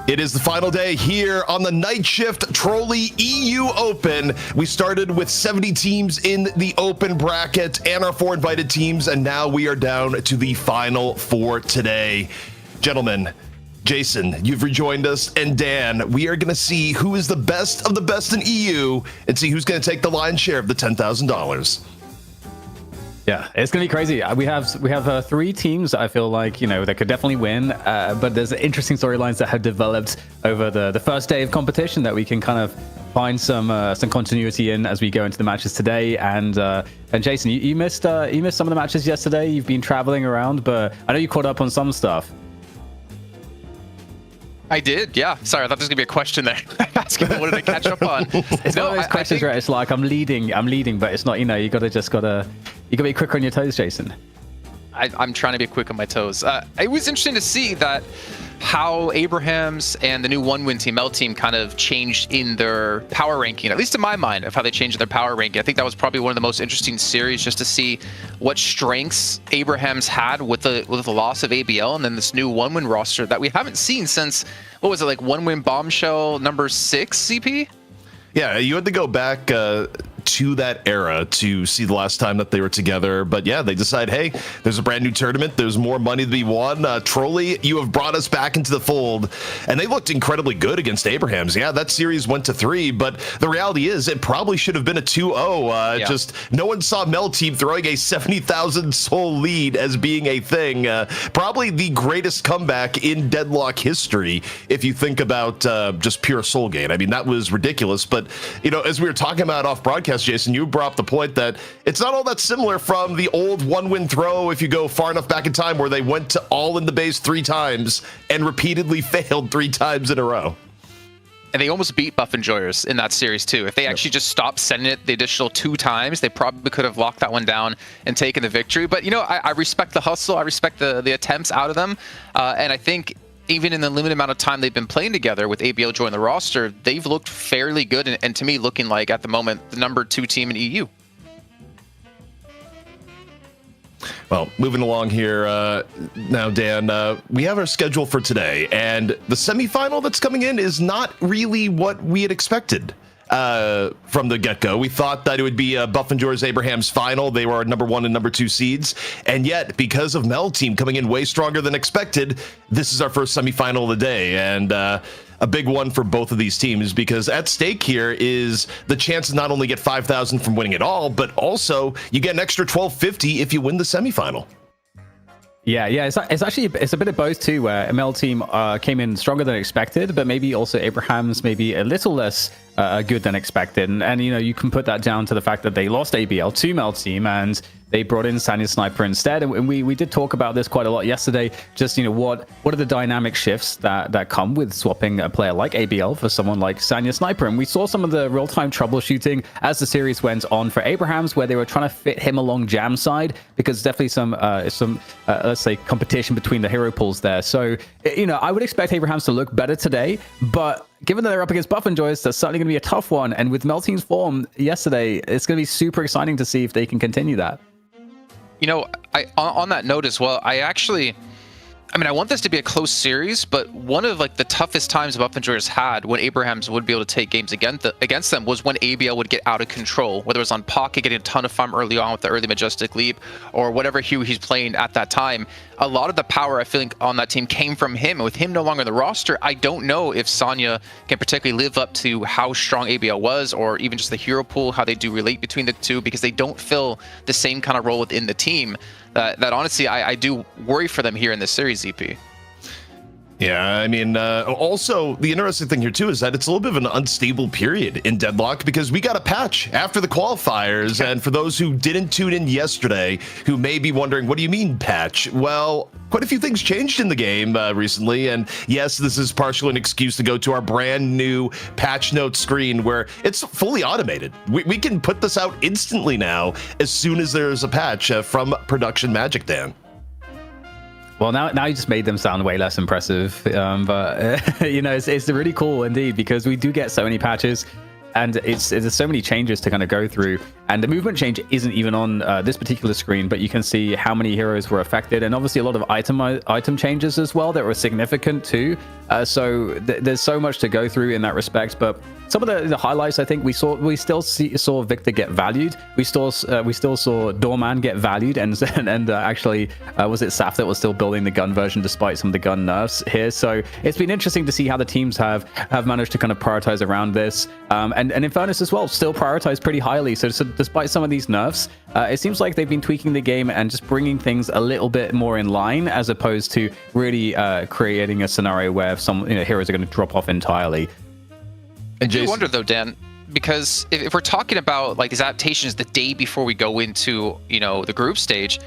It is the final day here on the night shift Trolli EU Open. We started with 70 teams in the open bracket and our 4 invited teams, and now we are down to the final 4 today. Gentlemen, Jason, you've rejoined us, and Dan, we are going to see who is the best of the best in EU and see who's going to take the lion's share of the $10,000. Yeah, it's gonna be crazy. We have 3 teams that I feel like, that could definitely win, but there's interesting storylines that have developed over the first day of competition that we can kind of find some continuity in as we go into the matches today. And Jason, you missed some of the matches yesterday. You've been traveling around, but I know you caught up on some stuff. I did, yeah. Sorry, I thought there was gonna be a question there. Asking what did I catch up on? It's one of those questions where it's like I'm leading, but it's not. You gotta be quicker on your toes, Jason. I'm trying to be quick on my toes. It was interesting to see that how Abraham's and the new one-win team, L team, kind of changed in their power ranking, at least in my mind, of how they changed their power ranking. I think that was probably one of the most interesting series, just to see what strengths Abraham's had with the loss of ABL, and then this new one-win roster that we haven't seen since, what was it, like one-win bombshell number 6, CP? Yeah, you had to go back to that era to see the last time that they were together. But yeah, they decide, hey, there's a brand new tournament. There's more money to be won. Trolli, you have brought us back into the fold. And they looked incredibly good against Abrahams. Yeah, that series went to 3. But the reality is it probably should have been a 2-0. Just no one saw Mel Team throwing a 70,000 soul lead as being a thing. Probably the greatest comeback in Deadlock history, if you think about just pure soul gain. I mean, that was ridiculous. But, as we were talking about off broadcast, Jason, you brought up the point that it's not all that similar from the old one-win throw if you go far enough back in time, where they went to all in the base 3 times and repeatedly failed 3 times in a row. And they almost beat Buff Enjoyers in that series too. If they actually just stopped sending it the additional 2 times, they probably could have locked that one down and taken the victory. But I respect the hustle. I respect the attempts out of them. And I think even in the limited amount of time they've been playing together with ABL joining the roster, they've looked fairly good, and to me looking like, at the moment, the number 2 team in EU. Well, moving along here now, Dan, we have our schedule for today, and the semifinal that's coming in is not really what we had expected. From the get-go, we thought that it would be Buff and George Abraham's final. They were our number 1 and number 2 seeds, and yet because of Mel Team coming in way stronger than expected, this is our first semifinal of the day, and a big one for both of these teams, because at stake here is the chance to not only get 5,000 from winning it all, but also you get an extra 1,250 if you win the semifinal. Yeah, it's actually a bit of both too, where ML Team came in stronger than expected, but maybe also Abraham's maybe a little less good than expected, and you can put that down to the fact that they lost ABL to ML Team and they brought in Sanya Sniper instead. And we did talk about this quite a lot yesterday. Just what are the dynamic shifts that come with swapping a player like ABL for someone like Sanya Sniper? And we saw some of the real-time troubleshooting as the series went on for Abraham's, where they were trying to fit him along Jam side, because definitely some let's say competition between the hero pools there. So I would expect Abraham's to look better today, but given that they're up against Buff and Joyce, that's certainly going to be a tough one. And with Mel Team's form yesterday, it's going to be super exciting to see if they can continue that. On that note as well, I want this to be a close series, but one of the toughest times Buff Enjoyers had when Abrahams would be able to take games against them was when ABL would get out of control, whether it was on Pocket getting a ton of farm early on with the early Majestic Leap, or whatever hue he's playing at that time. A lot of the power, I feel like, on that team came from him, and with him no longer in the roster, I don't know if Sanya can particularly live up to how strong ABL was, or even just the hero pool, how they do relate between the two, because they don't fill the same kind of role within the team. That honestly, I do worry for them here in this series, ZP. Yeah, also the interesting thing here too is that it's a little bit of an unstable period in Deadlock, because we got a patch after the qualifiers. And for those who didn't tune in yesterday, who may be wondering, what do you mean patch? Well, quite a few things changed in the game recently, and yes, this is partially an excuse to go to our brand new patch notes screen, where it's fully automated. We can put this out instantly now as soon as there's a patch from Production Magic, Dan. Well, now you just made them sound way less impressive, but it's really cool indeed, because we do get so many patches. and there's so many changes to kind of go through, and the movement change isn't even on this particular screen, but you can see how many heroes were affected, and obviously a lot of item changes as well that were significant too. So there's so much to go through in that respect, but some of the highlights, I think we still saw Victor get valued. We still saw Doorman get valued, and actually was it Saf that was still building the gun version despite some of the gun nerfs here. So it's been interesting to see how the teams have managed to kind of prioritize around this, and Infernus as well still prioritized pretty highly. So despite some of these nerfs, it seems like they've been tweaking the game and just bringing things a little bit more in line, as opposed to really creating a scenario where some heroes are going to drop off entirely. And I do wonder though, Dan, because if we're talking about like these adaptations the day before we go into the group stage,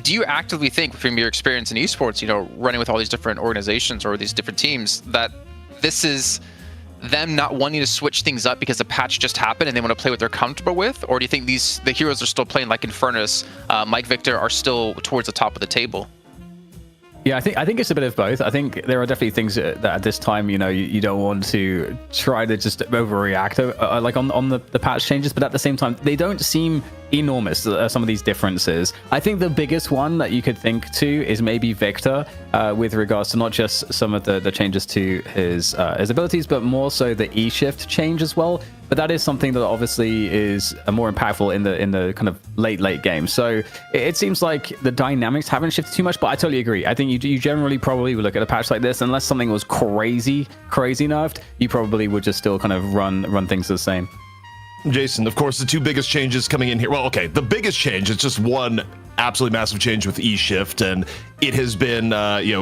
do you actively think, from your experience in esports, running with all these different organizations or these different teams, that this is them not wanting to switch things up because a patch just happened and they want to play what they're comfortable with? Or do you think the heroes are still playing like Infernus, Mike Victor are still towards the top of the table? Yeah, I think it's a bit of both. I think there are definitely things that at this time, you don't want to try to just overreact like on the patch changes, but at the same time, they don't seem enormous, some of these differences. I think the biggest one that you could think to is maybe Victor, with regards to not just some of the changes to his abilities, but more so the E-shift change as well. But that is something that obviously is more impactful in the kind of late game. So it seems like the dynamics haven't shifted too much, but I totally agree. I think you generally probably would look at a patch like this, unless something was crazy nerfed, you probably would just still kind of run things the same. Jason, of course, the two biggest changes coming in here. Well, okay, the biggest change is just one absolutely massive change with E-shift, and it has been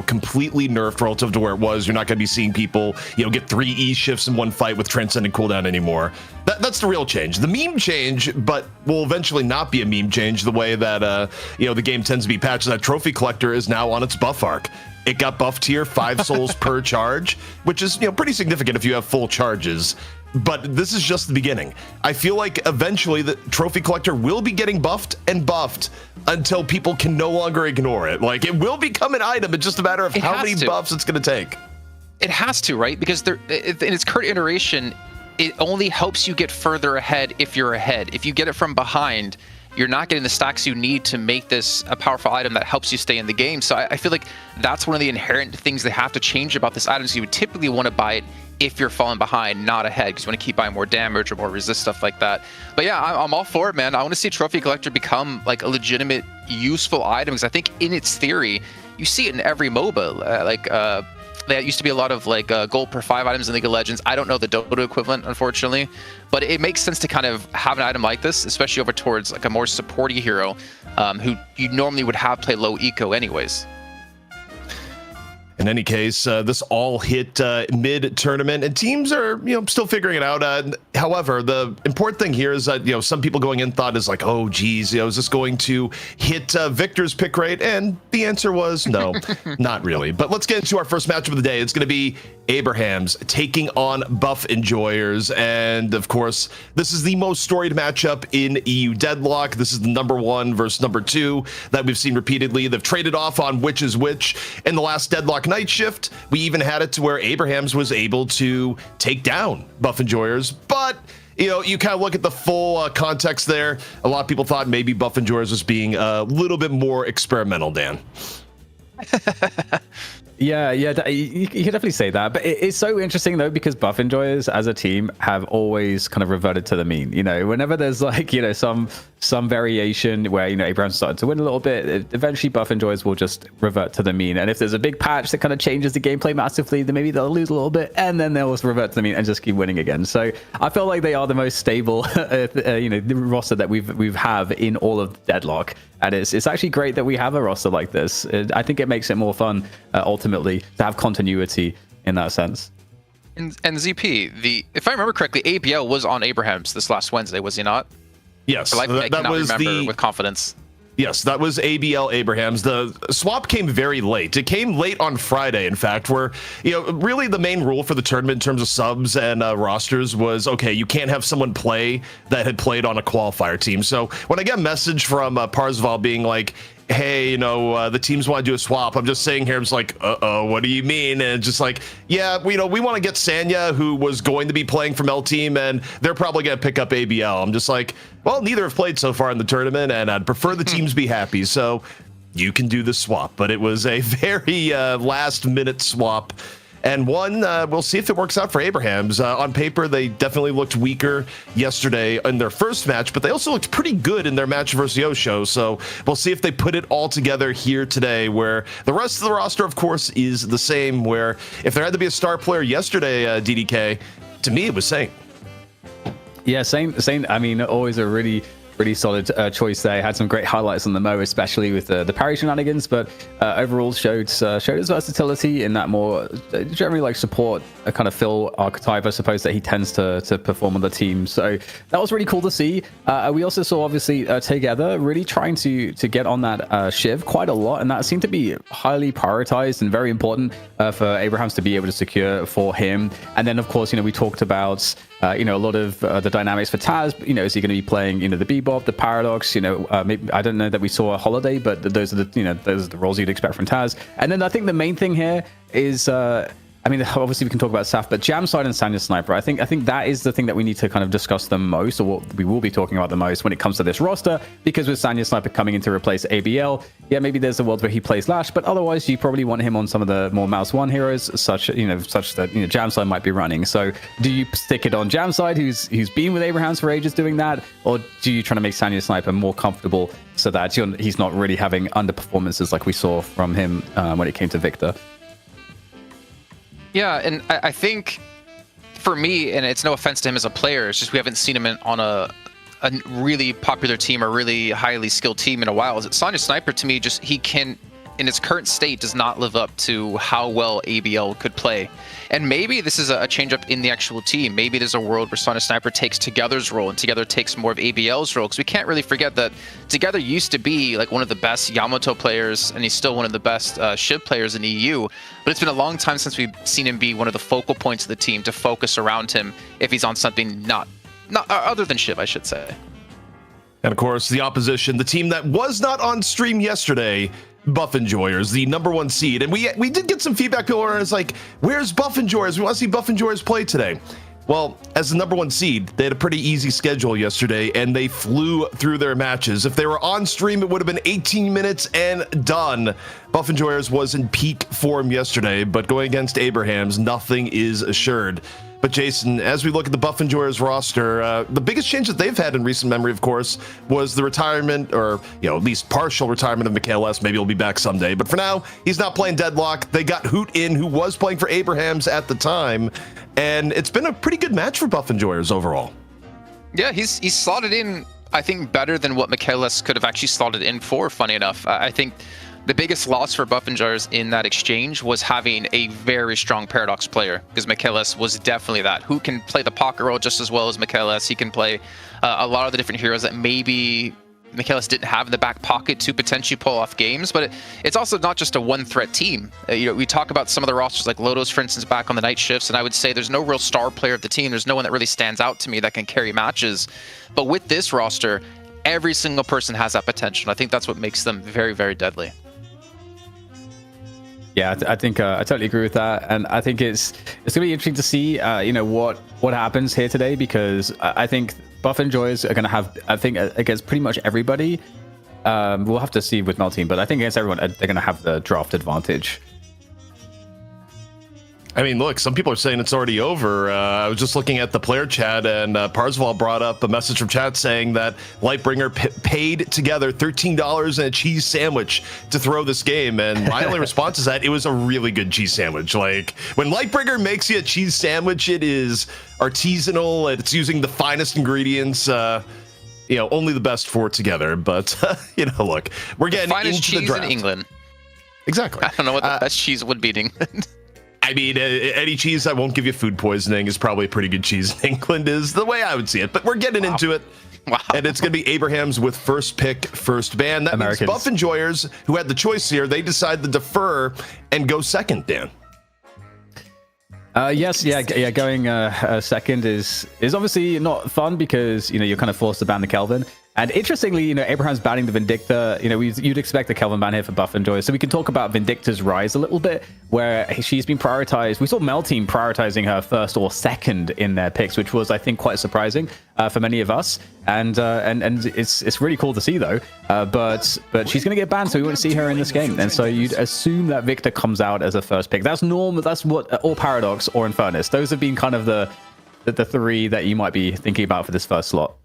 completely nerfed relative to where it was. You're not going to be seeing people get 3 E-shifts in one fight with transcendent cooldown anymore. That's the real change. The meme change, but will eventually not be a meme change, the way that the game tends to be patched. That trophy collector is now on its buff arc. It got buffed here, 5 souls per charge, which is pretty significant if you have full charges. But this is just the beginning. I feel like eventually the trophy collector will be getting buffed and buffed until people can no longer ignore it. Like, it will become an item. It's just a matter of how many buffs it's going to take. It has to, right? Because in its current iteration, it only helps you get further ahead if you're ahead. If you get it from behind, you're not getting the stacks you need to make this a powerful item that helps you stay in the game. So I feel like that's one of the inherent things they have to change about this item. So you would typically want to buy it if you're falling behind, not ahead, because you want to keep buying more damage or more resist, stuff like that. But yeah, I'm all for it, man. I want to see Trophy Collector become like a legitimate, useful item, because I think in its theory, you see it in every MOBA. There used to be a lot of like gold per 5 items in League of Legends. I don't know the Dota equivalent, unfortunately, but it makes sense to kind of have an item like this, especially over towards like a more supporty hero who you normally would have play low eco anyways. In any case, this all hit mid-tournament, and teams are, still figuring it out. However, the important thing here is that, some people going in thought is like, oh, geez, is this going to hit Victor's pick rate? And the answer was no, not really. But let's get into our first matchup of the day. It's going to be Abrahams taking on Buff Enjoyers. And of course, this is the most storied matchup in EU Deadlock. This is the #1 versus #2 that we've seen repeatedly. They've traded off on which is which. In the last Deadlock night shift, we even had it to where Abrahams was able to take down Buff Enjoyers. But you kind of look at the full context there. A lot of people thought maybe Buff Enjoyers was being a little bit more experimental, Dan. Yeah, you can definitely say that. But it's so interesting, though, because Buff Enjoyers as a team have always kind of reverted to the mean. Whenever there's like, some variation where, Abraham's started to win a little bit, eventually Buff Enjoyers will just revert to the mean. And if there's a big patch that kind of changes the gameplay massively, then maybe they'll lose a little bit and then they'll revert to the mean and just keep winning again. So I feel like they are the most stable, the roster that we've have in all of Deadlock. And it's actually great that we have a roster like this. I think it makes it more fun, ultimately, to have continuity in that sense. And ZP, if I remember correctly, ABL was on Abrahams this last Wednesday, was he not? Yes, I cannot remember with confidence. Yes, that was ABL Abrahams. The swap came very late. It came late on Friday, in fact, where, really the main rule for the tournament in terms of subs and rosters was, okay, you can't have someone play that had played on a qualifier team. So when I get a message from Parzival being like, hey, the teams want to do a swap. I'm just saying here, I'm just like, what do you mean? And just like, yeah, we want to get Sanya, who was going to be playing from L Team, and they're probably going to pick up ABL. I'm just like, well, neither have played so far in the tournament, and I'd prefer the teams be happy. So you can do the swap, but it was a very last minute swap. And we'll see if it works out for Abrahams. On paper, they definitely looked weaker yesterday in their first match, but they also looked pretty good in their match versus Yosho. So we'll see if they put it all together here today, where the rest of the roster, of course, is the same, where if there had to be a star player yesterday, DDK, to me, it was Saint. Yeah, Saint, I mean, always a really solid choice there. Had some great highlights on the Mo, especially with the parry shenanigans, but overall showed his versatility in that more generally like support a kind of Phil archetype, I suppose, that he tends to perform on the team. So that was really cool to see. We also saw obviously Together really trying to get on that Shiv quite a lot, and that seemed to be highly prioritized and very important for Abrahams to be able to secure for him. And then of course, we talked about a lot of the dynamics for Taz. Is he going to be playing the Bebop, the Paradox? Maybe, I don't know that we saw a Holiday, but those are the roles you'd expect from Taz. And then I think the main thing here is obviously we can talk about Saf, but Jamside and Sanya Sniper, I think that is the thing that we need to kind of discuss the most, or what we will be talking about the most when it comes to this roster, because with Sanya Sniper coming in to replace ABL, yeah, maybe there's a world where he plays Lash, but otherwise you probably want him on some of the more Mouse 1 heroes, such that Jamside might be running. So do you stick it on Jamside, who's been with Abrahams for ages doing that, or do you try to make Sanya Sniper more comfortable so that he's not really having underperformances like we saw from him when it came to Victor? Yeah, and I think for me, and it's no offense to him as a player, it's just we haven't seen him on a really popular team or really highly skilled team in a while. Is that Sanya Sniper, to me, just he can, in its current state, does not live up to how well ABL could play. And maybe this is a change up in the actual team. Maybe it is a world where Sanya Sniper takes Together's role and Together takes more of ABL's role, because we can't really forget that Together used to be like one of the best Yamato players, and he's still one of the best Shiv players in EU. But it's been a long time since we've seen him be one of the focal points of the team to focus around him if he's on something not other than Shiv, I should say. And of course, the opposition, the team that was not on stream yesterday, Buff Enjoyers, the #1 seed. And we did get some feedback. People are like, where's Buff Enjoyers? We want to see Buff Enjoyers play today. Well, as the #1 seed, they had a pretty easy schedule yesterday, and they flew through their matches. If they were on stream, it would have been 18 minutes and done. Buff Enjoyers was in peak form yesterday, but going against Abrahams, nothing is assured. But Jason, as we look at the Buff Enjoyers roster, the biggest change that they've had in recent memory, of course, was the retirement, or at least partial retirement of Mikhail S. Maybe he'll be back someday. But for now, he's not playing Deadlock. They got Hoot in, who was playing for Abrahams at the time, and it's been a pretty good match for Buff Enjoyers overall. Yeah, he's slotted in, I think, better than what Mikhail S. could have actually slotted in for, funny enough. I think the biggest loss for Buff Enjoyers in that exchange was having a very strong Paradox player, because Mikhail S. was definitely that. Who can play the pocket role just as well as Mikhail S. He can play a lot of the different heroes that maybe Mikhail S. didn't have in the back pocket to potentially pull off games. But it's also not just a one-threat team. We talk about some of the rosters like Lotos, for instance, back on the night shifts, and I would say there's no real star player of the team. There's no one that really stands out to me that can carry matches. But with this roster, every single person has that potential. I think that's what makes them very, very deadly. Yeah, I think I totally agree with that, and I think it's gonna be interesting to see what happens here today, because I think Buff Enjoyers are gonna have, I think against pretty much everybody, we'll have to see with Mel Team, but I think against everyone they're gonna have the draft advantage. I mean, look, some people are saying it's already over. I was just looking at the player chat, and Parzival brought up a message from chat saying that Lightbringer paid Together $13 and a cheese sandwich to throw this game. And my only response is that it was a really good cheese sandwich. Like, when Lightbringer makes you a cheese sandwich, it is artisanal. It's using the finest ingredients. Only the best for Together. But, look, we're getting into the draft. In England. Exactly. I don't know what the best cheese would be in England. I mean, any cheese that won't give you food poisoning is probably a pretty good cheese in England, is the way I would see it. But we're getting into it. Wow. And it's going to be Abrahams with first pick, first ban. That Americans. Means Buff Enjoyers, who had the choice here, they decide to defer and go second, Dan. Yes, going second is obviously not fun, because you're kind of forced to ban the Kelvin. And interestingly, Abraham's banning the Vindicta. You'd expect a Kelvin ban here for Buff and Joy. So we can talk about Vindicta's rise a little bit, where she's been prioritized. We saw Mel Team prioritizing her first or second in their picks, which was, I think, quite surprising for many of us. And it's really cool to see, though. But she's going to get banned, so we won't see her in this game. And so you'd assume that Victor comes out as a first pick. That's normal. That's what or Paradox or Infernus. Those have been kind of the three that you might be thinking about for this first slot.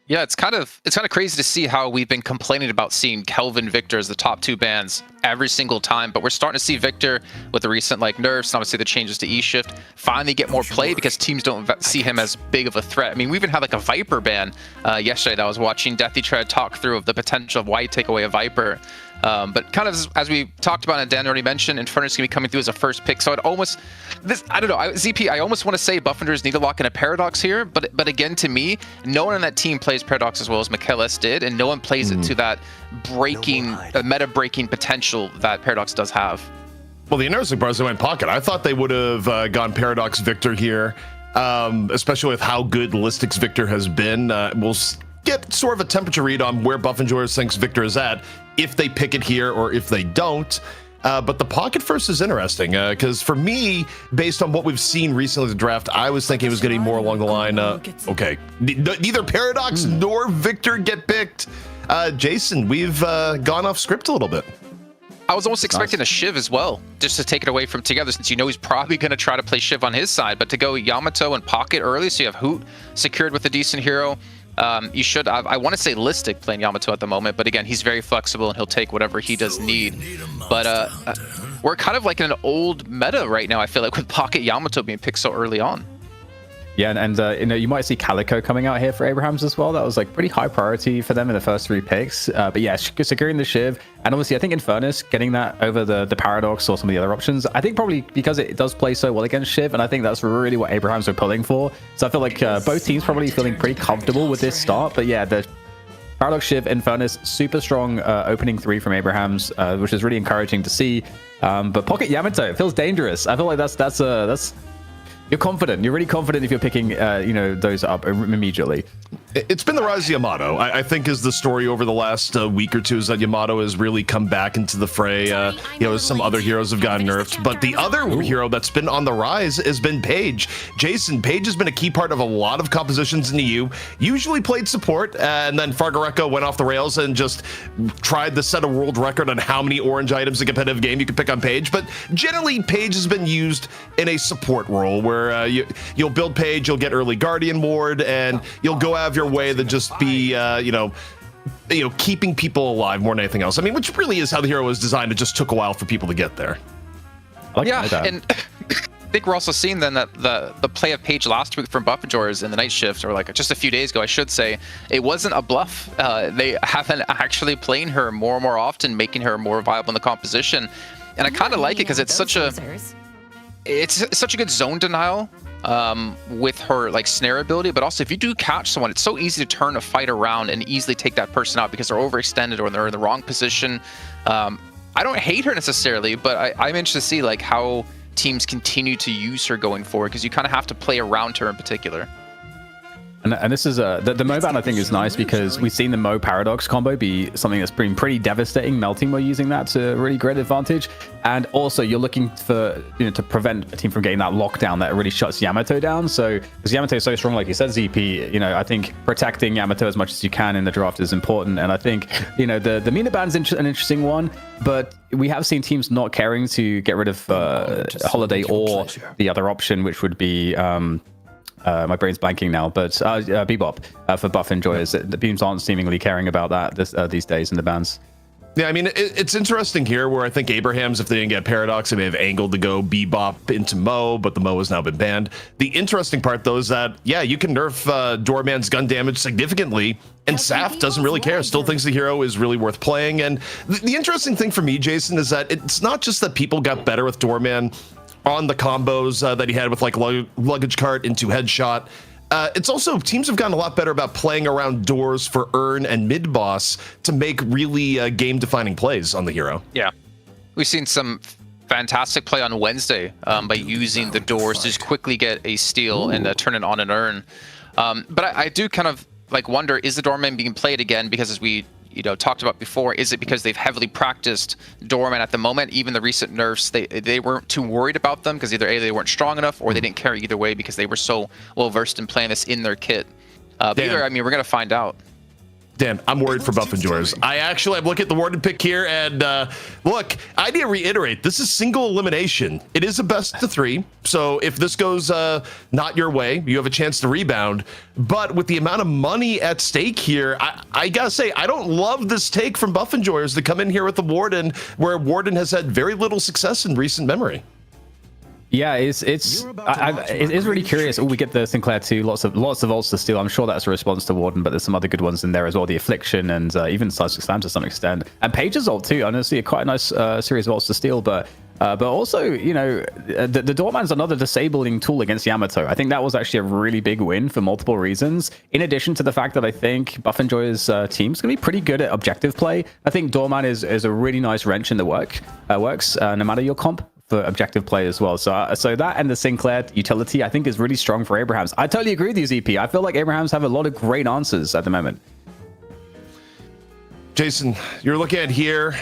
Yeah, it's kind of crazy to see how we've been complaining about seeing Kelvin Victor as the top 2 bans every single time, but we're starting to see Victor with the recent nerfs and obviously the changes to E-Shift finally get more play because teams don't see him as big of a threat. I mean, we even had a Viper ban yesterday that I was watching Deathy try to talk through of the potential of why you take away a Viper. But kind of as we talked about and Dan already mentioned, Infernus can be coming through as a first pick. So I don't know. ZP, I almost want to say Buffingers need to lock in a Paradox here, but again, to me, no one on that team plays Paradox as well as Michaelis did, and no one plays it to that meta breaking potential that Paradox does have. Well, the interesting part is they went Pocket. I thought they would have gone Paradox Victor here, especially with how good Listics Victor has been. We'll get sort of a temperature read on where Buff Enjoyers thinks Victor is at, if they pick it here or if they don't. But the Pocket first is interesting because for me, based on what we've seen recently in the draft, I was thinking it was getting more along the line. Okay, neither Paradox nor Victor get picked. Jason, we've gone off script a little bit. I was almost expecting a Shiv as well, just to take it away from Together, since he's probably going to try to play Shiv on his side. But to go Yamato and Pocket early, so you have Hoot secured with a decent hero. You should, I want to say Listic playing Yamato at the moment, but again, he's very flexible and he'll take whatever he does need. But we're kind of in an old meta right now, I feel like, with Pocket Yamato being picked so early on. Yeah, and you might see Calico coming out here for Abrahams as well. That was pretty high priority for them in the first 3 picks. But yeah, securing the Shiv, and obviously I think Infernus getting that over the Paradox or some of the other options. I think probably because it does play so well against Shiv, and I think that's really what Abrahams were pulling for. So I feel like both teams probably feeling pretty comfortable with this start. But yeah, the Paradox, Shiv, Infernus, super strong opening 3 from Abrahams, which is really encouraging to see. But Pocket Yamato, it feels dangerous. I feel like that's you're confident. You're really confident if you're picking, those up immediately. It's been the rise of Yamato. I think is the story over the last week or two is that Yamato has really come back into the fray. Some other heroes have gotten nerfed, but the other hero that's been on the rise has been Paige. Jason, Paige has been a key part of a lot of compositions in the EU. Usually played support, and then Fargareko went off the rails and just tried to set a world record on how many orange items in a competitive game you can pick on Paige. But generally, Paige has been used in a support role where you'll build Paige, you'll get early Guardian Ward, and you'll go out of your way to just be, keeping people alive more than anything else. I mean, which really is how the hero was designed. It just took a while for people to get there. Yeah, and I think we're also seeing then that the play of Paige last week from Buff Enjoyers in the night shift, or just a few days ago, I should say, it wasn't a bluff. They have been actually playing her more and more often, making her more viable in the composition. And I kind of like it because it's such a good zone denial with her snare ability, but also if you do catch someone, it's so easy to turn a fight around and easily take that person out because they're overextended or they're in the wrong position. I don't hate her necessarily, but I'm interested to see how teams continue to use her going forward, because you kind of have to play around her in particular. And this is the Mo ban I think is nice because we've seen the Mo Paradox combo be something that's been pretty devastating. Mel Team were using that to really great advantage, and also you're looking for to prevent a team from getting that lockdown that really shuts Yamato down. So because Yamato is so strong, like you said, ZP, I think protecting Yamato as much as you can in the draft is important. And I think the Mina ban's an interesting one, but we have seen teams not caring to get rid of Holiday or the other option, which would be my brain's blanking now, but Bebop for Buff Enjoyers. The teams aren't seemingly caring about that these days in the bans. Yeah, I mean, it's interesting here where I think Abrahams, if they didn't get Paradox, they may have angled to go Bebop into Mo, but the Mo has now been banned. The interesting part, though, is that, yeah, you can nerf Doorman's gun damage significantly, and Saf doesn't really care, still thinks the hero is really worth playing. And the interesting thing for me, Jason, is that it's not just that people got better with Doorman on the combos that he had with luggage cart into headshot. It's also teams have gotten a lot better about playing around doors for earn and mid boss to make really game defining plays on the hero. Yeah, we've seen some fantastic play on Wednesday by using the doors to just quickly get a steal and turn it on and earn. But I do kind of like wonder, is the Doorman being played again? Because as we talked about before, is it because they've heavily practiced Doorman at the moment? Even the recent nerfs, they weren't too worried about them because either A, they weren't strong enough, or they didn't care either way because they were so well versed in playing this in their kit. But either, I mean, we're gonna find out. Dan, I'm worried for Buff Enjoyers. I'm looking at the Warden pick here, and look, I need to reiterate, this is single elimination. It is a best of 3, so if this goes not your way, you have a chance to rebound. But with the amount of money at stake here, I gotta say, I don't love this take from Buff Enjoyers to come in here with the Warden, where Warden has had very little success in recent memory. Yeah, it is really curious. Oh, we get the Sinclair too. Lots of ults to steal. I'm sure that's a response to Warden, but there's some other good ones in there as well. The Affliction and even Seismic Slam to some extent, and Page's ult too. Honestly, quite a nice series of ults to steal, but also, the Doorman's another disabling tool against Yamato. I think that was actually a really big win for multiple reasons. In addition to the fact that I think Buff Enjoyer's team's going to be pretty good at objective play. I think Doorman is a really nice wrench in the works, no matter your comp, for objective play as well. So that and the Sinclair utility, I think, is really strong for Abrahams. I totally agree with you, ZP. I feel like Abrahams have a lot of great answers at the moment. Jason, you're looking at here,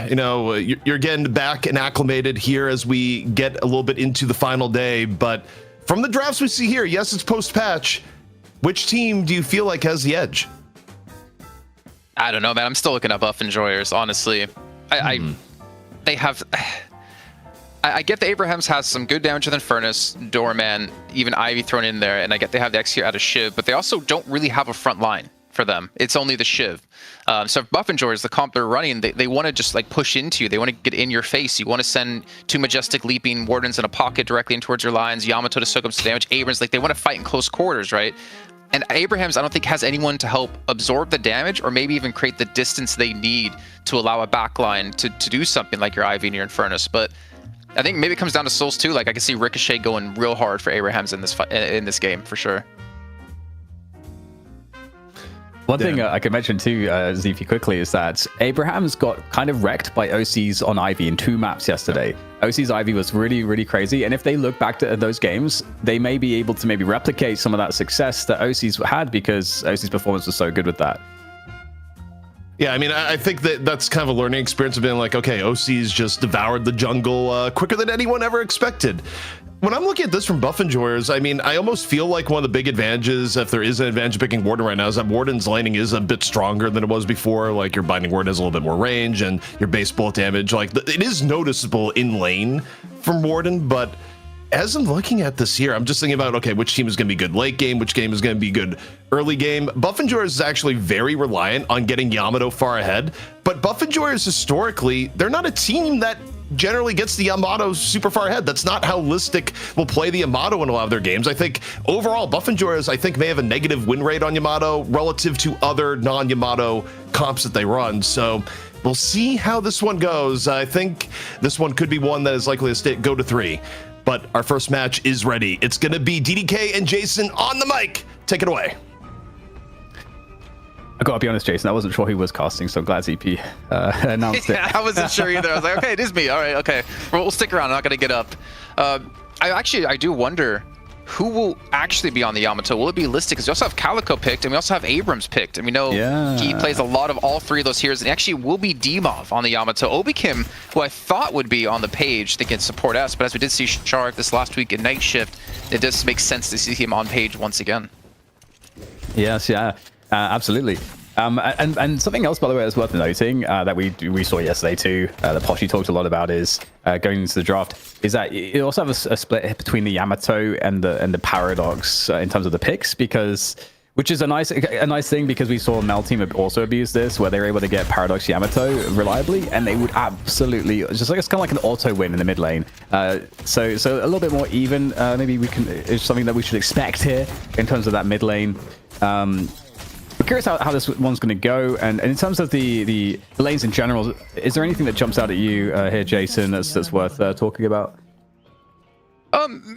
you're getting back and acclimated here as we get a little bit into the final day. But from the drafts we see here, yes, it's post-patch. Which team do you feel like has the edge? I don't know, man. I'm still looking at Buff Enjoyers, honestly. They have... I get the Abrahams has some good damage with Infernus, Doorman, even Ivy thrown in there, and I get they have the X here out of Shiv, but they also don't really have a front line for them. It's only the Shiv. So if Buff Enjoyers, the comp they're running, they want to just like push into you. They want to get in your face. You want to send 2 Majestic Leaping Wardens in a pocket directly in towards your lines, Yamato to soak up some damage, Abrams, like they want to fight in close quarters, right? And Abrahams, I don't think, has anyone to help absorb the damage or maybe even create the distance they need to allow a backline to do something like your Ivy and your Infernus. But I think maybe it comes down to souls too. Like I can see Ricochet going real hard for Abrahams in this game for sure. One thing I could mention too, ZP, quickly, is that Abrahams got kind of wrecked by OC's on Ivy in 2 maps yesterday. OC's Ivy was really, really crazy, and if they look back to those games, they may be able to maybe replicate some of that success that OC's had because OC's performance was so good with that. Yeah, I mean, I think that's kind of a learning experience of being like, okay, OC's just devoured the jungle quicker than anyone ever expected. When I'm looking at this from Buff Enjoyers, I mean, I almost feel like one of the big advantages, if there is an advantage picking Warden right now, is that Warden's laning is a bit stronger than it was before. Like, your Binding Ward has a little bit more range, and your base bullet damage, like, it is noticeable in lane from Warden, but as I'm looking at this here, I'm just thinking about, okay, which team is going to be good late game, which game is going to be good early game. Buff Enjoyers is actually very reliant on getting Yamato far ahead, but Buff Enjoyers historically, they're not a team that generally gets the Yamato super far ahead. That's not how Listic will play the Yamato in a lot of their games. I think overall, Buff Enjoyers, I think, may have a negative win rate on Yamato relative to other non-Yamato comps that they run. So we'll see how this one goes. I think this one could be one that is likely to go to 3. But our first match is ready. It's going to be DDK and Jason on the mic. Take it away. I gotta be honest, Jason, I wasn't sure who was casting, so I'm glad ZP announced it. Yeah, I wasn't sure either. I was like, okay, it is me. All right, okay. We'll stick around. I'm not gonna get up. I do wonder who will actually be on the Yamato. Will it be Listic? Because we also have Calico picked, and we also have Abrams picked. And we know he plays a lot of all 3 of those heroes, and actually will be Demov on the Yamato. Obikim, who I thought would be on the page, they can support us, but as we did see Shark this last week in Night Shift, it does make sense to see him on page once again. Yes, yeah. Absolutely. And something else, by the way, that's worth noting that we saw yesterday too, that Poshy talked a lot about is going into the draft, is that you also have a split between the Yamato and the Paradox in terms of the picks, which is a nice thing, because we saw Mel Team also abuse this, where they were able to get Paradox Yamato reliably, and they would absolutely just like, it's kind of like an auto win in the mid lane. So a little bit more even. Maybe it's something that we should expect here in terms of that mid lane. I'm curious how this one's going to go, and in terms of the lanes in general, is there anything that jumps out at you here, Jason, that's worth talking about?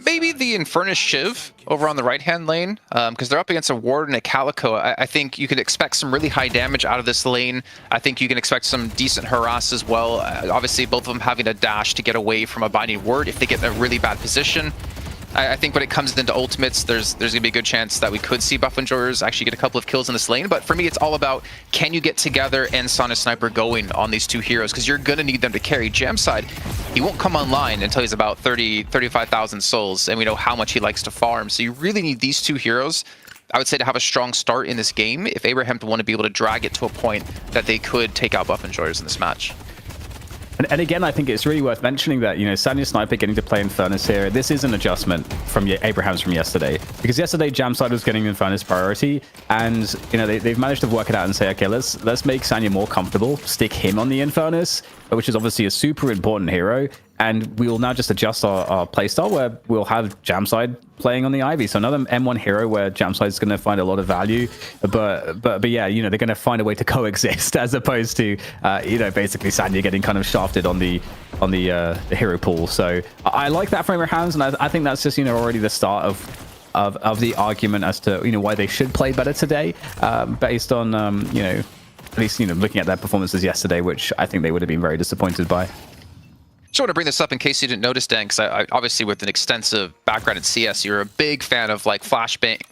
Maybe the Infernus Shiv over on the right-hand lane, because they're up against a Ward and a Calico. I think you could expect some really high damage out of this lane. I think you can expect some decent harass as well. Obviously, both of them having a dash to get away from a Binding Ward if they get in a really bad position. I think when it comes into ultimates, there's going to be a good chance that we could see Buff Enjoyers actually get a couple of kills in this lane. But for me, it's all about, can you get together and Sonic Sniper going on these two heroes? Because you're going to need them to carry. Jamside, he won't come online until he's about 35,000 souls, and we know how much he likes to farm. So you really need these two heroes, I would say, to have a strong start in this game if Abraham to want to be able to drag it to a point that they could take out Buff Enjoyers in this match. And again, I think it's really worth mentioning that, you know, Sanya Sniper getting to play Infernus here, this is an adjustment from Abraham's from yesterday. Because yesterday, Jamside was getting Infernus priority, and, you know, they've managed to work it out and say, okay, let's make Sanya more comfortable, stick him on the Infernus, which is obviously a super important hero, and we will now just adjust our playstyle where we'll have Jamside playing on the Ivy. So another M1 hero where Jamside is going to find a lot of value, but yeah, you know, they're going to find a way to coexist as opposed to, you know, basically Sanya getting kind of shafted on the hero pool. So I like that from Abraham's, and I think that's just, you know, already the start of the argument as to, you know, why they should play better today, based on, you know, at least, you know, looking at their performances yesterday, which I think they would have been very disappointed by. Just want to bring this up in case you didn't notice, Dan, because I obviously with an extensive background in CS, you're a big fan of like flashbang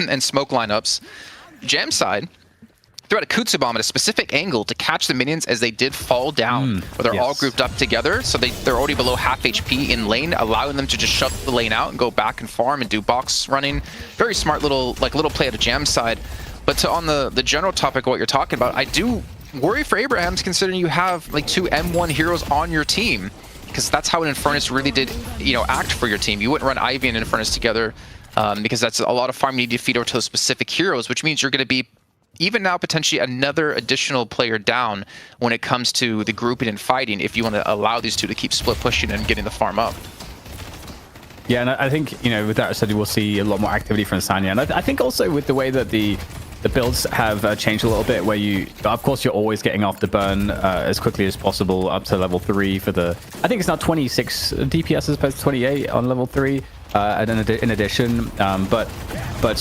and smoke lineups. Jamside threw out a Kutsu bomb at a specific angle to catch the minions as they did fall down, where they're all grouped up together, so they're already below half HP in lane, allowing them to just shut the lane out and go back and farm and do box running. Very smart little play at a Jamside. But on the general topic of what you're talking about, I do worry for Abraham's, considering you have like two M1 heroes on your team, because that's how an Infernus really did, you know, act for your team. You wouldn't run Ivy and Infernus together, because that's a lot of farm you need to feed over to those specific heroes, which means you're going to be even now potentially another additional player down when it comes to the grouping and fighting, if you want to allow these two to keep split pushing and getting the farm up. Yeah, and I think, you know, with that said, we'll see a lot more activity from Sanya. And I think also with the way that the builds have changed a little bit, where you, of course, you're always getting afterburn as quickly as possible up to level 3 for the, I think it's now 26 DPS as opposed to 28 on level 3. And in addition, but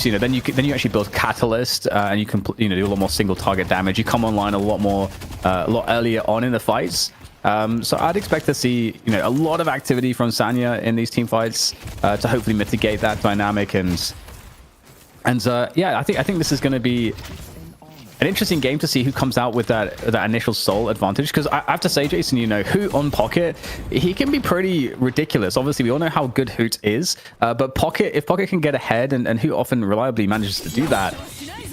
you know, then you actually build Catalyst, and you can, you know, do a lot more single target damage. You come online a lot earlier on in the fights. So I'd expect to see, you know, a lot of activity from Sanya in these team fights to hopefully mitigate that dynamic. And yeah, I think this is going to be an interesting game to see who comes out with that initial soul advantage. Because I have to say, Jason, you know, Hoot on Pocket, he can be pretty ridiculous. Obviously, we all know how good Hoot is, but if Pocket can get ahead, and Hoot often reliably manages to do that,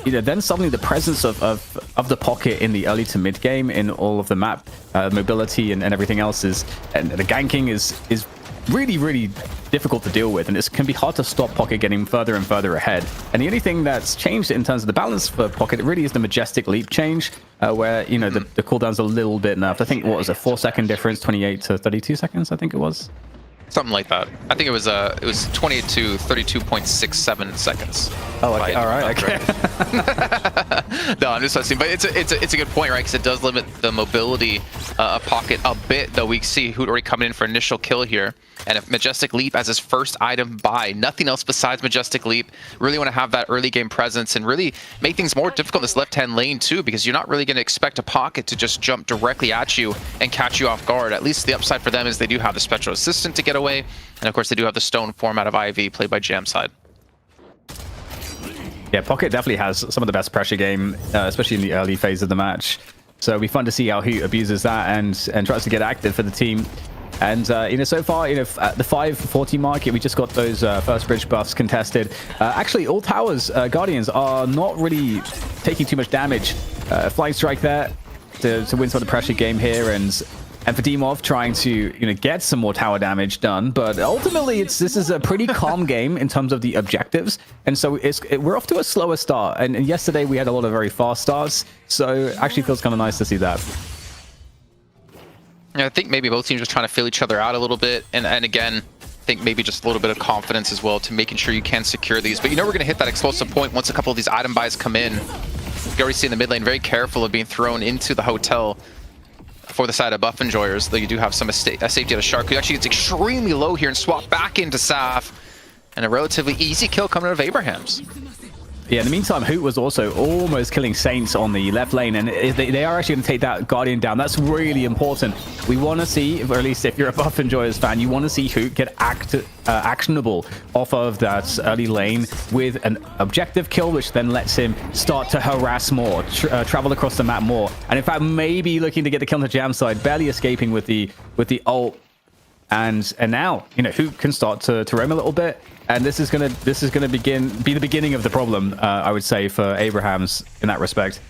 you know, then suddenly the presence of the Pocket in the early to mid game, in all of the map mobility and everything else and the ganking is really, really difficult to deal with, and it can be hard to stop Pocket getting further and further ahead. And the only thing that's changed in terms of the balance for Pocket, it really is the Majestic Leap change, where, you know, the cooldown's a little bit nerfed. I think, what was a 4-second difference, 28 to 32 seconds, I think it was. Something like that. I think it was 28 to 32.67 seconds. Oh, okay. All right. Okay. No, I'm just messing. But it's a good point, right? Because it does limit the mobility of Pocket a bit. Though we see Hoot already coming in for initial kill here, and if Majestic Leap as his first item buy, nothing else besides Majestic Leap. Really want to have that early game presence and really make things more difficult in this left-hand lane too, because you're not really going to expect a Pocket to just jump directly at you and catch you off guard. At least the upside for them is they do have the Spectral Assistant to get away, and of course they do have the Stone form out of Ivy played by Jamside. Yeah, Pocket definitely has some of the best pressure game, especially in the early phase of the match. So it'll be fun to see how Hoot abuses that and tries to get active for the team. And, you know, so far, you know, at the 540 mark, we just got those first bridge buffs contested. Actually, all towers, Guardians, are not really taking too much damage. Flying Strike there to win some of the pressure game here, and for Dimov trying to, you know, get some more tower damage done. But ultimately, this is a pretty calm game in terms of the objectives. And so we're off to a slower start. And yesterday, we had a lot of very fast starts. So it actually feels kind of nice to see that. Yeah, I think maybe both teams are trying to feel each other out a little bit. And again, I think maybe just a little bit of confidence as well to making sure you can secure these. But you know we're going to hit that explosive point once a couple of these item buys come in. You already see in the mid lane, very careful of being thrown into the hotel for the side of Buff Enjoyers, though you do have some safety out of Shark, who actually gets extremely low here and swap back into Saf. And a relatively easy kill coming out of Abraham's. Yeah, in the meantime, Hoot was also almost killing Saints on the left lane, and they are actually going to take that Guardian down. That's really important. We want to see, or at least if you're a Buff Enjoyers fan, you want to see Hoot get actionable off of that early lane with an objective kill, which then lets him start to harass more, travel across the map more, and in fact, maybe looking to get the kill on the Jam side, barely escaping with the ult. And now, you know, Hoot can start to roam a little bit, and this is gonna be the beginning of the problem, I would say, for Abrahams in that respect.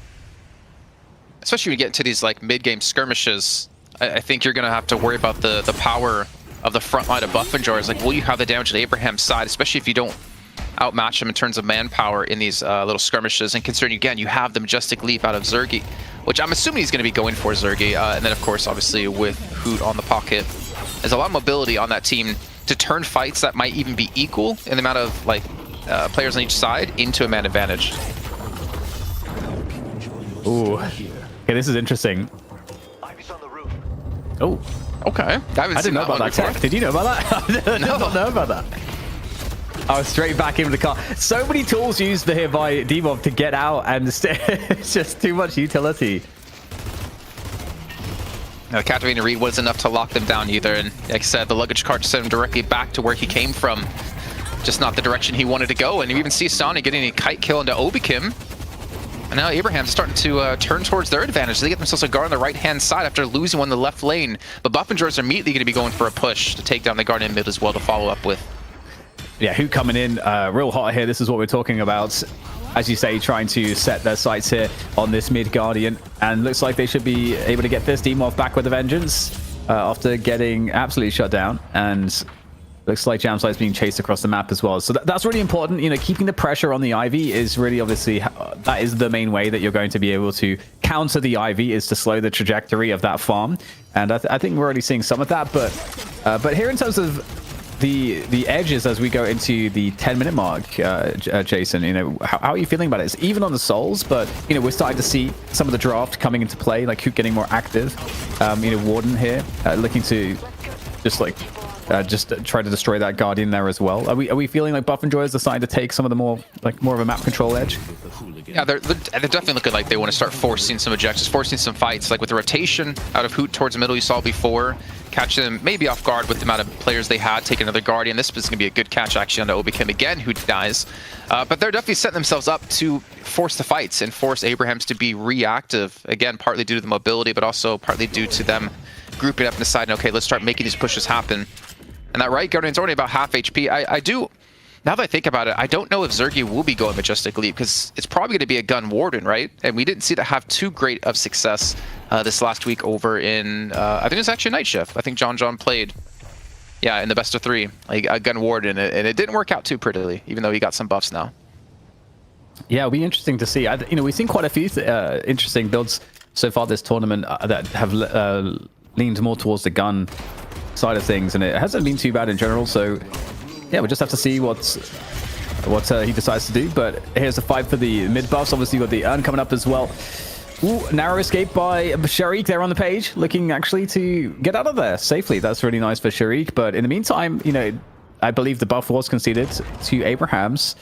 Especially when you get into these like mid-game skirmishes, I think you're gonna have to worry about the power of the front line of Buff Enjoyers. Like, will you have the damage on Abraham's side, especially if you don't outmatch him in terms of manpower in these little skirmishes? And considering again, you have the Majestic Leap out of Zergy, which I'm assuming he's gonna be going for Zergy, and then of course, obviously with Hoot on the pocket. There's a lot of mobility on that team to turn fights that might even be equal in the amount of like players on each side into a man advantage. Ooh, okay, this is interesting. Oh, okay. I didn't know about that tech. Did you know about that? I did not know about that. I was straight back into the car. So many tools used here by Demov to get out, and it's just too much utility. Captivating Read wasn't enough to lock them down either, and like I said, the luggage cart sent him directly back to where he came from. Just not the direction he wanted to go, and you even see Sonny getting a kite kill into Obikim. And now Abraham's starting to turn towards their advantage. They get themselves a guard on the right-hand side after losing one in the left lane. But Buff Enjoyers are immediately going to be going for a push to take down the Guardian mid as well to follow up with. Yeah, Hoot coming in real hot here. This is what we're talking about. As you say, trying to set their sights here on this mid Guardian. And looks like they should be able to get this Demov back with a vengeance after getting absolutely shut down. And looks like Jamside's being chased across the map as well. So that's really important. You know, keeping the pressure on the Ivy is really obviously, that is the main way that you're going to be able to counter the Ivy, is to slow the trajectory of that farm. And I think we're already seeing some of that. But here in terms of the edges as we go into the 10-minute mark, Jason, you know, how are you feeling about it? It's even on the souls, but you know, we're starting to see some of the draft coming into play, like Hoot getting more active. You know, Warden here looking to just try to destroy that Guardian there as well. Are we feeling like Buff Enjoyers are starting to take some of the more of a map control edge? Yeah, they're definitely looking like they want to start forcing some ejections, forcing some fights, like with the rotation out of Hoot towards the middle you saw before, catch them maybe off guard with the amount of players they had, take another Guardian. This is going to be a good catch actually onto Obikim again, who dies. But they're definitely setting themselves up to force the fights and force Abrahams to be reactive, again, partly due to the mobility, but also partly due to them grouping up and deciding, okay, let's start making these pushes happen. And that right Guardian's only about half HP. I do, now that I think about it, I don't know if Zergy will be going Majestic Leap, because it's probably going to be a Gun Warden, right? And we didn't see that have too great of success this last week over in, I think it was actually Night Shift. I think John played, yeah, in the best of 3, like a Gun Warden, and it didn't work out too prettily, even though he got some buffs now. Yeah, it'll be interesting to see. You know, we've seen quite a few interesting builds so far this tournament that have leaned more towards the gun side of things, and it hasn't been too bad in general. So yeah, we'll just have to see what he decides to do. But here's the fight for the mid buffs. Obviously, you've got the Urn coming up as well. Ooh, narrow escape by Sharik there on the page, looking actually to get out of there safely. That's really nice for Sharik. But in the meantime, you know, I believe the buff was conceded to Abrahams.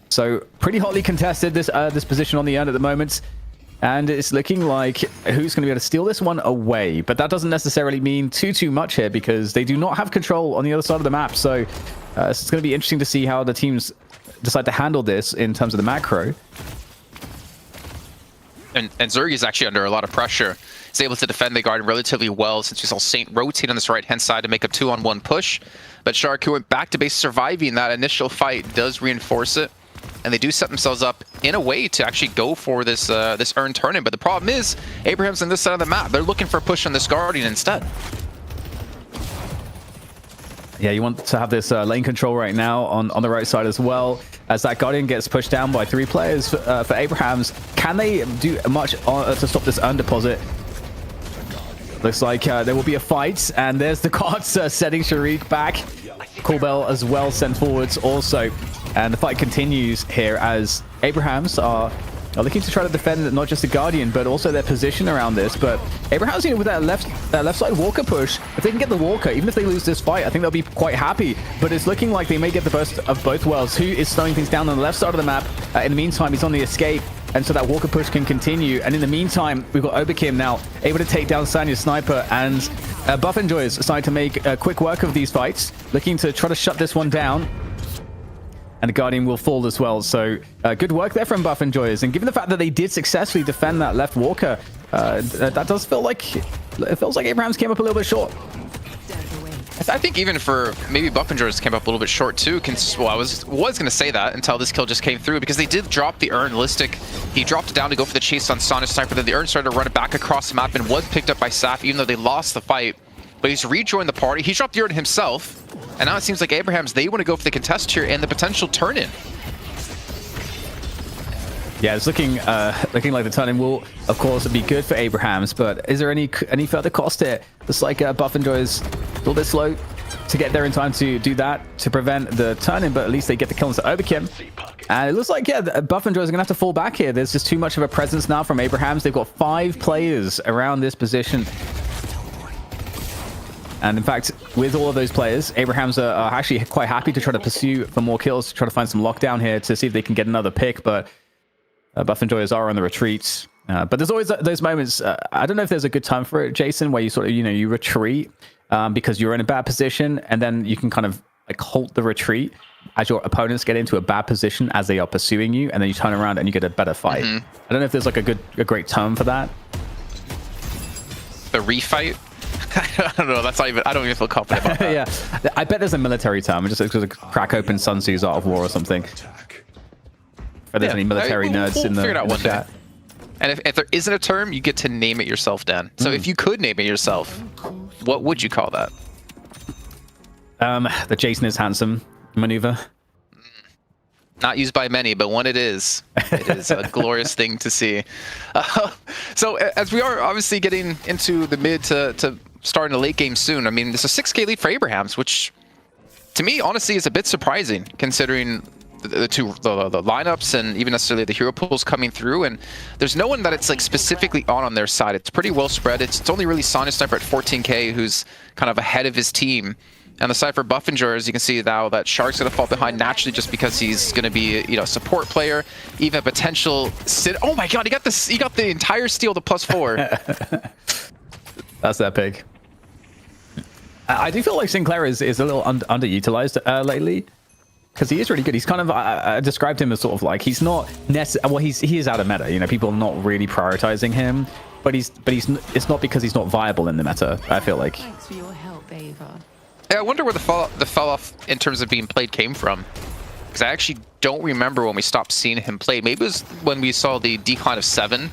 So pretty hotly contested this position on the Urn at the moment. And it's looking like who's going to be able to steal this one away. But that doesn't necessarily mean too much here, because they do not have control on the other side of the map. So it's going to be interesting to see how the teams decide to handle this in terms of the macro. And Zergy's actually under a lot of pressure. He's able to defend the Guardian relatively well, since we saw Saint rotate on this right-hand side to make a 2-on-1 push. But Shark, who went back to base surviving that initial fight, does reinforce it. And they do set themselves up in a way to actually go for this this Urn turn-in. But the problem is, Abraham's on this side of the map. They're looking for a push on this Guardian instead. Yeah, you want to have this lane control right now on the right side as well, as that Guardian gets pushed down by 3 players for Abrahams. Can they do much to stop this Urn deposit? Looks like there will be a fight, and there's the cards setting Sharik back. Corbell as well sent forwards also. And the fight continues here as Abrahams are are looking to try to defend not just the Guardian, but also their position around this. But Abraham's, you know, with that left side Walker push, if they can get the Walker, even if they lose this fight, I think they'll be quite happy. But it's looking like they may get the best of both worlds. Who is slowing things down on the left side of the map? In the meantime, he's on the escape. And so that Walker push can continue. And in the meantime, we've got Oberkim now able to take down Sanya's sniper. And Buff Enjoyers decided to make quick work of these fights, looking to try to shut this one down. And the Guardian will fall as well. So good work there from Buff Enjoyers. And given the fact that they did successfully defend that left Walker, that does feel like, it feels like Abrahams came up a little bit short. I think even for maybe Buff Enjoyers came up a little bit short too. Well, I was going to say that until this kill just came through, because they did drop the Urn Listic. He dropped it down to go for the chase on Sonic Sniper. Then the Urn started to run it back across the map and was picked up by Saf, even though they lost the fight. But he's rejoined the party. He dropped the Urn himself. And now it seems like Abrahams, they want to go for the contest here and the potential turn-in. Yeah, it's looking like the turn-in will, of course, be good for Abrahams. But is there any further cost here? Just like Buff Enjoyers, a little bit slow to get there in time to do that, to prevent the turn-in, but at least they get the kill into Oberkim. And it looks like, yeah, Buff Enjoyers are going to have to fall back here. There's just too much of a presence now from Abrahams. They've got 5 players around this position. And in fact, with all of those players, Abrahams are actually quite happy to try to pursue for more kills, to try to find some lockdown here to see if they can get another pick. But Buff Enjoyers are on the retreat. But there's always those moments. I don't know if there's a good time for it, Jason, where you sort of, you retreat because you're in a bad position, and then you can kind of like halt the retreat as your opponents get into a bad position as they are pursuing you, and then you turn around and you get a better fight. I don't know if there's like a great term for that. The refight? I don't know. That's not even. I don't even feel confident about that. Yeah, I bet there's a military term. Just like crack open Sun Tzu's Art of War or something. If there's any military nerds we'll in the figure it out one chat. day. And if there isn't a term, you get to name it yourself, Dan. So if you could name it yourself, what would you call that? The Jason is handsome maneuver. Not used by many, but when it is a glorious thing to see. So as we are obviously getting into the mid to starting a late game soon, I mean, there's a 6K lead for Abrahams, which to me, honestly, is a bit surprising considering the lineups and even necessarily the hero pools coming through. And there's no one that it's like specifically on their side. It's pretty well spread. It's only really Sonic Sniper at 14K who's kind of ahead of his team. And the side for Buff Enjoyers, you can see now that Shark's going to fall behind naturally just because he's going to be, a support player, even a potential sit. Oh my God, he got the entire steal to +4. That's epic. I do feel like Sinclair is a little underutilized lately, because he is really good. He's kind of, I described him as sort of like, he's not well, he is out of meta. People are not really prioritizing him, but it's not because he's not viable in the meta, I feel like. Thanks for your help, Ava. I wonder where the fall off in terms of being played came from, because I actually don't remember when we stopped seeing him play. Maybe it was when we saw the decline of 7,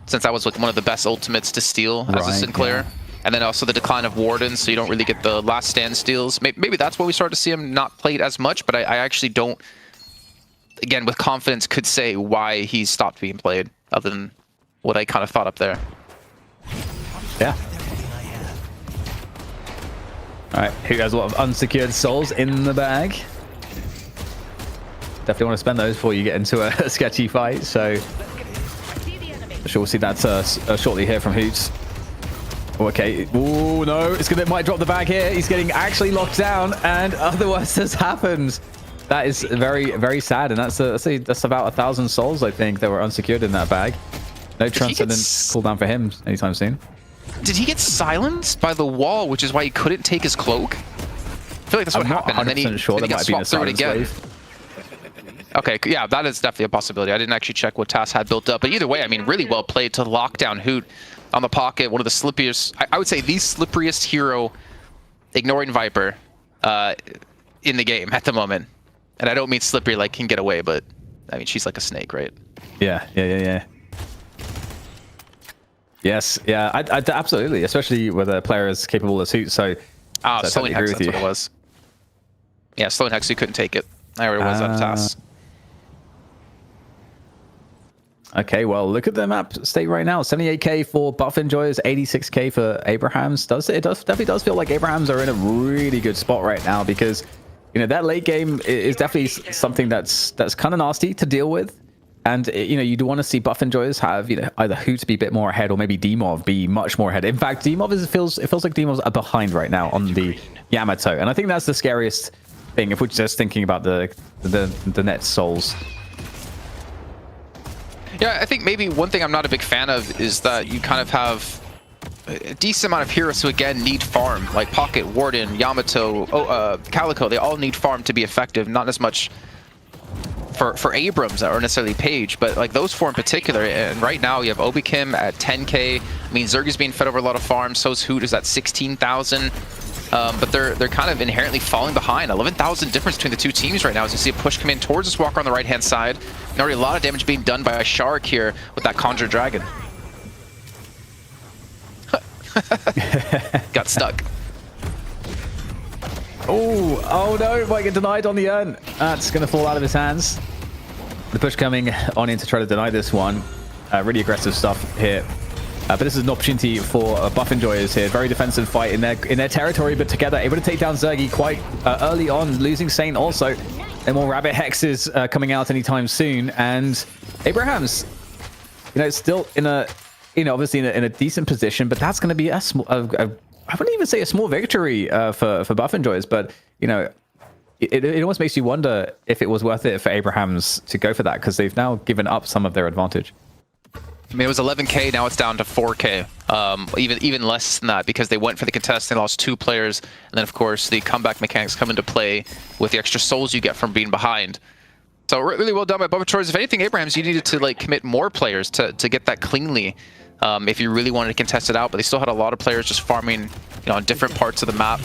since that was like one of the best ultimates to steal as a Sinclair. Yeah. And then also the decline of Warden, so you don't really get the last stand steals. Maybe that's when we started to see him not played as much, but I actually don't, again, with confidence, could say why he stopped being played, other than what I kind of thought up there. Yeah. All right, here has a lot of unsecured souls in the bag. Definitely want to spend those before you get into a sketchy fight, so I'm sure we'll see that shortly here from Hoots. Okay. Oh no, it might drop the bag here. He's getting actually locked down, and otherwise has happened. That is very, very sad, and that's about 1,000 souls, I think, that were unsecured in that bag. No transcendent cooldown for him anytime soon. Did he get silenced by the wall, which is why he couldn't take his cloak? I feel like that's what happened, and then he got swapped through it again. Okay, yeah, that is definitely a possibility. I didn't actually check what TAS had built up, but either way, I mean, really well played to lock down Hoot on the pocket. One of the slipperiest, I would say the slipperiest hero, ignoring Viper, in the game at the moment. And I don't mean slippery like can get away, but I mean, she's like a snake, right? Yeah. Yes, yeah, I absolutely, especially with a player as capable as Hoot. So, Slowing Hex, that's what it was. Yeah, Slowing Hex, you couldn't take it. I already was out of TAS. Okay, well, look at the map state right now. 78k for Buff Enjoyers, 86k for Abrahams. It definitely does feel like Abrahams are in a really good spot right now, because that late game is definitely something that's kind of nasty to deal with. And you know, you'd want to see Buff Enjoyers have, you know, either Hoot be a bit more ahead or maybe Demov be much more ahead. In fact, Demov it feels like Demov's are behind right now on the Yamato, and I think that's the scariest thing if we're just thinking about the net souls. Yeah, I think maybe one thing I'm not a big fan of is that you kind of have a decent amount of heroes who again need farm, like Pocket, Warden, Yamato, Calico. They all need farm to be effective, not as much for Abrams or necessarily Page, but like those four in particular. And right now you have Obikim at 10k. I mean, Zerg is being fed over a lot of farms. So's Hoot is at 16,000. But they're kind of inherently falling behind. 11,000 difference between the two teams right now as you see a push come in towards this walker on the right hand side. And already a lot of damage being done by a Shark here with that Conjure Dragon. Got stuck. Oh no, might get denied on the urn. That's going to fall out of his hands. The push coming on in to try to deny this one. Really aggressive stuff here. But this is an opportunity for Buff Enjoyers here. Very defensive fight in their territory, but together able to take down Zergy quite early on, losing Saint also. And more Rabbit Hexes coming out anytime soon. And Abrahams, you know, still in a, you know, obviously in a decent position, but that's going to be a small, I wouldn't even say a small victory for Buff Enjoyers, but, you know, it almost makes you wonder if it was worth it for Abrahams to go for that, because they've now given up some of their advantage. I mean, it was 11k, now it's down to 4k. Even less than that, because they went for the contest, they lost 2 players, and then of course the comeback mechanics come into play with the extra souls you get from being behind. So really well done by Buff Enjoyers. If anything, Abrahams, you needed to like commit more players to get that cleanly. If you really wanted to contest it out, but they still had a lot of players just farming, you know, on different parts of the map.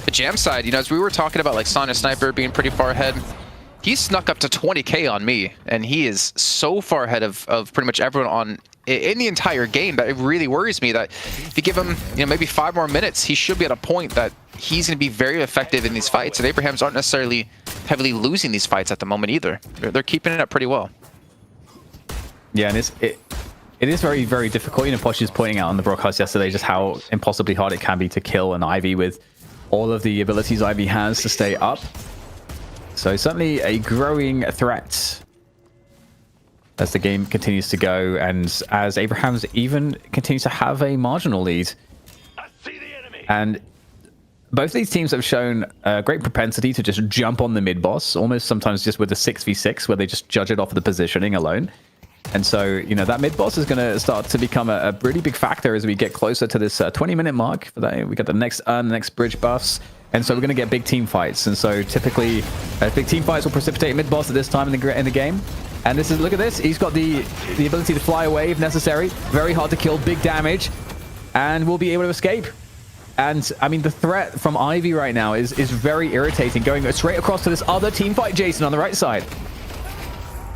The Jam side, you know, as we were talking about like Sonya Sniper being pretty far ahead, he snuck up to 20k on me, and he is so far ahead of pretty much everyone in the entire game that it really worries me that if you give him, you know, maybe 5 more minutes, he should be at a point that he's going to be very effective in these fights. And Abrahams aren't necessarily heavily losing these fights at the moment either. They're keeping it up pretty well. Yeah, and it is very, very difficult. You know, Posh is pointing out on the broadcast yesterday just how impossibly hard it can be to kill an Ivy with all of the abilities Ivy has to stay up. So certainly a growing threat as the game continues to go, and as Abrahams even continues to have a marginal lead. And both these teams have shown a great propensity to just jump on the mid boss, almost sometimes just with a 6v6 where they just judge it off of the positioning alone. And so, you know, that mid boss is going to start to become a really big factor as we get closer to this 20-minute mark. For that, we got the next bridge buffs, and so we're going to get big team fights. And so typically, big team fights will precipitate mid boss at this time in the game. And this is, look at this, he's got the ability to fly away if necessary. Very hard to kill, big damage, and will be able to escape. And I mean, the threat from Ivy right now is very irritating, going straight across to this other team fight, Jason, on the right side.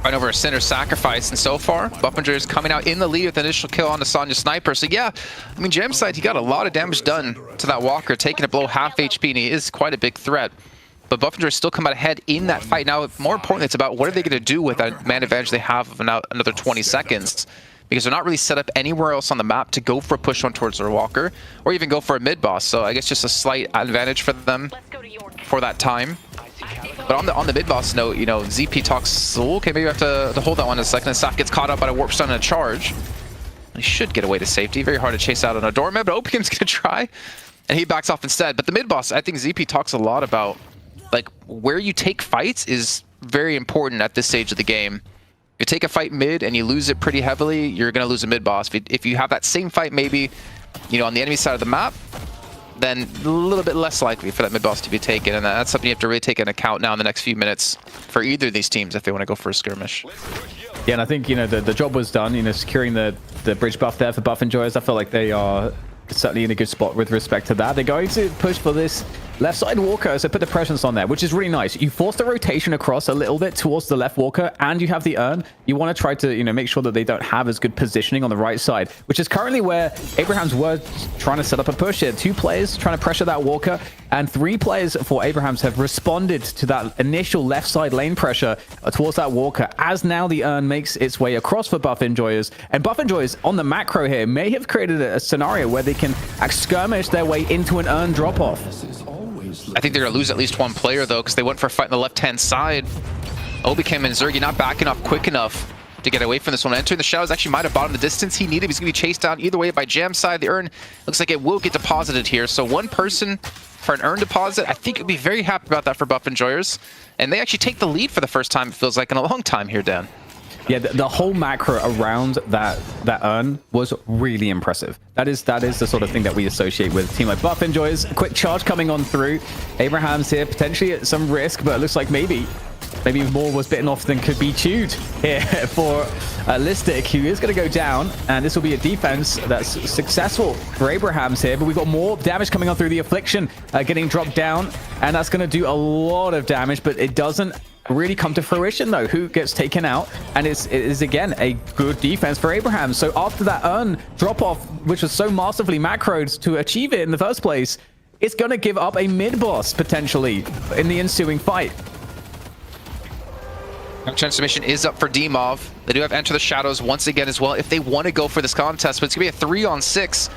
Right over a Sinner Sacrifice, and so far, Buff Enjoyers coming out in the lead with the initial kill on the Sonya Sniper. So yeah, I mean, Jam side, he got a lot of damage done to that Walker, taking it below half HP, and he is quite a big threat. But Buff Enjoyers still come out ahead in that fight. Now, more importantly, it's about what are they going to do with that man advantage they have of another 20 seconds. Because they're not really set up anywhere else on the map to go for a push on towards their Walker, or even go for a mid-boss. So I guess just a slight advantage for them for that time. But on the mid-boss note, you know, ZP talks, okay, maybe we have to hold that one in a second. And Saf gets caught up by a Warp Stun and a charge. He should get away to safety. Very hard to chase out on a doorman, but Opium's going to try. And he backs off instead. But the mid-boss, I think ZP talks a lot about, like, where you take fights is very important at this stage of the game. If you take a fight mid and you lose it pretty heavily, you're going to lose a mid-boss. If you have that same fight maybe, you know, on the enemy side of the map, then a little bit less likely for that mid-boss to be taken. And that's something you have to really take into account now in the next few minutes for either of these teams if they want to go for a skirmish. Yeah, and I think, you know, the job was done, you know, securing the bridge buff there for Buff Enjoyers. I feel like they are certainly in a good spot with respect to that. They're going to push for this left side Walker, so put the presence on there, which is really nice. You force the rotation across a little bit towards the left Walker, and you have the urn. You want to try to, you know, make sure that they don't have as good positioning on the right side, which is currently where Abrahams were trying to set up a push here. 2 players trying to pressure that Walker, and 3 players for Abrahams have responded to that initial left side lane pressure towards that Walker, as now the urn makes its way across for Buff Enjoyers. And Buff Enjoyers on the macro here may have created a scenario where they can skirmish their way into an urn drop-off. I think they're going to lose at least 1 player, though, because they went for a fight on the left-hand side. Obi came in, Zergy not backing off quick enough to get away from this one. Entering the shadows actually might have bought him the distance he needed. He's going to be chased down either way by Jam side. The urn looks like it will get deposited here. So one person for an urn deposit. I think you'll be very happy about that for Buff Enjoyers. And they actually take the lead for the first time, it feels like, in a long time here, Dan. Yeah, the whole macro around that urn was really impressive. That is the sort of thing that we associate with a team like Buff Enjoyers. A quick charge coming on through. Abraham's here, potentially at some risk, but it looks like maybe more was bitten off than could be chewed here for Listic, who is going to go down, and this will be a defense that's successful for Abraham's here. But we've got more damage coming on through the Affliction, getting dropped down, and that's going to do a lot of damage, but it doesn't really come to fruition though. Who gets taken out, and it is again a good defense for Abraham. So after that urn drop off, which was so massively macroed to achieve it in the first place, it's going to give up a mid boss potentially in the ensuing fight. Transformation is up for Demov. They do have Enter the Shadows once again as well if they want to go for this contest, but it's going to be a 3-on-6.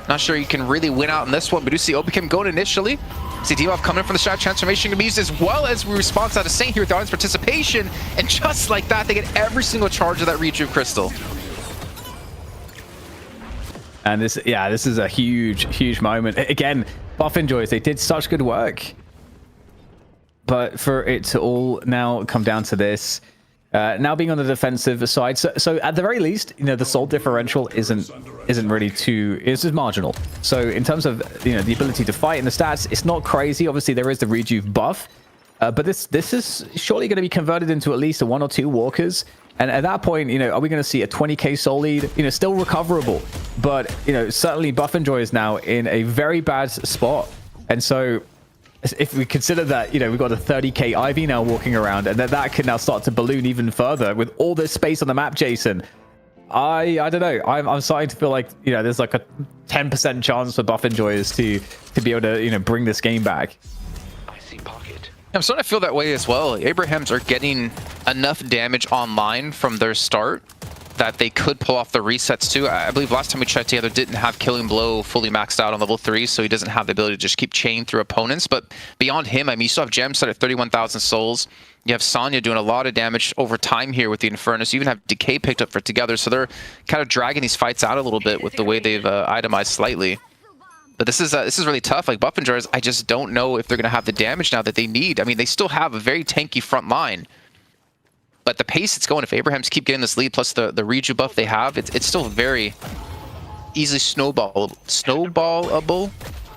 Not sure you can really win out in this one, but do see Obikim going initially. See Demov coming from the Shadow Transformation can be used as well as we response out of Saint here with the audience participation, and just like that, they get every single charge of that Rejuve Crystal. And this is a huge moment. Again, Buff Enjoys, they did such good work. But for it to all now come down to this, now being on the defensive side, so at the very least, you know, the soul differential isn't really it's just marginal. So in terms of, you know, the ability to fight and the stats, it's not crazy. Obviously, there is the Rejuve buff, but this is surely going to be converted into at least a 1 or 2 walkers. And at that point, you know, are we going to see a 20k soul lead? You know, still recoverable, but you know, certainly Buff Enjoy is now in a very bad spot, and so. If we consider that, you know, we've got a 30k Ivy now walking around, and that can now start to balloon even further with all this space on the map, Jason. I don't know. I'm starting to feel like, you know, there's like a 10% chance for Buff Enjoyers to be able to, you know, bring this game back. I see pocket. I'm starting to feel that way as well. Abrahams are getting enough damage online from their start that they could pull off the resets too. I believe last time we checked together, didn't have Killing Blow fully maxed out on level 3, so he doesn't have the ability to just keep chain through opponents. But beyond him, I mean, you still have Gemstar at 31,000 souls. You have Sonya doing a lot of damage over time here with the Infernus. You even have Decay picked up for together, so they're kind of dragging these fights out a little bit with the way they've itemized slightly. But this is really tough. Like Buff Enjoyers, I just don't know if they're going to have the damage now that they need. I mean, they still have a very tanky front line. But the pace it's going, if Abrahams keep getting this lead, plus the Reju buff they have, it's still very easily snowballable. Snowballable?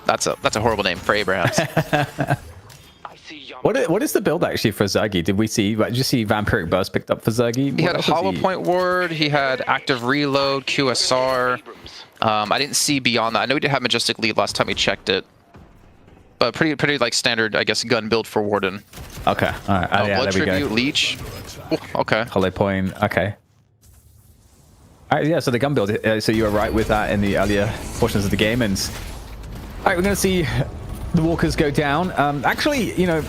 That's a horrible name for Abrahams. What is the build actually for Zergy? Did you see Vampiric Burst picked up for Zergy? He had a Hollow Point Ward, he had Active Reload, QSR. I didn't see beyond that. I know he did have Majestic Lead last time we checked it. But pretty like standard, I guess, gun build for Warden. Okay, all right. Yeah, Blood there we Tribute, go. Leech. Oh, okay. Hollow Point, okay. All right, yeah, so the gun build, so you were right with that in the earlier portions of the game. And all right, we're going to see the Walkers go down. Actually, you know,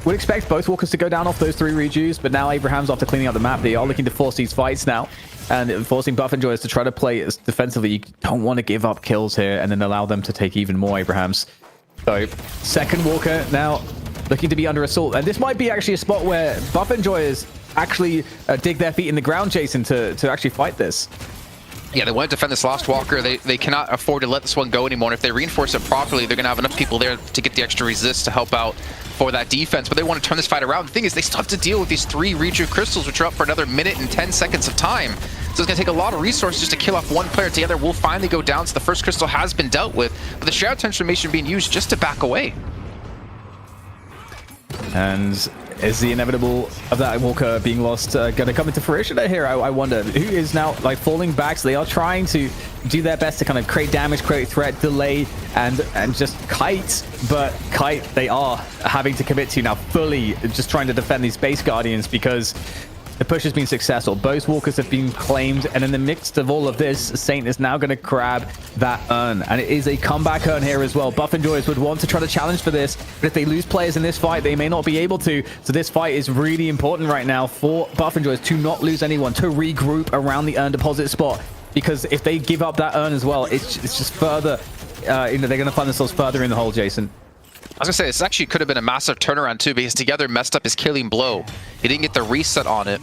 we'd expect both Walkers to go down off those 3 Rejuves, but now Abrahams, after cleaning up the map, they are looking to force these fights now. And forcing Buff Enjoyers to try to play as defensively. You don't want to give up kills here and then allow them to take even more Abrahams. So, second Walker now looking to be under assault. And this might be actually a spot where Buff Enjoyers actually dig their feet in the ground, Jason, to actually fight this. Yeah, they want to defend this last Walker. They cannot afford to let this one go anymore. And if they reinforce it properly, they're going to have enough people there to get the extra resist to help out for that defense. But they want to turn this fight around. The thing is, they still have to deal with these 3 Rejuve Crystals, which are up for another minute and 10 seconds of time. So it's going to take a lot of resources just to kill off one player. Together will finally go down. So the first crystal has been dealt with, but the Shadow Transformation being used just to back away. And is the inevitable of that Walker being lost going to come into fruition here? I wonder who is now like falling back. So they are trying to do their best to kind of create damage, create threat, delay, and just kite. But kite, they are having to commit to now fully just trying to defend these base guardians because the push has been successful. Both Walkers have been claimed, and in the midst of all of this, Saint is now going to grab that urn, and it is a comeback urn here as well. Buff Enjoyers would want to try to challenge for this, but if they lose players in this fight, they may not be able to. So this fight is really important right now for Buff Enjoyers to not lose anyone, to regroup around the urn deposit spot, because if they give up that urn as well, it's just further, you know, they're going to find themselves further in the hole, Jason. I was going to say, this actually could have been a massive turnaround too, because together messed up his Killing Blow. He didn't get the reset on it.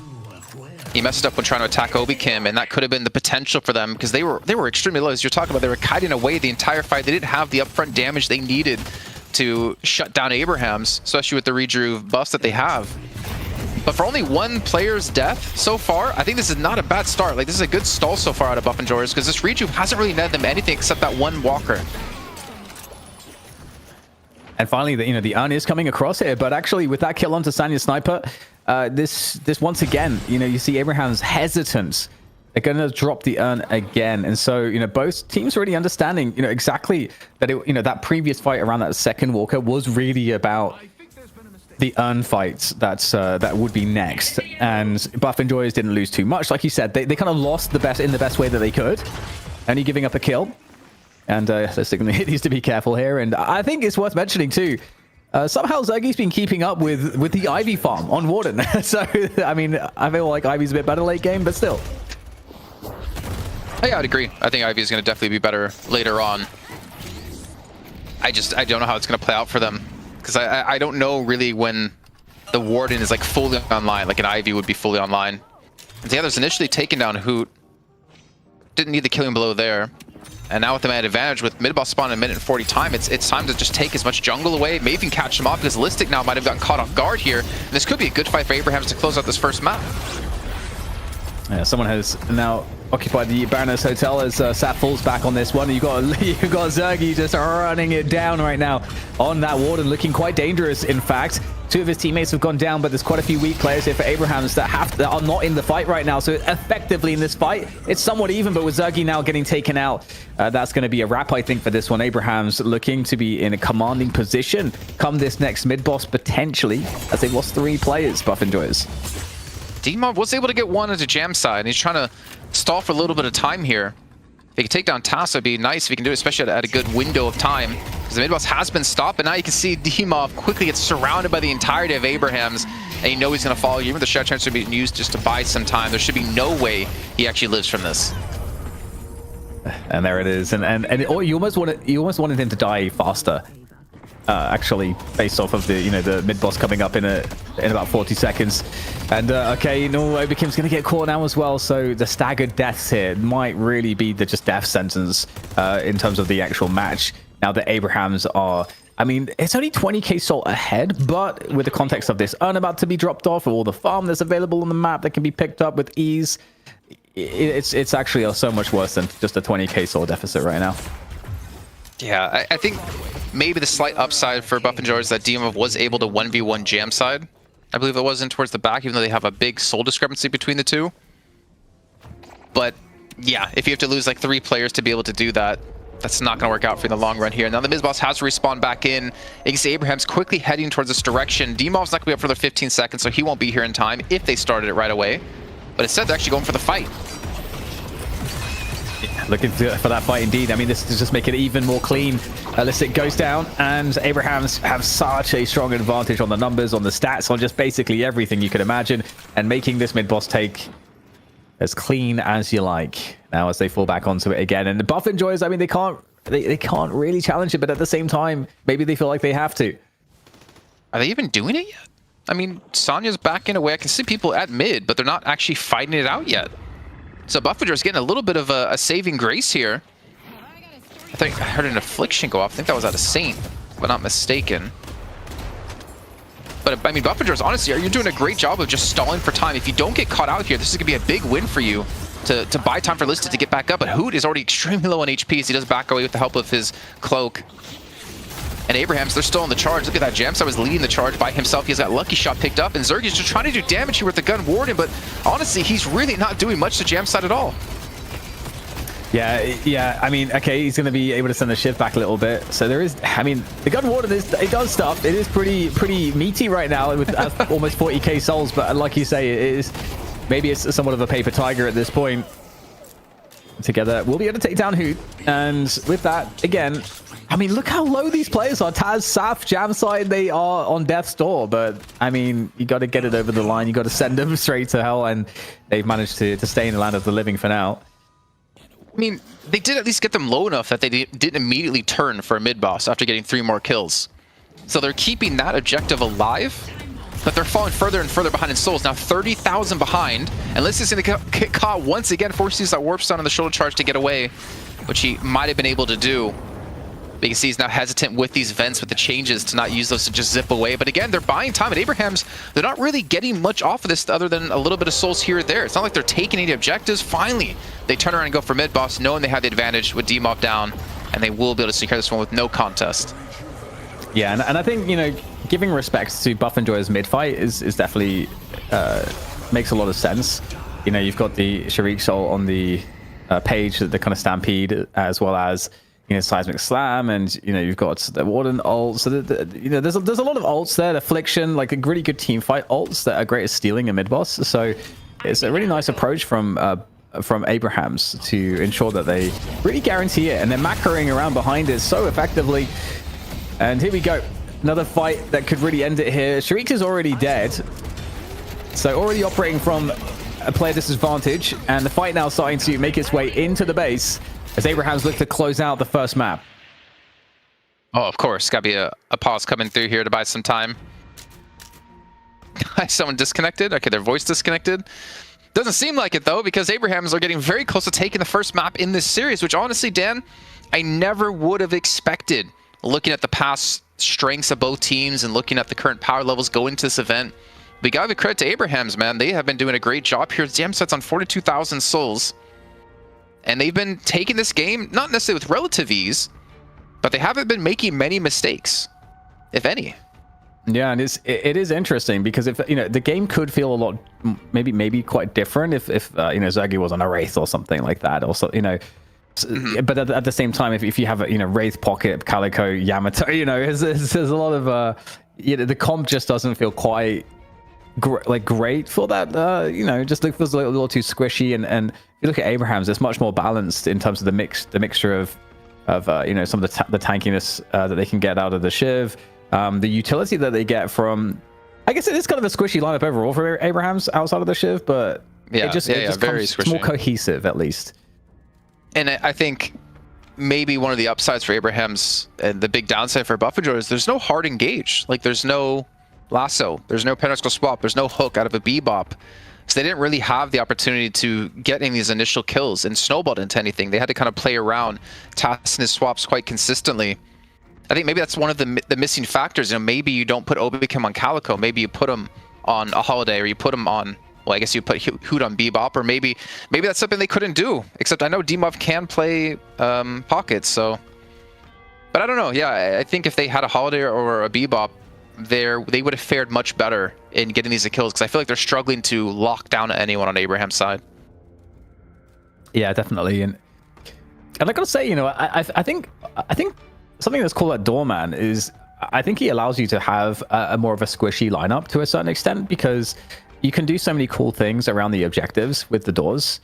He messed up when trying to attack Obi Kim, and that could have been the potential for them because they were extremely low. As you're talking about, they were kiting away the entire fight. They didn't have the upfront damage they needed to shut down Abrahams, especially with the Redruve buffs that they have. But for only one player's death so far, I think this is not a bad start. Like, this is a good stall so far out of Buff Enjoyers because this Redruve hasn't really netted them anything except that one walker. And finally, the urn is coming across here, but actually with that kill onto Sanya's sniper, this once again, you see Abraham's hesitant. They're going to drop the urn again. And so, both teams already understanding, exactly that, that previous fight around that second walker was really about the urn fights that would be next. And Buff Enjoyers didn't lose too much. Like you said, they kind of lost in the best way that they could. Only giving up a kill. And he needs to be careful here. And I think it's worth mentioning too, somehow Zergi's been keeping up with the Ivy farm on Warden. So, I mean, I feel like Ivy's a bit better late game, but still. Yeah, I'd agree. I think Ivy is going to definitely be better later on. I don't know how it's going to play out for them. Because I don't know really when the Warden is like fully online, like an Ivy would be fully online. And the others initially taken down Hoot. Didn't need the killing blow there. And now with them at advantage with mid-boss spawn in a minute and 40 time, it's time to just take as much jungle away, maybe even catch them off because Listic now might have gotten caught off guard here. And this could be a good fight for Abrahams to close out this first map. Yeah, someone has now occupied the Baroness Hotel as Sat falls back on this one. You've got Zergi just running it down right now on that Warden, looking quite dangerous, in fact. Two of his teammates have gone down, but there's quite a few weak players here for Abrahams that are not in the fight right now. So effectively in this fight, it's somewhat even, but with Zergi now getting taken out, that's going to be a wrap, I think, for this one. Abrahams looking to be in a commanding position come this next mid-boss, potentially, as they've lost 3 players, Buff Enjoyers. D-Mob was able to get one into Jam side, and he's trying to stall for a little bit of time here. If he could take down Tassa, it'd be nice if he can do it, especially at a good window of time. Because the mid-boss has been stopped, but now you can see D-Mob quickly gets surrounded by the entirety of Abrahams, and you know he's going to follow you. Even the shot chance to be used just to buy some time. There should be no way he actually lives from this. And there it is. And you almost wanted him to die faster. Actually, based off of the mid-boss coming up in about 40 seconds. And okay, Obi Kim's going to get caught now as well, so the staggered deaths here might really be the just death sentence in terms of the actual match. Now that Abrahams are, I mean, it's only 20k salt ahead, but with the context of this urn about to be dropped off, or all the farm that's available on the map that can be picked up with ease, it's actually so much worse than just a 20k salt deficit right now. Yeah, I think maybe the slight upside for Buff Enjoyers is that DMF was able to 1v1 Jam side. I believe it was in towards the back, even though they have a big soul discrepancy between the two. But yeah, if you have to lose like 3 players to be able to do that, that's not going to work out for you in the long run here. Now the mid-boss has to respawn back in. You can see Abraham's quickly heading towards this direction. D-Mob's not going to be up for another 15 seconds, so he won't be here in time if they started it right away. But instead, they're actually going for the fight. Looking for that fight indeed. I mean, this is just make it even more clean. Listic goes down, and Abrahams have such a strong advantage on the numbers, on the stats, on just basically everything you could imagine, and making this mid-boss take as clean as you like. Now as they fall back onto it again, and the Buff Enjoyers, I mean, they can't really challenge it, but at the same time, maybe they feel like they have to. Are they even doing it yet? I mean, Sonya's backing away. I can see people at mid, but they're not actually fighting it out yet. So Buff Enjoyers getting a little bit of a saving grace here. I think I heard an affliction go off. I think that was out of Saint, if I'm not mistaken. But I mean, Buff Enjoyers, honestly, you're doing a great job of just stalling for time. If you don't get caught out here, this is going to be a big win for you to buy time for Listed to get back up. But Hoot is already extremely low on HP as he does back away with the help of his cloak. And Abrahams, they're still in the charge. Look at that. Jamstar was leading the charge by himself. He's got Lucky Shot picked up, and Zergi's just trying to do damage here with the gun Warden, but honestly, he's really not doing much to Jamstar at all. Yeah. I mean, okay, he's going to be able to send the shift back a little bit. So there is, I mean, the gun Warden, it does stuff. It is pretty meaty right now with almost 40k souls, but like you say, it is, maybe it's somewhat of a paper tiger at this point. Together, we'll be able to take down Hoot, and with that, again, I mean, look how low these players are. Taz, Saf, Jamside, they are on death's door, but I mean, you got to get it over the line. You got to send them straight to hell, and they've managed to stay in the land of the living for now. I mean, they did at least get them low enough that they didn't immediately turn for a mid-boss after getting 3 more kills. So they're keeping that objective alive. but they're falling further and further behind in souls. Now 30,000 behind, and Liss is going to get caught once again, forces use that warp stone on the shoulder charge to get away, which he might have been able to do. But you can see he's now hesitant with these vents, with the changes, to not use those to just zip away. But again, they're buying time. At Abraham's, they're not really getting much off of this other than a little bit of souls here or there. It's not like they're taking any objectives. Finally, they turn around and go for mid-boss, knowing they have the advantage with D-Mob down, and they will be able to secure this one with no contest. Yeah, and I think, you know, giving respect to Buff and Joy's mid-fight is definitely makes a lot of sense. You know, you've got the Shariq Soul on the page, the kind of Stampede, as well as, you know, Seismic Slam, and, you know, you've got the Warden ult. So, you know, there's a lot of ults there. Affliction, like a really good team fight ults that are great at stealing a mid-boss. So it's a really nice approach from Abrahams to ensure that they really guarantee it. And they're macroing around behind it so effectively. And here we go. Another fight that could really end it here. Shariq is already dead. So already operating from a player disadvantage. And the fight now starting to make its way into the base as Abrahams look to close out the first map. Oh, of course. Got to be a pause coming through here to buy some time. Someone disconnected? Okay, their voice disconnected. Doesn't seem like it, though, because Abrahams are getting very close to taking the first map in this series, which honestly, Dan, I never would have expected. Looking at the past strengths of both teams and looking at the current power levels going into this event. We got to give credit to Abrahams, man. They have been doing a great job here. Jam sets on 42,000 souls. And they've been taking this game, not necessarily with relative ease, but they haven't been making many mistakes, if any. Yeah, and it is interesting because, if you know, the game could feel a lot, maybe quite different if you know, Zergy was on a Wraith or something like that. Also, you know, but at the same time, if you have a, you know, Wraith, Pocket, Calico, Yamato, you know, there's a lot of you know, the comp just doesn't feel quite great for that. You know, just feels a little too squishy. And if you look at Abrahams, it's much more balanced in terms of the mixture of you know, some of the tankiness that they can get out of the Shiv, the utility that they get from. I guess it is kind of a squishy lineup overall for Abrahams outside of the Shiv, but yeah, it just very comes squishy. more cohesive at least. And I think maybe one of the upsides for Abrahams and the big downside for Buffalo is there's no hard engage. Like, there's no lasso, there's no pentacle swap, there's no hook out of a bebop. So they didn't really have the opportunity to get any of these initial kills and snowballed into anything. They had to kind of play around, tasking his swaps quite consistently. I think maybe that's one of the missing factors. You know, maybe you don't put Obicam on Calico, maybe you put him on a Holiday, or you put him on, well, I guess you put Hoot on Bebop, or maybe that's something they couldn't do. Except I know D-Muff can play Pockets, so. But I don't know. Yeah, I think if they had a Holiday or a Bebop, they would have fared much better in getting these kills, because I feel like they're struggling to lock down anyone on Abraham's side. Yeah, definitely. And I gotta say, you know, I think something that's cool at Doorman is I think he allows you to have a more of a squishy lineup to a certain extent, because you can do so many cool things around the objectives with the doors.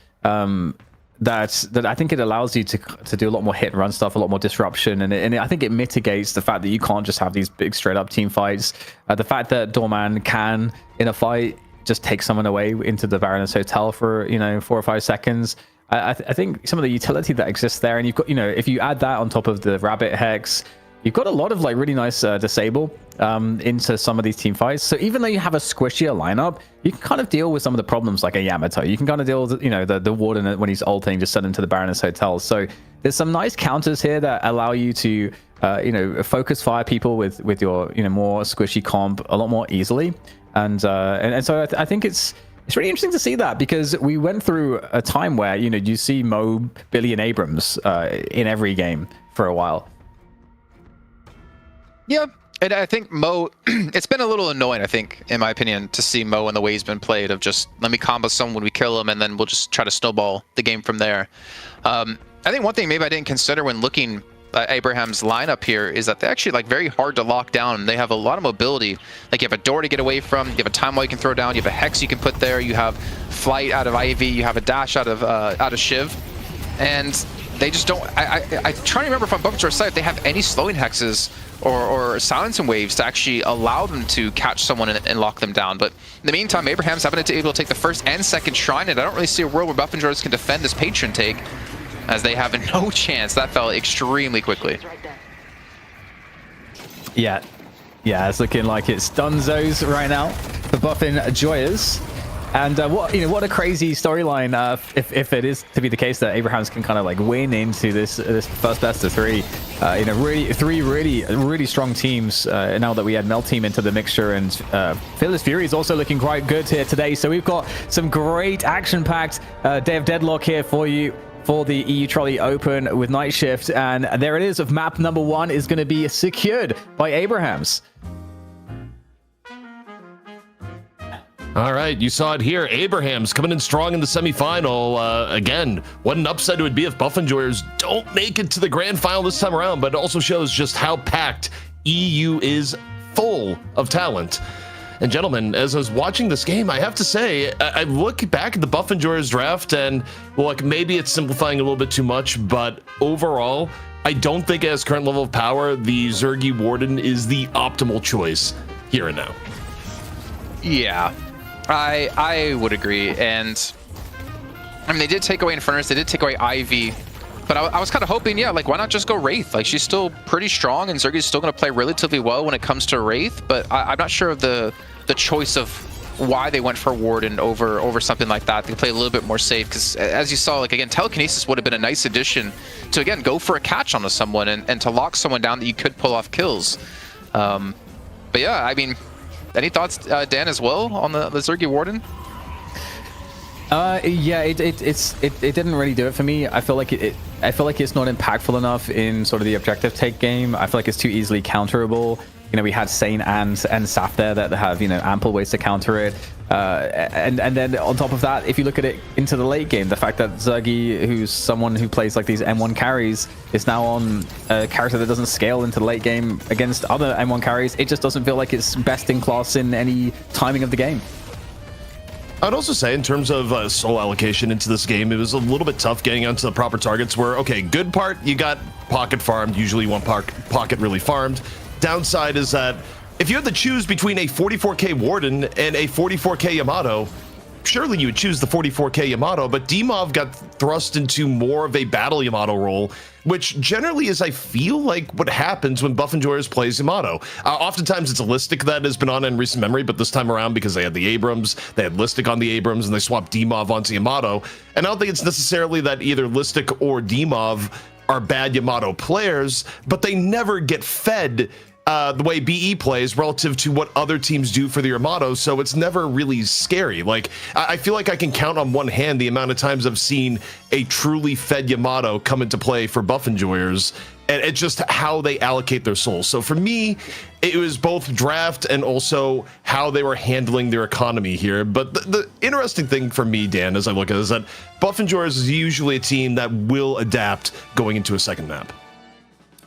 That I think it allows you to do a lot more hit and run stuff, a lot more disruption, and I think it mitigates the fact that you can't just have these big straight up team fights. The fact that Doorman can, in a fight, just take someone away into the Baroness Hotel for, you know, 4 or 5 seconds. I think some of the utility that exists there, and you've got, you know, if you add that on top of the Rabbit Hex, you've got a lot of like really nice disable into some of these team fights. So even though you have a squishier lineup, you can kind of deal with some of the problems like a Yamato. You can kind of deal with, you know, the Warden when he's ulting, just send him to the Baroness Hotel. So there's some nice counters here that allow you to, you know, focus fire people with your, you know, more squishy comp a lot more easily. And so I think it's really interesting to see that, because we went through a time where, you know, you see Mo, Billy, and Abrams in every game for a while. Yeah, and I think Mo, it's been a little annoying, I think, in my opinion, to see Mo and the way he's been played, of just, let me combo someone when we kill him, and then we'll just try to snowball the game from there. I think one thing maybe I didn't consider when looking at Abraham's lineup here is that they're actually like very hard to lock down. They have a lot of mobility. Like, you have a door to get away from, you have a time wall you can throw down, you have a hex you can put there, you have flight out of Ivy, you have a dash out of Shiv, and they just don't. I try to remember from Buffett's site if they have any slowing hexes or silencing waves to actually allow them to catch someone and lock them down. But in the meantime, Abraham's haven't been able to take the first and second shrine, and I don't really see a world where Buff and Jordan can defend this patron take, as they have no chance. That fell extremely quickly. Yeah, Yeah, it's looking like it's Dunzos right now for buffing Joyers. And what a crazy storyline if it is to be the case that Abrahams can kind of like win into this first best of three. Really three really strong teams now that we add Mel Team into the mixture, and Fearless Fury is also looking quite good here today. So we've got some great action-packed day of Deadlock here for you for the EU Trolli Open with Night Shift, and there it is. Of map number 1 is going to be secured by Abrahams. All right, you saw it here. Abrahams coming in strong in the semifinal. Again, what an upset it would be if Buff Enjoyers don't make it to the grand final this time around, but it also shows just how packed EU is full of talent. And gentlemen, as I was watching this game, I have to say, I look back at the Buff Enjoyers draft and, well, like, maybe it's simplifying a little bit too much, but overall, I don't think at its current level of power, the Zergy Warden is the optimal choice here and now. Yeah. I would agree, and I mean, they did take away Infernus, they did take away Ivy, but I was kind of hoping, yeah, like, why not just go Wraith? Like, she's still pretty strong, and Zergy's still going to play relatively well when it comes to Wraith, but I'm not sure of the choice of why they went for Warden over something like that. They play a little bit more safe, because as you saw, like, again, Telekinesis would have been a nice addition to, again, go for a catch onto someone and to lock someone down that you could pull off kills. But yeah, I mean, any thoughts, Dan, as well, on the Zergy Warden? Yeah, it didn't really do it for me. I feel like it's not impactful enough in sort of the objective take game. I feel like it's too easily counterable. You know, we had Sane and Saf there that have, you know, ample ways to counter it. And then on top of that, if you look at it into the late game, the fact that Zergy, who's someone who plays like these M1 carries, is now on a character that doesn't scale into the late game against other M1 carries, it just doesn't feel like it's best in class in any timing of the game. I'd also say, in terms of soul allocation into this game, it was a little bit tough getting onto the proper targets where, okay, good part, you got pocket farmed. Usually you want pocket really farmed. Downside is that if you had to choose between a 44k Warden and a 44k Yamato, surely you would choose the 44k Yamato, but Dimov got thrust into more of a battle Yamato role, which generally is, I feel like, what happens when Buff Enjoyers plays Yamato. Oftentimes it's a Listic that has been on in recent memory, but this time around, because they had the Abrams, they had Listic on the Abrams, and they swapped Dimov onto Yamato. And I don't think it's necessarily that either Listic or Dimov are bad Yamato players, but they never get fed the way BE plays relative to what other teams do for the Yamato, so it's never really scary. Like, I feel like I can count on one hand the amount of times I've seen a truly fed Yamato come into play for Buff Enjoyers, and it's just how they allocate their souls. So for me, it was both draft and also how they were handling their economy here. But the interesting thing for me, Dan, as I look at it, is that Buff Enjoyers is usually a team that will adapt going into a second map.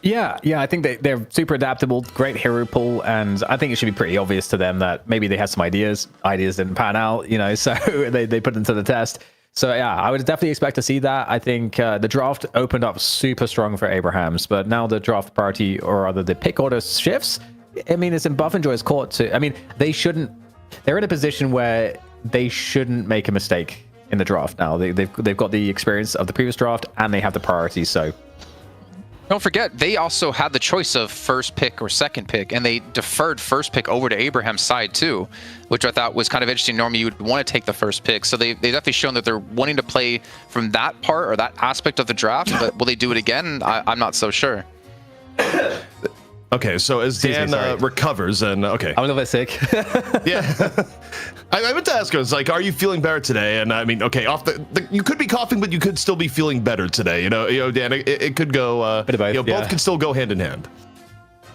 Yeah, I think they're super adaptable, great hero pool, and I think it should be pretty obvious to them that maybe they had some ideas didn't pan out, you know, so they put them to the test. So yeah, I would definitely expect to see that. I think the draft opened up super strong for Abrahams, but now the draft party, or rather the pick order shifts. I mean, it's in Buff Enjoy's court too. I mean, they're in a position where they shouldn't make a mistake in the draft now. They've got the experience of the previous draft, and they have the priority, so... Don't forget, they also had the choice of first pick or second pick, and they deferred first pick over to Abraham's side too, which I thought was kind of interesting. Normally, you would want to take the first pick, so they've definitely shown that they're wanting to play from that part or that aspect of the draft, but will they do it again? I'm not so sure. Okay, so as Dan recovers, and okay. I'm a little bit sick. Yeah. I meant to ask her, it's like, are you feeling better today? And I mean, okay, you could be coughing, but you could still be feeling better today. You know, Dan, it could go, bit of both, both can still go hand in hand.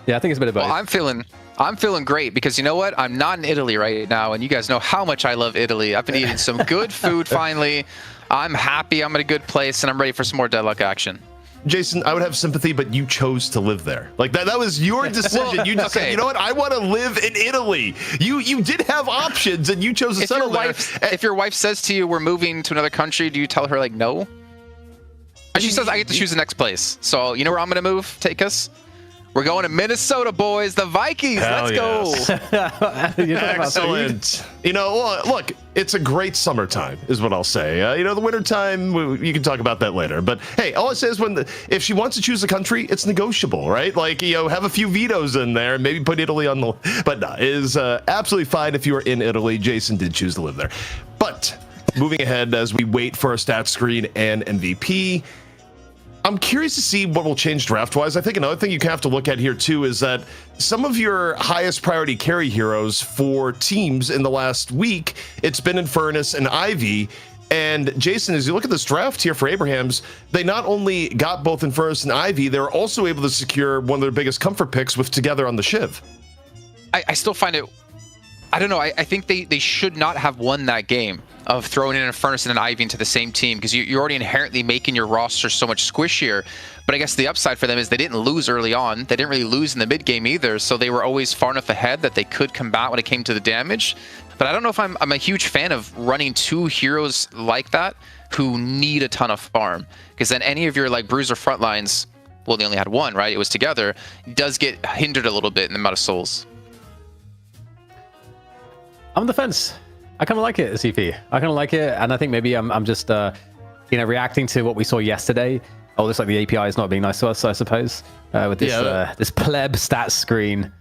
Yeah, I think it's a bit of both. Well, I'm feeling great, because you know what? I'm not in Italy right now, and you guys know how much I love Italy. I've been eating some good food finally. I'm happy, I'm in a good place, and I'm ready for some more Deadlock action. Jason, I would have sympathy, but you chose to live there. Like that was your decision. You just said, you know what? I want to live in Italy. You did have options, and you chose to settle there. If your wife says to you, we're moving to another country, do you tell her, like, no? And she says, I get to choose the next place. So you know where I'm going to move? Take us? We're going to Minnesota, boys. The Vikings. Hell Let's go. You're talking about food? Excellent. You know, look, it's a great summertime, is what I'll say. You know, the wintertime, you can talk about that later. But hey, all I say is if she wants to choose a country, it's negotiable, right? Like, you know, have a few vetoes in there, maybe put Italy on the. But no, it is absolutely fine if you are in Italy. Jason did choose to live there. But moving ahead as we wait for a stat screen and MVP. I'm curious to see what will change draft-wise. I think another thing you have to look at here, too, is that some of your highest priority carry heroes for teams in the last week, it's been Infernus and Ivy. And Jason, as you look at this draft here for Abrahams, they not only got both Infernus and Ivy, they're also able to secure one of their biggest comfort picks with Together on the Shiv. I still find it... I don't know. I think they should not have won that game of throwing in a Furnace and an Ivy into the same team, because you're already inherently making your roster so much squishier. But I guess the upside for them is they didn't lose early on. They didn't really lose in the mid game either, so they were always far enough ahead that they could combat when it came to the damage. But I don't know if I'm a huge fan of running two heroes like that who need a ton of farm, because then any of your like bruiser front lines, well, they only had one, right? It was Together, does get hindered a little bit in the amount of souls. I'm on the fence. I kind of like it, CP. I kind of like it, and I think maybe I'm just reacting to what we saw yesterday. Oh, looks like the API is not being nice to us, I suppose, with this this pleb stat screen.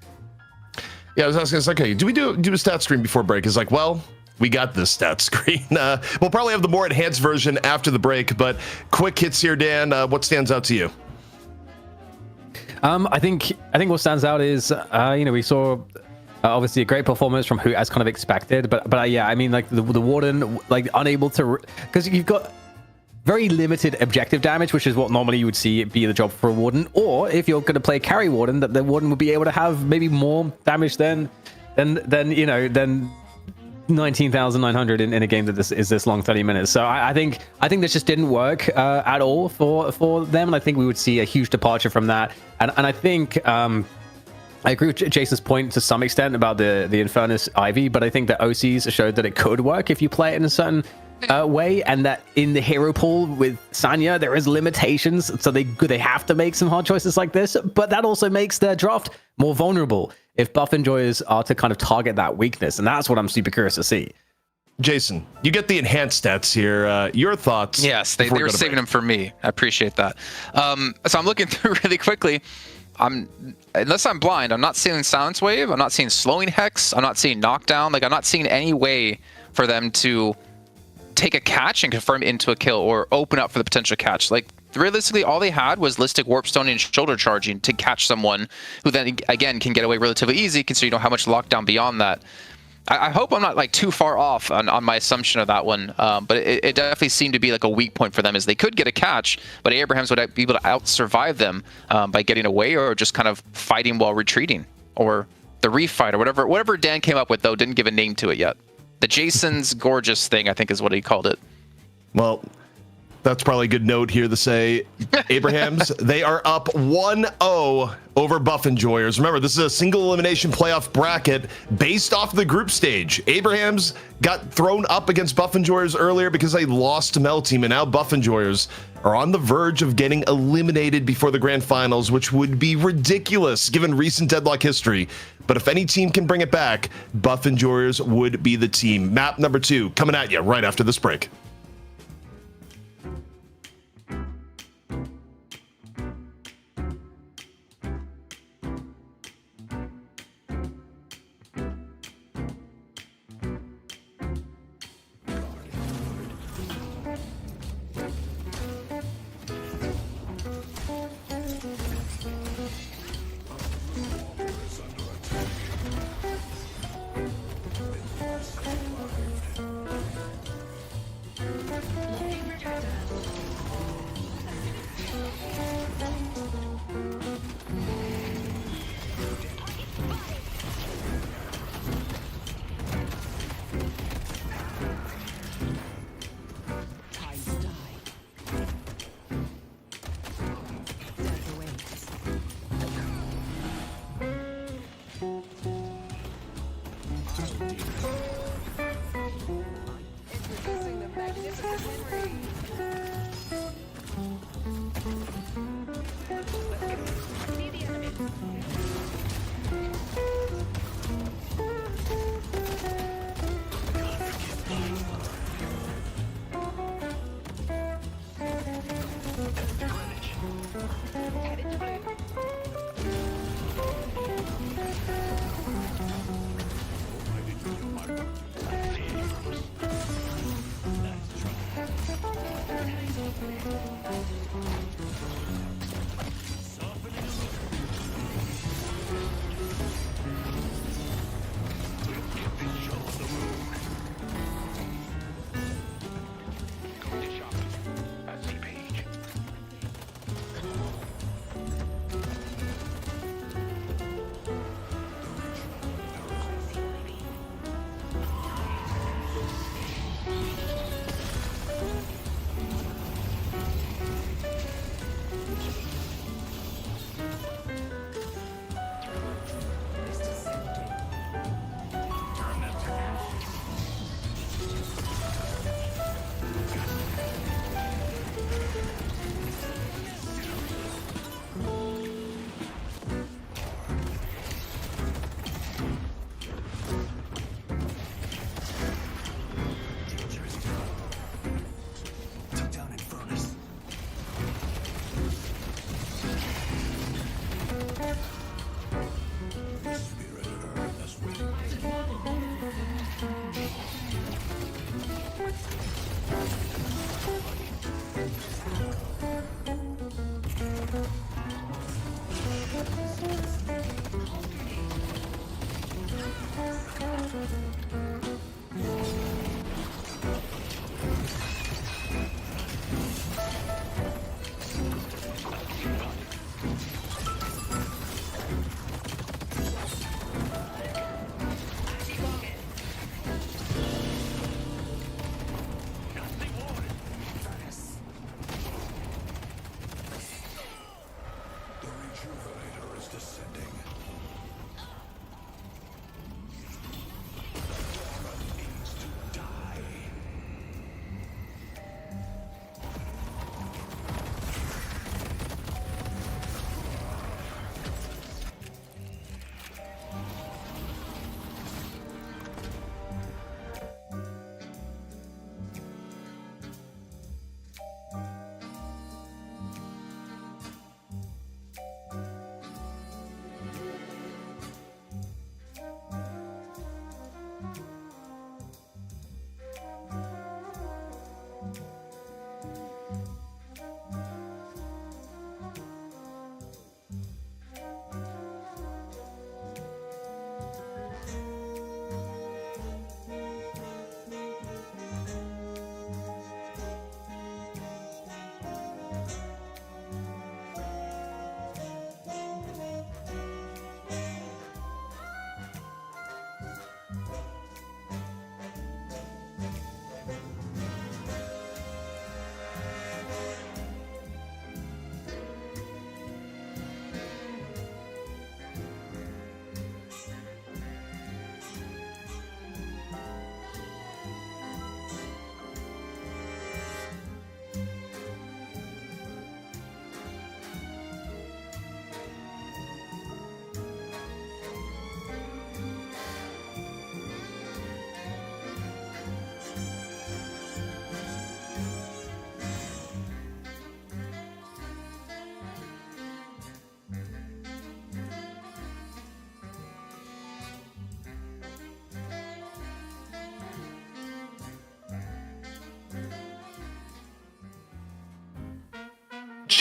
Yeah, I was asking, it's like, okay, do we do a stat screen before break? It's like, well, we got this stat screen. We'll probably have the more enhanced version after the break, but quick hits here, Dan. What stands out to you? I think what stands out is we saw obviously a great performance from who as kind of expected, but yeah, I mean, like the Warden, like unable to, because you've got very limited objective damage, which is what normally you would see it be the job for a Warden. Or if you're going to play carry Warden, that the Warden would be able to have maybe more damage than 19,900 in a game that is this long, 30 minutes. So I think this just didn't work at all for them, and I think we would see a huge departure from that. And I think I agree with Jason's point to some extent about the Infernus Ivy, but I think that OCs showed that it could work if you play it in a certain way, and that in the hero pool with Sanya there is limitations, so they have to make some hard choices like this. But that also makes their draft more vulnerable if buff enjoyers are to kind of target that weakness, and that's what I'm super curious to see. Jason, you get the enhanced stats here. Your thoughts? Yes, they were saving them for me. I appreciate that. So I'm looking through really quickly. Unless I'm blind, I'm not seeing Silence Wave, I'm not seeing Slowing Hex, I'm not seeing Knockdown. Like, I'm not seeing any way for them to take a catch and confirm into a kill or open up for the potential catch. Like, realistically, all they had was Listic Warpstone and Shoulder Charging to catch someone who then, again, can get away relatively easy, considering you don't have much lockdown beyond that. I hope I'm not like too far off on my assumption of that one, but it definitely seemed to be like a weak point for them, is they could get a catch, but Abrahams would be able to out-survive them by getting away or just kind of fighting while retreating, or the refight, or whatever Dan came up with, though, didn't give a name to it yet. The Jason's Gorgeous thing, I think, is what he called it. Well, that's probably a good note here to say, Abrahams, they are up 1-0 over Buff Enjoyers. Remember, this is a single elimination playoff bracket based off the group stage. Abrahams got thrown up against Buff Enjoyers earlier because they lost to Mel Team, and now Buff Enjoyers are on the verge of getting eliminated before the grand finals, which would be ridiculous given recent Deadlock history. But if any team can bring it back, Buff Enjoyers would be the team. Map number 2 coming at you right after this break.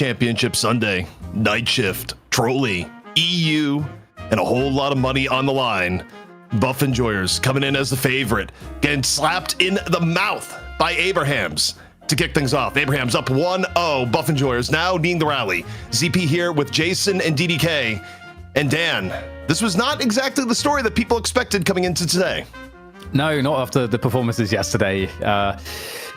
Championship Sunday. Night Shift, Trolli, EU, and a whole lot of money on the line. Buff Enjoyers coming in as the favorite, getting slapped in the mouth by Abrahams to kick things off. Abrahams up 1-0. Buff Enjoyers now needing the rally. ZP here with Jason and DDK. And Dan, this was not exactly the story that people expected coming into today. No, not after the performances yesterday.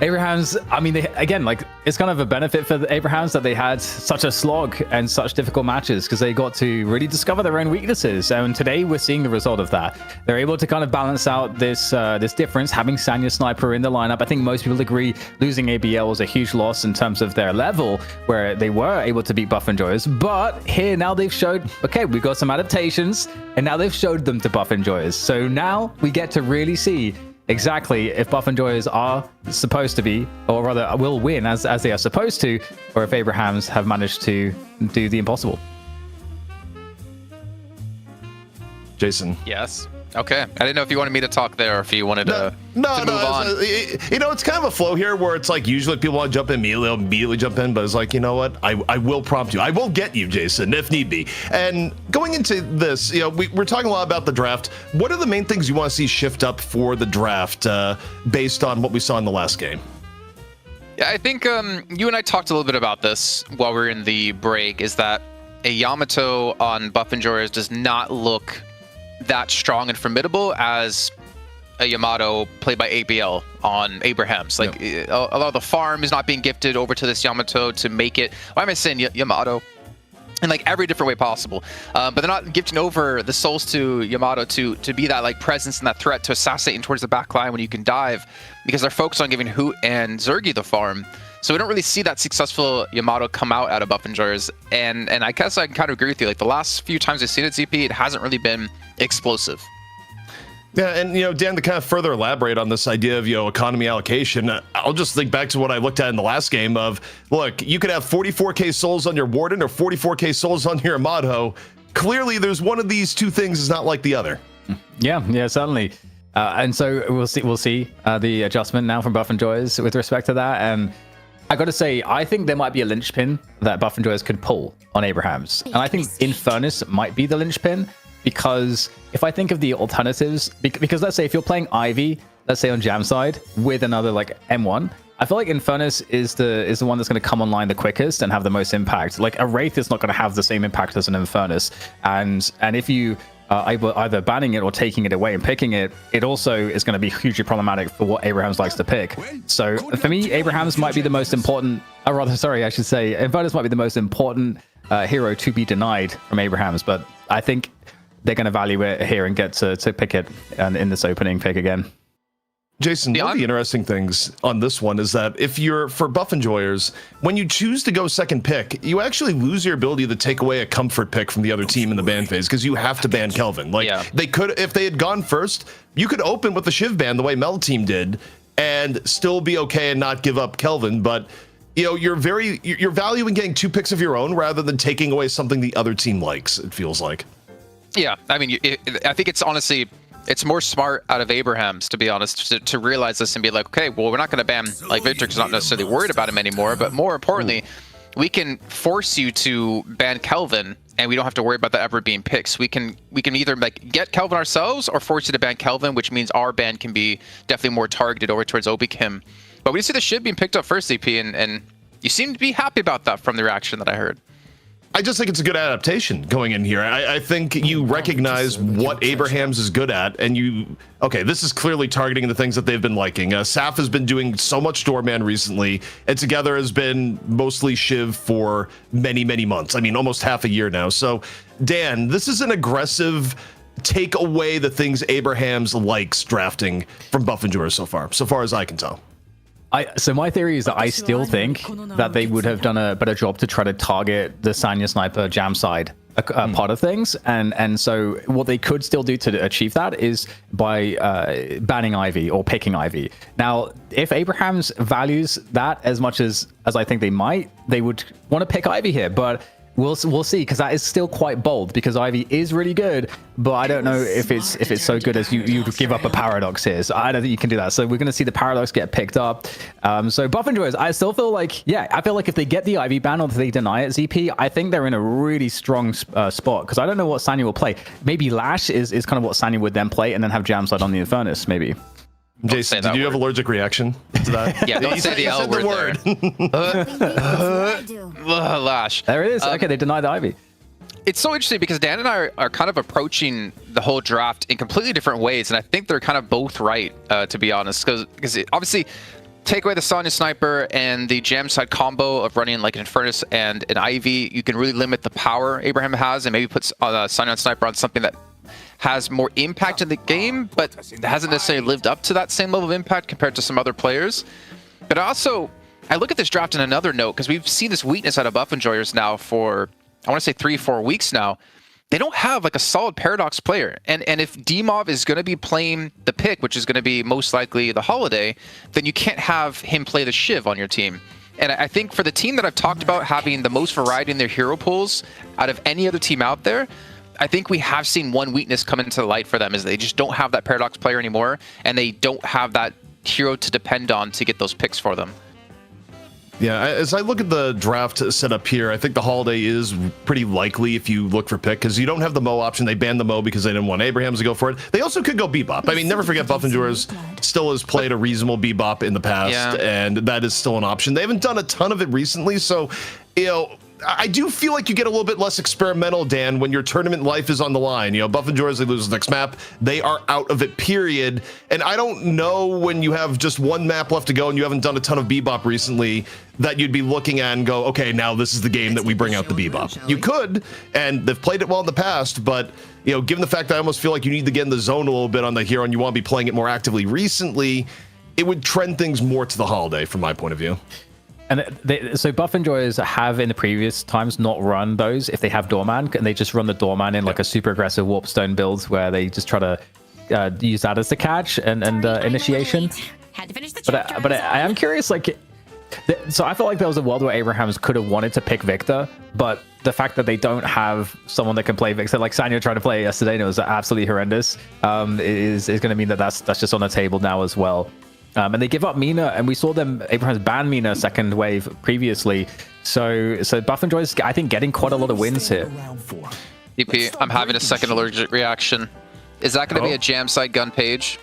Abrahams, I mean, it's kind of a benefit for the Abrahams that they had such a slog and such difficult matches because they got to really discover their own weaknesses. And today we're seeing the result of that. They're able to kind of balance out this difference, having Sanya Sniper in the lineup. I think most people agree losing ABL was a huge loss in terms of their level, where they were able to beat Buff Enjoyers. But here now they've showed, okay, we've got some adaptations, and now they've showed them to Buff Enjoyers. So now we get to really see exactly if Buff Enjoyers are supposed to be, or rather will win as they are supposed to, or if Abrahams have managed to do the impossible. Jason. Yes. Okay. I didn't know if you wanted me to talk there or if you wanted to move on. It's kind of a flow here where it's like usually people want to jump in immediately, they'll immediately jump in, but it's like, you know what? I will prompt you. I will get you, Jason, if need be. And going into this, we're talking a lot about the draft. What are the main things you want to see shift up for the draft based on what we saw in the last game? Yeah, I think you and I talked a little bit about this while we were in the break, is that a Yamato on Buff Enjoyers does not look that strong and formidable as a Yamato played by ABL on Abrahams. Like, a lot of the farm is not being gifted over to this Yamato to make it. Why am I saying Yamato? In like every different way possible, but they're not gifting over the souls to Yamato to be that like presence and that threat to assassinate towards the back line when you can dive, because they're focused on giving Hoot and Zergy the farm. So we don't really see that successful Yamato come out of Buff Enjoyers, and I guess I can kind of agree with you. Like the last few times I've seen it, ZP, it hasn't really been explosive. Yeah, and Dan, to kind of further elaborate on this idea of economy allocation, I'll just think back to what I looked at in the last game of, look, you could have 44k souls on your Warden or 44k souls on your Yamato. Clearly, there's one of these two things is not like the other. Yeah, certainly. And so we'll see the adjustment now from Buff Enjoyers with respect to that. And I got to say, I think there might be a linchpin that Buff Enjoyers could pull on Abrahams, and I think Infernus might be the linchpin. Because if I think of the alternatives, because let's say if you're playing Ivy, let's say on Jam side with another like M1, I feel like Infernus is the one that's going to come online the quickest and have the most impact. Like a Wraith is not going to have the same impact as an Infernus, and if you either banning it or taking it away and picking it, it also is going to be hugely problematic for what Abrahams likes to pick. So for me, Abrahams might be the most important, or rather, sorry, I should say, Infernus might be the most important hero to be denied from Abrahams, but I think they're going to value it here and get to pick it in this opening pick again. Jason, one of the interesting things on this one is that if you're for Buff Enjoyers, when you choose to go second pick, you actually lose your ability to take away a comfort pick from the other team in the ban phase because you have to ban Kelvin. They could, if they had gone first, you could open with the Shiv ban the way Mel Team did and still be okay and not give up Kelvin. But you're valuing getting two picks of your own rather than taking away something the other team likes. It feels like. Yeah, I mean, I think it's honestly, it's more smart out of Abrahams, to be honest, to realize this and be like, okay, well, we're not going to ban like Victor because I'm not necessarily worried about him anymore. But more importantly, we can force you to ban Kelvin, and we don't have to worry about that ever being picked. We can either like get Kelvin ourselves or force you to ban Kelvin, which means our ban can be definitely more targeted over towards Obi Kim. But we see the Shiv being picked up first, CP, and you seem to be happy about that from the reaction that I heard. I just think it's a good adaptation going in here. I think you recognize what Abrahams is good at, and this is clearly targeting the things that they've been liking. Saf has been doing so much Doorman recently, and Together has been mostly Shiv for many, many months. I mean, almost half a year now. So, Dan, this is an aggressive take away the things Abrahams likes drafting from Buff Enjoyers so far as I can tell. So my theory is that I still think that they would have done a better job to try to target the Sanya Sniper Jam side part of things, and so what they could still do to achieve that is by banning Ivy or picking Ivy. Now, if Abrahams values that as much as I think they might, they would want to pick Ivy here, but We'll see, because that is still quite bold, because Ivy is really good, but I don't know if it's so good as you give up a Paradox here. So I don't think you can do that. So we're going to see the Paradox get picked up. So Buff Enjoyers, I still feel like, I feel like if they get the Ivy ban or if they deny it, ZP, I think they're in a really strong spot, because I don't know what Sanya will play. Maybe Lash is kind of what Sanya would then play, and then have Jam Side on the Infernus, maybe. Jason, did you have allergic reaction to that? Yeah, don't say the L word there. Lash. There it is. Okay, they denied the Ivy. It's so interesting because Dan and I are kind of approaching the whole draft in completely different ways, and I think they're kind of both right, to be honest. Because obviously, take away the Sonya Sniper and the Jam Side combo of running like an Infernus and an Ivy, you can really limit the power Abraham has, and maybe put Sonya Sniper on something that has more impact in the game, but hasn't necessarily lived up to that same level of impact compared to some other players. But also, I look at this draft in another note, because we've seen this weakness out of Buff Enjoyers now for, I want to say 3-4 weeks now. They don't have like a solid Paradox player. And if Dmov is going to be playing the pick, which is going to be most likely the Holiday, then you can't have him play the Shiv on your team. And I think for the team that I've talked about having the most variety in their hero pools out of any other team out there, I think we have seen one weakness come into the light for them, is they just don't have that Paradox player anymore, and they don't have that hero to depend on to get those picks for them. Yeah, as I look at the draft setup here, I think the Holiday is pretty likely if you look for pick, because you don't have the Mo option. They banned the Mo because they didn't want Abrahams to go for it. They also could go Bebop. I mean, never forget Buff Endurers still has played a reasonable Bebop in the past, and that is still an option. They haven't done a ton of it recently, so, you know, I do feel like you get a little bit less experimental, Dan, when your tournament life is on the line. You know, Buff Enjoyers, they lose the next map. They are out of it, period. And I don't know, when you have just one map left to go and you haven't done a ton of Bebop recently, that you'd be looking at and go, okay, now this is the game that we bring out the Bebop. You could, and they've played it well in the past, but, you know, given the fact that I almost feel like you need to get in the zone a little bit on the hero and you want to be playing it more actively recently, it would trend things more to the Holiday from my point of view. And so Buff Enjoyers have in the previous times not run those if they have Doorman, and they just run the Doorman in like a super aggressive Warpstone build where they just try to use that as the catch and initiation. But I am curious, like, so I felt like there was a world where Abrahams could have wanted to pick Victor, but the fact that they don't have someone that can play Victor, like Sanya tried to play yesterday and it was absolutely horrendous, is going to mean that that's just on the table now as well. And they give up Mina, and we saw them, Abraham's ban Mina second wave previously. So Buff Enjoyers, I think, getting quite a lot of wins here. DP, I'm having a second allergic reaction. Is that going to be a Jam Side gun page?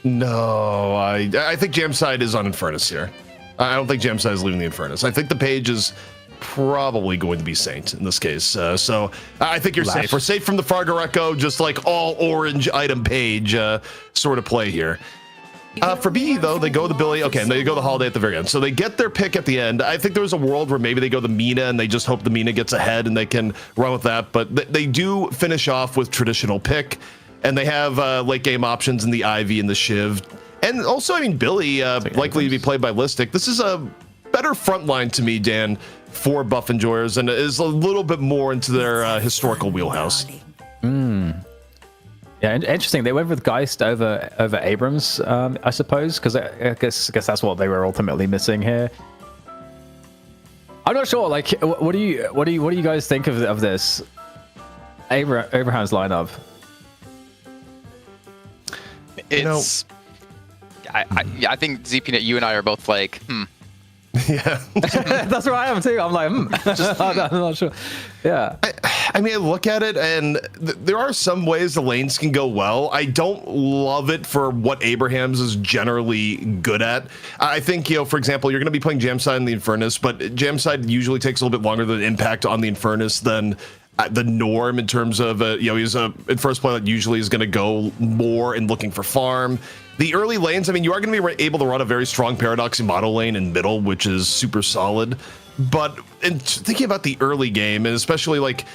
No, I think Jam Side is on Infernus here. I don't think Jam Side is leaving the Infernus. I think the page is probably going to be Saint in this case. So I think you're safe. We're safe from the Fargareco, just like all orange item page sort of play here. For B, though, they go the Billy. Okay, and they go the Holiday at the very end. So they get their pick at the end. I think there was a world where maybe they go the Mina and they just hope the Mina gets ahead and they can run with that. But they do finish off with traditional pick, and they have late game options in the Ivy and the Shiv. And also, I mean, Billy likely to be played by Listic. This is a better front line to me, Dan, for Buff Enjoyers, and is a little bit more into their historical wheelhouse. Yeah, interesting. They went with Geist over Abrams, I suppose, because I guess that's what they were ultimately missing here. I'm not sure. Like, what do you guys think of this Abraham's lineup? It's, I think ZPNet, you and I are both like, Yeah, that's where I am too. I'm like, I'm not sure. Yeah, I mean, I look at it, and there are some ways the lanes can go well. I don't love it for what Abrahams is generally good at. I think, you know, for example, you're going to be playing Jamside in the Infernus, but Jamside usually takes a little bit longer to impact on the Infernus than the norm in terms of, you know, he's in first play that usually is going to go more in looking for farm. The early lanes, I mean, you are going to be able to run a very strong Paradox model lane in middle, which is super solid. But in thinking about the early game, and especially like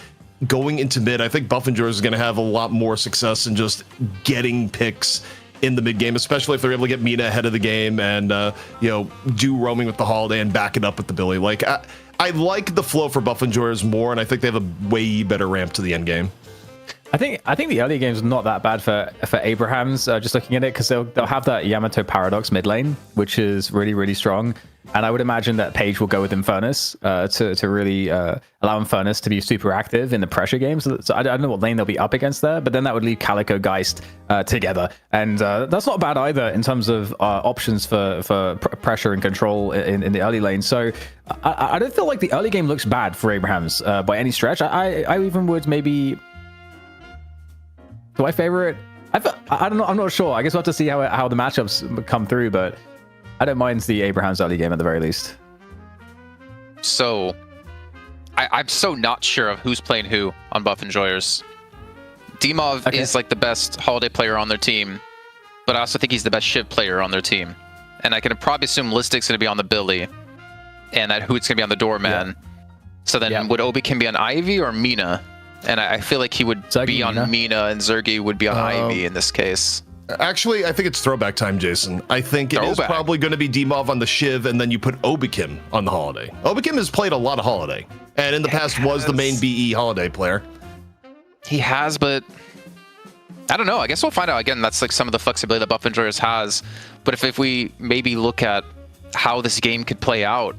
going into mid, I think Buff Enjoyers is going to have a lot more success in just getting picks in the mid game, especially if they're able to get Mina ahead of the game and, you know, do roaming with the Holiday and back it up with the Billy. Like, I like the flow for Buff Enjoyers more, and I think they have a way better ramp to the end game. I think the early game's not that bad for Abrahams, just looking at it, because they'll have that Yamato Paradox mid lane, which is really, really strong. And I would imagine that Paige will go with Infernus to really allow Infernus to be super active in the pressure games. So I don't know what lane they'll be up against there, but then that would leave Calico Geist together. And that's not bad either in terms of options for pressure and control in the early lane. So I don't feel like the early game looks bad for Abrahams by any stretch. I even would maybe... Do I favor it? I don't know. I'm not sure. I guess we'll have to see how the matchups come through, but I don't mind the Abrahams early game at the very least. So, I'm so not sure of who's playing who on Buff Enjoyers. Dimov is like the best Holiday player on their team, but I also think he's the best Shiv player on their team. And I can probably assume Listic's going to be on the Billy, and that Hoot's going to be on the Doorman. Yeah. So then would Obi can be on Ivy or Mina? And I feel like he would be on Mina, and Zergy would be on Ivy in this case. Actually, I think it's throwback time, Jason. I think it is probably going to be Dimov on the Shiv, and then you put Obikim on the Holiday. Obikim has played a lot of Holiday, and in the past was the main BE Holiday player. He has, but I don't know. I guess we'll find out. Again, that's like some of the flexibility that Buff Enjoyers has. But if we maybe look at how this game could play out,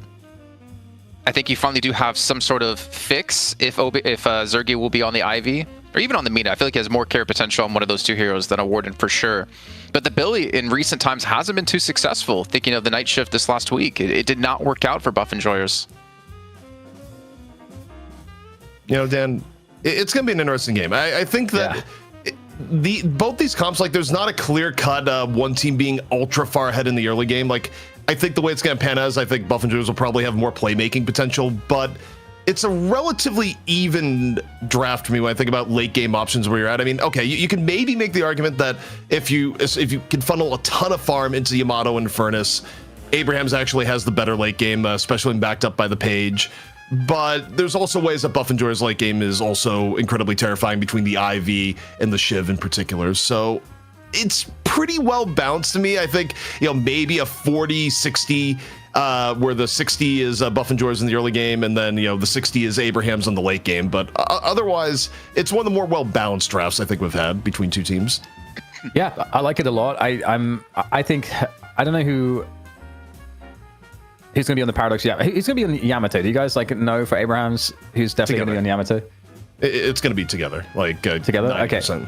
I think you finally do have some sort of fix if Zergy will be on the Ivy. Or even on the Mina. I feel like he has more carry potential on one of those two heroes than a Warden for sure. But the Billy in recent times hasn't been too successful. Thinking of the Night Shift this last week, it did not work out for Buff Enjoyers. You know, Dan, it's going to be an interesting game. I think that both these comps, like, there's not a clear-cut one team being ultra far ahead in the early game. Like, I think the way it's going to pan out is I think Buff Enjoyers will probably have more playmaking potential, but it's a relatively even draft for me when I think about late game options where you're at. I mean, okay, you can maybe make the argument that if you can funnel a ton of farm into Yamato and Furnace, Abrahams actually has the better late game, especially when backed up by the Page. But there's also ways that Buff Enjoyers late game is also incredibly terrifying between the IV and the Shiv in particular. So it's pretty well balanced to me. I think, you know, maybe a 40-60 where the 60 is Buff Enjoyers in the early game, and then, you know, the 60 is Abrahams in the late game. But otherwise, it's one of the more well-balanced drafts I think we've had between two teams. Yeah, I like it a lot. I think I don't know who's going to be on the Paradox. Yeah, who's going to be on Yamato? Do you guys like know for Abrahams who's definitely going to be on Yamato? It's going to be together, like together. 9%.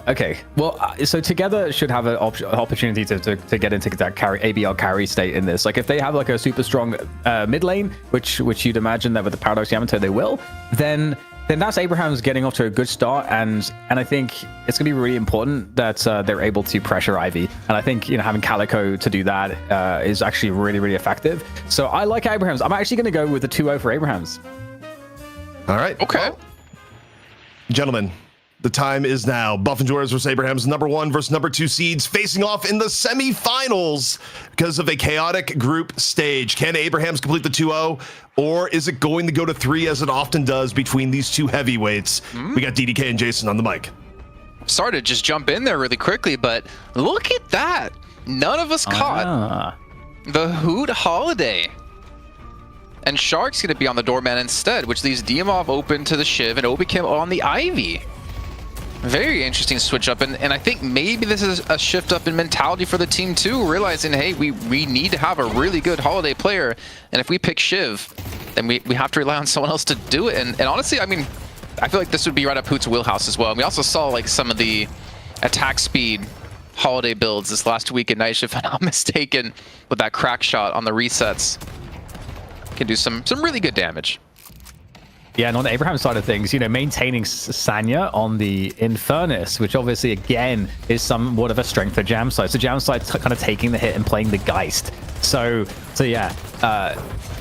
Okay, well, so Together should have an opportunity to get into that ABL carry state in this. Like, if they have like a super strong mid lane, which you'd imagine that with the Paradox Yamato they will, then that's Abraham's getting off to a good start, and I think it's gonna be really important that they're able to pressure Ivy, and I think, you know, having Calico to do that is actually really, really effective. So I like Abrahams. I'm actually gonna go with the 2-0 for Abrahams. All right, okay, gentlemen. The time is now. Buff Enjoyers versus Abrahams, number 1 versus number 2 seeds, facing off in the semifinals because of a chaotic group stage. Can Abrahams complete the 2-0, or is it going to go to 3 as it often does between these two heavyweights? We got DDK and Jason on the mic. Sorry to just jump in there really quickly, but look at that. None of us caught the Hoot Holiday. And Shark's going to be on the Doorman instead, which leaves Diamov open to the Shiv and Obikim on the Ivy. Very interesting switch up, and I think maybe this is a shift up in mentality for the team too, realizing, hey, we need to have a really good Holiday player, and if we pick Shiv, then we have to rely on someone else to do it. And honestly, I mean, I feel like this would be right up Hoot's wheelhouse as well. And we also saw like some of the attack speed Holiday builds this last week at Night Shift, if I'm not mistaken, with that crack shot on the resets. Can do some really good damage. Yeah, and on the Abraham side of things, you know, maintaining Sanya on the Infernus, which obviously, again, is somewhat of a strength for Jam side. So Jam side's kind of taking the hit and playing the Geist. So yeah,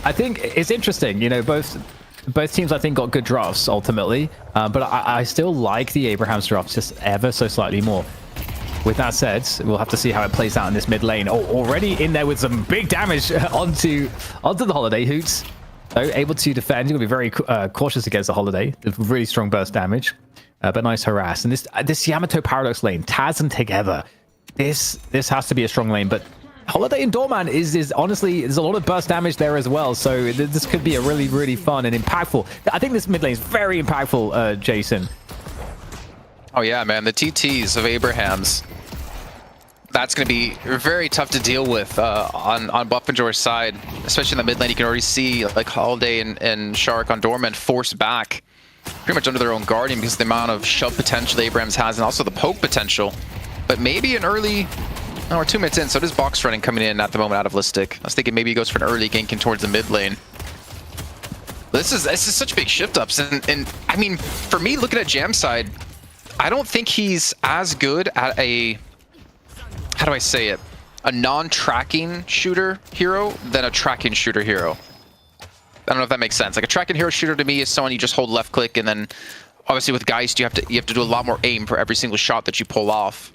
I think it's interesting. You know, both teams, I think, got good drafts ultimately, but I still like the Abraham's drafts just ever so slightly more. With that said, we'll have to see how it plays out in this mid lane. Oh, already in there with some big damage onto the Holiday. Hoots, though, able to defend. You're going to be very cautious against the Holiday. Really strong burst damage, but nice harass. And this Yamato Paradox lane, Taz and Together, this has to be a strong lane. But Holiday and Doorman is honestly, there's a lot of burst damage there as well. So this could be a really, really fun and impactful. I think this mid lane is very impactful, Jason. Oh yeah, man, the TTs of Abrahams. That's going to be very tough to deal with on Buffenjoy's side, especially in the mid lane. You can already see like Holiday and Shark on Dormant forced back pretty much under their own guardian because of the amount of shove potential Abrams has and also the poke potential. But maybe an early... Oh, we're 2 minutes in, so it is box running coming in at the moment out of Listic. I was thinking maybe he goes for an early ganking towards the mid lane. This is such big shift ups, and I mean, for me, looking at Jam side, I don't think he's as good at a... How do I say it? A non-tracking shooter hero than a tracking shooter hero. I don't know if that makes sense. Like a tracking hero shooter to me is someone you just hold left click, and then obviously with Geist you have to do a lot more aim for every single shot that you pull off.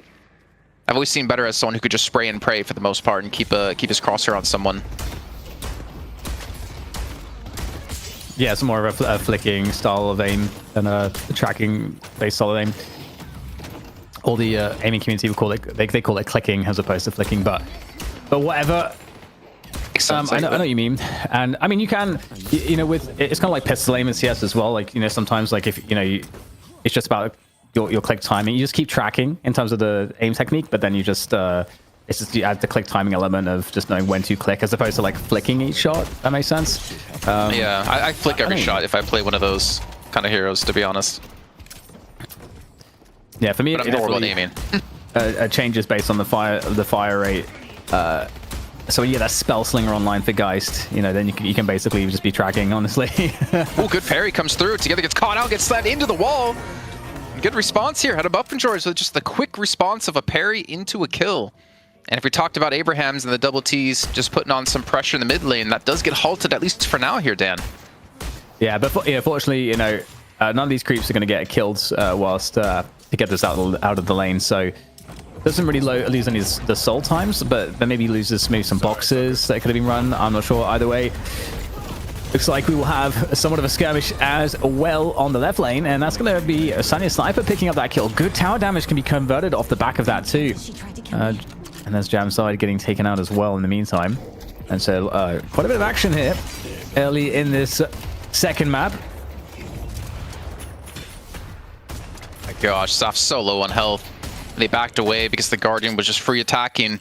I've always seen better as someone who could just spray and pray for the most part and keep his crosshair on someone. Yeah, it's more of a flicking style of aim than a tracking based style of aim. All the aiming community would call it, they call it clicking as opposed to flicking, but whatever. I know what you mean, and I mean you can, you know, with it's kind of like pistol aim in CS as well. Like, you know, sometimes like if you know it's just about your click timing. You just keep tracking in terms of the aim technique, but then you just it's just you add the click timing element of just knowing when to click as opposed to like flicking each shot. That makes sense. Yeah, I flick every shot if I play one of those kind of heroes, to be honest. Yeah, for me, but I'm horrible at aiming. Changes based on the fire rate. So when you get that spell slinger online for Geist, you know, then you can basically just be tracking, honestly. Oh, good parry comes through. Together gets caught out, gets slammed into the wall. Good response here. Had a Buffenjoy with just the quick response of a parry into a kill. And if we talked about Abrahams and the double T's just putting on some pressure in the mid lane, that does get halted at least for now here, Dan. Yeah, but fortunately, you know, none of these creeps are going to get killed whilst to get this out of the lane. So doesn't really lose any of the soul times, but then maybe loses maybe some boxes that could have been run. I'm not sure. Either way, looks like we will have somewhat of a skirmish as well on the left lane, and that's going to be Sanya Sniper picking up that kill. Good tower damage can be converted off the back of that too. And there's Jam side getting taken out as well in the meantime. And so quite a bit of action here early in this second map. My gosh, Saf's so low on health. And he backed away because the Guardian was just free attacking.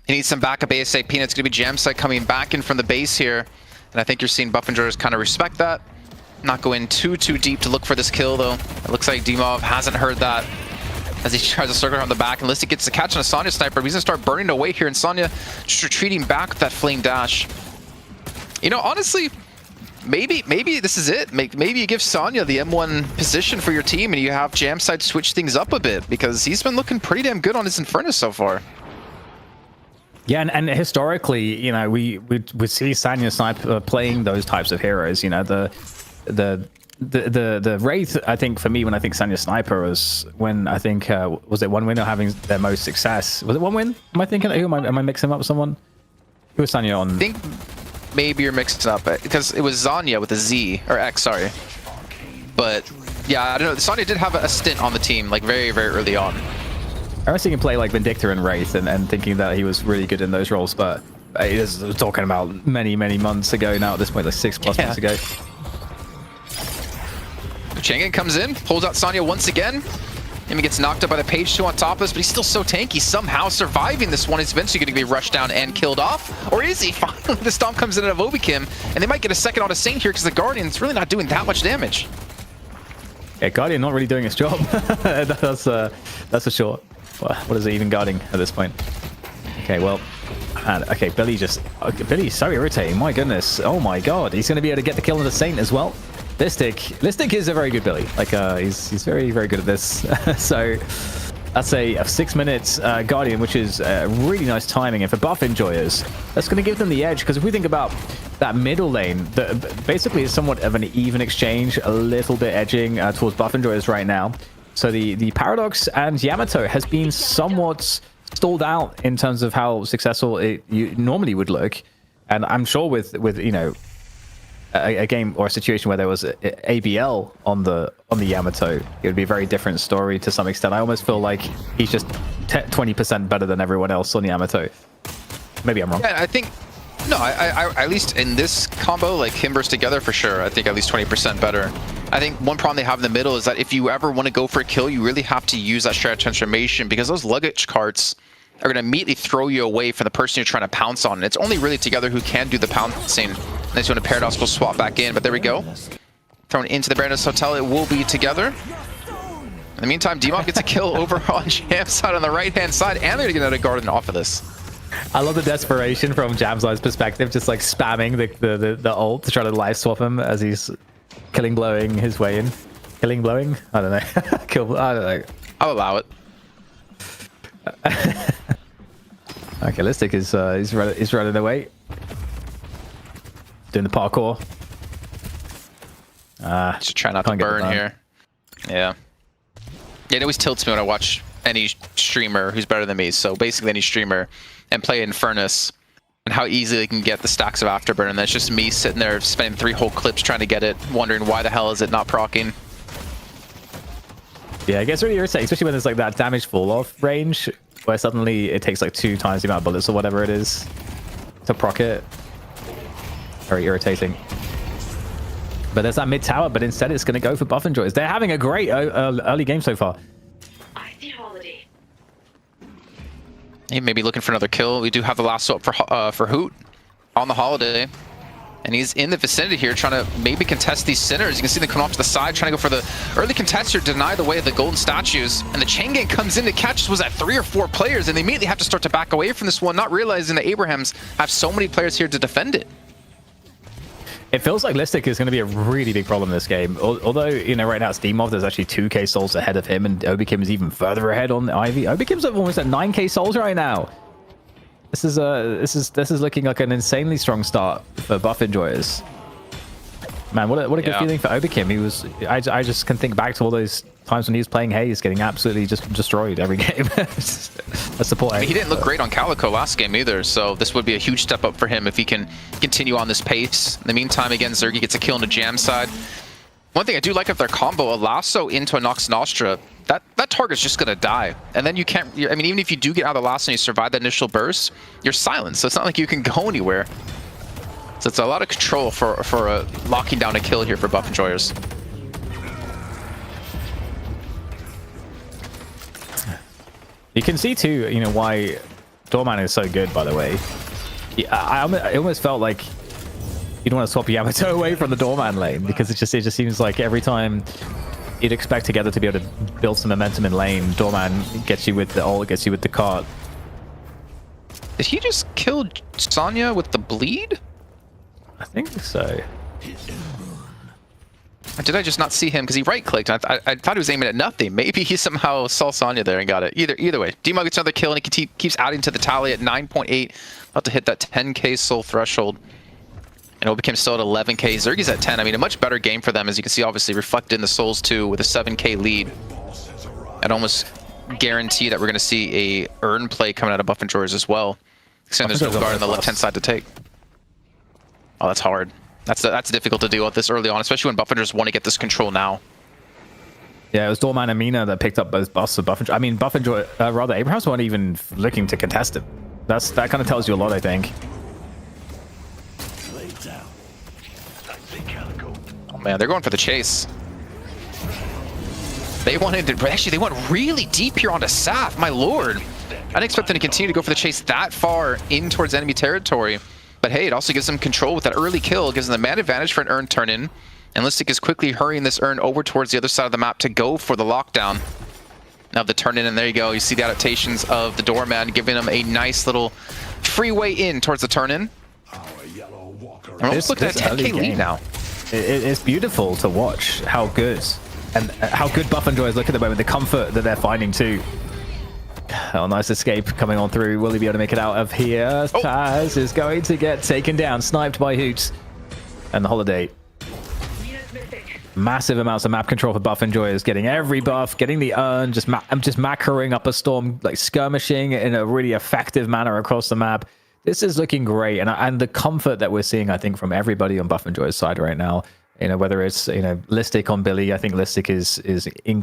He needs some backup ASAP, and it's going to be Jam side coming back in from the base here. And I think you're seeing Buffenjoy kind of respect that. Not go in too deep to look for this kill, though. It looks like Dimov hasn't heard that as he tries to circle around the back. And Listic gets the catch on a Sanya Sniper, but he's going to start burning away here, and Sanya just retreating back with that Flame Dash. You know, honestly, maybe this is it. Maybe you give Sanya the M1 position for your team, and you have Jamside switch things up a bit, because he's been looking pretty damn good on his Inferno so far. Yeah, and historically, you know, we see Sanya Sniper playing those types of heroes. You know, the Wraith, I think, for me, when I think Sanya Sniper was when I think was it One Win or having their most success? Was it One Win? Am I thinking? Who am I mixing up with someone? Who was Sanya on? I think maybe you're mixing up because it was Zanya with a Z or X, sorry. But yeah, I don't know. Sanya did have a stint on the team like very early on. I was thinking play like Vindictor and Wraith and thinking that he was really good in those roles, but he was talking about many months ago now at this point, like 6+ months ago. Chengen comes in, pulls out Sanya once again. He gets knocked up by the Page 2 on top of us, but he's still so tanky, somehow surviving this one. He's eventually going to be rushed down and killed off. Or is he? Finally, the Stomp comes in out of Obikim, and they might get a second on a Saint here because the Guardian's really not doing that much damage. Yeah, Guardian not really doing his job. That's for sure. What is it even guarding at this point? Okay, well, okay, Billy's so irritating. My goodness. Oh my god, he's going to be able to get the kill on the Saint as well. Listic is a very good Billy. Like, he's very good at this. So that's a 6 minutes Guardian, which is really nice timing. And for buff enjoyers, that's going to give them the edge. Because if we think about that middle lane, basically it's somewhat of an even exchange, a little bit edging towards buff enjoyers right now. So the Paradox and Yamato has been somewhat stalled out in terms of how successful you normally would look. And I'm sure with you know, a game or a situation where there was ABL on the Yamato, it would be a very different story to some extent. I almost feel like he's just 20% better than everyone else on the Yamato. Maybe I'm wrong. Yeah, I think no. I at least in this combo, like him versus together for sure. I think at least 20% better. I think one problem they have in the middle is that if you ever want to go for a kill, you really have to use that strat transformation, because those luggage carts are going to immediately throw you away from the person you're trying to pounce on. And it's only really together who can do the pouncing. Next one, a Paradox will swap back in, but there we go. Thrown into the Brandon's Hotel, it will be together. In the meantime, Demob gets a kill over on Jam's side on the right-hand side, and they're going to get another Garden off of this. I love the desperation from Jamside's perspective, just like spamming the ult to try to live swap him as he's blowing his way in. Blowing? I don't know. I don't know. I'll allow it. Okay, Listic is running away. Doing the parkour. Just try not to burn here. Yeah. It always tilts me when I watch any streamer who's better than me. So basically any streamer and play Infernus and how easily they can get the stacks of Afterburn. And that's just me sitting there spending 3 whole clips trying to get it, wondering why the hell is it not proccing. Yeah, it gets really irritating, especially when there's like that damage fall off range where suddenly it takes like 2 times the amount of bullets or whatever it is to proc it. Very irritating. But there's that mid tower, but instead it's going to go for Buff and Joys. They're having a great early game so far. He may be looking for another kill. We do have the last swap for Hoot on the Holiday. And he's in the vicinity here trying to maybe contest these Sinners. You can see them come off to the side trying to go for the early contester, deny the way of the golden statues. And the chain gang comes in to catch was at 3 or 4 players, and they immediately have to start to back away from this one, not realizing that Abrahams have so many players here to defend it. It feels like Listic is going to be a really big problem in this game. Although, you know, right now it's Demov, there's actually 2k souls ahead of him, and Obikim is even further ahead on Ivy. Obikim's almost at 9k souls right now. This is looking like an insanely strong start for Buff Enjoyers. Man, what a good feeling for Obikim. He was, I just can think back to all those times when he was playing Haze, getting absolutely just destroyed every game. That's the point. I mean, he didn't look great on Calico last game either, so this would be a huge step up for him if he can continue on this pace. In the meantime, again, Zergy gets a kill on the Jam side. One thing I do like of their combo, a lasso into a Nox Nostra, that target's just going to die. And then you can't, I mean, even if you do get out of the lasso and you survive that initial burst, you're silenced, so it's not like you can go anywhere. So it's a lot of control for locking down a kill here for Buff Enjoyers. You can see too, you know, why Doorman is so good, by the way. I almost felt like you'd want to swap Yamato away from the Doorman lane, because it just seems like every time you'd expect Together to be able to build some momentum in lane, Doorman gets you with the ult, gets you with the cart. Did he just kill Sonya with the bleed? I think so. Did I just not see him? Because he right-clicked. I thought he was aiming at nothing. Maybe he somehow saw Sonya there and got it. Either way, Demog gets another kill, and he keeps adding to the tally at 9.8. About to hit that 10k soul threshold. And Obikim still at 11k. Zergy's at 10. I mean, a much better game for them, as you can see, obviously reflected in the souls too, with a 7k lead. I'd almost guarantee that we're going to see a earn play coming out of Buff Enjoyers as well. Except there's no guard on the left-hand side to take. Oh, that's hard. That's difficult to deal with this early on, especially when Buff Enjoyers want to get this control now. Yeah, it was Doorman and Mina that picked up both buffs of Buff Enjoy. I mean, Buff Enjoy, rather, Abrahams weren't even looking to contest him. That kind of tells you a lot, I think. Oh man, they're going for the chase. They wanted to, actually, they went really deep here onto Saf, my lord. I didn't expect them to continue to go for the chase that far in towards enemy territory. But hey, it also gives them control with that early kill. It gives them the man advantage for an Urn turn-in. And Listic is quickly hurrying this Urn over towards the other side of the map to go for the lockdown. Now the turn-in, and there you go. You see the adaptations of the Doorman, giving them a nice little freeway in towards the turn-in. We're almost looking at a 10k lead now. It's beautiful to watch how good, and how good Buff Enjoyers look at the moment, the comfort that they're finding too. Oh, nice escape coming on through. Will he be able to make it out of here? Oh. Taz is going to get taken down, sniped by Hoots. And the Holiday. Massive amounts of map control for Buff Enjoyers, getting every buff, getting the Urn, just macroing up a storm, like skirmishing in a really effective manner across the map. This is looking great, and the comfort that we're seeing, I think, from everybody on Buff Enjoyers' side right now. You know, whether it's, you know, Listic on Billy, I think Listic is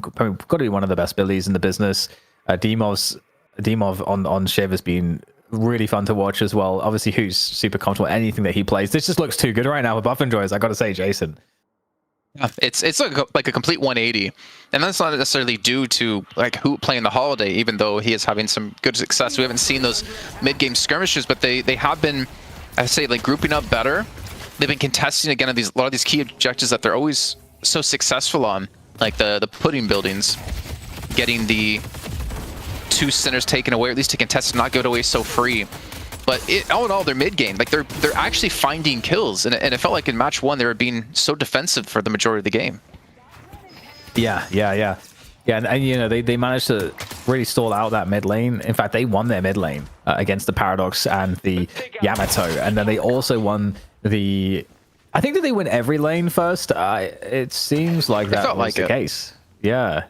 got to be one of the best Billies in the business. Demov on Shiv has been really fun to watch as well. Obviously, who's super comfortable anything that he plays. This just looks too good right now with Buff Enjoyers, I got to say, Jason. Yeah, it's like a complete 180, and that's not necessarily due to like Hoot playing the Holiday, even though he is having some good success. We haven't seen those mid-game skirmishes, but they have been, I say, like grouping up better. They've been contesting again on a lot of these key objectives that they're always so successful on, like the pudding buildings, getting the 2 centers taken away, or at least to contest and not give it away so free. But all in all, they're mid-game. Like they're actually finding kills, and it felt like in match 1 they were being so defensive for the majority of the game. Yeah, and you know they managed to really stall out that mid lane. In fact, they won their mid lane against the Paradox and the Yamato, and then they also won the. I think that they win every lane first. It seems like that was like the case. Yeah.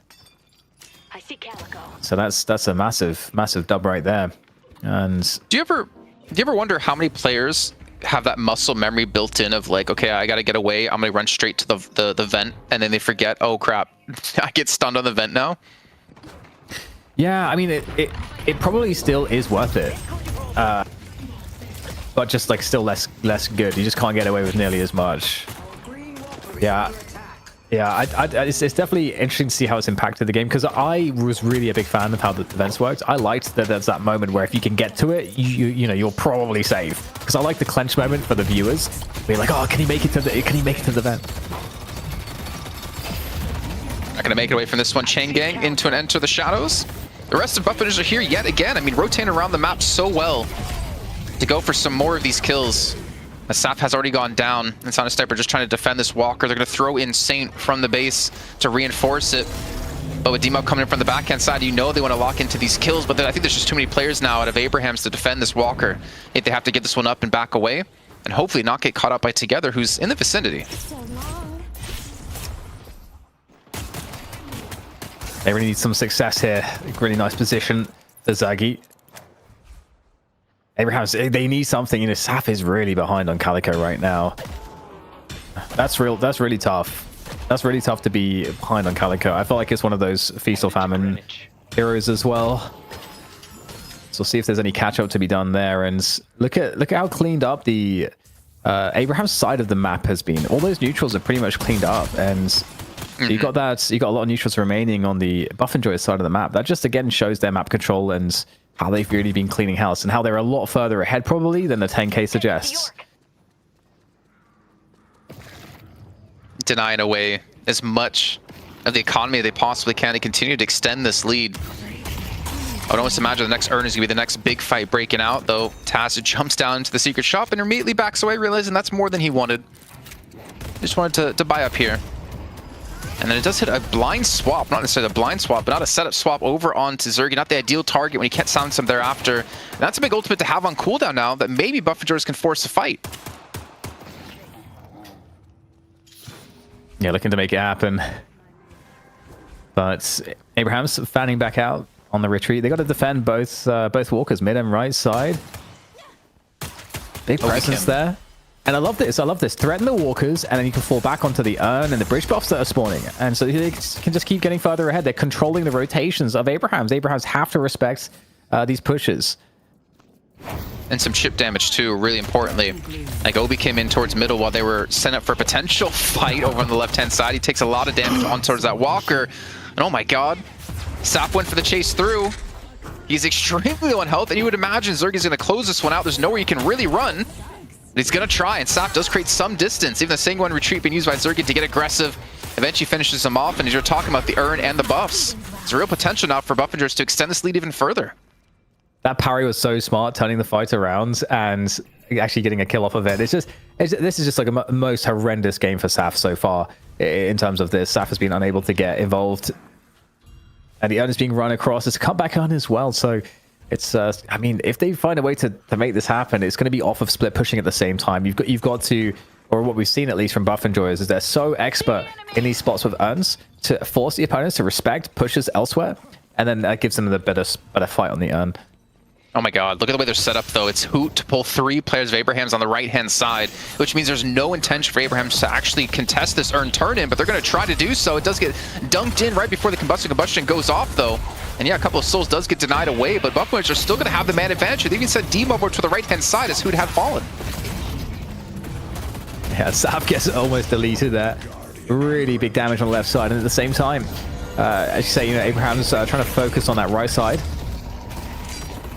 I see Calico. So that's a massive dub right there. And do you ever wonder how many players have that muscle memory built in of like, okay, I gotta get away, I'm gonna run straight to the vent, and then they forget, oh crap, I get stunned on the vent now? Yeah, I mean it probably still is worth it, but just like still less good. You just can't get away with nearly as much. Yeah, it's definitely interesting to see how it's impacted the game, because I was really a big fan of how the events worked. I liked that there's that moment where if you can get to it, you know you're probably safe. Because I like the clench moment for the viewers. Be like, oh, can he make it to the vent? Not gonna make it away from this one. Chain Gang into an Enter the Shadows. The rest of Buffingers are here yet again. I mean, rotating around the map so well to go for some more of these kills. Saf has already gone down, and Sonic Sniper just trying to defend this Walker. They're going to throw in Saint from the base to reinforce it. But with D-Mob coming in from the backhand side, you know they want to lock into these kills, but I think there's just too many players now out of Abrahams to defend this Walker. If they have to get this one up and back away, and hopefully not get caught up by Together, who's in the vicinity. They really need some success here. Really nice position for Zagi. Abrahams, they need something. You know, Saf is really behind on Calico right now. That's really tough. That's really tough to be behind on Calico. I feel like it's one of those feast or famine heroes as well. So we'll see if there's any catch up to be done there. And look at how cleaned up the Abraham's side of the map has been. All those neutrals are pretty much cleaned up, and you got a lot of neutrals remaining on the Buff Enjoy side of the map. That just again shows their map control and how they've really been cleaning house, and how they're a lot further ahead probably than the 10k suggests. Denying away as much of the economy as they possibly can to continue to extend this lead. I would almost imagine the next Earn is going to be the next big fight breaking out, though Taz jumps down into the secret shop and immediately backs away, realizing that's more than he wanted. Just wanted to buy up here. And then it does hit a blind swap, not necessarily a blind swap, but not a setup swap over onto Zergy. Not the ideal target when you can't silence him thereafter. And that's a big ultimate to have on cooldown now that maybe Buffingers can force a fight. Yeah, looking to make it happen. But Abraham's fanning back out on the retreat. They got to defend both walkers, mid and right side. Big presence there. And I love this. Threaten the walkers, and then you can fall back onto the urn and the bridge buffs that are spawning. And so they can just keep getting further ahead. They're controlling the rotations of Abrahams. Abrahams have to respect these pushes. And some chip damage too, really importantly. Like Obi came in towards middle while they were set up for a potential fight over on the left-hand side. He takes a lot of damage on towards that Walker. And oh my god, Sap went for the chase through. He's extremely low on health, and you would imagine Zergy's going to close this one out. There's nowhere you can really run. But he's going to try, and Sap does create some distance. Even the Sanguine retreat being used by Zergy to get aggressive. Eventually finishes him off, and as you're talking about the Urn and the buffs, there's a real potential now for Buffingers to extend this lead even further. That parry was so smart, turning the fight around and actually getting a kill off of it. This is just like a most horrendous game for Saf so far in terms of this. Saf has been unable to get involved, and the Urn is being run across. It's come back on as well, so it's I mean, if they find a way to make this happen, it's going to be off of split pushing at the same time. You've got to, or what we've seen at least from Buff Enjoyers, is they're so expert in these spots with Urns to force the opponents to respect pushes elsewhere, and then that gives them the better fight on the Urn. Oh my god, look at the way they're set up though. It's Hoot to pull 3 players of Abrahams on the right-hand side, which means there's no intention for Abrahams to actually contest this Urn turn-in, but they're going to try to do so. It does get dunked in right before the combustion goes off though. And yeah, a couple of souls does get denied away, but Buffingers are still going to have the man advantage. They even sent D-Mob over to the right-hand side as Hoot had fallen. Yeah, Sap gets almost deleted there. really big damage on the left side, and at the same time, as you say, you know, Abraham's trying to focus on that right side,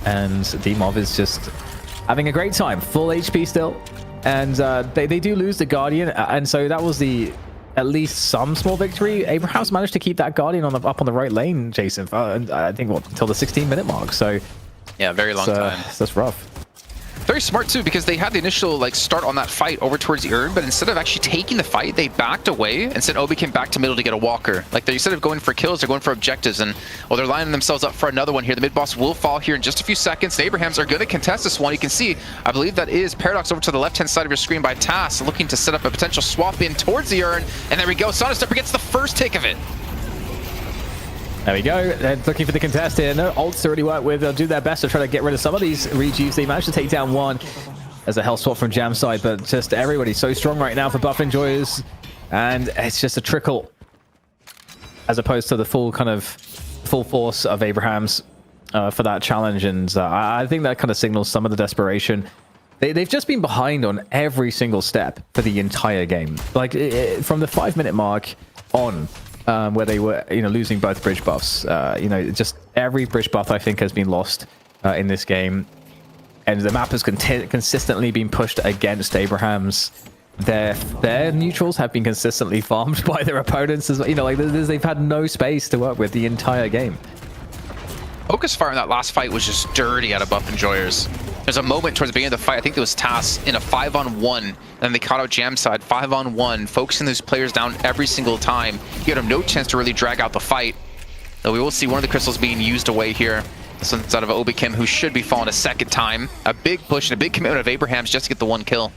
and Dimov is just having a great time, full HP still, and they do lose the Guardian, and so that was at least some small victory. Abraham's managed to keep that Guardian up on the right lane, Jason, I think until the 16-minute mark. So yeah, very long time. That's rough. Very smart too, because they had the initial like start on that fight over towards the urn, but instead of actually taking the fight, they backed away and sent Obi came back to middle to get a walker. Like they instead of going for kills, they're going for objectives, and well, they're lining themselves up for another one here. The mid boss will fall here in just a few seconds. The Abrahams are going to contest this one. You can see, I believe that is Paradox over to the left-hand side of your screen by Tass, looking to set up a potential swap in towards the urn, and there we go. Sonastepper gets the first take of it. There we go. They're looking for the contest here. No ults to really work with. They'll do their best to try to get rid of some of these rejuves. They managed to take down one as a health swap from Jam side, but just everybody's so strong right now for buff enjoyers, and it's just a trickle as opposed to the full force of Abraham's for that challenge. And I think that kind of signals some of the desperation. They've just been behind on every single step for the entire game. Like from the 5-minute mark on, where they were, you know, losing both bridge buffs. You know, just every bridge buff I think has been lost in this game, and the map has consistently been pushed against Abraham's. Their neutrals have been consistently farmed by their opponents as well. You know, like they've had no space to work with the entire game. Focus fire in that last fight was just dirty out of buff enjoyers. There's a moment towards the beginning of the fight, I think it was Tass in a 5-on-1, and they caught out Jam side 5-on-1, focusing those players down every single time. You had them no chance to really drag out the fight. Though we will see one of the crystals being used away here. This one's out of Obi Kim, who should be falling a second time. A big push and a big commitment of Abraham's just to get the one kill.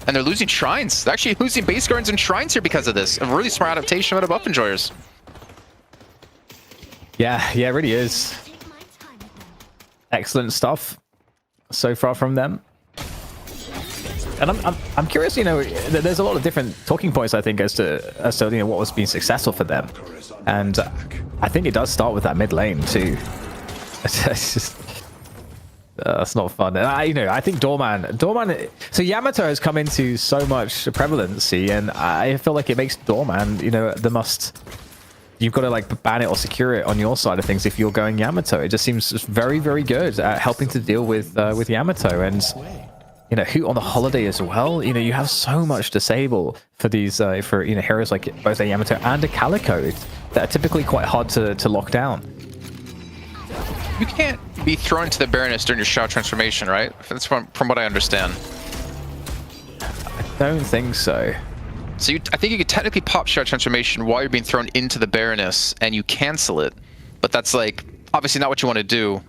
And they're losing shrines. They're actually losing base guards and shrines here because of this. A really smart adaptation out of buff enjoyers. Yeah, it really is. Excellent stuff so far from them. And I'm curious, you know, there's a lot of different talking points I think as to you know, what was being successful for them. And I think it does start with that mid lane too. It's just that's not fun. And I think Doorman. So Yamato has come into so much prevalency, and I feel like it makes Doorman, you know, the must. You've got to like ban it or secure it on your side of things if you're going Yamato. It just seems very, very good at helping to deal with Yamato. And you know, Hoot on the holiday as well. You know, you have so much disable for these for, you know, heroes like both a Yamato and a Calico that are typically quite hard to lock down. You can't be thrown into the Baroness during your Shroud transformation, right? That's from what I understand. I don't think so. So I think you could technically pop Shroud transformation while you're being thrown into the Baroness, and you cancel it. But that's like obviously not what you want to do,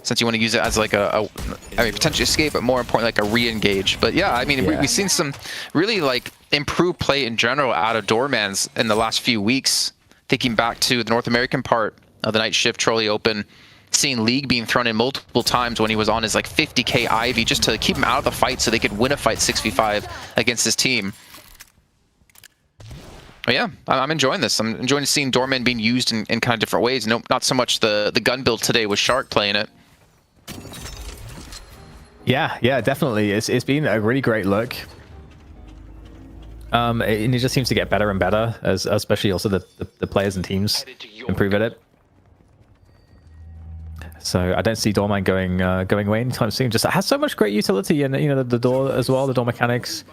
since you want to use it as like I mean, potentially escape, but more important, like a re-engage. But yeah, I mean, we've seen some really like improved play in general out of Doormans in the last few weeks. Thinking back to the North American part of the Night Shift Trolli Open, seeing League being thrown in multiple times when he was on his like 50k Ivy just to keep him out of the fight so they could win a fight 6v5 against his team. But yeah, I'm enjoying this. I'm enjoying seeing Doorman being used in kind of different ways. No, not so much the gun build today with Shark playing it. Yeah, definitely. It's been a really great look. And it just seems to get better and better, as especially also the players and teams improve at it. So I don't see Doorman going away anytime soon. Just it has so much great utility, and you know the door as well, the door mechanics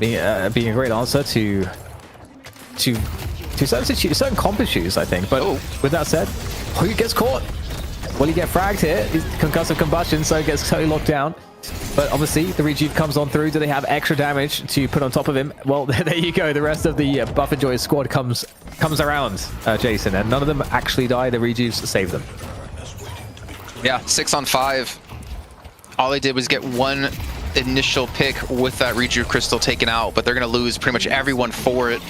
being a great answer to certain comp issues, I think. But with that said, who gets caught? Well, you get fragged here. He's concussive combustion, so it gets totally locked down. But obviously, the rejuve comes on through. Do they have extra damage to put on top of him? Well, there you go. The rest of the Buff Enjoy squad comes around, Jason, and none of them actually die. The rejuves save them. Yeah, 6-on-5. All they did was get one initial pick with that rejuve crystal taken out, but they're going to lose pretty much everyone for it.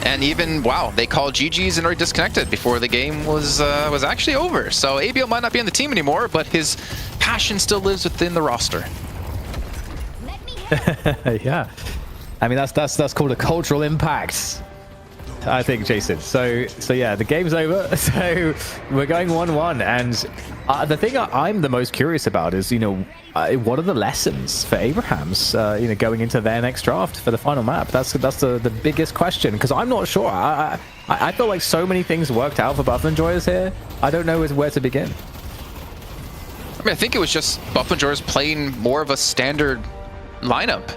And even, wow, they called GG's and already disconnected before the game was actually over. So ABL might not be on the team anymore, but his passion still lives within the roster. Yeah, I mean that's called a cultural impact. I think, Jason. So yeah, the game's over. So we're going 1-1, and the thing I'm the most curious about is, what are the lessons for Abrahams, going into their next draft for the final map? That's the biggest question, because I'm not sure. I feel like so many things worked out for Buff Enjoyers here. I don't know where to begin. I mean, I think it was just Buff Enjoyers playing more of a standard lineup.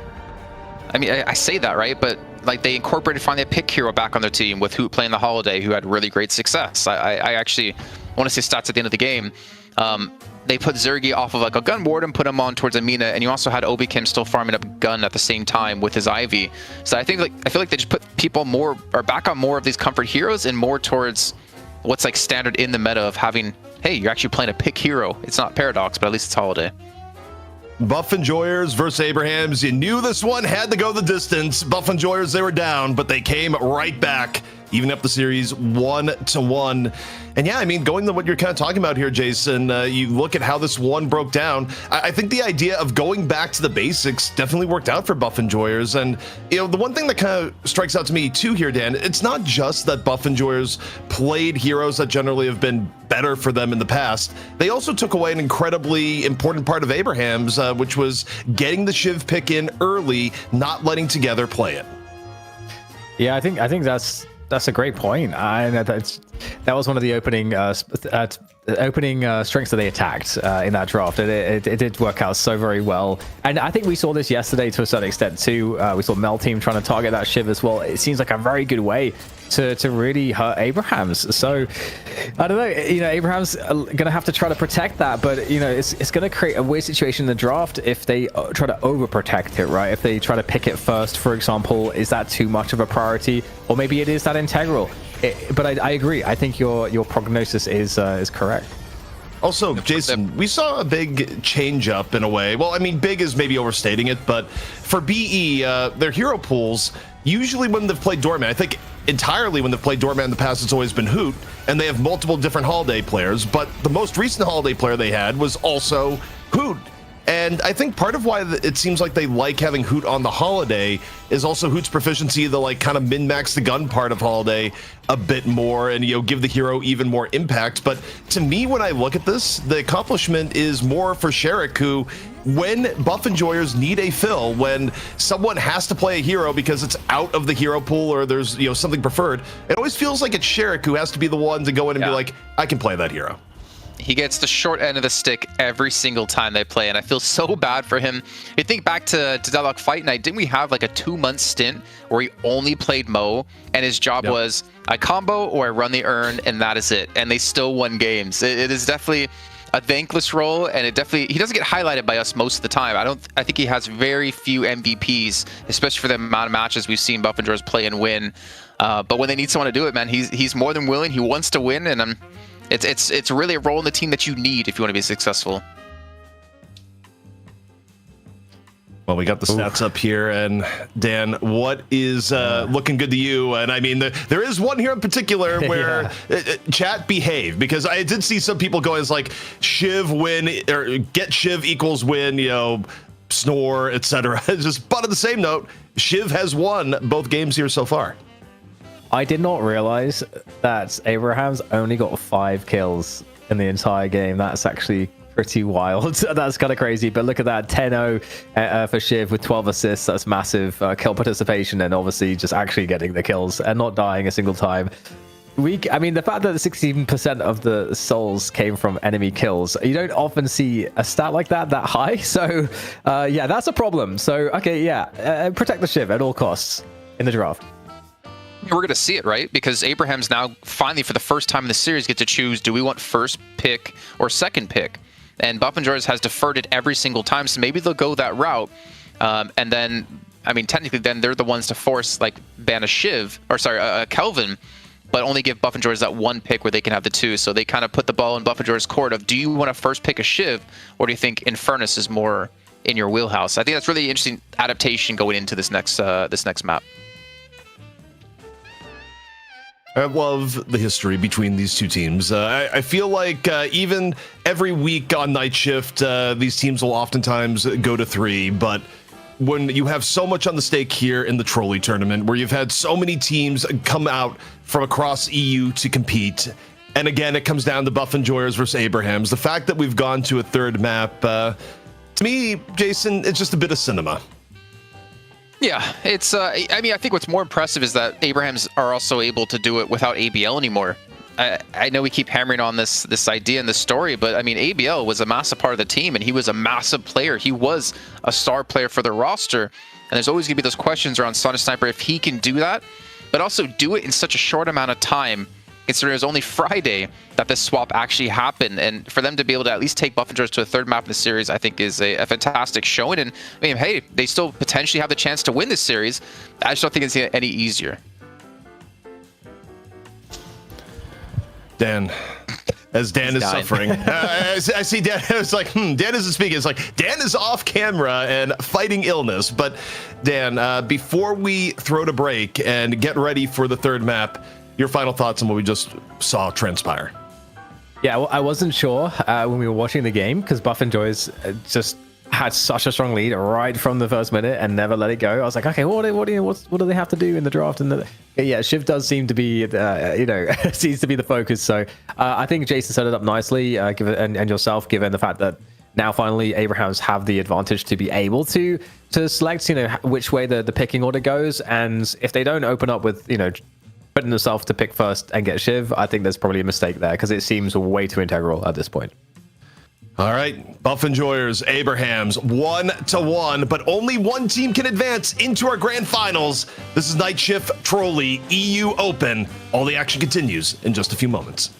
I mean, I say that, right? But like, they incorporated finally a pick hero back on their team with Hoot playing the Holiday, who had really great success. I actually want to see stats at the end of the game. They put Zergy off of like a gun ward and put him on towards Amina, and you also had Obi Kim still farming up gun at the same time with his Ivy. So I feel like they just put people more or back on more of these comfort heroes and more towards what's like standard in the meta of having, hey, you're actually playing a pick hero. It's not Paradox, but at least it's Holiday. Buff Enjoyers versus Abrahams. You knew this one had to go the distance. Buff Enjoyers, they were down, but they came right back, even up the series 1-1. And yeah, I mean, going to what you're kind of talking about here, Jason, you look at how this one broke down. I think the idea of going back to the basics definitely worked out for Buff Enjoyers. And, the one thing that kind of strikes out to me too here, Dan, it's not just that Buff Enjoyers played heroes that generally have been better for them in the past. They also took away an incredibly important part of Abraham's, which was getting the Shiv pick in early, not letting Together play it. Yeah, I think that's a great point. That was one of the opening strengths that they attacked in that draft. It did work out so very well, and I think we saw this yesterday to a certain extent too. We saw Mel Team trying to target that Shiv as well. It seems like a very good way to really hurt Abrahams. So I don't know. Abrahams are gonna have to try to protect that, but it's gonna create a weird situation in the draft if they try to overprotect it, right? If they try to pick it first, for example, is that too much of a priority, or maybe it is that integral? But I agree. I think your prognosis is correct. Also, Jason, we saw a big change up in a way. Well, I mean, big is maybe overstating it, but for BE, their hero pools, usually when they've played Doorman, I think entirely when they've played Doorman in the past, it's always been Hoot, and they have multiple different Holiday players, but the most recent Holiday player they had was also Hoot. And I think part of why it seems like they like having Hoot on the Holiday is also Hoot's proficiency to like kind of min-max the gun part of Holiday a bit more and give the hero even more impact. But to me, when I look at this, the accomplishment is more for Sherrick, who, when Buff Enjoyers need a fill, when someone has to play a hero because it's out of the hero pool or there's something preferred, it always feels like it's Sherrick who has to be the one to go in and be like, I can play that hero. He gets the short end of the stick every single time they play, and I feel so bad for him. You think back to Deadlock Fight Night, didn't we have like a 2-month stint where he only played Mo, and his job was I combo or I run the urn, and that is it. And they still won games. It is definitely a thankless role, and he doesn't get highlighted by us most of the time. I think he has very few MVPs, especially for the amount of matches we've seen Buff Enjoyers play and win. But when they need someone to do it, man, he's more than willing. He wants to win, and it's really a role in the team that you need if you want to be successful. Well, we got the stats up here, and Dan, what is looking good to you? And I mean, there is one here in particular where chat behave, because I did see some people go as like Shiv win or get Shiv equals win, snore, etc. Just, but on the same note, Shiv has won both games here so far. I did not realize that Abrahams only got 5 kills in the entire game. That's actually pretty wild. That's kind of crazy. But look at that, 10-0 for Shiv with 12 assists. That's massive kill participation, and obviously just actually getting the kills and not dying a single time. I mean, the fact that 16% of the souls came from enemy kills, you don't often see a stat like that high. So yeah, that's a problem. So okay, yeah, protect the Shiv at all costs in the draft. We're going to see it, right? Because Abraham's now finally, for the first time in the series, get to choose, do we want first pick or second pick? And Buff Enjoyers has deferred it every single time, so maybe they'll go that route. And then, I mean, technically, then they're the ones to force, like, ban a Kelvin, but only give Buff Enjoyers that one pick where they can have the 2. So they kind of put the ball in Buff Enjoyers' court of, do you want to first pick a Shiv, or do you think Infernus is more in your wheelhouse? I think that's really interesting adaptation going into this next map. I love the history between these two teams. I feel like even every week on Night Shift, these teams will oftentimes go to 3, but when you have so much on the stake here in the Trolli tournament, where you've had so many teams come out from across EU to compete, and again, it comes down to Buff Enjoyers versus Abrahams. The fact that we've gone to a third map, to me, Jason, it's just a bit of cinema. Yeah, it's. I mean, I think what's more impressive is that Abrahams are also able to do it without ABL anymore. I know we keep hammering on this idea and this story, but I mean, ABL was a massive part of the team, and he was a massive player. He was a star player for the roster, and there's always going to be those questions around Sonic Sniper if he can do that, but also do it in such a short amount of time, considering it was only Friday that this swap actually happened. And for them to be able to at least take Buff Enjoyers to a third map in the series, I think is a fantastic showing. And I mean, hey, they still potentially have the chance to win this series. I just don't think it's any easier. Dan, as Dan is suffering. I see Dan. It's like, Dan isn't speaking. It's like Dan is off camera and fighting illness. But Dan, before we throw to break and get ready for the third map, your final thoughts on what we just saw transpire. Yeah, well, I wasn't sure when we were watching the game because Buff Enjoys just had such a strong lead right from the first minute and never let it go. I was like, okay, what do they have to do in the draft? And yeah, Shiv does seem to be, seems to be the focus. So I think Jason set it up nicely, and yourself, given the fact that now finally Abrahams have the advantage to be able to select, which way the picking order goes. And if they don't open up with, putting themselves to pick first and get Shiv, I think there's probably a mistake there because it seems way too integral at this point. All right, Buff Enjoyers, Abrahams, 1-1, but only one team can advance into our grand finals. This is Night Shift Trolli EU Open. All the action continues in just a few moments.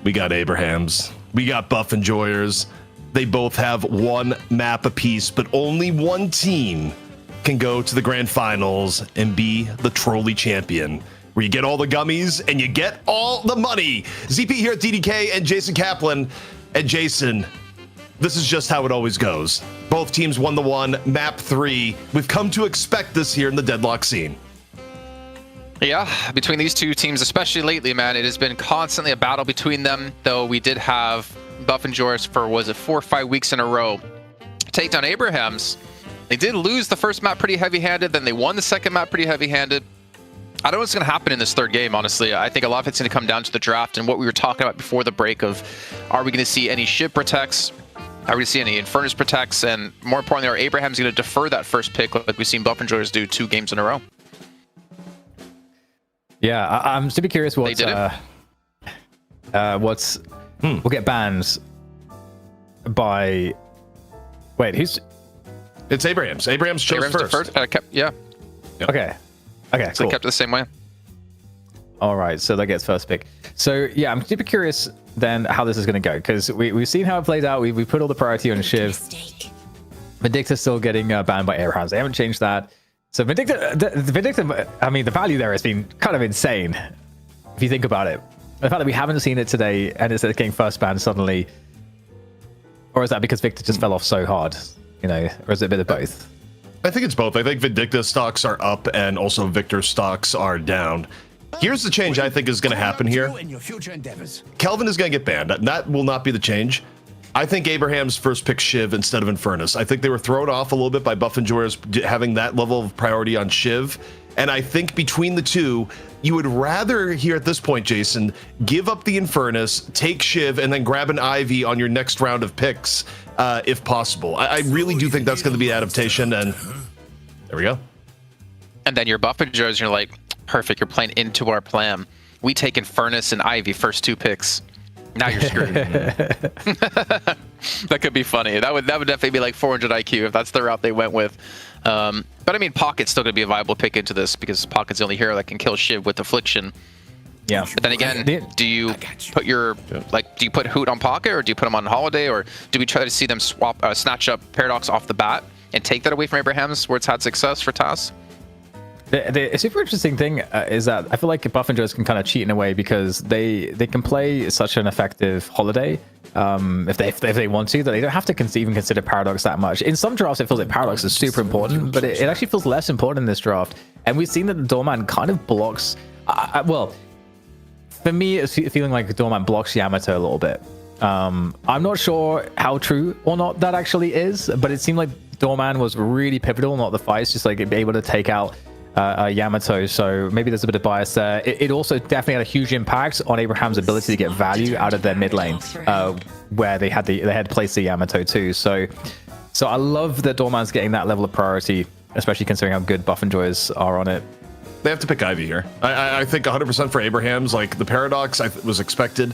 We got Abrahams. We got Buff Enjoyers. They both have one map apiece, but only one team can go to the grand finals and be the Trolli champion, where you get all the gummies and you get all the money. ZP here at DDK and Jason Kaplan. And Jason, this is just how it always goes. Both teams won the one, map 3. We've come to expect this here in the Deadlock scene. Yeah, between these two teams, especially lately, man, it has been constantly a battle between them, though we did have Buff and Joris for, was it 4 or 5 weeks in a row, take down Abrahams. They did lose the first map pretty heavy-handed, then they won the second map pretty heavy-handed. I don't know what's going to happen in this third game, honestly. I think a lot of it's going to come down to the draft and what we were talking about before the break of, are we going to see any Shiv protects? Are we going to see any Infernus protects? And more importantly, are Abraham's going to defer that first pick like we've seen Buff and Joris do 2 games in a row? Yeah, I'm super curious what we'll get banned by. Wait, who's? It's Abrahams. Abrahams chose first. Yeah. Yep. Okay, So cool. they kept it the same way. All right, so that gets first pick. So yeah, I'm super curious then how this is going to go, because we've seen how it plays out. We put all the priority on Shiv. Vindicta's still getting banned by Abrahams. They haven't changed that. So Vindicta, I mean, the value there has been kind of insane if you think about it. The fact that we haven't seen it today and it's getting first ban suddenly, or is that because Victor just fell off so hard, you know, or is it a bit of both? I think it's both. I think Vindicta's stocks are up and also Victor's stocks are down. Here's the change I think is going to happen here. Kelvin is going to get banned. That will not be the change. I think Abraham's first pick Shiv instead of Infernus. I think they were thrown off a little bit by Buff and Joris having that level of priority on Shiv. And I think between the two, you would rather here at this point, Jason, give up the Infernus, take Shiv, and then grab an Ivy on your next round of picks, if possible. I really do think that's going to be adaptation, and there we go. And then your Buff and Joris, you're like, perfect, you're playing into our plan. We take Infernus and Ivy first 2 picks. Now you're screwed. That could be funny. That would definitely be like 400 IQ if that's the route they went with. But I mean, Pocket's still going to be a viable pick into this because Pocket's the only hero that can kill Shiv with Affliction. Yeah. But then again, do you put your do you put Hoot on Pocket, or do you put him on Holiday, or do we try to see them snatch up Paradox off the bat and take that away from Abraham's where it's had success for TAS? The super interesting thing is that I feel like Buff and Joris can kind of cheat in a way, because they can play such an effective Holiday if they want to, that they don't have to even consider Paradox that much. In some drafts, it feels like Paradox is super important, but it actually feels less important in this draft. And we've seen that the Doorman kind of blocks. Well, for me, it's feeling like the Doorman blocks Yamato a little bit. I'm not sure how true or not that actually is, but it seemed like Doorman was really pivotal in a lot of the fights, just like be able to take out Yamato, so maybe there's a bit of bias there. It also definitely had a huge impact on Abraham's ability to get value out of their mid lane, where they had placed the Yamato too. So I love that Doorman's getting that level of priority, especially considering how good Buff and Joys are on it. They have to pick Ivy here. I think 100% for Abraham's. Like the Paradox was expected.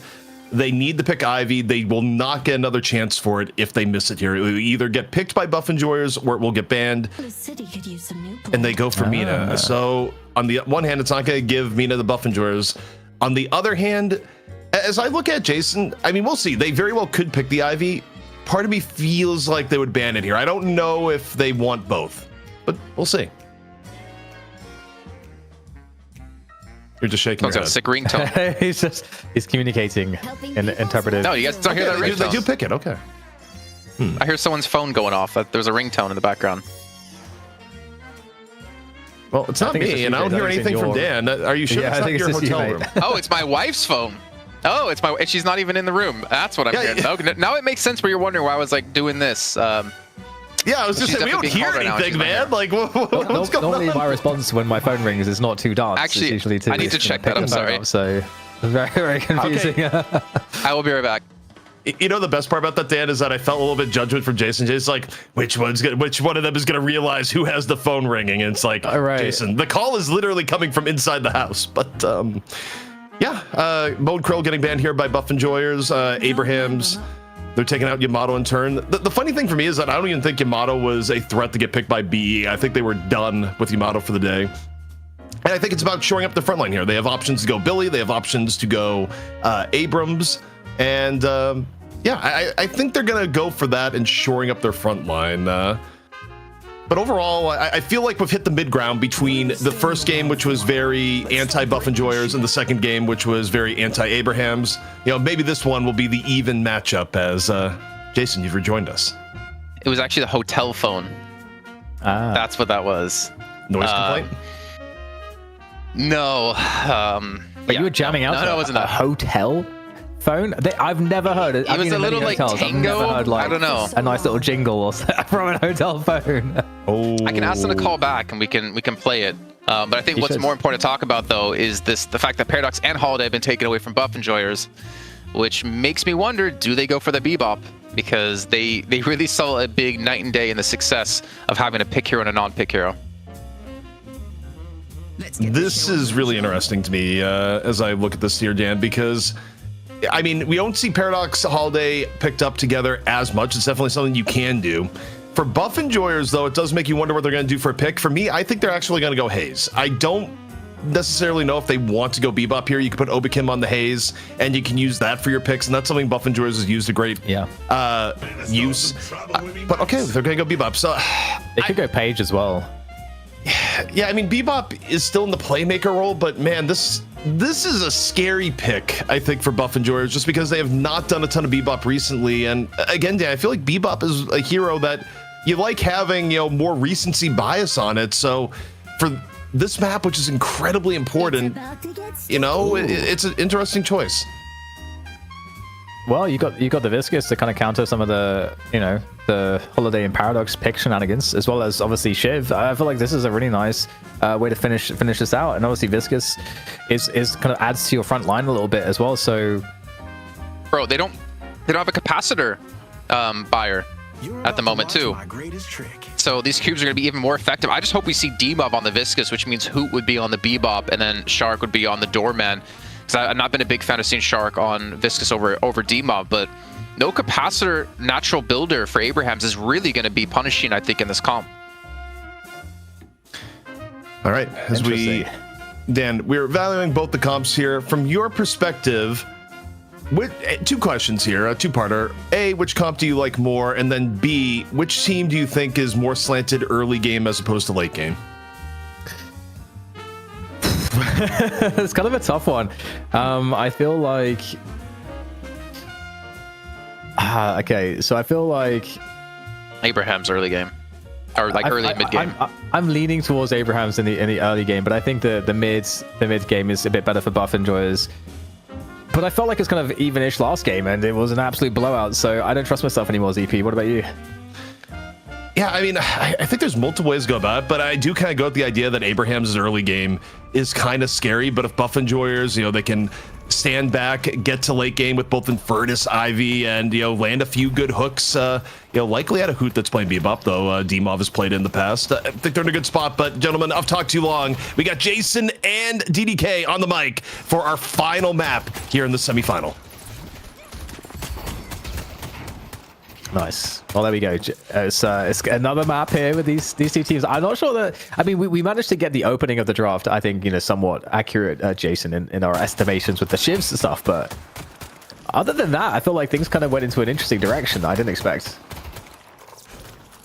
They need to pick Ivy. They will not get another chance for it if they miss it here. It will either get picked by Buff and Joyers or it will get banned. The city could use some new And they go for Mina. So on the one hand, it's not going to give Mina the Buff and Joyers. On the other hand, as I look at Jason, I mean, we'll see. They very well could pick the Ivy. Part of me feels like they would ban it here. I don't know if they want both, but we'll see. You're just shaking your Got a head. sick ringtone. he's communicating in interpretive. No, you guys don't hear that They ringtone. do pick it. Okay. I hear someone's phone going off. There's a ringtone in the background. Well, it's not think it's me, just and I you, don't hear Dave. anything from Dan. Are you sure Yeah, it's I not think your it's just you, hotel mate. room? Oh, it's my wife's phone. Oh, it's my. She's not even in the room. That's what I'm Yeah, hearing. yeah. Okay, now it makes sense where you're wondering why I was like doing this. Yeah, I was just She's saying, we don't definitely being hear called right now, anything, she's not man. Like, what's going Normally, on? my response when my phone rings is not to dance. Actually, it's usually to I need to check pick that, I'm the phone sorry. up, so very, very confusing. I will be right back. You know the best part about that, Dan, is that I felt a little bit of judgment from Jason. Jason's like, which one of them is gonna realize who has the phone ringing? And it's like, right. Jason, the call is literally coming from inside the house. But yeah, Mode Krill getting banned here by Buff and Joyers, Abrahams. They're taking out Yamato in turn. The funny thing for me is that I don't even think Yamato was a threat to get picked by BE. I think they were done with Yamato for the day. And I think it's about shoring up the front line here. They have options to go Billy. They have options to go Abrams. And yeah, I think they're going to go for that and shoring up their front line. But overall, I feel like we've hit the mid-ground between the first game, which was very anti-Buff Enjoyers, and the second game, which was very anti-Abrahams. You know, maybe this one will be the even matchup as, Jason, you've rejoined us. It was actually the hotel phone. That's what that was. Noise complaint? No. But you were jamming out no, it wasn't a that. hotel phone? I've never heard it. It was a little like tango. I've never heard, I don't know. A nice little jingle or from a hotel phone. Oh. I can ask them to call back and we can play it. But I think what's more important to talk about though is the fact that Paradox and Holiday have been taken away from Buff Enjoyers, which makes me wonder, do they go for the Bebop? Because they really saw a big night and day in the success of having a pick hero and a non-pick hero. This is really interesting to me as I look at this here, Dan, because I mean, we don't see Paradox Holiday picked up together as much. It's definitely something you can do. For Buff Enjoyers, though, it does make you wonder what they're going to do for a pick. For me, I think they're actually going to go Haze. I don't necessarily know if they want to go Bebop here. You can put Obikim on the Haze, and you can use that for your picks, and that's something Buff Enjoyers has used a great use. But okay, they're going to go Bebop. So they could go Page as well. Yeah, I mean, Bebop is still in the playmaker role, but man, this is a scary pick, I think, for Buff Enjoyers, just because they have not done a ton of Bebop recently. And again, Dan, I feel like Bebop is a hero that you like having, you know, more recency bias on it. So for this map, which is incredibly important, you know, it's an interesting choice. Well, you got the Viscous to kind of counter some of the, you know, the Holiday and Paradox pick shenanigans, as well as obviously Shiv. I feel like this is a really nice way to finish this out, and obviously Viscous is kind of adds to your front line a little bit as well. So, bro, they don't have a capacitor buyer at the moment too. So these cubes are going to be even more effective. I just hope we see D-Mob on the Viscous, which means Hoot would be on the Bebop, and then Shark would be on the Doorman. Because I've not been a big fan of seeing Shark on Viscous over D-Mob, but no capacitor natural builder for Abrahams is really going to be punishing, I think, in this comp. All right, Dan, we're valuing both the comps here. From your perspective, two questions here, a two-parter. A, which comp do you like more? And then B, which team do you think is more slanted early game as opposed to late game? It's kind of a tough one. I feel like okay, so I feel like Abraham's early game, or like early mid game. I'm leaning towards Abrahams in the early game, but I think the mid game is a bit better for Buff Enjoyers. But I felt like it's kind of evenish last game, and it was an absolute blowout. So I don't trust myself anymore. ZP, what about you? Yeah, I mean, I think there's multiple ways to go about it, but I do kind of go with the idea that Abraham's early game is kind of scary. But if Buff Enjoyers, you know, they can stand back, get to late game with both Infernus, Ivy, and, you know, land a few good hooks. You know, likely at a Hoot that's playing Bebop, though D-Mov has played in the past. I think they're in a good spot. But gentlemen, I've talked too long. We got Jason and DDK on the mic for our final map here in the semifinal. Nice. Well, there we go. It's another map here with these two teams. I'm not sure that. I mean, we managed to get the opening of the draft, I think, you know, somewhat accurate, Jason, in our estimations with the shivs and stuff. But other than that, I feel like things kind of went into an interesting direction that I didn't expect.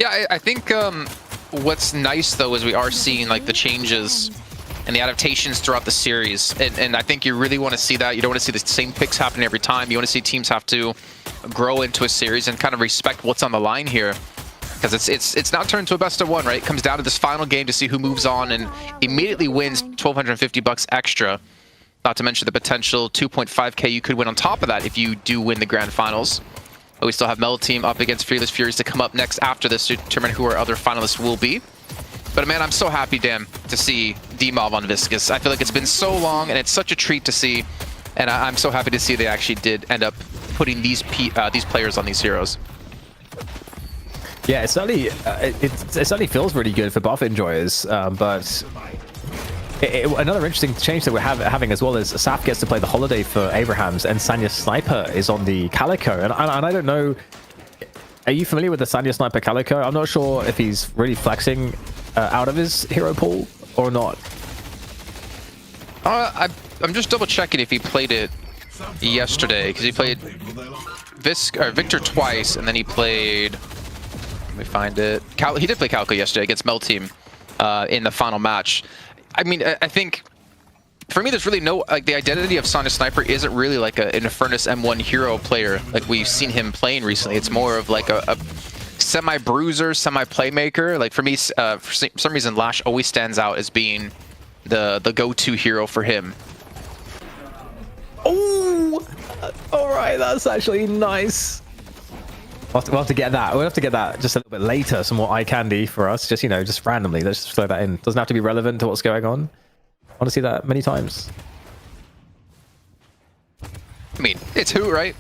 Yeah, I think what's nice though is we are seeing like the changes and the adaptations throughout the series, and I think you really want to see that. You don't want to see the same picks happening every time. You want to see teams have to grow into a series and kind of respect what's on the line here, because it's now turned to a best of one, right? It comes down to this final game to see who moves on and immediately wins $1,250 extra. Not to mention the potential 2.5K you could win on top of that if you do win the grand finals. But we still have Mel Team up against Fearless Furies to come up next after this to determine who our other finalists will be. But man, I'm so happy, Dan, to see D-Mob on Viscous. I feel like it's been so long, and it's such a treat to see. And I'm so happy to see they actually did end up putting these players on these heroes. Yeah, it certainly feels really good for Buff Enjoyers, but another interesting change that we're having as well is Saf gets to play the Holiday for Abrahams, and Sanya Sniper is on the Calico. And I don't know, are you familiar with the Sanya Sniper Calico? I'm not sure if he's really flexing out of his hero pool or not. I'm just double checking if he played it yesterday because he played Victor twice, and then he played. Let me find it. He did play Calco yesterday against Mel Team in the final match. I mean, I think for me, there's really no like the identity of Sonic Sniper isn't really like an Infernus M1 hero player like we've seen him playing recently. It's more of like a semi-bruiser, semi-playmaker. Like for me, for some reason, Lash always stands out as being the go-to hero for him. Oh, all right, that's actually nice. We'll have to get that. We'll have to get that just a little bit later. Some more eye candy for us. Just, you know, just randomly. Let's just throw that in. Doesn't have to be relevant to what's going on. I want to see that many times. I mean, it's who, right?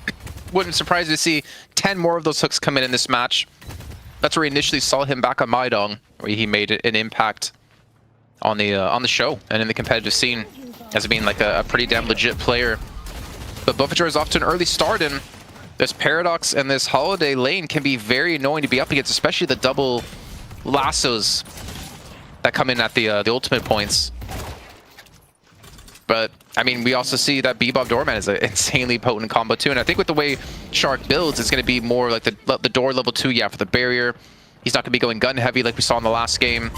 Wouldn't surprise you to see 10 more of those hooks come in this match. That's where we initially saw him back on Maidong, where he made an impact on the show and in the competitive scene as being like a pretty damn legit player. But Buffeter is off to an early start, and this Paradox and this Holiday lane can be very annoying to be up against, especially the double lassos that come in at the ultimate points. But I mean, we also see that Bebop Doorman is an insanely potent combo too, and I think with the way Shark builds, it's going to be more like the door level 2, yeah, for the barrier. He's not going to be going gun heavy like we saw in the last game.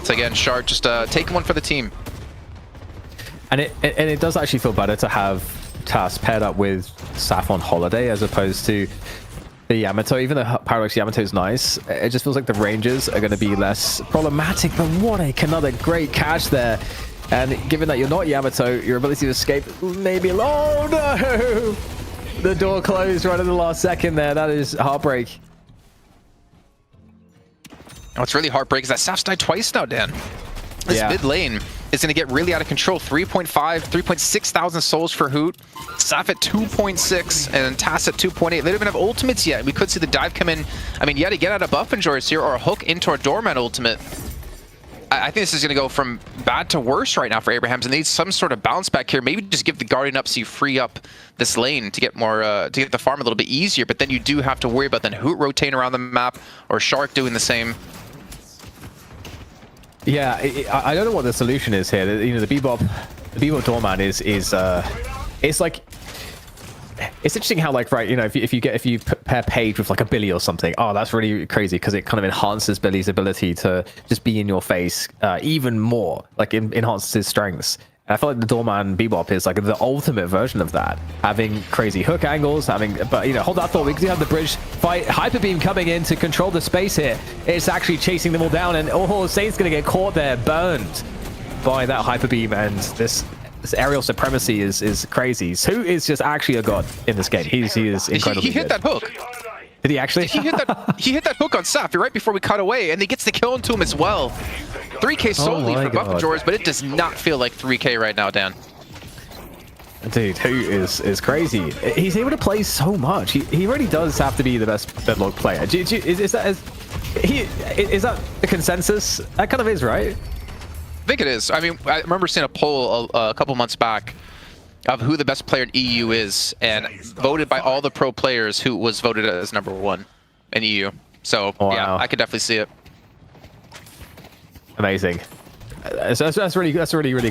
So again, Shark just taking one for the team. And it does actually feel better to have TAS paired up with Saffron Holiday as opposed to the Yamato. Even though Paradox Yamato is nice, it just feels like the ranges are going to be less problematic. But what another great catch there. And given that you're not Yamato, your ability to escape maybe... Oh no! The door closed right at the last second there. That is heartbreak. What's really heartbreak is that Saf's died twice now, Dan. This mid lane is going to get really out of control. 3.6 thousand souls for Hoot. Saf at 2.6 and TAS at 2.8. They don't even have ultimates yet. We could see the dive come in. I mean, yet again out of buff enjoyers here, or a hook into our Doorman ultimate. I think this is going to go from bad to worse right now for Abrahams, and they need some sort of bounce back here. Maybe just give the Guardian up so you free up this lane to get more to get the farm a little bit easier. But then you do have to worry about then Hoot rotating around the map or Shark doing the same. Yeah, I don't know what the solution is here. You know, the Bebop Doorman is it's like, it's interesting how, like, right, you know, if you pair Paige with like a Billy or something, oh, that's really crazy because it kind of enhances Billy's ability to just be in your face even more, like enhances his strengths. And I feel like the Doorman Bebop is like the ultimate version of that, having crazy hook angles, but you know, hold that thought, because you have the bridge fight, Hyper Beam coming in to control the space here. It's actually chasing them all down, and oh, Saint's gonna get caught there, burned by that Hyper Beam, and this aerial supremacy is crazy. Who is just actually a god in this game. He is incredibly He hit good. that hook. Did he actually? He hit that hook on Saf right before we cut away, and he gets the kill into him as well. 3K solely for Buff Majors, but it does not feel like 3K right now, Dan. Dude, who is crazy. He's able to play so much. He really does have to be the best Deadlock player. Is that the consensus? That kind of is, right? I think it is. I mean, I remember seeing a poll a couple months back of who the best player in EU is, and voted by all the pro players, who was voted as #1 in EU. So wow. Yeah, I could definitely see it. Amazing. So that's really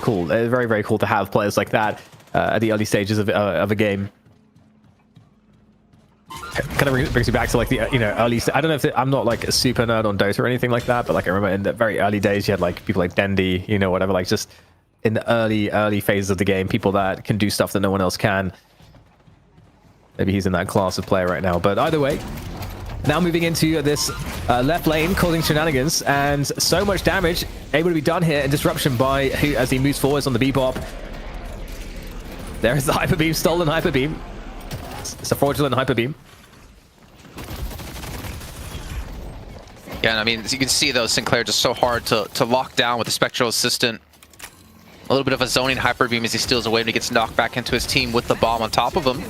cool. Very, very cool to have players like that at the early stages of a game. Kind of brings me back to like the early. I don't know if I'm not like a super nerd on Dota or anything like that, but like I remember in the very early days you had like people like Dendi, whatever, like just in the early phases of the game, people that can do stuff that no one else can. Maybe he's in that class of player right now, but either way. Now moving into this left lane, causing shenanigans, and so much damage able to be done here, and disruption by Hoot as he moves forwards on the Bebop. There is the Hyper Beam, stolen Hyper Beam. It's a fraudulent Hyper Beam. Yeah, and I mean, as you can see though, Sinclair just so hard to lock down with the Spectral Assistant. A little bit of a zoning Hyper Beam as he steals away and he gets knocked back into his team with the bomb on top of him.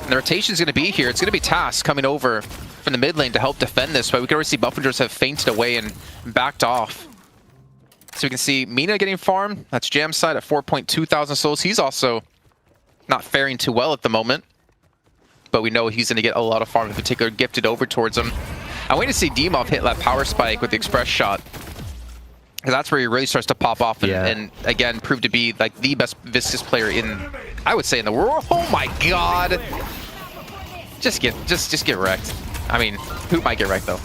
And the rotation is going to be here. It's going to be TAS coming over from the mid lane to help defend this, but we can already see Buffingers have fainted away and backed off. So we can see Mina getting farmed. That's Jam's side at 4.2 thousand souls. He's also not faring too well at the moment, but we know he's going to get a lot of farm, in particular gifted over towards him. I'm waiting to see Demov hit that power spike with the express shot. Because that's where he really starts to pop off and, Yeah. and again prove to be like the best viscous player in, I would say, in the world. Oh my god! Just get wrecked. I mean, Hoot might get wrecked though.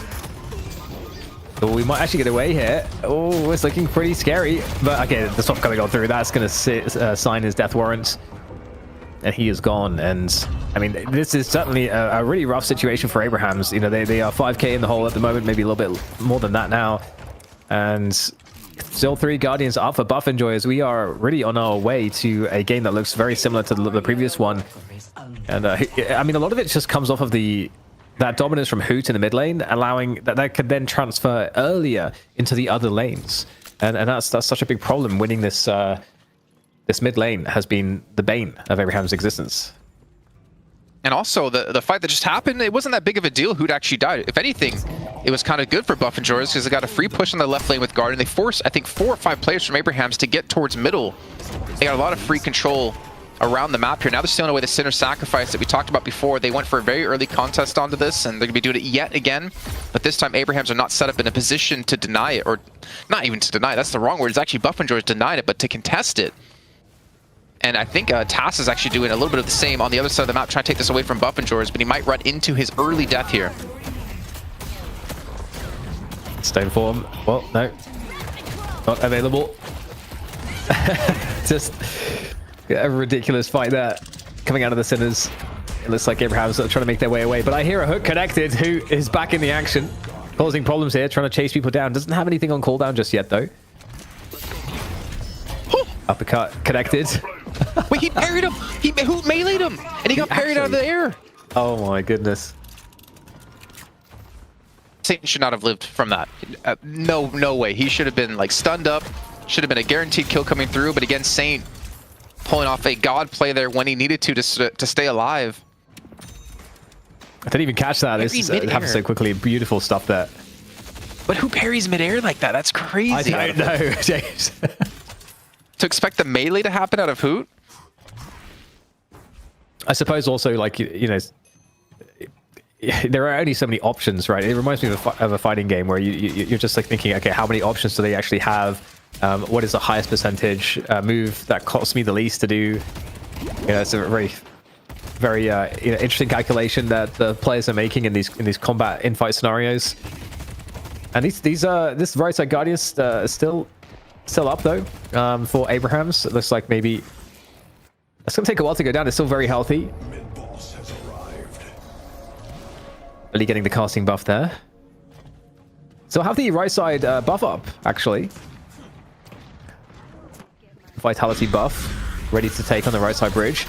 Oh, we might actually get away here. Oh, it's looking pretty scary. But okay, the swap coming on through. That's going to sign his death warrant. And he is gone. And I mean, this is certainly a really rough situation for Abrahams. You know, they are 5k in the hole at the moment, maybe a little bit more than that now. And still 3 Guardians up for Buff Enjoyers. We are really on our way to a game that looks very similar to the previous one. And I mean, a lot of it just comes off of that dominance from Hoot in the mid lane, allowing that could then transfer earlier into the other lanes. And that's such a big problem. Winning this this mid lane has been the bane of Abraham's existence. And also, the fight that just happened, it wasn't that big of a deal. Hoot actually died. If anything, it was kind of good for Buff Enjoyers because they got a free push on the left lane with Guard, and they forced, I think, 4 or 5 players from Abraham's to get towards middle. They got a lot of free control around the map here. Now they're stealing away the Sinner Sacrifice that we talked about before. They went for a very early contest onto this, and they're going to be doing it yet again. But this time, Abraham's are not set up in a position to deny it, or not even to deny it. That's the wrong word. It's actually Buff Enjoyers denying it, but to contest it. And I think Tass is actually doing a little bit of the same on the other side of the map, trying to take this away from Buff Enjoyers, but he might run into his early death here. Stone form. Well, no. Not available. Just a ridiculous fight there. Coming out of the Sinners. It looks like Abraham's trying to make their way away. But I hear a hook connected who is back in the action. Causing problems here, trying to chase people down. Doesn't have anything on cooldown just yet, though. Uppercut connected. Wait, he parried him! Who meleeed him? And he got parried out of the air! Oh my goodness. Saint should not have lived from that. No way. He should have been like stunned up. Should have been a guaranteed kill coming through. But again, Saint pulling off a god play there when he needed to stay alive. I didn't even catch that. This happened so quickly. Beautiful stuff there. But who parries midair like that? That's crazy. I don't know, James. To expect the melee to happen out of Hoot? I suppose also, like, you know, there are only so many options, right? It reminds me of a fighting game where you're just like thinking, okay, how many options do they actually have? What is the highest percentage move that costs me the least to do? You know, it's a very you know, interesting calculation that the players are making in these combat in-fight scenarios. And this right side Guardians still up though for Abrahams. It looks like maybe it's gonna take a while to go down. It's still very healthy. Really getting the casting buff there. So have the right side buff up actually. Vitality buff ready to take on the right side bridge.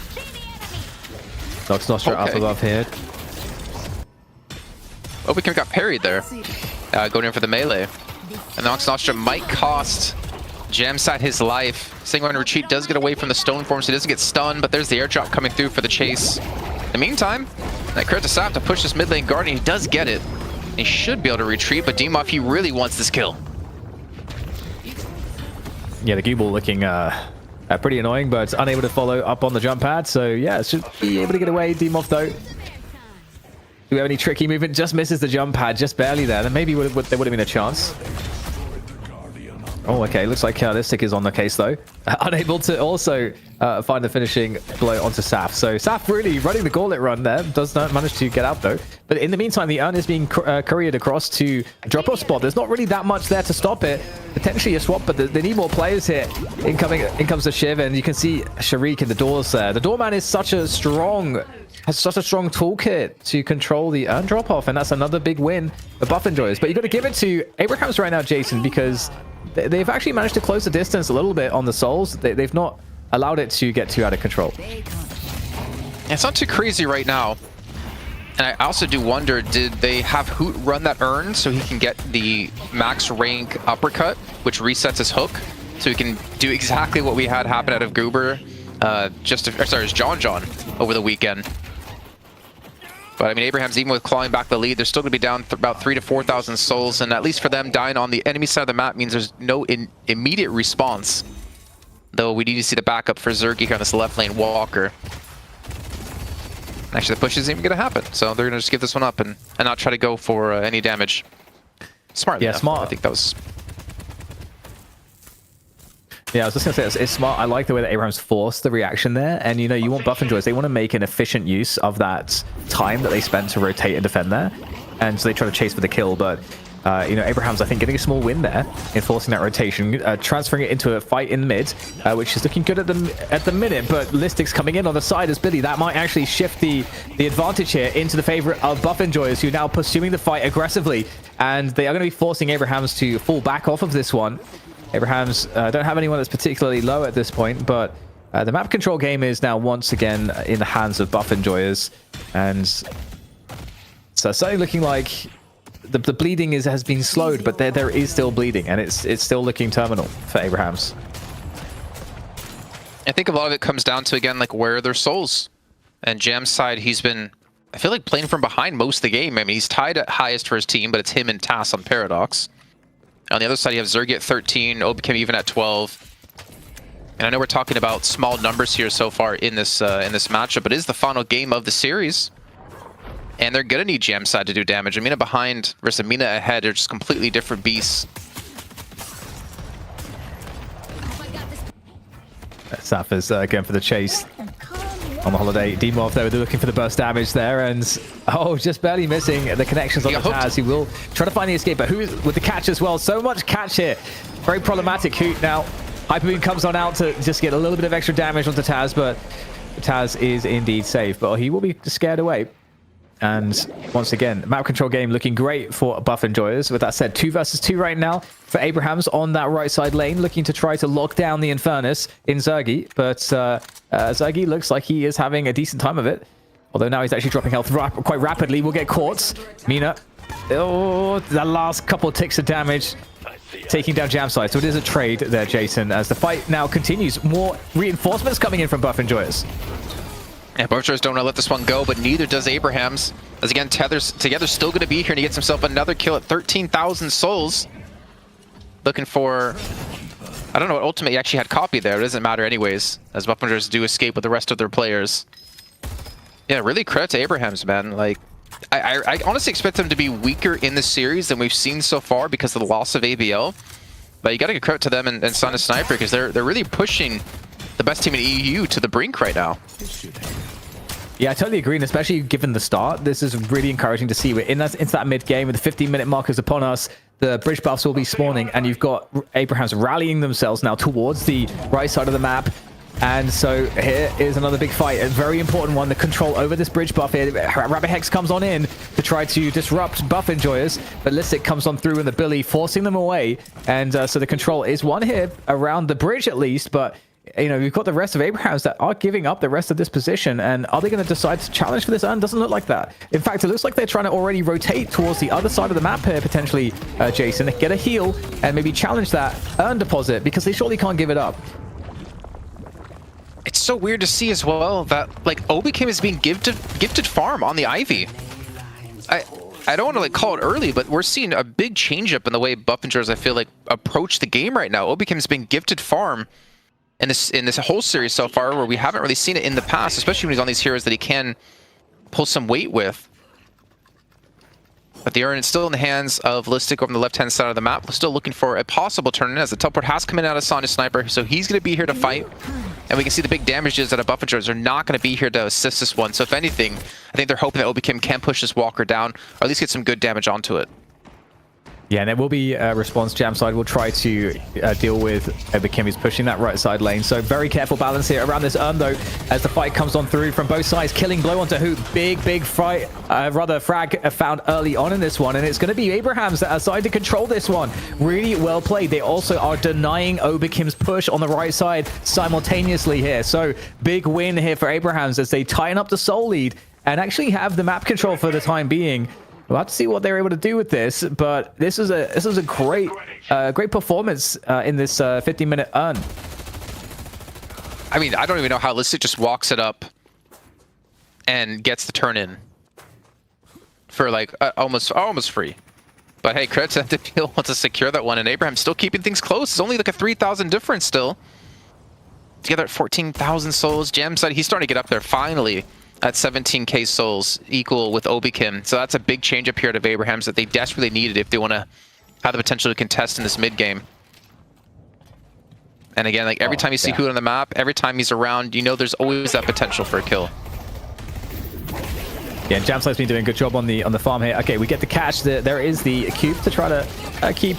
Nox Nostra up above here. Oh, we got parried there. Going in for the melee. And Nox Nostra might cost Jamsat his life. Single Run Retreat does get away from the stone form, so he doesn't get stunned, but there's the airdrop coming through for the chase. In the meantime, that crit to Sap to push this mid lane Guardian. He does get it. He should be able to retreat, but Demoff, he really wants this kill. Yeah, the Gooble looking pretty annoying, but unable to follow up on the jump pad. So yeah, should be able to get away. Demoff though. Do we have any tricky movement? Just misses the jump pad, just barely there. Then maybe there would have been a chance. Oh, okay. Looks like this tick is on the case, though. Unable to also find the finishing blow onto Saf. So Saf really running the gauntlet run there. Does not manage to get out, though. But in the meantime, the urn is being couriered across to drop-off spot. There's not really that much there to stop it. Potentially a swap, but they need more players here. In comes the Shiv, and you can see Sharik in the doors there. The doorman is has such a strong toolkit to control the urn drop-off, and that's another big win for Buff Enjoyers. But you've got to give it to Abrahams right now, Jason, because they've actually managed to close the distance a little bit on the souls. They've not allowed it to get too out of control. It's not too crazy right now. And I also do wonder, did they have Hoot run that urn so he can get the max rank uppercut, which resets his hook, so he can do exactly what we had happen out of Goober, it's John over the weekend. But I mean, Abraham's, even with clawing back the lead, they're still going to be down about 3,000 to 4,000 souls, and at least for them, dying on the enemy side of the map means there's no immediate response. Though we need to see the backup for Zergeek on this left lane Walker. Actually, the push isn't even going to happen, so they're going to just give this one up and not try to go for any damage. Smart. Yeah, enough. smart. I think that was... Yeah, I was just gonna say it's smart. I like the way that Abrams forced the reaction there, and you know, you want buff enjoyers. They want to make an efficient use of that time that they spent to rotate and defend there, and so they try to chase for the kill. But you know, Abrams, I think, getting a small win there in forcing that rotation, transferring it into a fight in mid, which is looking good at the minute. But Listic's coming in on the side as Billy. That might actually shift the advantage here into the favor of buff enjoyers, who are now pursuing the fight aggressively, and they are going to be forcing Abrams to fall back off of this one. Abrahams don't have anyone that's particularly low at this point, but the map control game is now once again in the hands of buff enjoyers, and so it's certainly looking like the bleeding has been slowed, but there is still bleeding, and it's still looking terminal for Abrahams. I think a lot of it comes down to, again, like, where are their souls? And Jam's side, he's been, I feel like, playing from behind most of the game. I mean, he's tied at highest for his team, but it's him and Tass on Paradox. On the other side, you have Zerg at 13, Obicam even at 12. And I know we're talking about small numbers here so far in this matchup, but it is the final game of the series. And they're going to need Jam side to do damage. Amina behind versus Amina ahead are just completely different beasts. Saf is going for the chase on the holiday. Demorph, though, they're looking for the burst damage there, and just barely missing the connections on the Taz. He will try to find the escape, but who's with the catch as well? So much catch here. Very problematic. Hoot now. Hyper Beam comes on out to just get a little bit of extra damage onto Taz, but Taz is indeed safe, but he will be scared away. And once again, map control game looking great for buff enjoyers. With that said, 2 versus 2 right now for Abrahams on that right side lane, looking to try to lock down the Infernus in Zergi. But Zergi looks like he is having a decent time of it. Although now he's actually dropping health quite rapidly. Will get caught. Mina. Oh, that last couple of ticks of damage. Taking down Jam side. So it is a trade there, Jason, as the fight now continues. More reinforcements coming in from buff enjoyers. Yeah, Butchers don't want to let this one go, but neither does Abrahams. As again, Tether's together still going to be here, and he gets himself another kill at 13,000 souls. Looking for... I don't know what ultimate he actually had copy there. It doesn't matter anyways, as Butchers do escape with the rest of their players. Yeah, really credit to Abrahams, man. Like, I honestly expect them to be weaker in this series than we've seen so far because of the loss of ABL. But you got to give credit to them and Son of Sniper, because they're really pushing the best team in EU to the brink right now. Yeah, I totally agree, and especially given the start, this is really encouraging to see. We're into that mid-game with the 15-minute markers upon us. The bridge buffs will be spawning, and you've got Abrahams rallying themselves now towards the right side of the map. And so here is another big fight, a very important one, the control over this bridge buff here. Rabbit Hex comes on in to try to disrupt buff enjoyers, but Listic comes on through in the Billy, forcing them away. And so the control is one here around the bridge at least, but you know, we've got the rest of Abrahams that are giving up the rest of this position, and are they going to decide to challenge for this urn? Doesn't look like that. In fact, it looks like they're trying to already rotate towards the other side of the map here, potentially, Jason, get a heal and maybe challenge that urn deposit, because they surely can't give it up. It's so weird to see as well that, like, Obicam is being gifted farm on the Ivy. I don't want to, like, call it early, but we're seeing a big change up in the way Buffingers, I feel like, approach the game right now. Obicam has been gifted farm in this whole series so far, where we haven't really seen it in the past, especially when he's on these heroes that he can pull some weight with. But the urn is still in the hands of Listic over on the left-hand side of the map. We're still looking for a possible turn-in, as the teleport has come in out of Sonya Sniper, so he's going to be here to fight. And we can see the big damages that Buffingers are not going to be here to assist this one. So if anything, I think they're hoping that Obicam can push this Walker down, or at least get some good damage onto it. Yeah, and there will be a response. Jam side will try to deal with Obicam, who's pushing that right side lane. So very careful balance here around this urn, though, as the fight comes on through from both sides. Killing blow onto Hoot. Big fight, rather frag found early on in this one. And it's going to be Abrahams that are decided to control this one. Really well played. They also are denying Obicam's push on the right side simultaneously here. So big win here for Abrahams as they tighten up the soul lead and actually have the map control for the time being. We'll have to see what they're able to do with this, but this is a great performance in this 15-minute urn. I mean, I don't even know how Listic just walks it up and gets the turn in for like almost free. But hey, credit to them to be able to secure that one, and Abraham's still keeping things close. It's only like a 3,000 difference still. Together at 14,000 souls. Jam side, he's starting to get up there finally at 17k souls, equal with Obicam. So that's a big change up here at Abrahams that they desperately needed if they want to have the potential to contest in this mid game. And again, like every time you see Hoot on the map, every time he's around, you know there's always that potential for a kill. Yeah, Jamslide's been doing a good job on the farm here. Okay, we get the catch. There is the cube to try to keep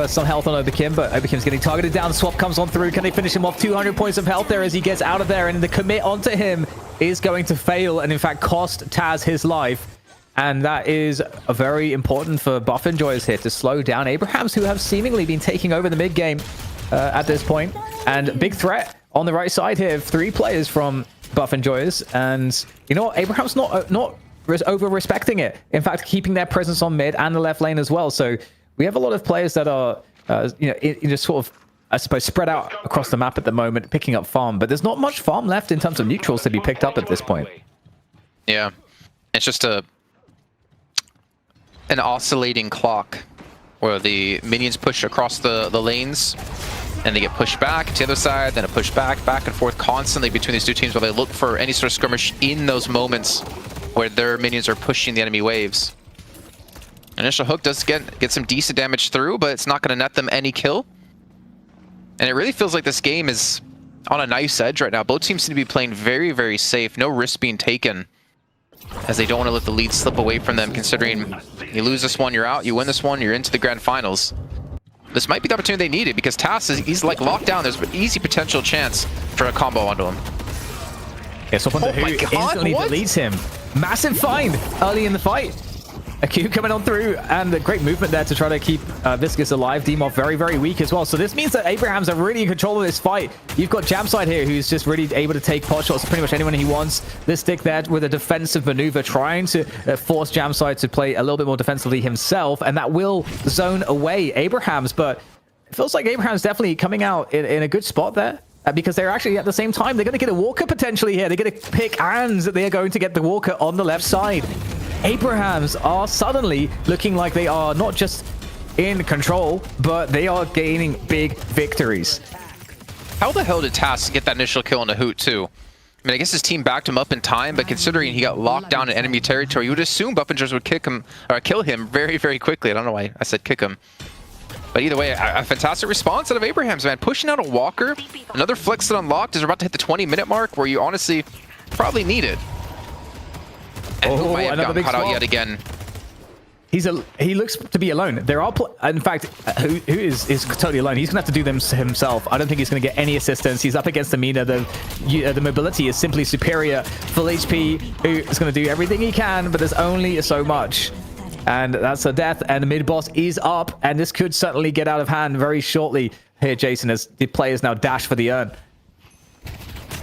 some health on Oberkim, but Oberkim's getting targeted down. Swap comes on through. Can they finish him off? 200 points of health there as he gets out of there, and the commit onto him is going to fail and in fact cost Taz his life. And that is very important for Buff Enjoyers here to slow down Abrahams, who have seemingly been taking over the mid game at this point. And big threat on the right side here. 3 players from Buff Enjoyers, and you know what? Abraham's not over respecting it. In fact, keeping their presence on mid and the left lane as well. So we have a lot of players that are just sort of, I suppose, spread out across the map at the moment, picking up farm. But there's not much farm left in terms of neutrals to be picked up at this point. Yeah, it's just an oscillating clock where the minions push across the lanes and they get pushed back to the other side, then a push back and forth constantly between these two teams while they look for any sort of skirmish in those moments where their minions are pushing the enemy waves. Initial hook does get some decent damage through, but it's not going to net them any kill. And it really feels like this game is on a nice edge right now. Both teams seem to be playing very, very safe. No risk being taken, as they don't want to let the lead slip away from them, considering you lose this one, you're out. You win this one, you're into the grand finals. This might be the opportunity they needed, because Tass he's like locked down. There's an easy potential chance for a combo onto him. Yeah, so who instantly deletes him. Massive find early in the fight. A Q coming on through, and a great movement there to try to keep Viscous alive. Demov very, very weak as well. So this means that Abrahams are really in control of this fight. You've got Jamside here, who's just really able to take pot shots to pretty much anyone he wants. This stick there with a defensive maneuver, trying to force Jamside to play a little bit more defensively himself, and that will zone away Abrahams. But it feels like Abraham's definitely coming out in a good spot there. Because they're actually at the same time, they're going to get a Walker potentially here. They're going to pick, and they are going to get the Walker on the left side. Abrahams are suddenly looking like they are not just in control, but they are gaining big victories. How the hell did Tass get that initial kill on the Hoot too? I mean, I guess his team backed him up in time, but considering he got locked down in enemy territory, you would assume Buffingers would kick him or kill him very, very quickly. I don't know why I said kick him. But either way, a fantastic response out of Abrahams, man. Pushing out a Walker, another flex that unlocked as we're about to hit the 20-minute mark, where you honestly probably need it. And who might have gotten caught out yet again. He looks to be alone. There are, in fact, who is totally alone. He's gonna have to do them himself. I don't think he's gonna get any assistance. He's up against Amina. The mobility is simply superior. Full HP, who is gonna do everything he can, but there's only so much. And that's a death, and the mid boss is up, and this could certainly get out of hand very shortly here, Jason, as the players now dash for the urn.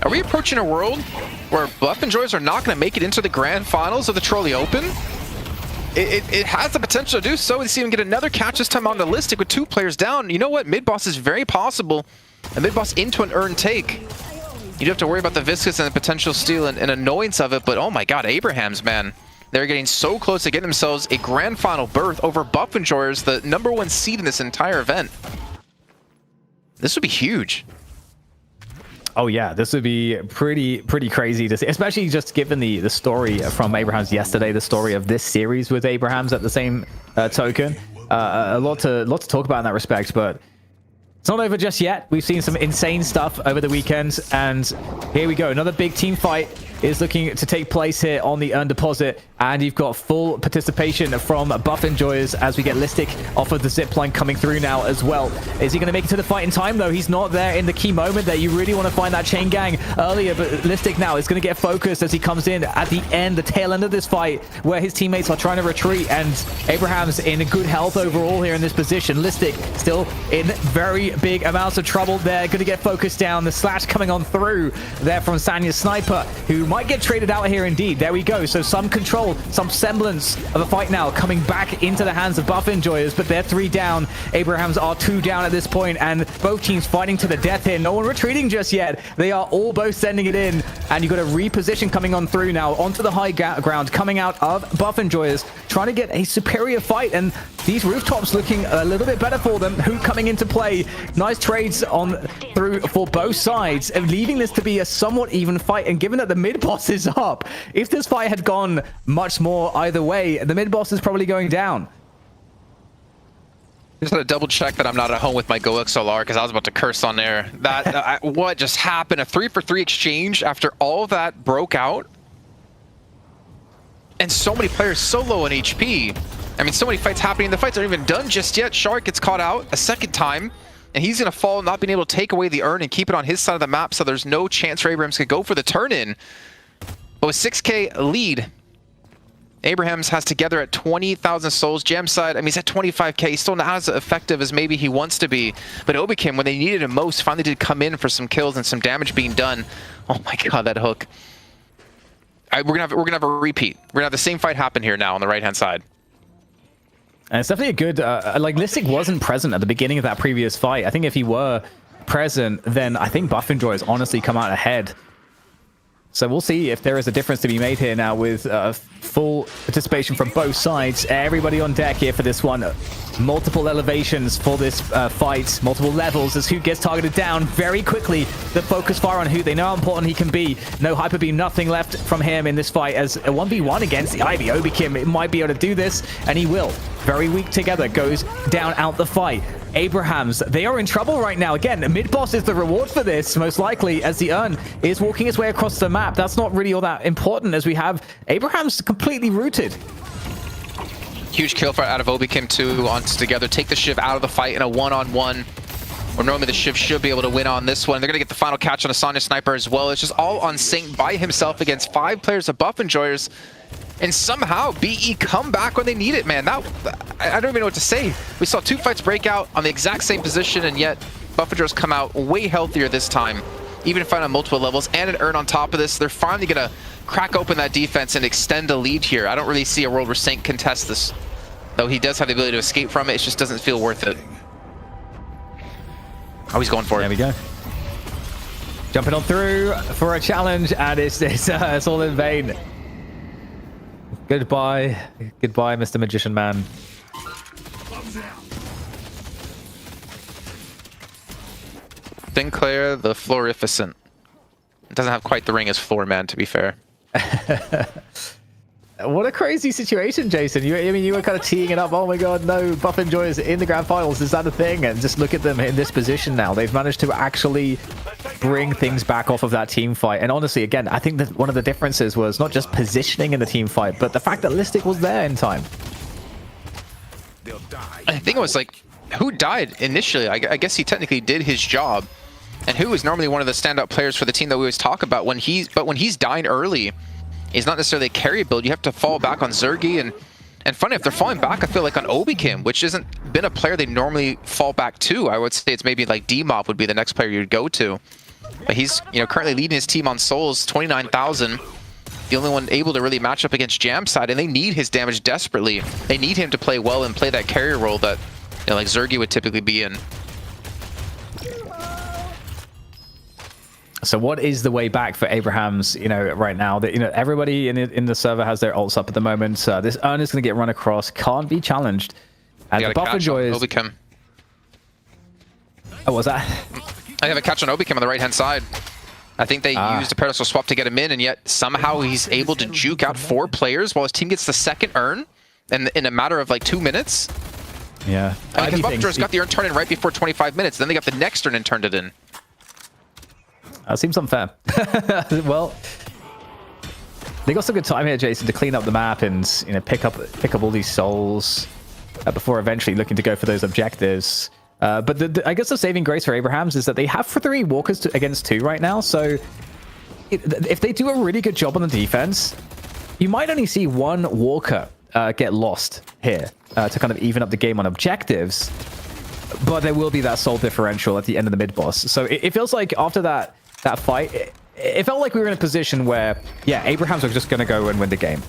Are we approaching a world where Buff Enjoyers are not going to make it into the grand finals of the Trolli Open? It has the potential to do so. Let's even get another catch, this time on the Listic with 2 players down. You know what? Mid boss is very possible. A mid boss into an urn take. You do have to worry about the Viscous and the potential steal and annoyance of it, but oh my god, Abrahams, man. They're getting so close to getting themselves a grand final berth over Buff Enjoyers, the #1 seed in this entire event. This would be huge. Oh yeah, this would be pretty crazy to see, especially just given the story from Abrahams yesterday, the story of this series with Abrahams at the same token. A lot to talk about in that respect, but it's not over just yet. We've seen some insane stuff over the weekend, and here we go. Another big team fight is looking to take place here on the urn deposit, and you've got full participation from Buff Enjoyers as we get Listic off of the zipline coming through now as well. Is he going to make it to the fight in time, though? He's not there in the key moment there. You really want to find that chain gang earlier, but Listic now is going to get focused as he comes in at the end, the tail end of this fight, where his teammates are trying to retreat, and Abraham's in good health overall here in this position. Listic still in very big amounts of trouble there. Going to get focused down. The slash coming on through there from Sanya's sniper, who might get traded out here indeed. There we go. So some control, some semblance of a fight now coming back into the hands of Buff Enjoyers, but they're 3 down. Abrahams are 2 down at this point, and both teams fighting to the death here. No one retreating just yet. They are all both sending it in, and you've got a reposition coming on through now onto the high ground coming out of Buff Enjoyers, trying to get a superior fight, and these rooftops looking a little bit better for them. Who coming into play? Nice trades on through for both sides, and leaving this to be a somewhat even fight. And given that the mid boss is up, if this fight had gone much more either way, the mid boss is probably going down. Just had to double check that I'm not at home with my GoXLR because I was about to curse on there. That what just happened? A 3-for-3 exchange after all of that broke out, and so many players so low on HP. I mean, so many fights happening. The fights aren't even done just yet. Shark gets caught out a second time, and he's gonna fall, not being able to take away the urn and keep it on his side of the map. So there's no chance for Abrahams to go for the turn in. But with 6K lead, Abrahams has together at 20,000 souls. Jam side, I mean, he's at 25K. He's still not as effective as maybe he wants to be. But Obikim, when they needed him most, finally did come in for some kills and some damage being done. Oh my god, that hook. We're gonna have a repeat. We're gonna have the same fight happen here now on the right-hand side. And it's definitely a good, like, Listic wasn't present at the beginning of that previous fight. I think if he were present, then I think Buffinjoy has honestly come out ahead. So we'll see if there is a difference to be made here now with full participation from both sides. Everybody on deck here for this one. Multiple elevations for this fight. Multiple levels as who gets targeted down very quickly. The focus fire on who. They know how important he can be. No hyper beam, nothing left from him in this fight as a 1v1 against the Ivy. Obikim might be able to do this, and he will. Very weak together. Goes down out the fight. Abrahams, they are in trouble right now. Again, mid-boss is the reward for this, most likely, as the urn is walking his way across the map. That's not really all that important as we have Abrahams completely rooted. Huge kill fight out of Obikim too, on together. Take the Shiv out of the fight in a one-on-one. Or normally the Shiv should be able to win on this one. They're going to get the final catch on a Sonya Sniper as well. It's just all on Saint by himself against 5 players of Buff Enjoyers. And somehow BE come back when they need it, man. I don't even know what to say. We saw 2 fights break out on the exact same position, and yet Buff Enjoyers come out way healthier this time. Even fight on multiple levels and an urn on top of this. They're finally going to crack open that defense and extend a lead here. I don't really see a world where Saint contests this. Though he does have the ability to escape from it, it just doesn't feel worth it. Oh, he's going for it. There we go. Jumping on through for a challenge, and it's all in vain. Goodbye. Goodbye, Mr. Magician Man. Sinclair the Florificent. It doesn't have quite the ring as Floor Man, to be fair. What a crazy situation, Jason. I mean, you were kind of teeing it up. Oh my god, no, Buff Enjoyers in the grand finals. Is that a thing? And just look at them in this position now. They've managed to actually bring things back off of that team fight. And honestly, again, I think that one of the differences was not just positioning in the team fight, but the fact that Listic was there in time. I think it was like, who died initially? I guess he technically did his job. And who is normally one of the standout players for the team that we always talk about. When he's dying early, he's not necessarily a carry build. You have to fall back on Zergy, and funny, if they're falling back, I feel like on Obikim, which isn't been a player they normally fall back to. I would say it's maybe like D-Mob would be the next player you'd go to. But he's, you know, currently leading his team on souls, 29,000. The only one able to really match up against Jam side, and they need his damage desperately. They need him to play well and play that carrier role that, you know, like Zergy would typically be in. So what is the way back for Abrahams, you know, right now? That, you know, everybody in the server has their ults up at the moment. This urn is going to get run across, can't be challenged. And the Buff Enjoyers... Obikim. Oh, was that? I have a catch on Obikim on the right-hand side. I think they used a Paradoxal Swap to get him in, and yet somehow he's able to juke out 4 players while his team gets the second urn in a matter of like 2 minutes. Yeah. Because Buff Enjoyers got the urn turned in right before 25 minutes. Then they got the next urn and turned it in. Seems unfair. Well, they got some good time here, Jason, to clean up the map and, you know, pick up all these souls before eventually looking to go for those objectives. But I guess the saving grace for Abrahams is that they have 3 walkers against 2 right now. So if they do a really good job on the defense, you might only see 1 walker get lost here to kind of even up the game on objectives. But there will be that soul differential at the end of the mid boss. So it feels like after that fight, it felt like we were in a position where, yeah, Abrahams was just going to go and win the game.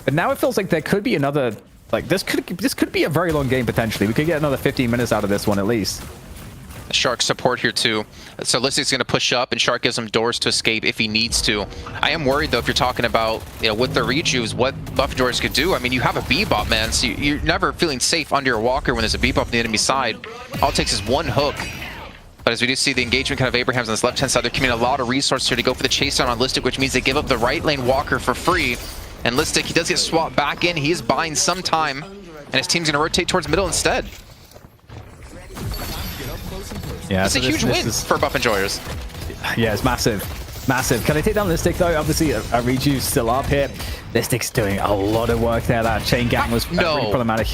But now it feels like there could be another, like, this could be a very long game potentially. We could get another 15 minutes out of this one at least. Shark support here too. So Listic's going to push up, and Shark gives him doors to escape if he needs to. I am worried though, if you're talking about, you know, with the rejuves, what Buff Enjoyers could do. I mean, you have a Bebop, man, so you're never feeling safe under your walker when there's a Bebop on the enemy side. All it takes is 1 hook. But as we do see the engagement kind of Abrahams on this left-hand side, they're committing a lot of resources here to go for the chase down on Listic, which means they give up the right lane walker for free. And Listic, he does get swapped back in. He is buying some time, and his team's going to rotate towards middle instead. Yeah, It's a huge win for Buff Enjoyers. Yeah, it's massive. Massive. Can they take down Listic though? Obviously, Reju's still up here. Listic's doing a lot of work there. That chain gang was really problematic.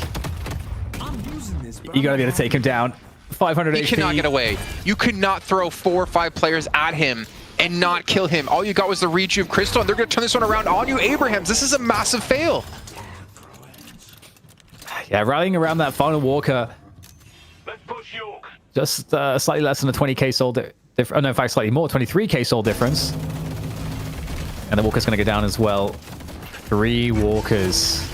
You gotta be able to take him down. 500 HP. He cannot get away. You could not throw 4 or 5 players at him and not kill him. All you got was the Reju of Crystal, and they're gonna turn this one around on you, Abrahams. This is a massive fail. Yeah, rallying around that final Walker. Let's push York. Just slightly less than a 20k soul difference. Oh, no, in fact, slightly more, 23k soul difference. And the Walker's going to go down as well. 3 Walkers.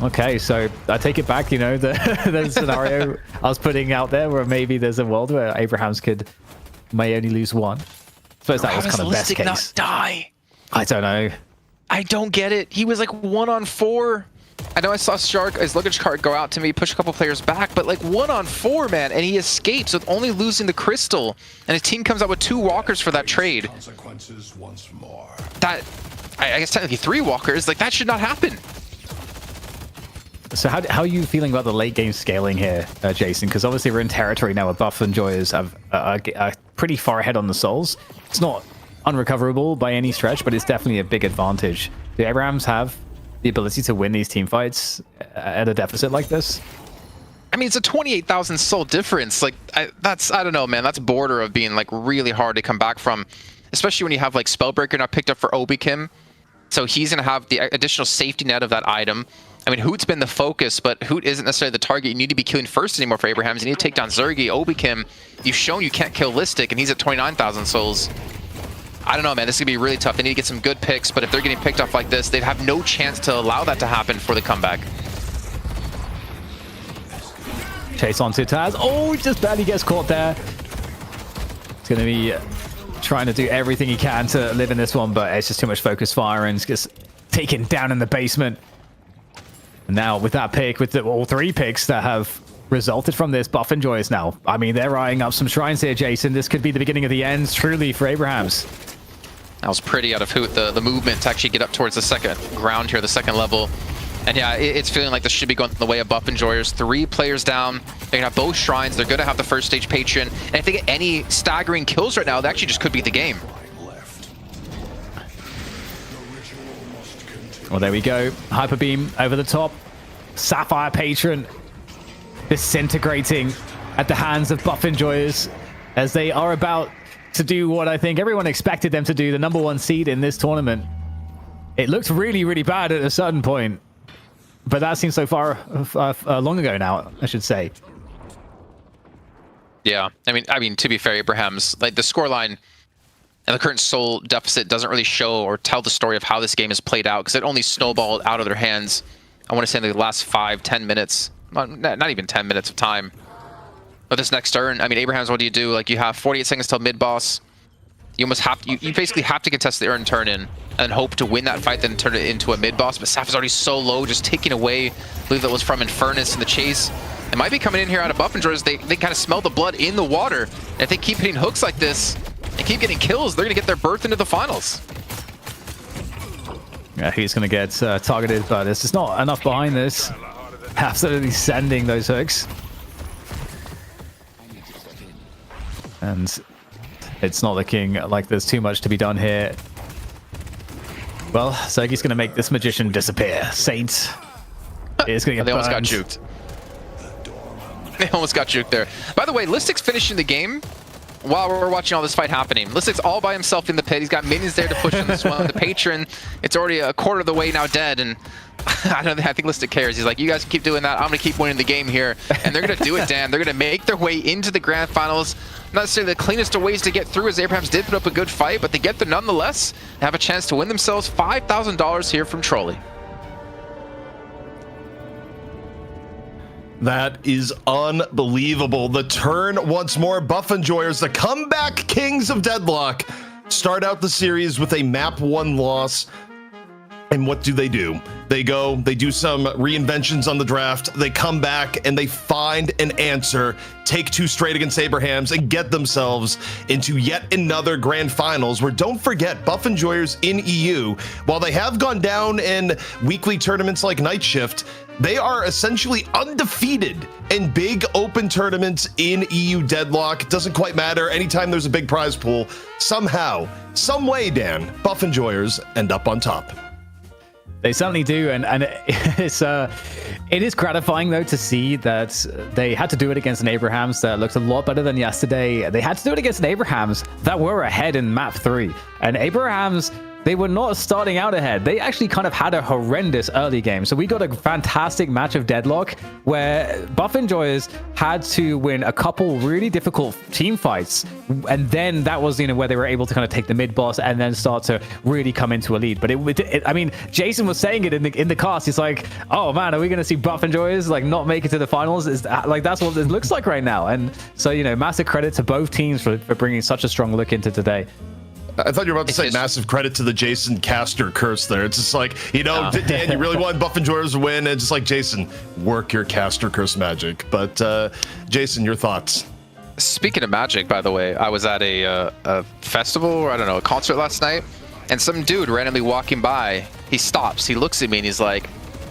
Okay, so I take it back, you know, the scenario I was putting out there where maybe there's a world where Abrahams may only lose 1. I suppose that was kind of best case. Not die? I don't know. I don't get it. He was like 1 on 4. I know I saw Shark, his luggage cart go out to me, push a couple players back, but like 1 on 4, man, and he escapes with only losing the crystal, and his team comes out with 2 walkers for that trade. Consequences once more. That, I guess technically 3 walkers, like that should not happen. So how are you feeling about the late game scaling here, Jason? Because obviously we're in territory now where Buff Enjoyers have are pretty far ahead on the souls. It's not unrecoverable by any stretch, but it's definitely a big advantage. Do Abrahams have the ability to win these team fights at a deficit like this? I mean, it's a 28,000 soul difference. Like, I don't know, man. That's border of being like really hard to come back from, especially when you have like Spellbreaker not picked up for Obi-Kim. So he's going to have the additional safety net of that item. I mean, Hoot's been the focus, but Hoot isn't necessarily the target you need to be killing first anymore for Abrahams. You need to take down Zergy, Obi-Kim. You've shown you can't kill Listic, and he's at 29,000 souls. I don't know, man. This is going to be really tough. They need to get some good picks, but if they're getting picked off like this, they'd have no chance to allow that to happen for the comeback. Chase onto Taz. Oh, he just barely gets caught there. It's going to be trying to do everything he can to live in this one, but it's just too much focus fire and gets taken down in the basement. And now with that pick, with all 3 picks that have resulted from this, Buff Enjoyers now. I mean, they're eyeing up some shrines here, Jason. This could be the beginning of the end, truly, for Abrahams. That was pretty out of Hoot, the movement to actually get up towards the second ground here, the second level. And yeah, it's feeling like this should be going the way of Buff Enjoyers. 3 players down. They're going to have both shrines. They're going to have the first stage patron. And if they get any staggering kills right now, that actually just could be the game. Well, there we go. Hyper Beam over the top. Sapphire Patron disintegrating at the hands of Buff Enjoyers as they are about to do what I think everyone expected them to do, the #1 seed in this tournament. It looked really, really bad at a certain point, but that seems so far long ago now, I should say. Yeah, I mean, to be fair, Abrahams, like the scoreline and the current soul deficit doesn't really show or tell the story of how this game is played out, because it only snowballed out of their hands, I want to say in the last 5-10 minutes. Not even 10 minutes of time. But this next turn, I mean, Abrahams, what do? Like, you have 48 seconds till mid-boss. You almost have to, you basically have to contest the earn turn in and hope to win that fight, then turn it into a mid-boss. But Saf is already so low, just taking away, I believe that was from Infernus in the chase. It might be coming in here out of Buff Enjoyers. They kind of smell the blood in the water. And if they keep hitting hooks like this and keep getting kills, they're going to get their berth into the finals. Yeah, he's going to get targeted, but there's just not enough behind this. Absolutely sending those hooks. And it's not looking like there's too much to be done here. Well, Sergey's going to make this magician disappear. Saint is going to get They almost burned. got juked. They almost got juked there. By the way, Listic's finishing the game while we're watching all this fight happening. Listic's all by himself in the pit. He's got minions there to push in this one. The patron, it's already a quarter of the way now dead, and I think Listic cares. He's like, you guys keep doing that. I'm going to keep winning the game here. And they're going to do it, Dan. They're going to make their way into the grand finals. Not necessarily the cleanest of ways to get through, as Abrahams did put up a good fight, but they get there nonetheless and have a chance to win themselves $5,000 here from Trolli. That is unbelievable. The turn once more. Buff Enjoyers, the comeback kings of Deadlock, start out the series with a map 1 loss. And what do? They do some reinventions on the draft. They come back and they find an answer, take 2 straight against Abrahams, and get themselves into yet another grand finals where, don't forget, Buff Enjoyers in EU, while they have gone down in weekly tournaments like Night Shift, they are essentially undefeated in big open tournaments in EU Deadlock. Doesn't quite matter. Anytime there's a big prize pool, somehow, some way, Dan, Buff Enjoyers end up on top. They certainly do, and it is gratifying though to see that they had to do it against an Abrahams that looked a lot better than yesterday. They had to do it against an Abrahams that were ahead in map 3, and Abrahams, they were not starting out ahead. They actually kind of had a horrendous early game. So we got a fantastic match of Deadlock where Buff Enjoyers had to win a couple really difficult team fights. And then that was, where they were able to kind of take the mid boss and then start to really come into a lead. But I mean, Jason was saying it in the cast. He's like, oh man, are we going to see Buff Enjoyers like not make it to the finals? That's what it looks like right now. And so, massive credit to both teams for bringing such a strong look into today. I thought you were about to say massive credit to the Jason Caster curse there. It's just like, Dan, you really want Buff Enjoyers to win. And it's just like, Jason, work your Caster curse magic. But Jason, your thoughts? Speaking of magic, by the way, I was at a festival, or I don't know, a concert last night, and some dude randomly walking by, he stops, he looks at me, and he's like,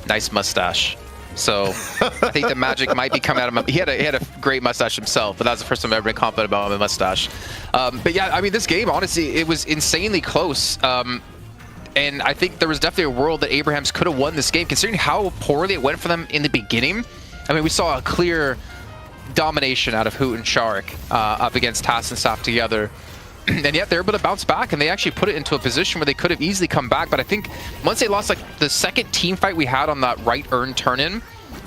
nice mustache. So I think the magic might be coming out of him. He had a great mustache himself, but that's the first time I've ever been confident about my mustache. But yeah, I mean, this game, honestly, it was insanely close. And I think there was definitely a world that Abrahams could have won this game, considering how poorly it went for them in the beginning. I mean, we saw a clear domination out of Hoot and Shark up against Tass and Saf together. And yet they're able to bounce back, and they actually put it into a position where they could have easily come back. But I think once they lost like the second team fight we had on that right urn turn-in,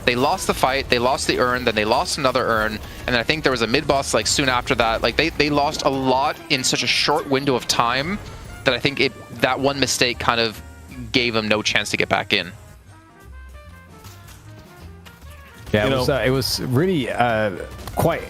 they lost the fight, they lost the urn, then they lost another urn, and then I think there was a mid-boss like soon after that. Like they lost a lot in such a short window of time that I think that one mistake kind of gave them no chance to get back in. Yeah, it was really quite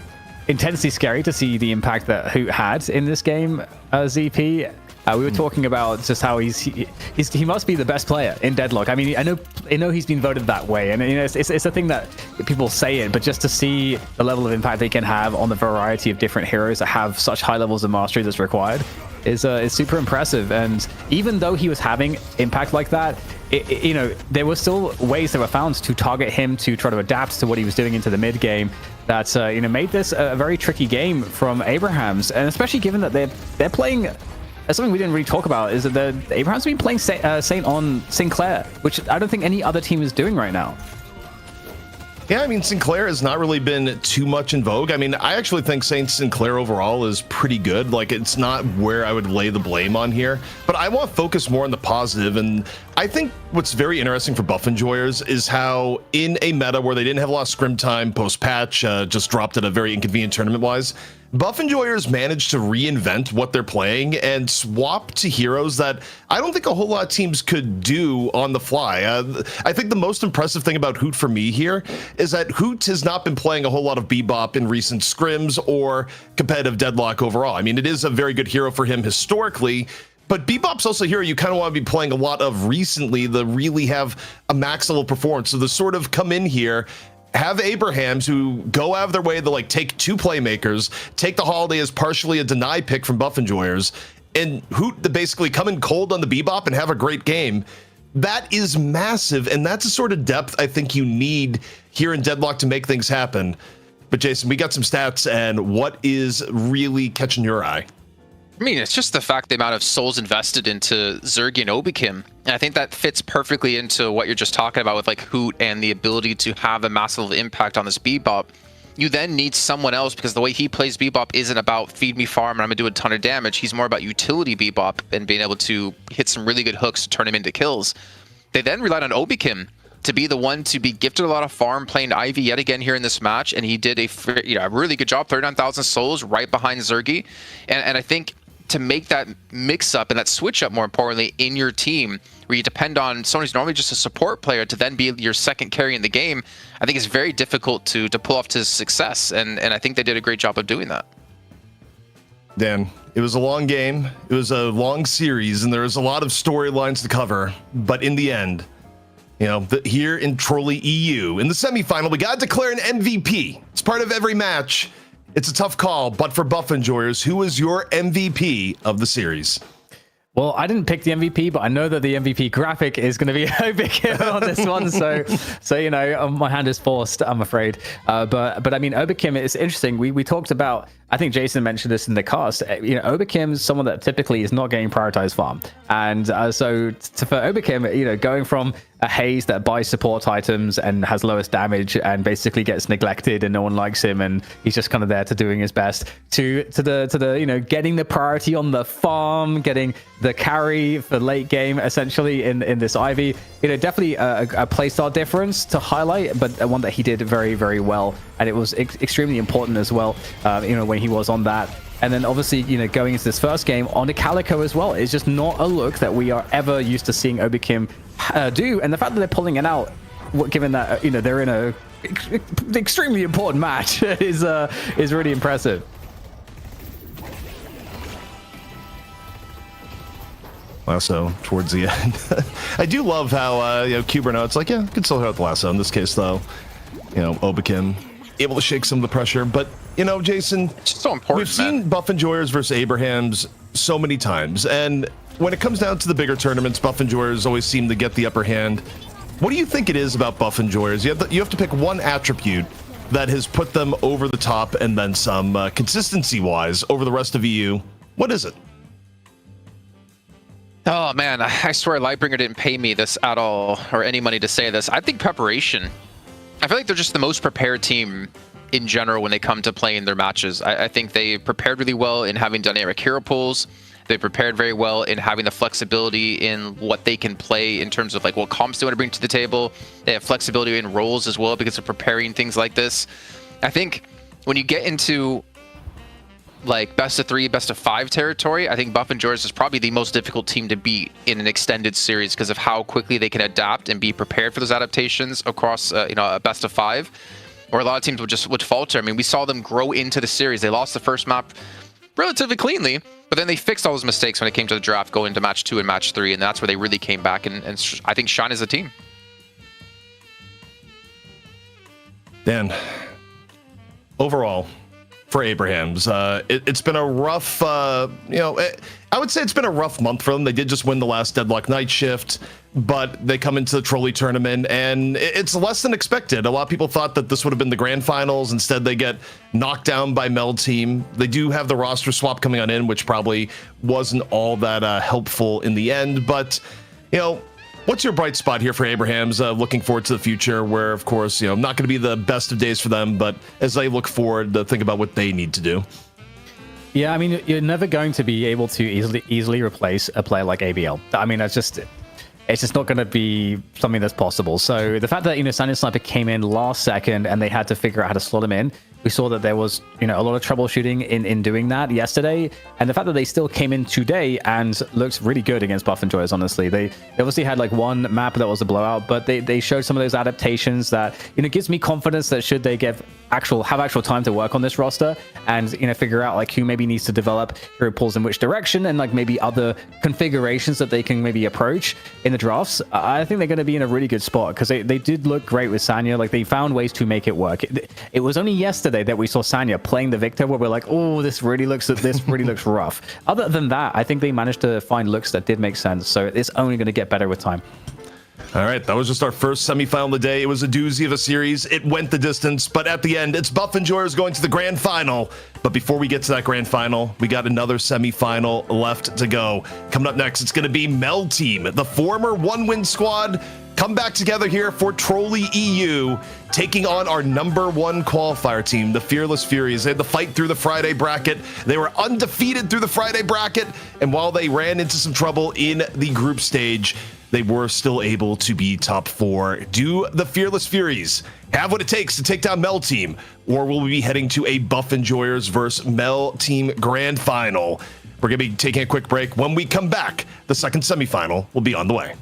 intensely scary to see the impact that Hoot had in this game, ZP. We were talking about just how he must be the best player in Deadlock. I mean, I know he's been voted that way, and it's a thing that people say it, but just to see the level of impact they can have on the variety of different heroes that have such high levels of mastery that's required is super impressive. And even though he was having impact like that, there were still ways that were found to target him, to try to adapt to what he was doing into the mid game. That made this a very tricky game from Abrahams, and especially given that they're playing. Something we didn't really talk about is that Abrahams have been playing Saint on Sinclair, which I don't think any other team is doing right now. Yeah, I mean, Sinclair has not really been too much in vogue. I mean, I actually think Saint Sinclair overall is pretty good. Like, it's not where I would lay the blame on here, but I want to focus more on the positive. And I think what's very interesting for Buff Enjoyers is how in a meta where they didn't have a lot of scrim time post-patch, just dropped at a very inconvenient tournament-wise, Buff Enjoyers managed to reinvent what they're playing and swap to heroes that I don't think a whole lot of teams could do on the fly. I think the most impressive thing about Hoot for me here is that Hoot has not been playing a whole lot of Bebop in recent scrims or competitive Deadlock overall. I mean, it is a very good hero for him historically, but Bebop's also a hero you kind of want to be playing a lot of recently that really have a max level performance. So to sort of come in here, have Abrahams who go out of their way to like take 2 playmakers, take the Holiday as partially a deny pick from Buff Enjoyers, and Hoot to basically come in cold on the Bebop and have a great game. That is massive, and that's the sort of depth I think you need here in Deadlock to make things happen. But Jason, we got some stats, and what is really catching your eye? I mean, it's just the fact the amount of souls invested into Zergy and Obikim. And I think that fits perfectly into what you're just talking about with like Hoot and the ability to have a massive impact on this Bebop. You then need someone else, because the way he plays Bebop isn't about feed me farm and I'm gonna do a ton of damage. He's more about utility Bebop and being able to hit some really good hooks to turn him into kills. They then relied on Obikim to be the one to be gifted a lot of farm, playing Ivy yet again here in this match, and he did a really good job, 39,000 souls right behind Zergy. And I think to make that mix up and that switch up, more importantly, in your team, where you depend on someone who's normally just a support player to then be your second carry in the game, I think it's very difficult to pull off to success. And I think they did a great job of doing that. Dan, it was a long game. It was a long series, and there was a lot of storylines to cover. But in the end, here in Trolli EU, in the semifinal, we got to declare an MVP. It's part of every match. It's a tough call, but for Buff Enjoyers, who was your MVP of the series? Well, I didn't pick the MVP, but I know that the MVP graphic is going to be Obikim on this one. So my hand is forced, I'm afraid. But I mean, Obikim is interesting. We talked about, I think Jason mentioned this in the cast. Obikim is someone that typically is not getting prioritized farm. And so for Obikim, going from a Haze that buys support items and has lowest damage and basically gets neglected and no one likes him and he's just kind of there to doing his best to the getting the priority on the farm, getting the carry for late game essentially in this Ivy. Definitely a playstyle difference to highlight, but one that he did very, very well, and it was extremely important as well. When he was on that. And then obviously, going into this first game on the Calico as well, it's just not a look that we are ever used to seeing Obikim do. And the fact that they're pulling it out, given that they're in a extremely important match, is really impressive. Lasso towards the end. I do love how Cuberno, it's like, yeah, could still hit the lasso. In this case, though, Obikim able to shake some of the pressure, but Jason, it's so important. We've seen Buff Enjoyers versus Abrahams so many times, and when it comes down to the bigger tournaments, Buff Enjoyers always seem to get the upper hand. What do you think it is about Buff Enjoyers? You have to pick one attribute that has put them over the top, and then some consistency-wise over the rest of EU. What is it? Oh man, I swear Lightbringer didn't pay me this at all, or any money to say this. I think preparation. I feel like they're just the most prepared team in general when they come to playing their matches. I think they prepared really well in having dynamic hero pools. They prepared very well in having the flexibility in what they can play in terms of like what comps they want to bring to the table. They have flexibility in roles as well because of preparing things like this. I think when you get into like best of 3, best of 5 territory, I think Buff Enjoyers is probably the most difficult team to beat in an extended series because of how quickly they can adapt and be prepared for those adaptations across a best of 5. Or a lot of teams would falter. I mean, we saw them grow into the series. They lost the first map relatively cleanly, but then they fixed all those mistakes when it came to the draft, going into match 2 and match 3, and that's where they really came back and I think shine as a team. Dan, overall, for Abrahams, it's been a rough, I would say it's been a rough month for them. They did just win the last Deadlock night shift, but they come into the Trolli tournament, and it's less than expected. A lot of people thought that this would have been the grand finals. Instead, they get knocked down by Mel Team. They do have the roster swap coming on in, which probably wasn't all that helpful in the end. But, what's your bright spot here for Abrahams looking forward to the future where, of course, not going to be the best of days for them, but as they look forward to think about what they need to do? Yeah, I mean, you're never going to be able to easily replace a player like ABL. I mean, it's just not going to be something that's possible. So the fact that, Sandy Sniper came in last second and they had to figure out how to slot him in, we saw that there was, a lot of troubleshooting in doing that yesterday. And the fact that they still came in today and looked really good against Buff Enjoyers, honestly. They obviously had like one map that was a blowout, but they showed some of those adaptations that, gives me confidence that should they have actual time to work on this roster and, figure out like who maybe needs to develop hero pools in which direction and like maybe other configurations that they can maybe approach in the drafts. I think they're going to be in a really good spot because they did look great with Sanya. Like they found ways to make it work. It was only yesterday that we saw Sanya playing the Victor where we're like, oh, this really looks rough. Other than that, I think they managed to find looks that did make sense. So it's only going to get better with time. All right, that was just our first semifinal of the day. It was a doozy of a series. It went the distance, but at the end, it's Buff Enjoyers going to the grand final. But before we get to that grand final, we got another semifinal left to go. Coming up next, it's going to be Mel Team, the former one-win squad, come back together here for Trolli EU, taking on our #1 qualifier team, the Fearless Furies. They had to fight through the Friday bracket. They were undefeated through the Friday bracket, and while they ran into some trouble in the group stage, they were still able to be top 4. Do the Fearless Furies have what it takes to take down Mel Team, or will we be heading to a Buff Enjoyers versus Mel Team grand final? We're going to be taking a quick break. When we come back, the second semifinal will be on the way.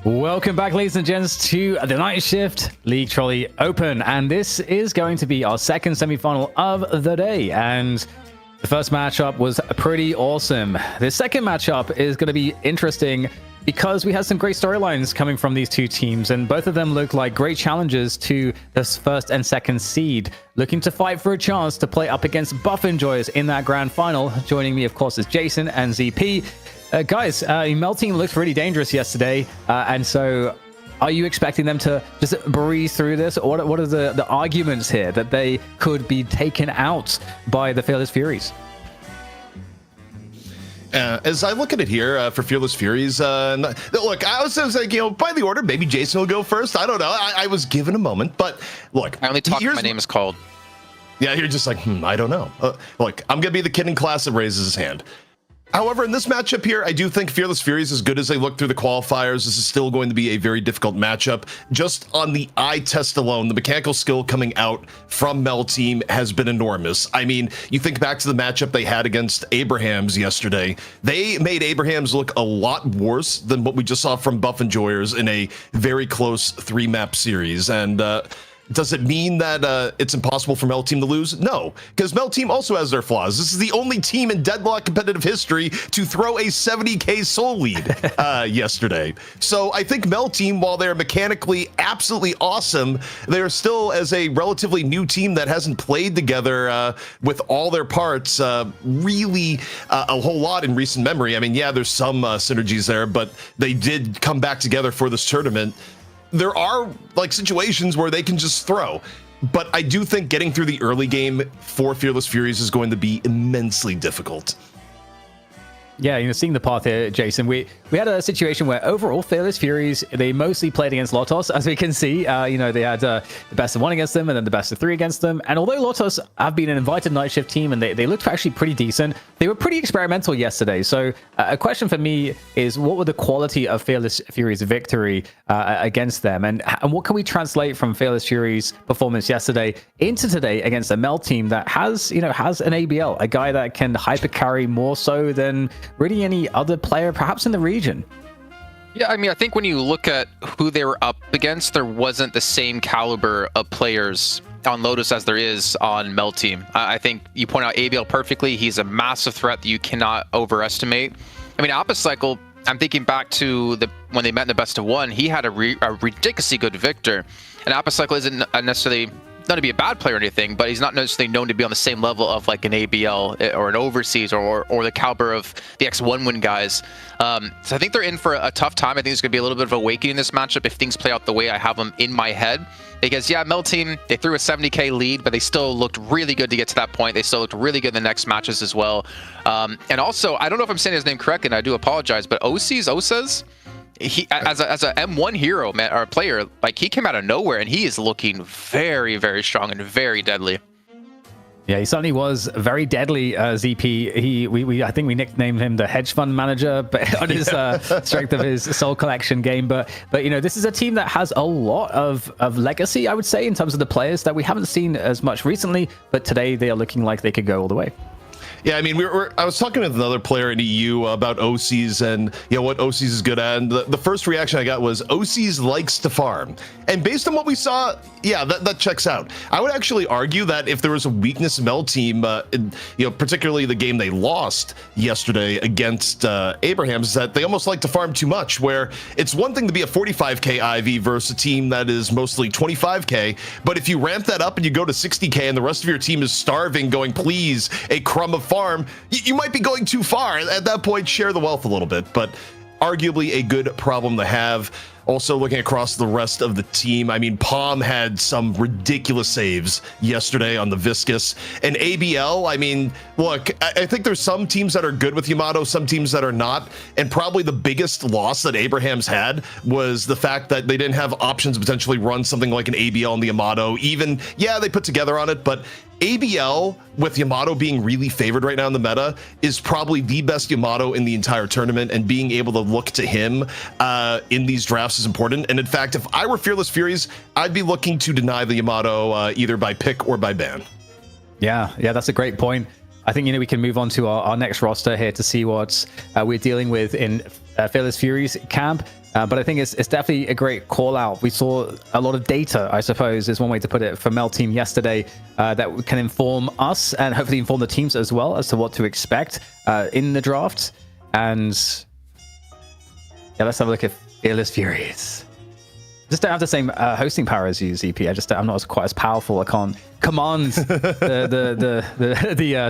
Welcome back, ladies and gents, to the Night Shift League Trolli Open, and this is going to be our second semi-final of the day. And the first matchup was pretty awesome. The second matchup is going to be interesting because we had some great storylines coming from these two teams, and both of them look like great challenges to this first and second seed, looking to fight for a chance to play up against Buff Enjoyers in that grand final. Joining me, of course, is Jason and ZP. Guys, Mel team looked pretty dangerous yesterday, and so are you expecting them to just breeze through this? Or what are the arguments here that they could be taken out by the Fearless Furies? As I look at it here for Fearless Furies, look, I was like, by the order, maybe Jason will go first. I don't know. I was given a moment, but look. I only talk my name is called. Yeah, you're just like, I don't know. Look, I'm going to be the kid in class that raises his hand. However, in this matchup here, I do think Fearless Furies, as good as they look through the qualifiers, this is still going to be a very difficult matchup. Just on the eye test alone, the mechanical skill coming out from Mel team has been enormous. I mean, you think back to the matchup they had against Abrahams yesterday. They made Abrahams look a lot worse than what we just saw from Buff Enjoyers in a very close 3-map series. And does it mean that it's impossible for Mel Team to lose? No, because Mel Team also has their flaws. This is the only team in Deadlock competitive history to throw a 70k soul lead yesterday. So I think Mel Team, while they're mechanically absolutely awesome, they're still, as a relatively new team that hasn't played together with all their parts really a whole lot in recent memory. I mean, yeah, there's some synergies there, but they did come back together for this tournament. There are like situations where they can just throw, but I do think getting through the early game for Fearless Furies is going to be immensely difficult. Yeah, seeing the path here, Jason, we had a situation where overall Fearless Furies, they mostly played against Lotos, as we can see. They had the best of 1 against them and then the best of 3 against them. And although Lotos have been an invited night shift team and they looked actually pretty decent, they were pretty experimental yesterday. So a question for me is, what were the quality of Fearless Furies' victory against them? And what can we translate from Fearless Furies' performance yesterday into today against a Mel team that has an ABL, a guy that can hyper carry more so than really any other player perhaps in the region? Yeah, I mean, I think when you look at who they were up against, there wasn't the same caliber of players on Lotus as there is on Mel Team. I think you point out ABL perfectly. He's a massive threat that you cannot overestimate. I mean, Cycle, I'm thinking back to when they met in the best of one, he had a ridiculously good Victor. And Cycle isn't necessarily not to be a bad player or anything, but he's not necessarily known to be on the same level of like an ABL or an Overseas or the caliber of the X1 win guys. So I think they're in for a tough time. I think there's going to be a little bit of awakening in this matchup if things play out the way I have them in my head. Because, yeah, Mel Team, they threw a 70k lead, but they still looked really good to get to that point. They still looked really good in the next matches as well. And also, I don't know if I'm saying his name correctly, and I do apologize, but Osas, he as a M1 hero or player, like he came out of nowhere and he is looking very, very strong and very deadly. Yeah, he certainly was very deadly, ZP. I think we nicknamed him the hedge fund manager, but on his strength of his soul collection game. But you know, this is a team that has a lot of legacy, I would say, in terms of the players that we haven't seen as much recently. But today they are looking like they could go all the way. Yeah, I mean, I was talking with another player in EU about OCs and what OCs is good at. And the first reaction I got was OCs likes to farm. And based on what we saw, yeah, that checks out. I would actually argue that if there was a weakness in Mel Team, particularly the game they lost yesterday against Abrahams, is that they almost like to farm too much, where it's one thing to be a 45k IV versus a team that is mostly 25k. But if you ramp that up and you go to 60k and the rest of your team is starving, going, please, a crumb of farm, you might be going too far. At that point, share the wealth a little bit, but arguably a good problem to have. Also, looking across the rest of the team, I mean, Palm had some ridiculous saves yesterday on the Viscous. And ABL, I mean, look, I think there's some teams that are good with Yamato, some teams that are not. And probably the biggest loss that Abrahams had was the fact that they didn't have options to potentially run something like an ABL on the Yamato. Even, yeah, they put together on it, but ABL, with Yamato being really favored right now in the meta, is probably the best Yamato in the entire tournament, and being able to look to him in these drafts is important. And in fact, if I were Fearless Furies, I'd be looking to deny the Yamato either by pick or by ban. Yeah, that's a great point. I think, we can move on to our next roster here to see what we're dealing with in Fearless Furies camp. But I think it's definitely a great call out. We saw a lot of data, I suppose, is one way to put it, for Mel Team yesterday that can inform us and hopefully inform the teams as well as to what to expect in the draft. And yeah, let's have a look at Fearless Furies. Just don't have the same hosting power as you, ZP. I'm not quite as powerful. I can't command the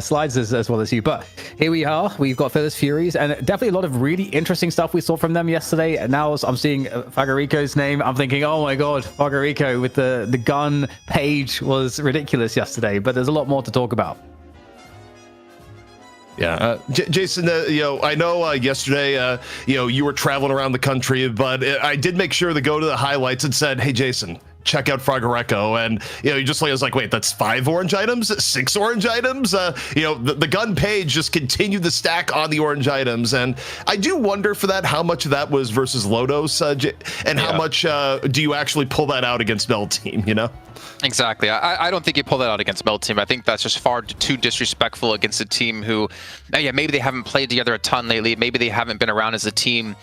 slides as well as you. But here we are. We've got Fearless Furies, and definitely a lot of really interesting stuff we saw from them yesterday. And now I'm seeing Fagarico's name. I'm thinking, oh my god, Fagarico with the gun page was ridiculous yesterday. But there's a lot more to talk about. Yeah, Jason, I know yesterday, you were traveling around the country, but I did make sure to go to the highlights and said, hey, Jason, check out Fragareco. And, I was like, wait, that's 5 orange items, 6 orange items. The gun page just continued the stack on the orange items. And I do wonder for that, how much of that was versus Lodos and how much do you actually pull that out against Mel Team, Exactly. I don't think you pull that out against Mel Team. I think that's just far too disrespectful against a team who, maybe they haven't played together a ton lately. Maybe they haven't been around as a team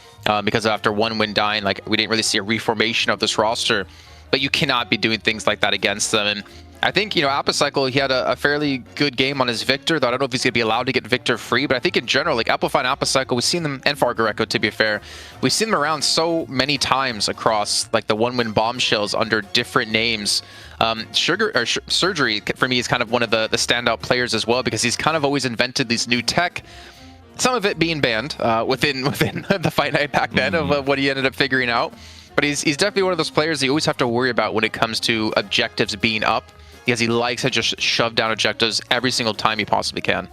because after one win dying, like we didn't really see a reformation of this roster. But you cannot be doing things like that against them. And I think, Cycle, he had a fairly good game on his Victor, though I don't know if he's going to be allowed to get Victor free, but I think in general, like Amplify and Cycle, we've seen them, and Fargareco, to be fair, we've seen them around so many times across like the one-win bombshells under different names. Surgery, for me, is kind of one of the standout players as well, because he's kind of always invented these new tech, some of it being banned within the Fight Night back then of what he ended up figuring out. But he's definitely one of those players that you always have to worry about when it comes to objectives being up, because he likes to just shove down objectives every single time he possibly can.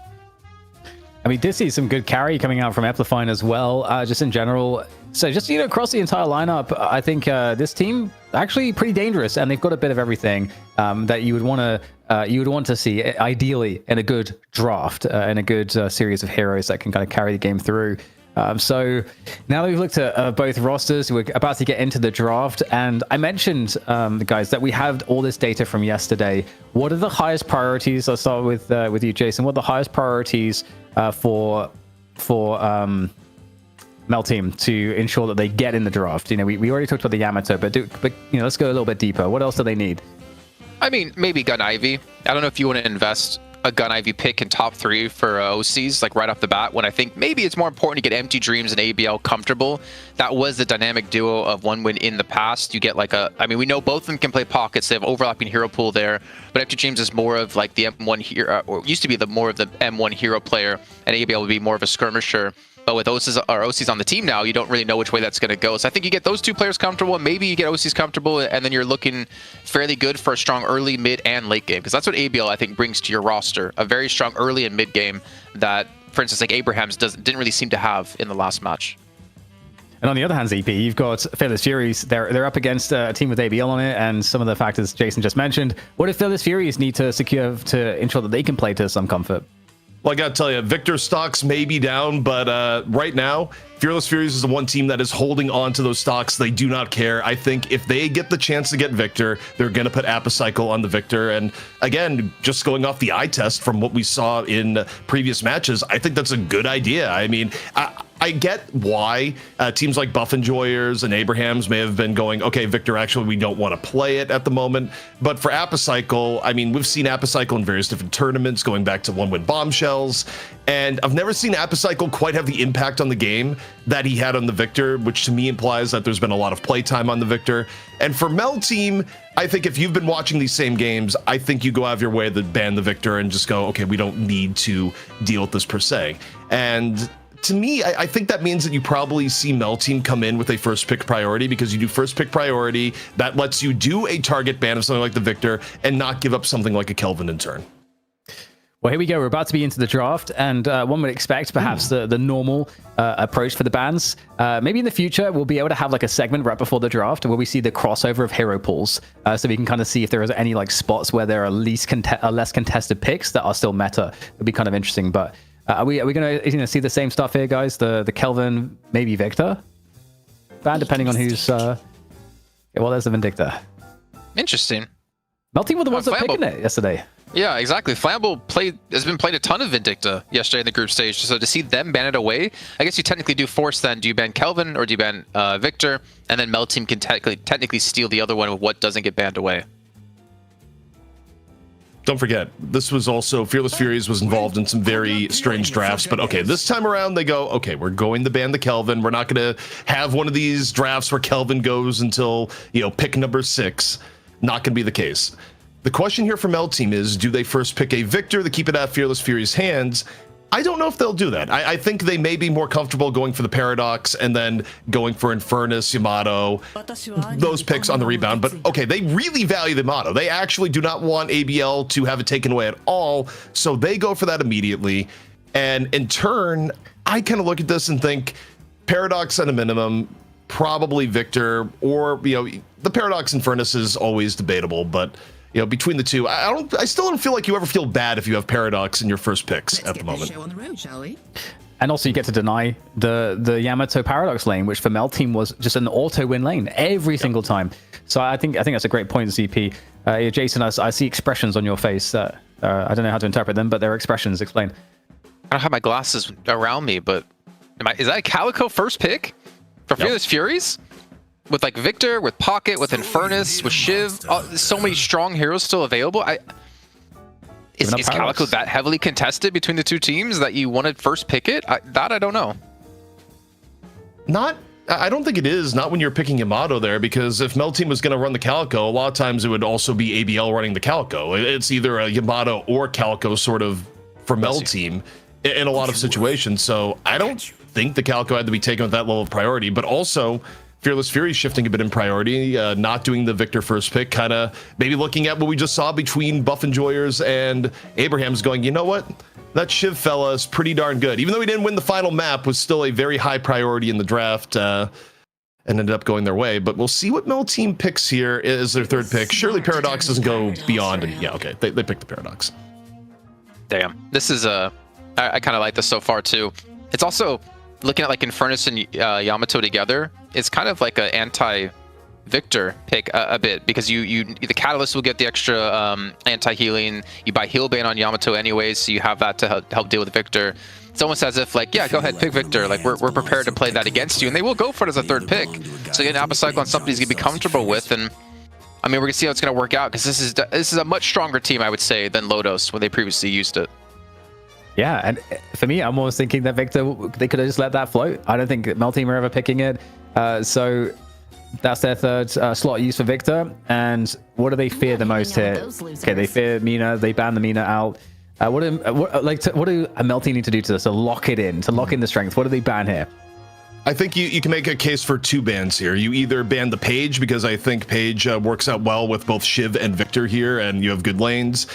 And we did see some good carry coming out from Amplifying as well, just in general. So just, across the entire lineup, I think this team actually pretty dangerous, and they've got a bit of everything that you would want to see ideally in a good draft, in a good series of heroes that can kind of carry the game through. So now that we've looked at both rosters, we're about to get into the draft. And I mentioned, guys, that we have all this data from yesterday. What are the highest priorities? I'll start with you, Jason. What are the highest priorities for Mel team to ensure that they get in the draft? You know, we already talked about the Yamato, but you know, let's go a little bit deeper. What else do they need? I mean, maybe Gun Ivy. I don't know if you want to invest a Gun Ivy pick in top 3 for OCs, like right off the bat, when I think maybe it's more important to get Empty Dreams and ABL comfortable. That was the dynamic duo of One Win in the past. You get like I mean, we know both of them can play pockets. They have overlapping hero pool there, but Empty Dreams is more of like the M1 hero, or used to be more of the M1 hero player, and ABL would be more of a skirmisher. But with OCs on the team now, you don't really know which way that's going to go. So I think you get those 2 players comfortable, and maybe you get OCs comfortable, and then you're looking fairly good for a strong early, mid, and late game. Because that's what ABL, I think, brings to your roster. A very strong early and mid game that, for instance, like Abrahams didn't really seem to have in the last match. And on the other hand, ZP, you've got Fearless Furies. They're up against a team with ABL on it, and some of the factors Jason just mentioned. What if Fearless Furies need to secure to ensure that they can play to some comfort? Well, I gotta tell you, Victor's stocks may be down, but right now, Fearless Furies is the one team that is holding on to those stocks. They do not care. I think if they get the chance to get Victor, they're gonna put Apocycle on the Victor. And again, just going off the eye test from what we saw in previous matches, I think that's a good idea. I mean, I get why teams like Buff Enjoyers and Abrahams may have been going, okay, Victor, actually, we don't want to play it at the moment. But for Apocycle, I mean, we've seen Apocycle in various different tournaments going back to One Win Bombshells. And I've never seen Apocycle quite have the impact on the game that he had on the Victor, which to me implies that there's been a lot of playtime on the Victor. And for Mel Team, I think if you've been watching these same games, I think you go out of your way to ban the Victor and just go, okay, we don't need to deal with this per se. And to me, I think that means that you probably see Mel Team come in with a first pick priority, because you do first pick priority. That lets you do a target ban of something like the Victor and not give up something like a Kelvin in turn. Well, here we go. We're about to be into the draft, and one would expect perhaps the normal approach for the bans. Maybe in the future, we'll be able to have like a segment right before the draft where we see the crossover of hero pools, so we can kind of see if there is any like spots where there are less contested picks that are still meta. It'd be kind of interesting, but are we going to see the same stuff here, guys? The Kelvin, maybe Victor ban, depending on who's. Well, there's the Vindicta. Interesting. Melting were the ones that were Flambo. picking it yesterday. Yeah, exactly. Flambo has been played a ton of Vindicta yesterday in the group stage. So to see them ban it away, I guess you technically do force then. Do you ban Kelvin or do you ban Victor? And then Mel Team can technically steal the other one with what doesn't get banned away. Don't forget, this was also, Fearless Furies was involved in some very strange drafts, but okay, this time around they go, okay, we're going to ban the Kelvin. We're not going to have one of these drafts where Kelvin goes until, you know, pick number 6. Not going to be the case. The question here for Mel Team is, do they first pick a Victor to keep it out of Fearless Fury's hands? I don't know if they'll do that. I think they may be more comfortable going for the Paradox and then going for Infernus, Yamato, those picks on the rebound. But okay, they really value the Yamato. They actually do not want ABL to have it taken away at all. So they go for that immediately. And in turn, I kind of look at this and think Paradox at a minimum, probably Victor, or, you know, the Paradox Infernus is always debatable, but you know, between the two, I still don't feel like you ever feel bad if you have Paradox in your first picks at the moment. Show on the road, shall we? And also you get to deny the Yamato Paradox lane, which for Mel Team was just an auto win lane every single time. So I think that's a great point, ZP. Jason, I see expressions on your face that I don't know how to interpret them, but they're expressions. Explain. I don't have my glasses around me, but is that a Calico first pick for Fearless Furies? With like Victor, with Pocket, with Infernus, with Shiv, so many strong heroes still available. Is Calico that heavily contested between the two teams that you wanted first pick it? I don't know. I don't think it is. Not when you're picking Yamato there, because if Mel Team was going to run the Calico, a lot of times it would also be ABL running the Calico. It's either a Yamato or Calico sort of for Mel Team in a lot of situations. So I don't think the Calico had to be taken with that level of priority, but also Fearless Fury shifting a bit in priority, not doing the Victor first pick, kind of maybe looking at what we just saw between Buff Enjoyers and Abrahams going, you know what? That Shiv fella is pretty darn good. Even though he didn't win the final map, was still a very high priority in the draft and ended up going their way. But we'll see what Mel Team picks here as their third pick. Surely Paradox doesn't go beyond. And yeah, okay, they picked the Paradox. Damn. This is I kind of like this so far too. It's also looking at like Infernus and Yamato together. It's kind of like an anti-Victor pick a bit, because the Catalyst will get the extra anti-healing. You buy Heal Bane on Yamato anyways, so you have that to help deal with Victor. It's almost as if like, yeah, go ahead, pick Victor. Like we're prepared to play that against you, and they will go for it as a third pick. So getting Alpha Cyclone something he's gonna be comfortable with, and I mean we're gonna see how it's gonna work out because this is a much stronger team, I would say, than Lodos when they previously used it. Yeah, and for me, I'm always thinking that Victor, they could have just let that float. I don't think Mel Team are ever picking it. So that's their third slot use for Victor. And what do they fear the most here? Okay, they fear Mina. They ban the Mina out. What do a Mel Team need to do to this to lock it in, to lock in the strength? What do they ban here? I think you can make a case for two bans here. You either ban the Page, because I think Page works out well with both Shiv and Victor here, and you have good lanes.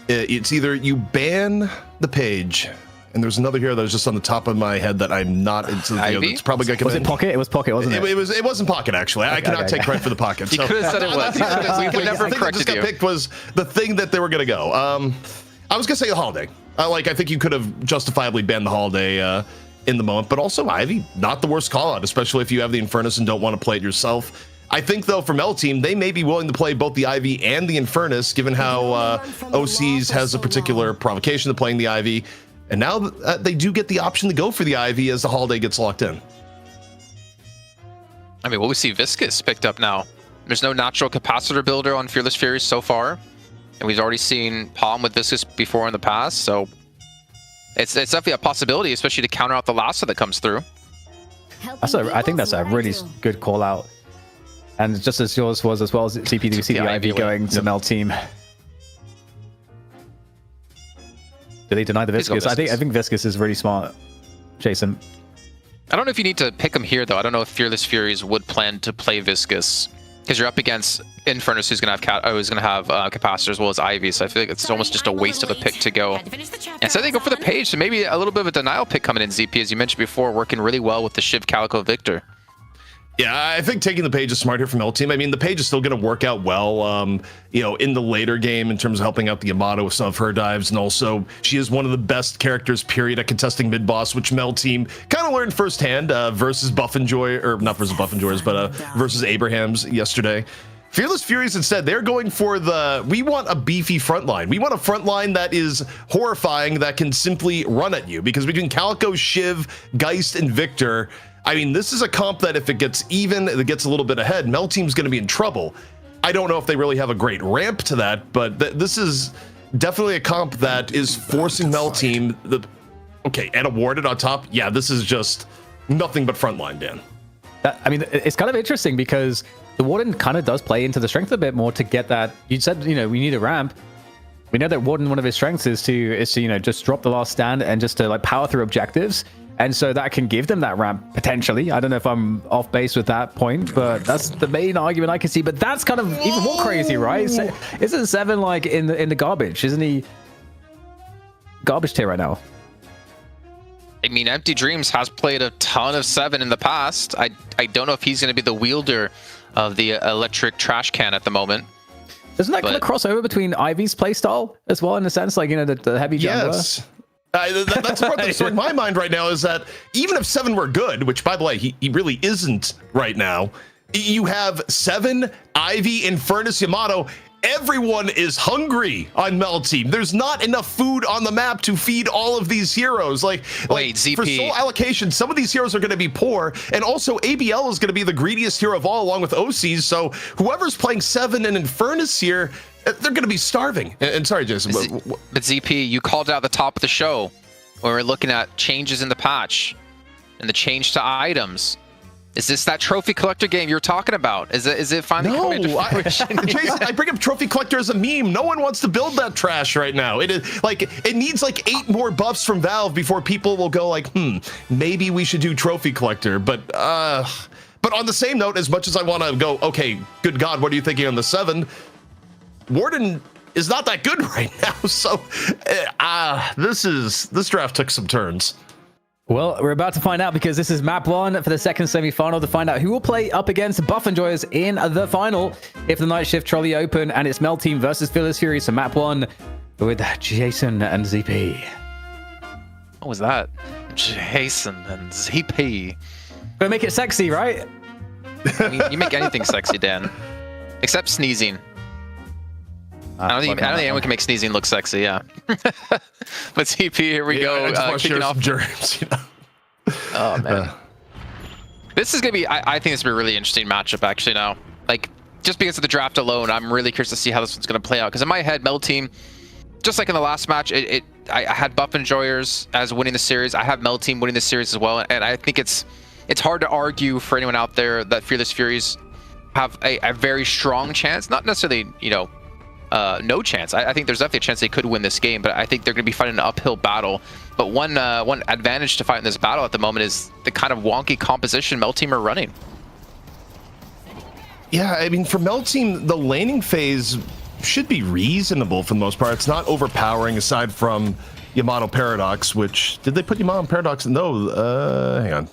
It's either you ban the Page, and there's another hero that was just on the top of my head that I'm not into. It's probably going to. Was it Pocket? It was Pocket, wasn't it? It wasn't Pocket, actually. I cannot take credit for the Pocket. You could have said it was. We would never have corrected you. The thing that just got picked was the thing that they were going to go. I was going to say the Holiday. I think you could have justifiably banned the Holiday in the moment, but also Ivy, not the worst call out, especially if you have the Infernus and don't want to play it yourself. I think, though, for Mel Team, they may be willing to play both the Ivy and the Infernus, given how OCs has a particular provocation to playing the Ivy. And now they do get the option to go for the Ivy as the Holiday gets locked in. I mean, well, we see Viscous picked up now. There's no natural capacitor builder on Fearless Furies so far. And we've already seen Palm with Viscous before in the past, so it's definitely a possibility, especially to counter out the Lasso that comes through. I think that's a really good call out. And just as yours was as well as CP, we see the Ivy going to Mel Team. Do they deny the Viscous? I think Viscous is really smart, Jason. I don't know if you need to pick him here, though. I don't know if Fearless Furies would plan to play Viscous, because you're up against Infernus, who's going to have capacitor as well as Ivy. So I feel like it's almost just a waste of a pick to go. And so they go for the Page, so maybe a little bit of a denial pick coming in. ZP, as you mentioned before, working really well with the Shiv Calico Victor. Yeah, I think taking the Page is smart here from Mel Team. I mean, the Page is still going to work out well, in the later game in terms of helping out the Yamato with some of her dives. And also, she is one of the best characters, period, at contesting mid-boss, which Mel Team kind of learned firsthand versus Buff and Joy, or not versus Buff and Joy's, but versus Abraham's yesterday. Fearless Furies, instead, they're going for we want a beefy front line. We want a front line that is horrifying, that can simply run at you. Because between Calico, Shiv, Geist, and Victor, I mean, this is a comp that if it gets even, it gets a little bit ahead, Mel Team's going to be in trouble. I don't know if they really have a great ramp to that, but this is definitely a comp that is forcing Mel Team. And awarded on top. Yeah, this is just nothing but frontline, Dan. I mean, it's kind of interesting because the Warden kind of does play into the strength a bit more to get that. You said, we need a ramp. We know that Warden, one of his strengths is to just drop the last stand and just to power through objectives. And so that can give them that ramp, potentially. I don't know if I'm off base with that point, but that's the main argument I can see. But that's kind of even more crazy, right? Isn't Seven in the garbage? Isn't he garbage tier right now? I mean, Empty Dreams has played a ton of Seven in the past. I don't know if he's going to be the wielder of the electric trash can at the moment. Doesn't that kind of cross over between Ivy's playstyle as well, in a sense? The heavy jungler? Yes. That's the part that's in my mind right now, is that even if Seven were good, which, by the way, he really isn't right now, you have Seven, Ivy, Infernus, Yamato. Everyone is hungry on Mel Team. There's not enough food on the map to feed all of these heroes. Wait, ZP. For soul allocation, some of these heroes are going to be poor, and also ABL is going to be the greediest hero of all, along with OCs. So whoever's playing Seven and Infernus here, they're going to be starving. And sorry, Jason, but ZP, you called out the top of the show when we're looking at changes in the patch and the change to items. Is this that trophy collector game you're talking about? Is it finally coming to fruition? Jason, I bring up trophy collector as a meme. No one wants to build that trash right now. It is it needs 8 more buffs from Valve before people will go maybe we should do trophy collector. But on the same note, as much as I want to go, okay, good God, what are you thinking on the 7? Warden is not that good right now. So this draft took some turns. Well, we're about to find out, because this is map 1 for the second semi-final, to find out who will play up against Buff and Joyers in the final if the Night Shift Trolli Open, and it's Mel Team versus Fearless Furies. So map 1 with Jason and ZP. What was that? Jason and ZP. Gonna make it sexy, right? I mean, you make anything sexy, Dan, except sneezing. I don't think anyone can make sneezing look sexy. Yeah. But TP, here we go. I just want to Kicking share off. some germs. You know? Oh man. This is gonna be. I think this will be a really interesting matchup. Actually, now, like just because of the draft alone, I'm really curious to see how this one's gonna play out. Because in my head, Mel Team, just like in the last match, I had Buff Enjoyers as winning the series. I have Mel Team winning the series as well, and I think it's hard to argue for anyone out there that Fearless Furies have a very strong chance. Not necessarily, no chance. I think there's definitely a chance they could win this game, but I think they're going to be fighting an uphill battle. But one advantage to fight in this battle at the moment is the kind of wonky composition Mel Team are running. Yeah, I mean, for Mel Team, the laning phase should be reasonable for the most part. It's not overpowering aside from Yamato Paradox, which... Did they put Yamato Paradox? No, hang on.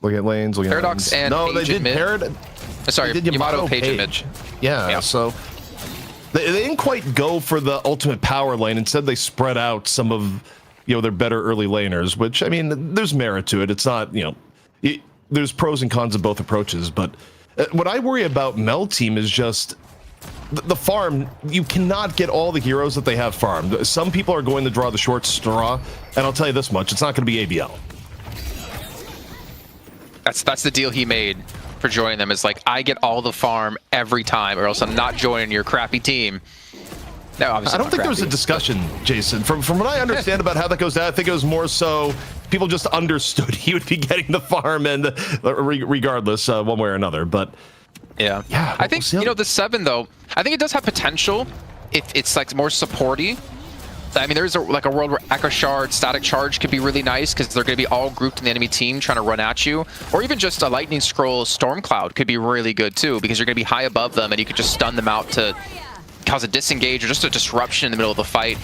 Look at lanes, look at Paradox lanes. and No, Page they and did mid. Paradox. Sorry, Yamato, Page, and mid. Yeah, so... They didn't quite go for the ultimate power lane. Instead, they spread out some of, their better early laners, which, I mean, there's merit to it. It's not, there's pros and cons of both approaches. But what I worry about Mel Team is just the farm. You cannot get all the heroes that they have farmed. Some people are going to draw the short straw, and I'll tell you this much, it's not going to be ABL. That's the deal he made for joining them. Is like, I get all the farm every time, or else I'm not joining your crappy team. No, obviously I don't think there was a discussion, Jason. From what I understand about how that goes down, I think it was more so people just understood he would be getting the farm, and regardless, one way or another. But yeah, I think the 7 though. I think it does have potential if it's like more supporty. I mean, there's a world where Echo Shard, Static Charge could be really nice because they're going to be all grouped in the enemy team trying to run at you. Or even just a Lightning Scroll Storm Cloud could be really good too, because you're going to be high above them and you could just stun them out to cause a disengage or just a disruption in the middle of the fight.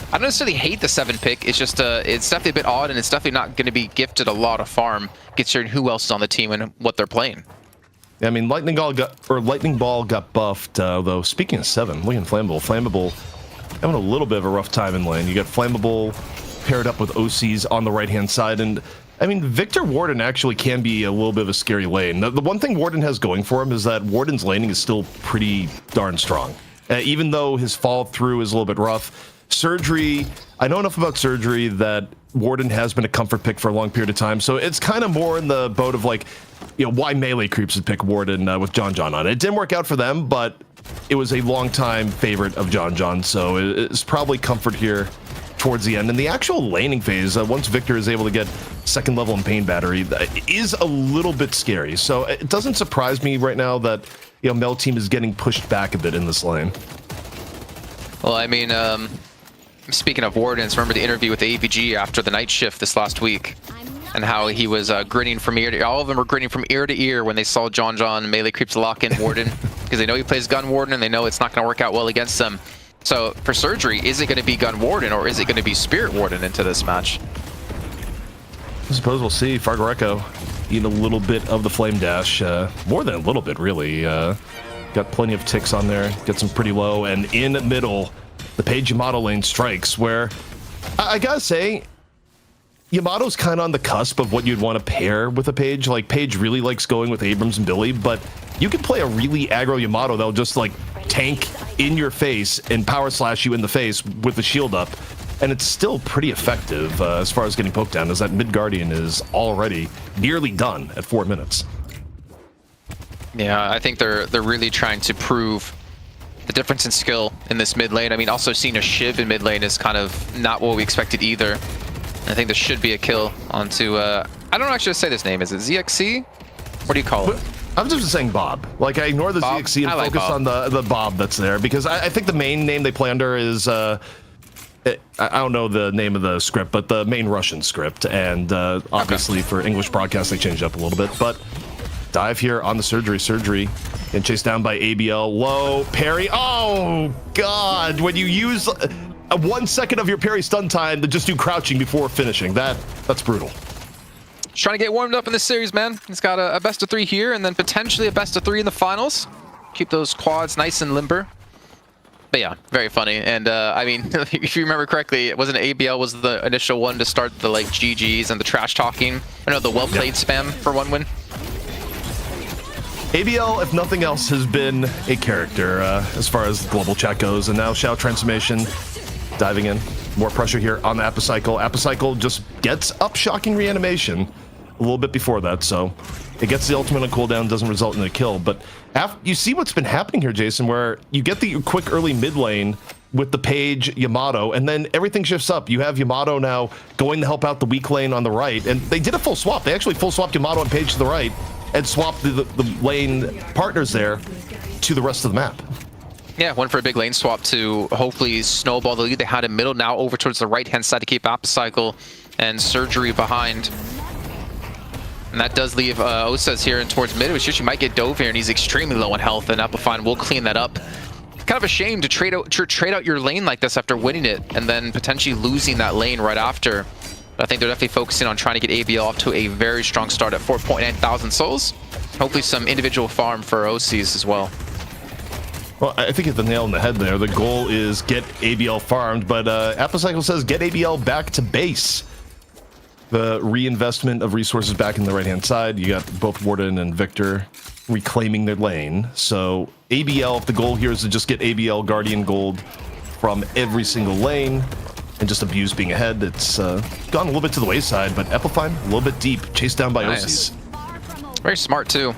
I don't necessarily hate the 7 pick. It's just it's definitely a bit odd, and it's definitely not going to be gifted a lot of farm considering who else is on the team and what they're playing. I mean, Lightning Ball got buffed. Though speaking of 7, look at Flammable having a little bit of a rough time in lane. You got Flammable paired up with OCs on the right-hand side, and I mean, Victor Warden actually can be a little bit of a scary lane. The one thing Warden has going for him is that Warden's laning is still pretty darn strong. Even though his fall through is a little bit rough. Surgery, I know enough about Surgery that Warden has been a comfort pick for a long period of time, so it's kind of more in the boat of like, why melee creeps would pick Warden with John on it. It didn't work out for them, but it was a long-time favorite of John, so it's probably comfort here towards the end. And the actual laning phase, once Victor is able to get second level in Pain Battery, is a little bit scary. So it doesn't surprise me right now that Mel Team is getting pushed back a bit in this lane. Well, I mean, speaking of Wardens, remember the interview with the AVG after the night shift this last week, and how he was grinning from ear to ear. All of them were grinning from ear to ear when they saw John melee creeps lock in Warden, because they know he plays Gun Warden and they know it's not going to work out well against them. So for Surgery, is it going to be Gun Warden or is it going to be Spirit Warden into this match? I suppose we'll see. Fargo Echo eating a little bit of the Flame Dash, more than a little bit really. Got plenty of ticks on there, gets them pretty low, and in the middle, the Page Yamato lane strikes, where I gotta say, Yamato's kind of on the cusp of what you'd want to pair with a Page. Like, Page really likes going with Abrams and Billy, but you can play a really aggro Yamato that'll just like tank in your face and power slash you in the face with the shield up, and it's still pretty effective as far as getting poked down, as that mid Guardian is already nearly done at 4 minutes. Yeah, I think they're really trying to prove the difference in skill in this mid lane. I mean, also seeing a Shiv in mid lane is kind of not what we expected either. I think there should be a kill onto, I don't know actually say this name. Is it ZXC? What do you call it? I'm just saying Bob. Like, I ignore the Bob? ZXC and I like focus Bob. on the Bob that's there, because I think the main name they play under is, I don't know the name of the script, but the main Russian script. And obviously for English broadcast, they changed up a little bit. But dive here on the Surgery, and chased down by ABL. Low, parry. Oh, God. When you use 1 second of your parry stun time to just do crouching before finishing, that's brutal. Just trying to get warmed up in this series, man. He's got a best of 3 here, and then potentially a best of 3 in the finals. Keep those quads nice and limber. But yeah, very funny. And I mean, if you remember correctly, it wasn't ABL was the initial one to start the like GGs and the trash talking. I know the well played spam for one win. ABL, if nothing else, has been a character as far as global chat goes, and now Shao Transformation diving in. More pressure here on the Apocycle. Apocycle just gets up shocking reanimation a little bit before that, so it gets the ultimate on cooldown, doesn't result in a kill. But you see what's been happening here, Jason, where you get the quick early mid lane with the Page Yamato, and then everything shifts up. You have Yamato now going to help out the weak lane on the right, and they did a full swap. They actually full swapped Yamato and Page to the right and swapped the lane partners there to the rest of the map. Yeah, went for a big lane swap to hopefully snowball the lead they had in middle, now over towards the right-hand side to keep Apocycle and Surgery behind. And that does leave Osas here and towards mid, which she might get Dove here, and he's extremely low on health, and Applefine will clean that up. Kind of a shame to trade out your lane like this after winning it, and then potentially losing that lane right after. But I think they're definitely focusing on trying to get ABL off to a very strong start at 4.9 thousand souls. Hopefully some individual farm for OCs as well. Well, I think you hit the nail on the head there. The goal is get ABL farmed, but Apocycle says get ABL back to base. The reinvestment of resources back in the right-hand side. You got both Warden and Victor reclaiming their lane. So ABL, if the goal here is to just get ABL Guardian Gold from every single lane and just abuse being ahead, it's gone a little bit to the wayside, but Applefine a little bit deep, chased down by Nice. OCs. Very smart too.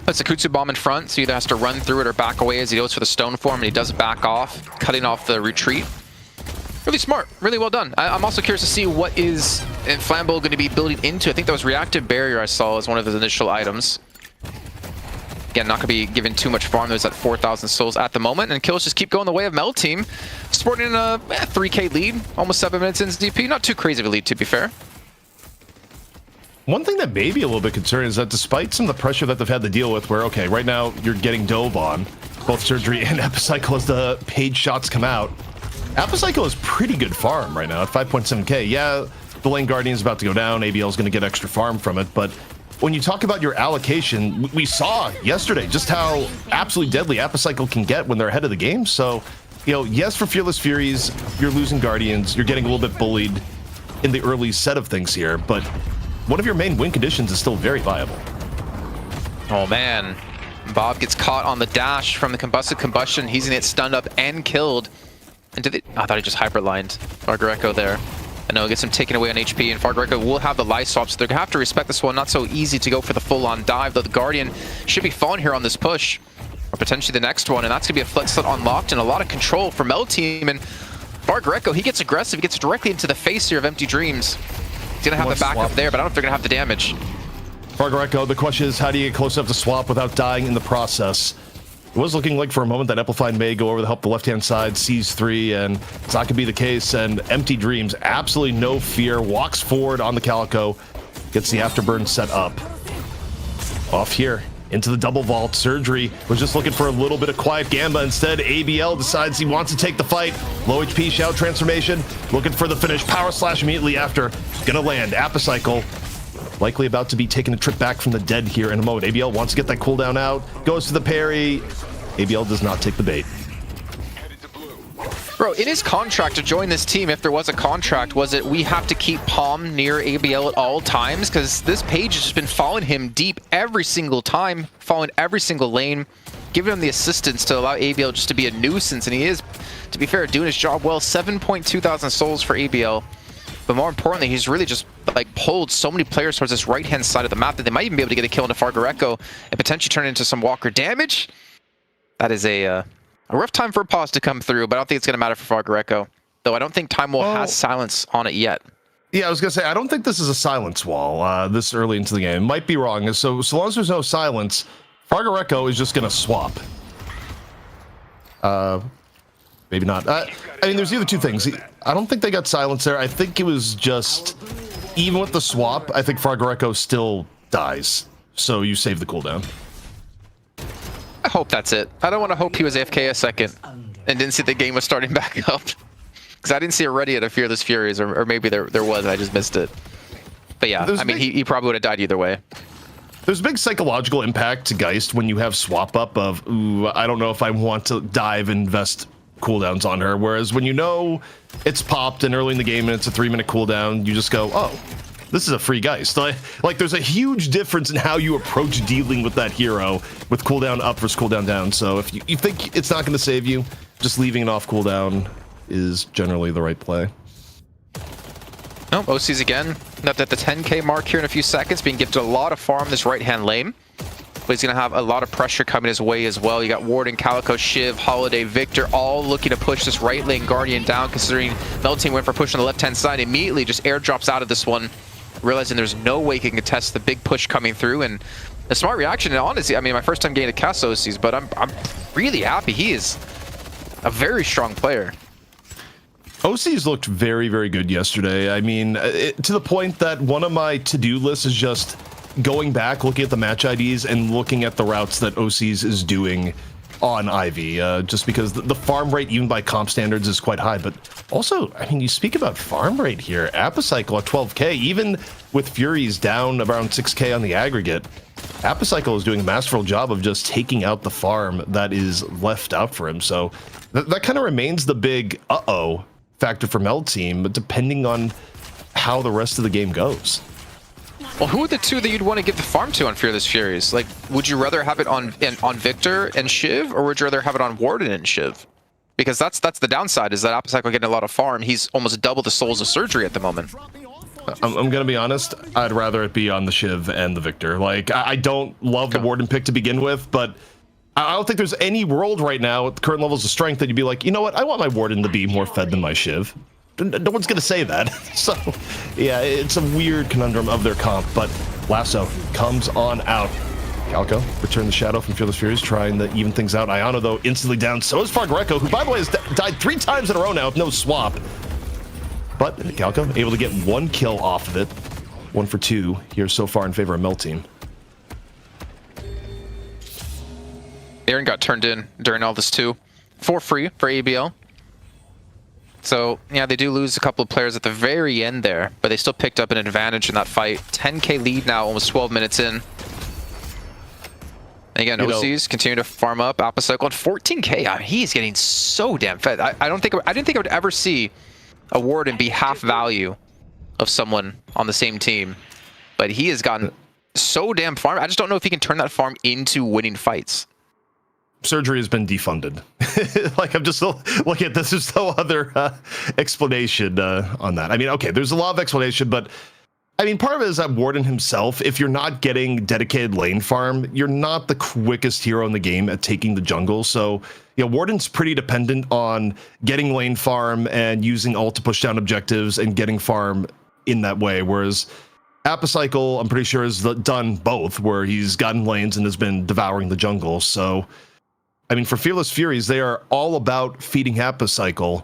Puts a Kutsu bomb in front, so he either has to run through it or back away as he goes for the stone form, and he does back off, cutting off the retreat. Really smart, really well done. I'm also curious to see what is Flambeau going to be building into. I think that was Reactive Barrier I saw as one of his initial items. Again, not going to be given too much farm. There's at 4,000 souls at the moment, and kills just keep going the way of Mel Team. Sporting a 3k lead, almost 7 minutes into DP. Not too crazy of a lead, to be fair. One thing that may be a little bit concerning is that despite some of the pressure that they've had to deal with, where, okay, right now you're getting Dove on, both Surgery and Apocycle as the Page shots come out. Apocycle is pretty good farm right now at 5.7k. Yeah, the lane Guardian is about to go down. ABL is going to get extra farm from it, but when you talk about your allocation, we saw yesterday just how absolutely deadly Apocycle can get when they're ahead of the game. So, you know, yes, for Fearless Furies, you're losing Guardians, you're getting a little bit bullied in the early set of things here, but one of your main win conditions is still very viable. Oh man, Bob gets caught on the dash from the Combusted Combustion. He's gonna get stunned up and killed. And did it? I thought he just hyperlined Fargareco there. I know, gets him taken away on HP, and Fargareco will have the life swap, so they're gonna have to respect this one. Not so easy to go for the full-on dive, though the Guardian should be falling here on this push, or potentially the next one, and that's gonna be a flex slot unlocked and a lot of control for Mel Team. And Fargareco, he gets aggressive, he gets directly into the face here of Empty Dreams. He's gonna have the backup there, but I don't know if they're gonna have the damage. Fargareco, the question is, how do you get close enough to swap without dying in the process? It was looking like for a moment that Applefine may go over to help the left-hand side, sees 3, and it's not going to be the case, and Empty Dreams, absolutely no fear, walks forward on the Calico, gets the Afterburn set up. Off here, into the double vault. Surgery was just looking for a little bit of quiet Gamba. Instead, ABL decides he wants to take the fight. Low HP Shao Transformation, looking for the finish. Power Slash immediately after, gonna land. Apocycle likely about to be taking a trip back from the dead here in a moment. ABL wants to get that cooldown out, goes to the parry. ABL does not take the bait. Bro, in his contract to join this team, if there was a contract, was it we have to keep Palm near ABL at all times? Because this Page has just been following him deep every single time, following every single lane, giving him the assistance to allow ABL just to be a nuisance, and he is, to be fair, doing his job well. 7.2 thousand souls for ABL. But more importantly, he's really just like pulled so many players towards this right-hand side of the map that they might even be able to get a kill into Fargareco and potentially turn it into some Walker damage. That is a rough time for a pause to come through, but I don't think it's going to matter for Fargareco. Though I don't think Time Wall has silence on it yet. Yeah, I was going to say, I don't think this is a silence wall this early into the game. Might be wrong. So long as there's no silence, Fargareco is just going to swap. Maybe not. I mean, there's either two things. I don't think they got silence there. I think it was just, even with the swap, I think Fargareco still dies. So you save the cooldown. I hope that's it. I don't want to hope he was AFK a second and didn't see the game was starting back up. Because I didn't see it ready at a Fearless Furies, or maybe there was and I just missed it. But yeah, I mean, he probably would have died either way. There's a big psychological impact to Geist when you have swap up of, ooh, I don't know if I want to dive and invest cooldowns on her. Whereas when you know it's popped and early in the game and it's a 3-minute cooldown, you just go, oh, this is a free Geist. Like there's a huge difference in how you approach dealing with that hero with cooldown up versus cooldown down. So if you think it's not going to save you, just leaving it off cooldown is generally the right play. No, OC's again. Up at the 10k mark here in a few seconds, being gifted a lot of farm this right-hand lane. But he's going to have a lot of pressure coming his way as well. You got Warden, Calico, Shiv, Holiday, Victor, all looking to push this right lane Guardian down, considering Mel Team went for push on the left-hand side. Immediately just airdrops out of this one, realizing there's no way he can contest the big push coming through. And a smart reaction, and honestly, I mean, my first time getting to cast OCs, but I'm really happy. He is a very strong player. OC's looked very, very good yesterday. I mean, to the point that one of my to-do lists is just going back, looking at the match IDs and looking at the routes that OC's is doing on Ivy, just because the farm rate, even by comp standards, is quite high. But also, I mean, you speak about farm rate here. Apocycle at 12k, even with Furies down around 6k on the aggregate, Apocycle is doing a masterful job of just taking out the farm that is left out for him. So that kind of remains the big uh-oh factor for Mel Team, but depending on how the rest of the game goes. Well, who are the two that you'd want to give the farm to on Fearless Furies? Like, would you rather have it on Victor and Shiv, or would you rather have it on Warden and Shiv? Because that's the downside, is that Apocycle getting a lot of farm. He's almost double the souls of surgery at the moment. I'm gonna be honest, I'd rather it be on the Shiv and the Victor. Like, I don't love the Warden pick to begin with, but I don't think there's any world right now at the current levels of strength that you'd be like, you know what, I want my Warden to be more fed than my Shiv. No one's gonna say that. So yeah, it's a weird conundrum of their comp, but Lasso comes on out. Calco return the shadow from Fearless Furies, trying to even things out. Ayano, though, instantly down. So is Fargreco, who, by the way, has died 3 times in a row now with no swap. But Calco able to get 1 kill off of it. 1 for 2 here so far in favor of Mel Team. Aaron got turned in during all this too, for free for ABL. So yeah, they do lose a couple of players at the very end there, but they still picked up an advantage in that fight. 10k lead now, almost 12 minutes in. And again, OCs continue to farm up. Apocycle on 14k. I mean, he's getting so damn fed. I didn't think I would ever see a Warden be half value of someone on the same team, but he has gotten so damn farm. I just don't know if he can turn that farm into winning fights. Surgery has been defunded. Like, I'm just looking at this. There's no other explanation on that. I mean, okay, there's a lot of explanation, but I mean, part of it is that Warden himself, if you're not getting dedicated lane farm, you're not the quickest hero in the game at taking the jungle. So, you know, Warden's pretty dependent on getting lane farm and using ult to push down objectives and getting farm in that way. Whereas Apocycle, I'm pretty sure, has done both, where he's gotten lanes and has been devouring the jungle. So, I mean, for Fearless Furies, they are all about feeding Apocycle.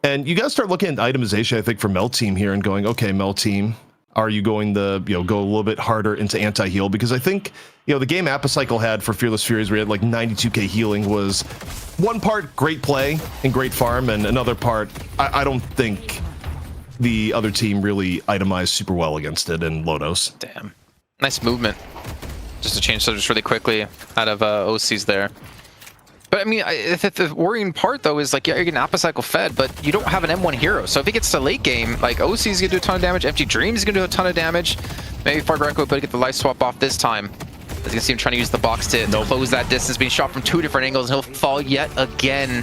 And you guys start looking at itemization, I think, for Mel Team here and going, okay, Mel Team, are you going to, you know, go a little bit harder into anti-heal? Because I think, you know, the game Apocycle had for Fearless Furies, where he had like 92k healing, was one part great play and great farm, and another part, I don't think the other team really itemized super well against it in Lodos. Damn. Nice movement. Just to change subjects really quickly out of OCs there. But I mean, the worrying part though is like, yeah, you're getting Apocycle fed, but you don't have an M1 hero. So if it gets to late game, like OC's gonna do a ton of damage, Empty Dreams is gonna do a ton of damage. Maybe Fargreco would get the life swap off this time. As you can see him trying to use the box to close that distance, being shot from 2 different angles, and he'll fall yet again.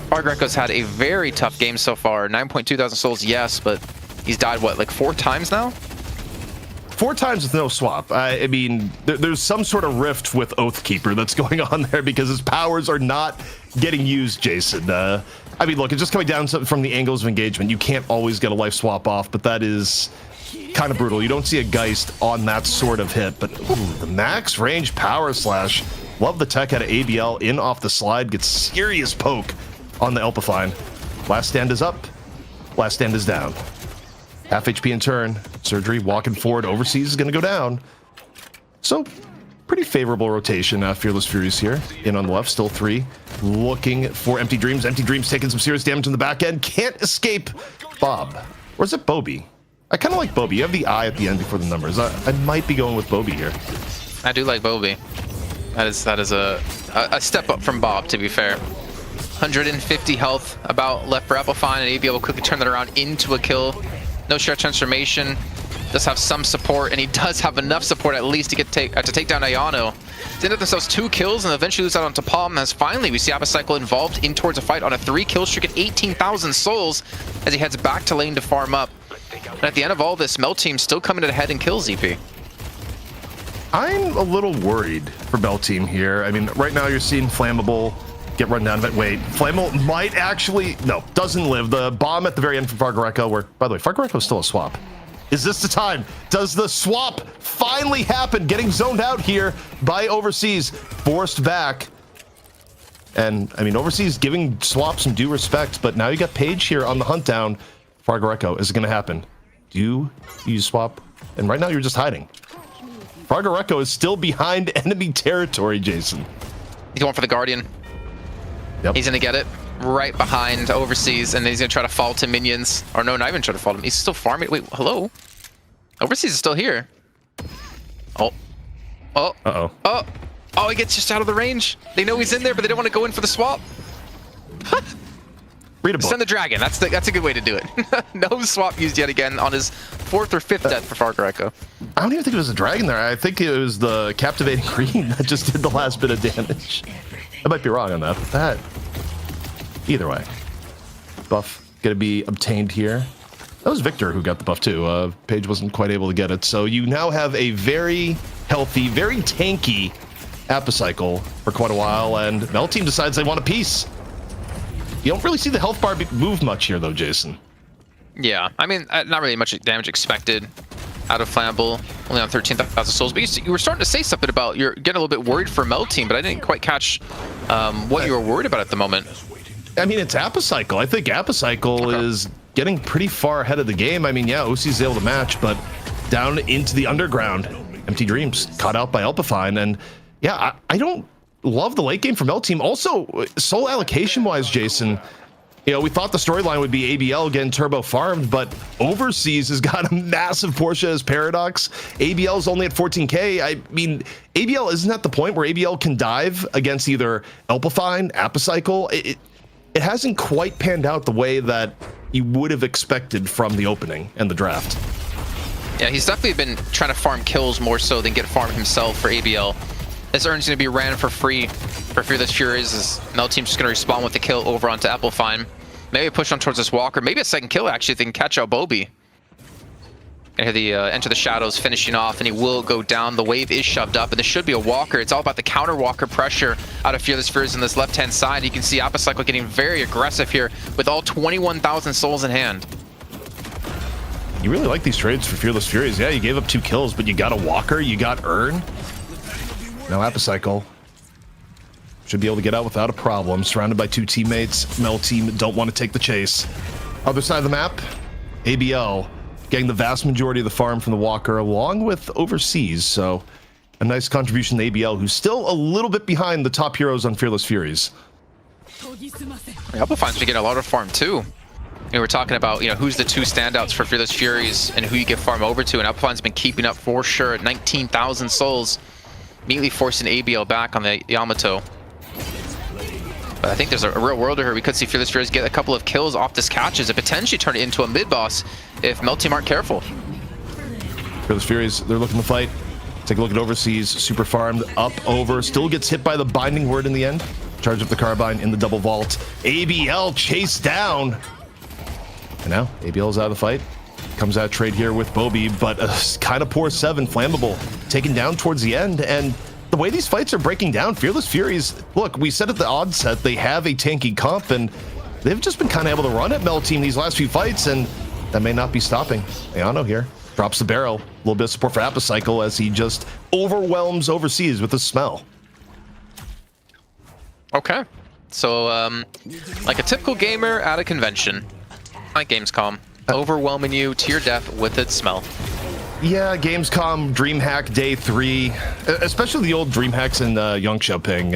Fargreco's had a very tough game so far. 9.2 thousand souls, yes, but he's died, what, like 4 times now? 4 times with no swap. I mean, there's some sort of rift with Oathkeeper that's going on there, because his powers are not getting used, Jason. I mean, look, it's just coming down from the angles of engagement. You can't always get a life swap off, but that is kind of brutal. You don't see a Geist on that sort of hit, but ooh, the max range power slash. Love the tech out of ABL in off the slide. Gets serious poke on the Elpifine. Last stand is up. Last stand is down. Half HP in turn. Surgery walking forward. Overseas is going to go down. So, pretty favorable rotation. Fearless Furies here. In on the left, still 3. Looking for Empty Dreams. Empty Dreams taking some serious damage in the back end. Can't escape Bob. Or is it Bobby? I kind of like Bobby. You have the I at the end before the numbers. I might be going with Bobby here. I do like Bobby. That is a step up from Bob, to be fair. 150 health about left for Applefine, and ABL will quickly turn that around into a kill. No share transformation. does have some support, and he does have enough support at least to take down Ayano. They end up themselves 2 kills and eventually lose out onto Palm, as finally we see Apocycle involved in towards a fight on a 3-kill streak at 18,000 souls as he heads back to lane to farm up. And at the end of all this, Mel Team still coming ahead in kills, EP. I'm a little worried for Bell Team here. I mean, right now you're seeing Flammable get run down, but wait, Flammable might actually, no, doesn't live. The bomb at the very end from Fargareco, where, by the way, Fargareco is still a swap. Is this the time? Does the swap finally happen? Getting zoned out here by Overseas, forced back. And, I mean, Overseas giving swap some due respect, but now you got Paige here on the hunt down. Fargareco, is it going to happen? Do you swap? And right now you're just hiding. Fargareco is still behind enemy territory, Jason. He's going for the Guardian. Yep. He's gonna get it right behind Overseas, and he's gonna try to fall to minions. Or no, not even try to fall to him. He's still farming. Wait, hello? Overseas is still here. Oh. Oh. Uh-oh. Oh. Oh, he gets just out of the range. They know he's in there, but they don't want to go in for the swap. Read a book. Send the dragon. That's a good way to do it. No swap used yet again on his 4th or 5th death for Fargareco. I don't even think it was a dragon there. I think it was the captivating green that just did the last bit of damage. I might be wrong on that, but that... Either way. Buff gonna be obtained here. That was Victor who got the buff too. Paige wasn't quite able to get it. So you now have a very healthy, very tanky Apocycle for quite a while, and Mel Team decides they want a piece. You don't really see the health bar move much here though, Jason. Yeah, I mean, not really much damage expected out of Flammable, only on 13,000 souls. But you were starting to say something about you're getting a little bit worried for Mel Team, but I didn't quite catch what you were worried about at the moment. I mean, it's Apocycle. I think Apocycle is getting pretty far ahead of the game. I mean, yeah, OC's able to match, but down into the underground, Empty Dreams caught out by Alpafine, and yeah, I don't love the late game for Mel Team. Also, soul allocation-wise, Jason, you know, we thought the storyline would be ABL getting turbo farmed, but Overseas has got a massive portion as Paradox. ABL is only at 14k. I mean, ABL isn't at the point where ABL can dive against either Alpafine, Apocycle. It hasn't quite panned out the way that you would have expected from the opening and the draft. Yeah, he's definitely been trying to farm kills more so than get farm himself for ABL. This urn's going to be ran for free for Fearless Furies, as Mel Team's just going to respond with the kill over onto Applefine. Maybe push on towards this Walker. Maybe a second kill, actually, if they can catch out Bobby. Gonna hear the Enter the Shadows finishing off, and he will go down. The wave is shoved up, and this should be a Walker. It's all about the counter Walker pressure out of Fearless Furies on this left-hand side. You can see Apocycle getting very aggressive here with all 21,000 souls in hand. You really like these trades for Fearless Furies. Yeah, you gave up 2 kills, but you got a Walker, you got Urn. Now Apocycle should be able to get out without a problem. Surrounded by 2 teammates. Mel Team don't want to take the chase. Other side of the map, ABL getting the vast majority of the farm from the Walker along with Overseas. So a nice contribution to ABL, who's still a little bit behind the top heroes on Fearless Furies. Applefine's been getting a lot of farm too. We were talking about, you know, who's the 2 standouts for Fearless Furies and who you get farm over to, and Applefine's been keeping up for sure at 19,000 souls, immediately forcing ABL back on the Yamato. But I think there's a real world here. We could see Fearless Furies get a couple of kills off this catches and potentially turn it into a mid-boss if Mel Team aren't careful. Fearless Furies, they're looking to fight. Take a look at Overseas, super farmed, up, over, still gets hit by the binding word in the end. Charge up the carbine in the double vault. ABL chased down. And now ABL's out of the fight. Comes out trade here with Bobby, but a kind of poor 7 Flammable taken down towards the end. And the way these fights are breaking down, Fearless Furies, look, we said at the onset they have a tanky comp, and they've just been kind of able to run at Mel Team these last few fights, and that may not be stopping. Ayano here drops the barrel. A little bit of support for Apocycle as he just overwhelms Overseas with the smell. Okay. So, like a typical gamer at a convention, like Gamescom, overwhelming you to your death with its smell. Yeah, Gamescom, DreamHack Day 3, especially the old DreamHacks in Young Xiaoping,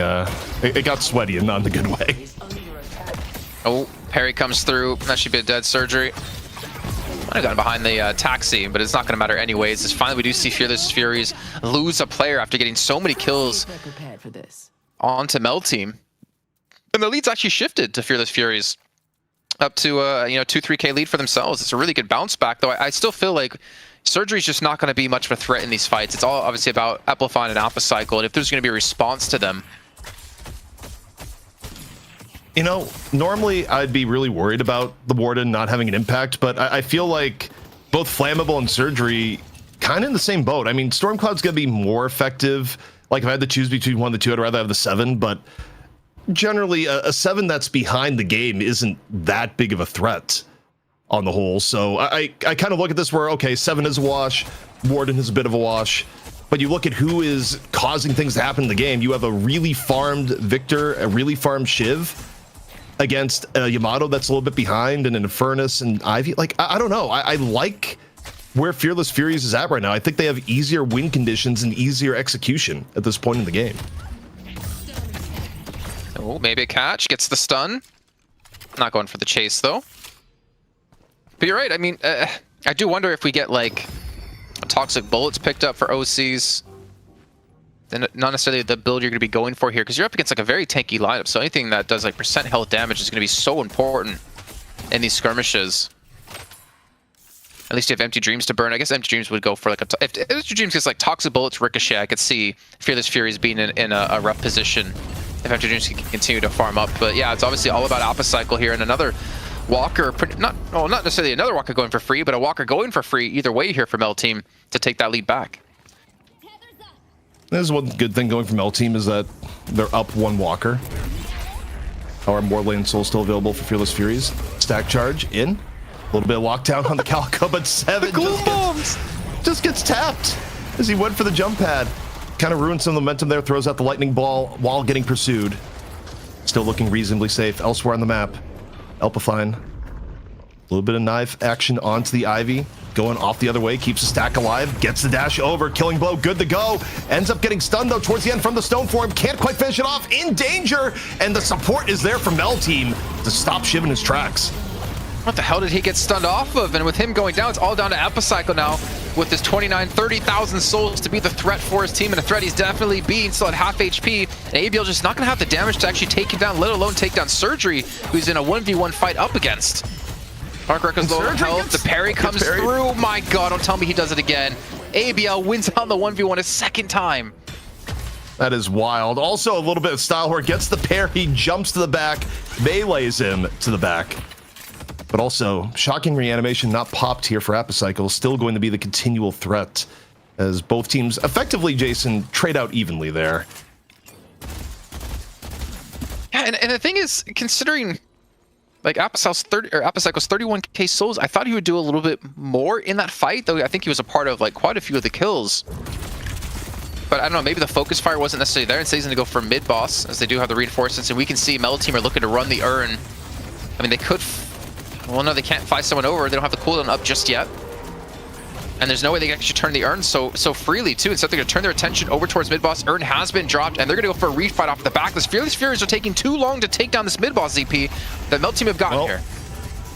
it got sweaty and not in a good way. Oh, parry comes through. That should be a dead surgery. Might have gotten behind the taxi, but it's not going to matter anyways. As finally we do see Fearless Furies lose a player after getting so many kills onto Mel Team. And the lead's actually shifted to Fearless Furies. Up to, 2-3k lead for themselves. It's a really good bounce back, though I still feel like, Surgery's just not going to be much of a threat in these fights. It's all obviously about Amplifying and Alpha Cycle, and if there's going to be a response to them. You know, normally I'd be really worried about the Warden not having an impact, but I feel like both Flammable and Surgery kind of in the same boat. I mean, Stormcloud's going to be more effective. Like, if I had to choose between one of the two, I'd rather have the 7, but generally a 7 that's behind the game isn't that big of a threat on the whole. So I kind of look at this where, okay, 7 is a wash, Warden is a bit of a wash, but you look at who is causing things to happen in the game. You have a really farmed Victor, a really farmed Shiv against Yamato that's a little bit behind, and an Infernus and Ivy. Like, I don't know. I like where Fearless Furies is at right now. I think they have easier win conditions and easier execution at this point in the game. Oh, maybe a catch. Gets the stun. Not going for the chase, though. But you're right. I mean, I do wonder if we get, like, toxic bullets picked up for OCs. Then not necessarily the build you're going to be going for here, because you're up against, like, a very tanky lineup. So anything that does, like, percent health damage is going to be so important in these skirmishes. At least you have Empty Dreams to burn. I guess Empty Dreams would go for, like, if Empty Dreams gets, like, toxic bullets ricochet, I could see Fearless Furies being in a rough position if Empty Dreams can continue to farm up. But yeah, it's obviously all about Alpha Cycle here, and another Walker, not necessarily another Walker going for free, but a Walker going for free either way here from L Team to take that lead back. There's one good thing going from L Team is that they're up 1 Walker. Our Morlane Soul still available for Fearless Furies. Stack charge in. A little bit of lockdown on the Calico, but 7 just gets tapped as he went for the jump pad. Kind of ruins some momentum there, throws out the lightning ball while getting pursued. Still looking reasonably safe elsewhere on the map. Elpifine. A little bit of knife action onto the Ivy. Going off the other way, keeps the stack alive, gets the dash over, killing blow, good to go. Ends up getting stunned though towards the end from the stone form, can't quite finish it off, in danger, and the support is there from Mel Team to stop Shiv in his tracks. What the hell did he get stunned off of? And with him going down, it's all down to Epicycle now, with his 30,000 souls to be the threat for his team, and a threat he's definitely being, still at half HP. And ABL just not going to have the damage to actually take him down, let alone take down Surgery, who's in a 1v1 fight up against. Mark Rekka's low health, the parry comes through. My god, don't tell me he does it again. ABL wins on the 1v1 a second time. That is wild. Also a little bit of style where it gets the parry, jumps to the back, melees him to the back. But also, shocking reanimation not popped here for Apicycle, still going to be the continual threat as both teams effectively, Jason, trade out evenly there. Yeah, and the thing is, considering like Apicycle's 31k souls, I thought he would do a little bit more in that fight, though I think he was a part of like quite a few of the kills. But I don't know, maybe the focus fire wasn't necessarily there, and so he's going to go for mid boss, as they do have the reinforcements, and we can see Mel Team are looking to run the urn. I mean, they could... Well, no, they can't fly someone over. They don't have the cooldown up just yet. And there's no way they can actually turn the urn so freely, too. Instead, they're going to turn their attention over towards mid-boss. Urn has been dropped, and they're going to go for a refight off the back. This Fearless Furies are taking too long to take down this mid-boss ZP that Mel Team have gotten here.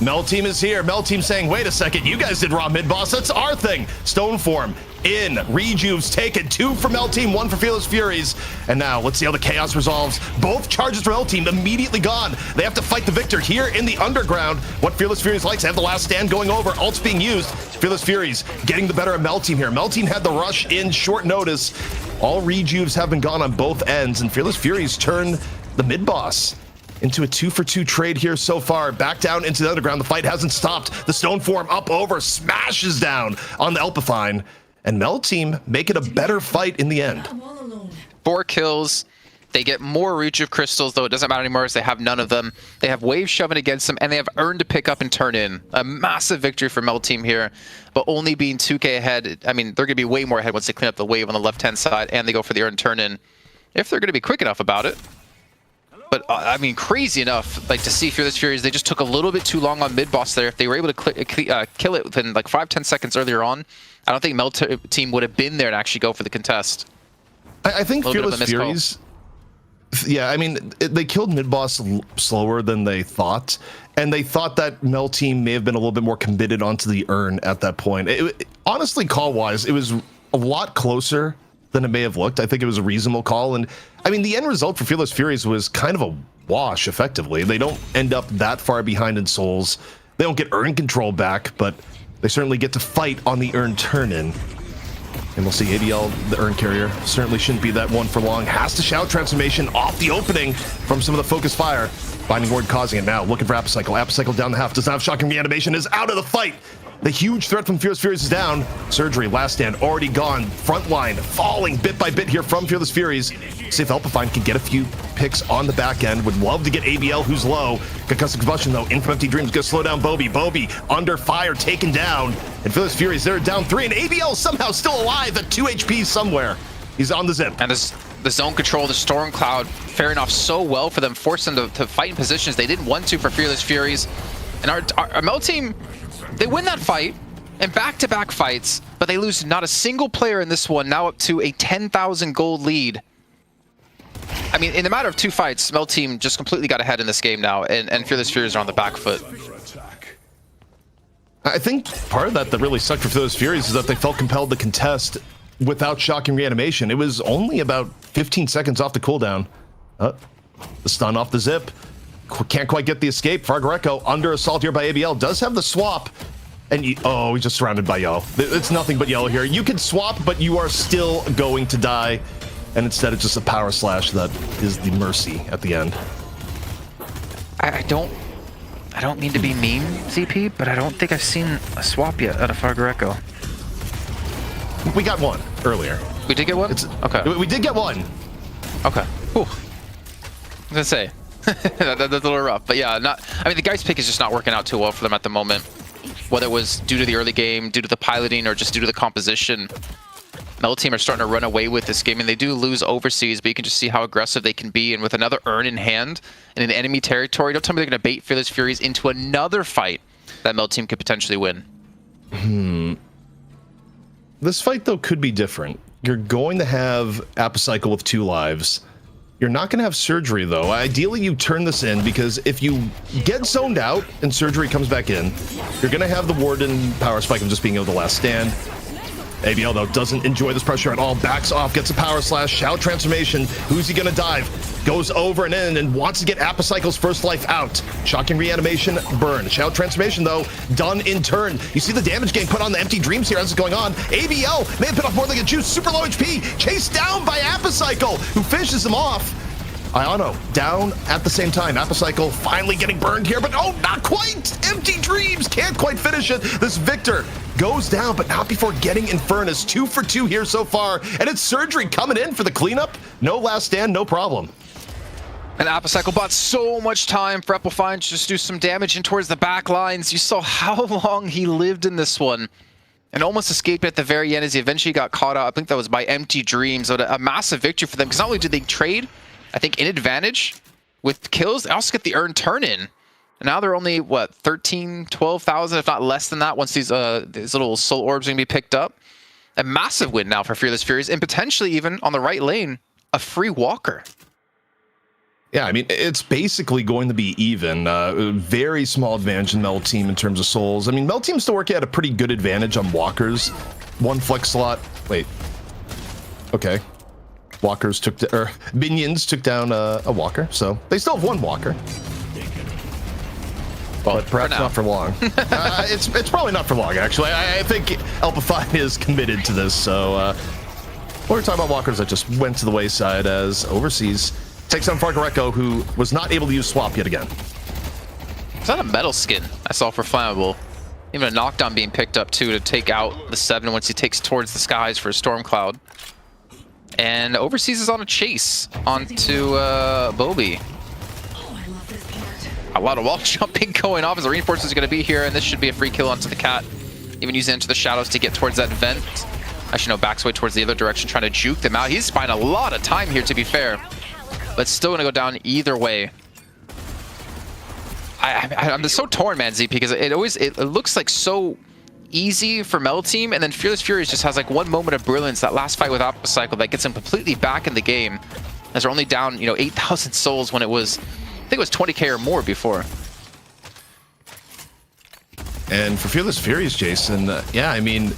Mel Team is here. Mel Team saying, wait a second, you guys did raw mid-boss. That's our thing. Stone form in. Rejuve's taken. 2 for Mel Team, 1 for Fearless Furies. And now, let's see how the chaos resolves. Both charges for Mel Team immediately gone. They have to fight the victor here in the underground. What Fearless Furies likes, they have the last stand going over. Ults being used. Fearless Furies getting the better of Mel Team here. Mel Team had the rush in short notice. All Rejuves have been gone on both ends, and Fearless Furies turn the mid-boss into a 2-for-2 trade here so far. Back down into the underground. The fight hasn't stopped. The stone form up over, smashes down on the Elpifine. And Mel Team make it a better fight in the end. 4 kills. They get more Rejuve crystals, though it doesn't matter anymore as they have none of them. They have Wave shoving against them, and they have Urn to pick up and turn in. A massive victory for Mel Team here, but only being 2k ahead. I mean, they're going to be way more ahead once they clean up the Wave on the left-hand side, and they go for the Urn turn in, if they're going to be quick enough about it. But, I mean, crazy enough, like, to see Fearless Furies, they just took a little bit too long on mid-boss there. If they were able to kill it within, like, 5-10 seconds earlier on, I don't think Mel Team would have been there to actually go for the contest. I think Fearless Furies... Yeah, I mean, they killed mid-boss slower than they thought, and they thought that Mel Team may have been a little bit more committed onto the urn at that point. Honestly, call-wise, it was a lot closer than it may have looked. I think it was a reasonable call, and I mean, the end result for Fearless Furies was kind of a wash, effectively. They don't end up that far behind in souls. They don't get urn control back, but they certainly get to fight on the Urn turn-in. And we'll see ABL, the Urn carrier, certainly shouldn't be that one for long. Has to shout transformation off the opening from some of the focus fire. Binding Ward causing it now, looking for Apocycle. Apocycle down the half, does not have shocking reanimation, is out of the fight. The huge threat from Fearless Furies is down. Surgery, last stand, already gone. Front line, falling bit by bit here from Fearless Furies. See if Alpafine can get a few picks on the back end. Would love to get ABL, who's low. Concussive Combustion, though, in from Empty Dreams, gonna slow down Bobby. Bobby, under fire, taken down. And Fearless Furies, they're down 3, and ABL somehow still alive at 2 HP somewhere. He's on the zip. And the zone control, the Storm Cloud, faring off so well for them, forced them to fight in positions they didn't want to for Fearless Furies. And our Mel team, they win that fight in back-to-back fights, but they lose not a single player in this one, now up to a 10,000 gold lead. I mean, in the matter of 2 fights, Mel team just completely got ahead in this game now, and Fearless Furies are on the back foot. I think part of that really sucked for Fearless Furies is that they felt compelled to contest without shocking reanimation. It was only about 15 seconds off the cooldown. The stun off the zip. Can't quite get the escape. Fargareco under assault here by ABL. Does have the swap. And he's just surrounded by yellow. It's nothing but yellow here. You can swap, but you are still going to die. And instead, it's just a power slash that is the mercy at the end. I don't mean to be mean, CP, but I don't think I've seen a swap yet out of Fargareco. We got one earlier. We did get one? Okay. We did get one. Okay. Whew. I was gonna say, that's a little rough, but yeah, I mean, the Geist pick is just not working out too well for them at the moment. Whether it was due to the early game, due to the piloting, or just due to the composition, Mel team are starting to run away with this game, and they do lose overseas, but you can just see how aggressive they can be, and with another Urn in hand, and in enemy territory, don't tell me they're gonna bait Fearless Furies into another fight that Mel team could potentially win. This fight, though, could be different. You're going to have Apocycle with 2 lives. You're not going to have Surgery, though. Ideally, you turn this in, because if you get zoned out and Surgery comes back in, you're going to have the Warden power spike and just being able to last stand. ABL, though, doesn't enjoy this pressure at all. Backs off, gets a power slash, shout transformation. Who's he going to dive? Goes over and in and wants to get Apocycle's first life out. Shocking reanimation, burn. Shout transformation, though, done in turn. You see the damage getting put on the Empty Dreams here as it's going on. ABL may have bit off more than a juice. Super low HP, chased down by Apocycle, who finishes him off. Iono down at the same time. Apocycle finally getting burned here, but not quite! Empty Dreams can't quite finish it. This Victor goes down, but not before getting Infernus. 2 for 2 here so far, and it's Surgery coming in for the cleanup. No last stand, no problem. And Apocycle bought so much time for Epifine to just do some damage in towards the back lines. You saw how long he lived in this one, and almost escaped at the very end as he eventually got caught up. I think that was by Empty Dreams. So a massive victory for them, because not only did they trade, I think, in advantage with kills, they also get the Urn turn-in. And now they're only, what, 13, 12,000, if not less than that, once these little soul orbs are going to be picked up. A massive win now for Fearless Furies, and potentially even, on the right lane, a free walker. Yeah, I mean, it's basically going to be even. Very small advantage in Mel team in terms of souls. I mean, Mel team's still working at a pretty good advantage on walkers. 1 flex slot. Wait. Okay. Walkers minions took down a walker, so they still have 1 walker. Well, but perhaps not for long. It's probably not for long, actually. I think Alpafine is committed to this, so we're talking about walkers that just went to the wayside as Overseas takes down Fargareco, who was not able to use swap yet again. Is that a metal skin I saw for Flammable? Even a knockdown being picked up, too, to take out the 7 once he takes towards the skies for a Storm Cloud. And Overseas is on a chase onto Bobby. A lot of wall jumping going off as the reinforcements are going to be here, and this should be a free kill onto the cat. Even using Into the Shadows to get towards that vent. Actually, no, backs away towards the other direction, trying to juke them out. He's buying a lot of time here, to be fair. But still going to go down either way. I'm just so torn, man, Z, because it looks like so easy for Mel team, and then Fearless Furies just has like 1 moment of brilliance, that last fight with Apocycle, that gets him completely back in the game, as they're only down, 8,000 souls when it was, I think it was 20k or more before. And for Fearless Furies, Jason, yeah, I mean,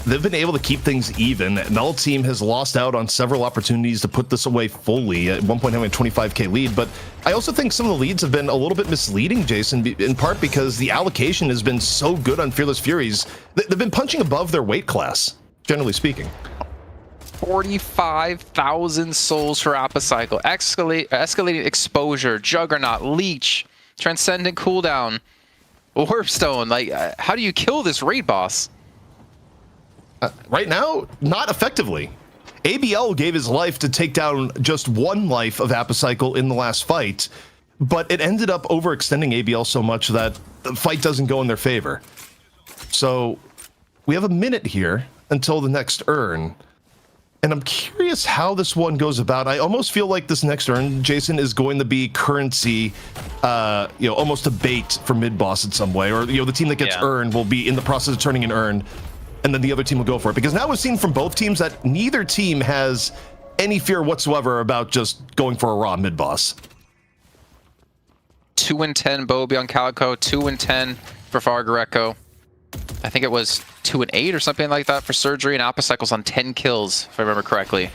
they've been able to keep things even. Mel team has lost out on several opportunities to put this away fully, at one point having a 25k lead, but I also think some of the leads have been a little bit misleading, Jason, in part because the allocation has been so good on Fearless Furies. They've been punching above their weight class, generally speaking. 45,000 souls for Apocycle. Escalating exposure, Juggernaut, Leech, Transcendent cooldown, Warpstone. Like, how do you kill this raid boss? Right now, not effectively. ABL gave his life to take down just one life of Apocycle in the last fight, but it ended up overextending ABL so much that the fight doesn't go in their favor. So we have a minute here until the next urn. And I'm curious how this one goes about. I almost feel like this next urn, Jason, is going to be currency, almost a bait for mid-boss in some way. Or, the team that gets earned will be in the process of turning an urn, and then the other team will go for it. Because now we've seen from both teams that neither team has any fear whatsoever about just going for a raw mid-boss. 2-10 Bobby on Calico, 2-10 for Fargareco. I think it was 2-8 or something like that for Surgery, and Apocycle's on 10 kills, if I remember correctly.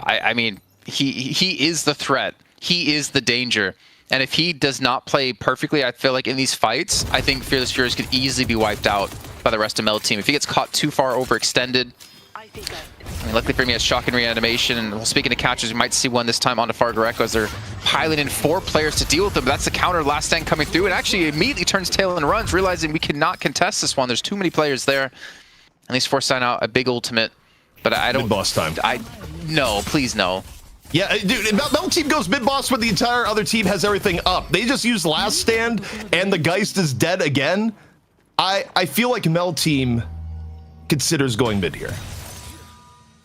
I mean, he is the threat. He is the danger. And if he does not play perfectly, I feel like in these fights, I think Fearless Furies could easily be wiped out by the rest of Mel team. If he gets caught too far overextended, I mean, luckily for me, it's shock and reanimation. And well, speaking of catchers, we might see one this time onto Fargareco as they're piling in 4 players to deal with them. But that's the counter, last stand coming through. And actually immediately turns tail and runs, realizing we cannot contest this one. There's too many players there. And he's forcing out a big ultimate. But I don't... Mid-boss time. No, please no. Yeah, dude, Mel team goes mid-boss when the entire other team has everything up. They just use last stand and the Geist is dead again. I feel like Mel team considers going mid here.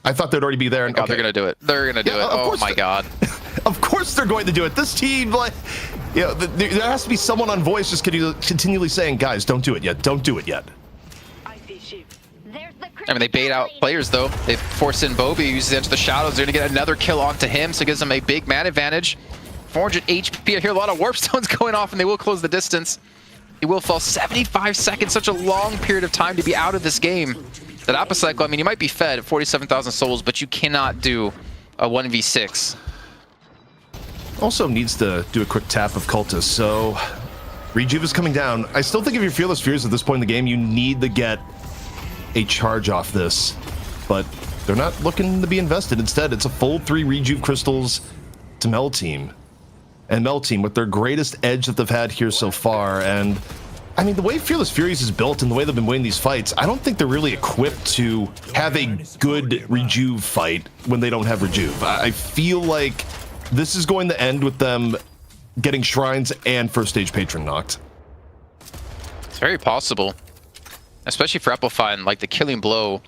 I thought they'd already be there. And God, they're gonna do it. They're gonna do it. Oh my God. Of course they're going to do it. This team, like, there has to be someone on voice just continually saying, guys, don't do it yet. Don't do it yet. I mean, they bait out players, though. They force in Bobby, uses Enter the Shadows. They're going to get another kill onto him, so it gives them a big man advantage. 400 HP. I hear a lot of warp stones going off, and they will close the distance. He will fall 75 seconds, such a long period of time to be out of this game. That Apocycle, I mean, you might be fed at 47,000 souls, but you cannot do a 1v6. Also needs to do a quick tap of Cultist, so Rejuve is coming down. I still think if you're Fearless Furies at this point in the game, you need to get a charge off this, but they're not looking to be invested. Instead, it's a full 3 Rejuve crystals to Mel team. And Mel team with their greatest edge that they've had here so far. And I mean, the way Fearless Furies is built and the way they've been winning these fights, I don't think they're really equipped to have a good Rejuve fight when they don't have Rejuve. I feel like this is going to end with them getting shrines and first stage patron knocked. It's very possible. Especially for Amplifying, like the killing blow,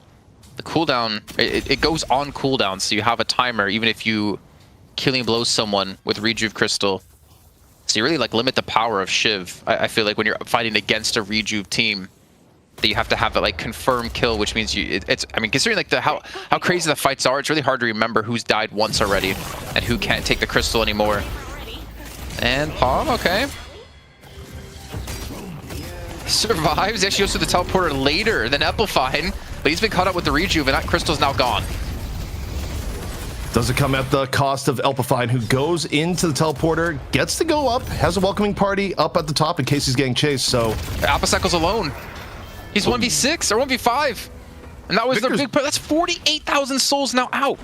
the cooldown, it goes on cooldown, so you have a timer even if you killing blow someone with Rejuve Crystal. So you really like limit the power of Shiv. I feel like when you're fighting against a Rejuve team, that you have to have it like confirmed kill, which means it's I mean, considering like how crazy the fights are, it's really hard to remember who's died once already and who can't take the crystal anymore. And Palm, okay. Survives. He actually goes to the teleporter later than Amplifying, but he's been caught up with the Rejuve, and that crystal's now gone. Does it come at the cost of Elpifine, who goes into the teleporter, gets to go up, has a welcoming party up at the top in case he's getting chased, so... Apocycle's alone. He's 1v6 or 1v5. And that was the big part. That's 48,000 souls now out.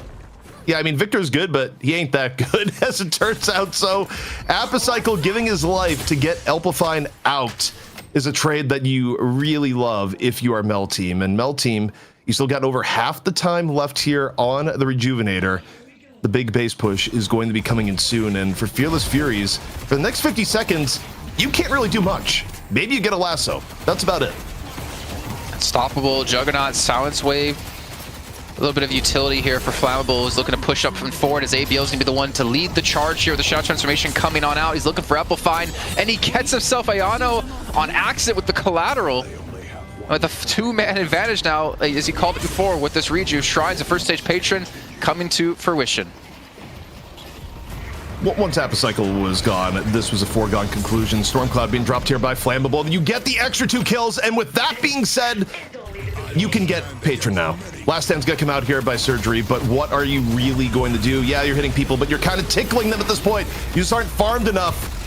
Yeah, I mean, Victor's good, but he ain't that good, as it turns out, so Apocycle giving his life to get Elpifine out is a trade that you really love if you are Mel team. And Mel team, you still got over half the time left here on the Rejuvenator. The big base push is going to be coming in soon. And for Fearless Furies, for the next 50 seconds, you can't really do much. Maybe you get a lasso. That's about it. Unstoppable, Juggernaut, Silence Wave. A little bit of utility here for Flammable. He's looking to push up from forward as ABL is going to be the one to lead the charge here with the Shadow Transformation coming on out. He's looking for Amplifying, and he gets himself Ayano on accident with the collateral. With a 2-man advantage now, as he called it before, with this Rejuve. Shrines, the first stage patron, coming to fruition. Once Apocycle was gone, this was a foregone conclusion. Stormcloud being dropped here by Flammable. You get the extra 2 kills, and with that being said, you can get Patron now. Last Stand's gonna come out here by surgery, but what are you really going to do? Yeah, you're hitting people, but you're kind of tickling them at this point. You just aren't farmed enough.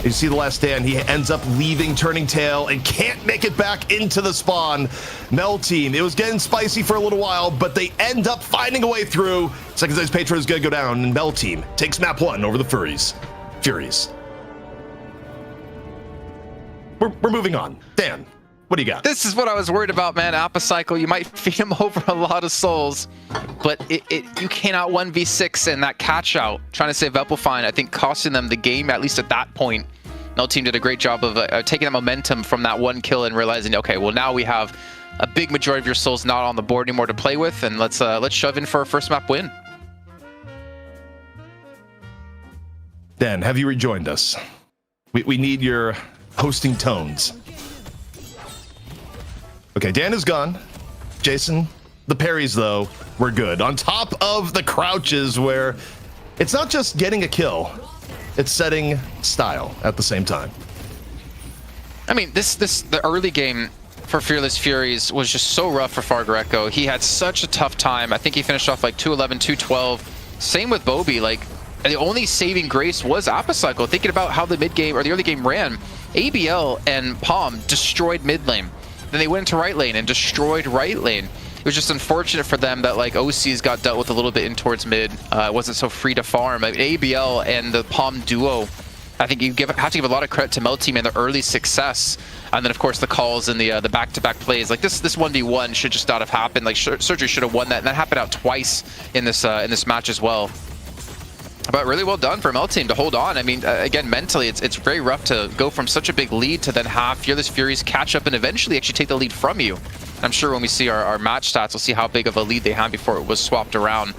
You see the Last Stand, he ends up leaving Turning Tail and can't make it back into the spawn. Mel team, it was getting spicy for a little while, but they end up finding a way through. Second Size Patron is gonna go down, and Mel team takes map 1 over the Furies. We're moving on. Dan, what do you got? This is what I was worried about, man. Appa Cycle, you might feed him over a lot of souls, but you cannot 1v6, and that catch out, trying to save Epelfine, I think costing them the game, at least at that point. No team did a great job of taking that momentum from that one kill and realizing, okay, well now we have a big majority of your souls not on the board anymore to play with, and let's shove in for a first map win. Dan, have you rejoined us? We need your hosting tones. Okay, Dan is gone. Jason, the parries, though, were good. On top of the crouches, where it's not just getting a kill, it's setting style at the same time. I mean, the early game for Fearless Furies was just so rough for Fargareco. He had such a tough time. I think he finished off like 211, 212. Same with Bobby. Like, the only saving grace was Appa Cycle. Thinking about how the mid game or the early game ran, ABL and Palm destroyed mid lane. Then they went into right lane and destroyed right lane. It was just unfortunate for them that like OCs got dealt with a little bit in towards mid. It wasn't so free to farm. I mean, ABL and the Palm duo, I think you have to give a lot of credit to Mel Team and the early success. And then of course the calls and the back-to-back plays. Like this 1v1 should just not have happened. Like Surgery should have won that, and that happened out twice in this match as well. But really well done for Mel Team to hold on. I mean, again, mentally, it's very rough to go from such a big lead to then have Fearless Furies catch up and eventually actually take the lead from you. I'm sure when we see our match stats, we'll see how big of a lead they had before it was swapped around.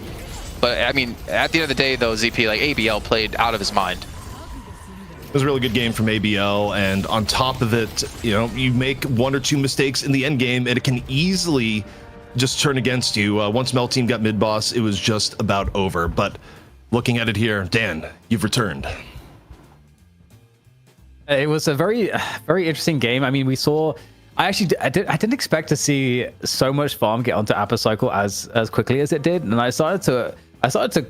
But I mean, at the end of the day, though, ZP, like ABL played out of his mind. It was a really good game from ABL, and on top of it, you know, you make 1 or 2 mistakes in the end game, and it can easily just turn against you. Once Mel Team got mid boss, it was just about over. But looking at it here, Dan, you've returned. It was a very interesting game. I mean, we saw. I didn't expect to see so much farm get onto Appa Cycle as quickly as it did, and I started to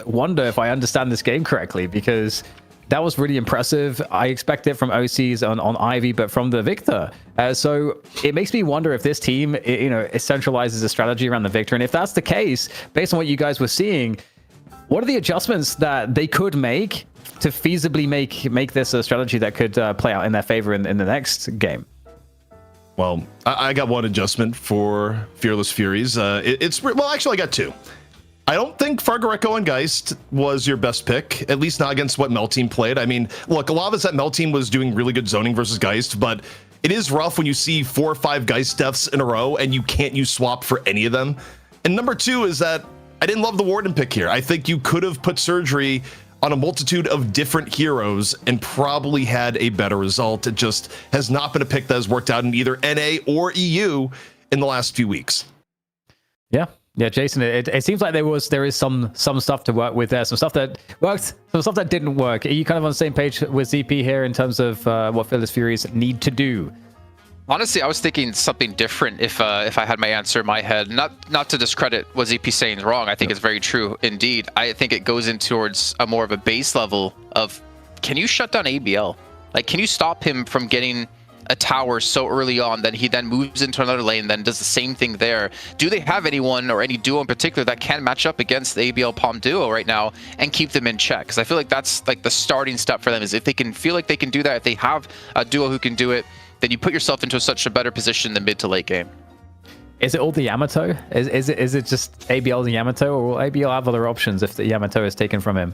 wonder if I understand this game correctly, because that was really impressive. I expect it from OCs on Ivy, but from the Victor. So it makes me wonder if this team, you know, it centralizes a strategy around the Victor, and if that's the case, based on what you guys were seeing, what are the adjustments that they could make to feasibly make this a strategy that could play out in their favor in the next game? Well, I got one adjustment for Fearless Furies. Well, actually, I got 2. I don't think Fargareco and Geist was your best pick, at least not against what Mel Team played. I mean, look, a lot of us at Mel Team was doing really good zoning versus Geist, but it is rough when you see 4 or 5 Geist deaths in a row and you can't use swap for any of them. And number 2 is that I didn't love the Warden pick here. I think you could have put Surgery on a multitude of different heroes and probably had a better result. It just has not been a pick that has worked out in either NA or EU in the last few weeks. Yeah, Jason, it seems like there is some stuff to work with there, some stuff that worked, some stuff that didn't work. Are you kind of on the same page with ZP here in terms of what Fearless Furies need to do? Honestly, I was thinking something different if I had my answer in my head. Not to discredit what ZP saying is wrong. I think it's very true indeed. I think it goes in towards a more of a base level of, can you shut down ABL? Like, can you stop him from getting a tower so early on that he then moves into another lane, then does the same thing there? Do they have anyone or any duo in particular that can match up against the ABL Palm duo right now and keep them in check? Because I feel like that's like the starting step for them, is if they can feel like they can do that, if they have a duo who can do it, then you put yourself into such a better position in the mid to late game. Is it all the Yamato? Is it just ABL and Yamato, or will ABL have other options if the Yamato is taken from him?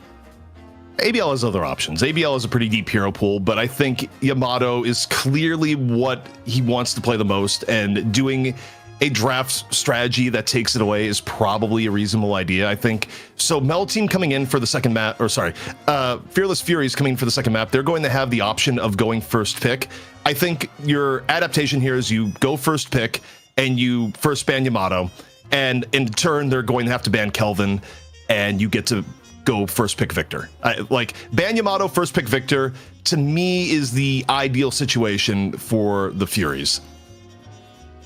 ABL has other options. ABL is a pretty deep hero pool, but I think Yamato is clearly what he wants to play the most, and doing a draft strategy that takes it away is probably a reasonable idea, I think. So Mel Team coming in for the second map, or sorry, Fearless Furies coming in for the second map, they're going to have the option of going first pick. I think your adaptation here is you go first pick and you first ban Yamato, and in turn they're going to have to ban Kelvin, and you get to go first pick Victor. Like, ban Yamato, first pick Victor, to me is the ideal situation for the Furies.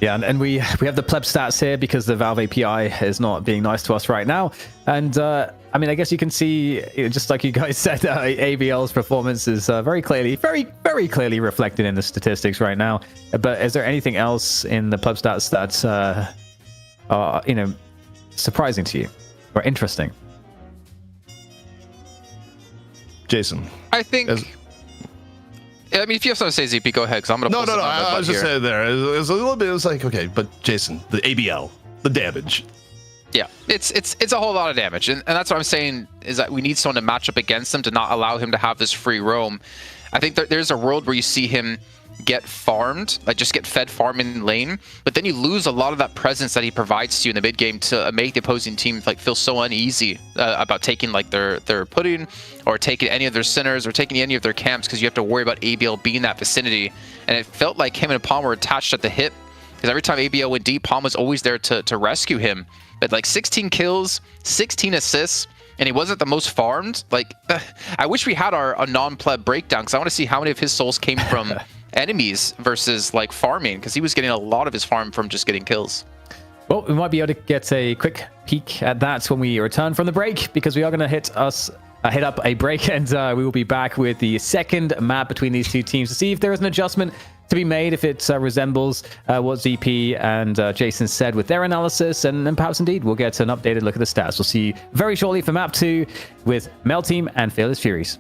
Yeah, and we have the pleb stats here because the Valve API is not being nice to us right now. And I mean, I guess you can see, just like you guys said, ABL's performance is very clearly reflected in the statistics right now. But is there anything else in the pleb stats that's surprising to you or interesting? Jason. I think. I mean, if you have something to say, ZP, go ahead, because I'm going to. No. I was just saying there. It was a little bit. It was like, okay, but Jason, the ABL, the damage. Yeah, it's a whole lot of damage, and that's what I'm saying is that we need someone to match up against him to not allow him to have this free roam. I think there's a world where you see him get farmed, like just get fed farm in lane, but then you lose a lot of that presence that he provides to you in the mid game to make the opposing team like feel so uneasy about taking like their pudding or taking any of their centers or taking any of their camps, because you have to worry about ABL being in that vicinity. And it felt like him and Palm were attached at the hip, because every time ABL went deep, Palm was always there to rescue him. But like 16 kills, 16 assists, and he wasn't the most farmed. Like, I wish we had a non-pleb breakdown, because I want to see how many of his souls came from enemies versus like farming, because he was getting a lot of his farm from just getting kills. Well, we might be able to get a quick peek at that when we return from the break, because we are going to hit up a break, and we will be back with the second map between these two teams to see if there is an adjustment to be made, if it resembles what ZP and Jason said with their analysis, and perhaps indeed we'll get an updated look at the stats. We'll see you very shortly for map 2 with Mel Team and Fearless Furies.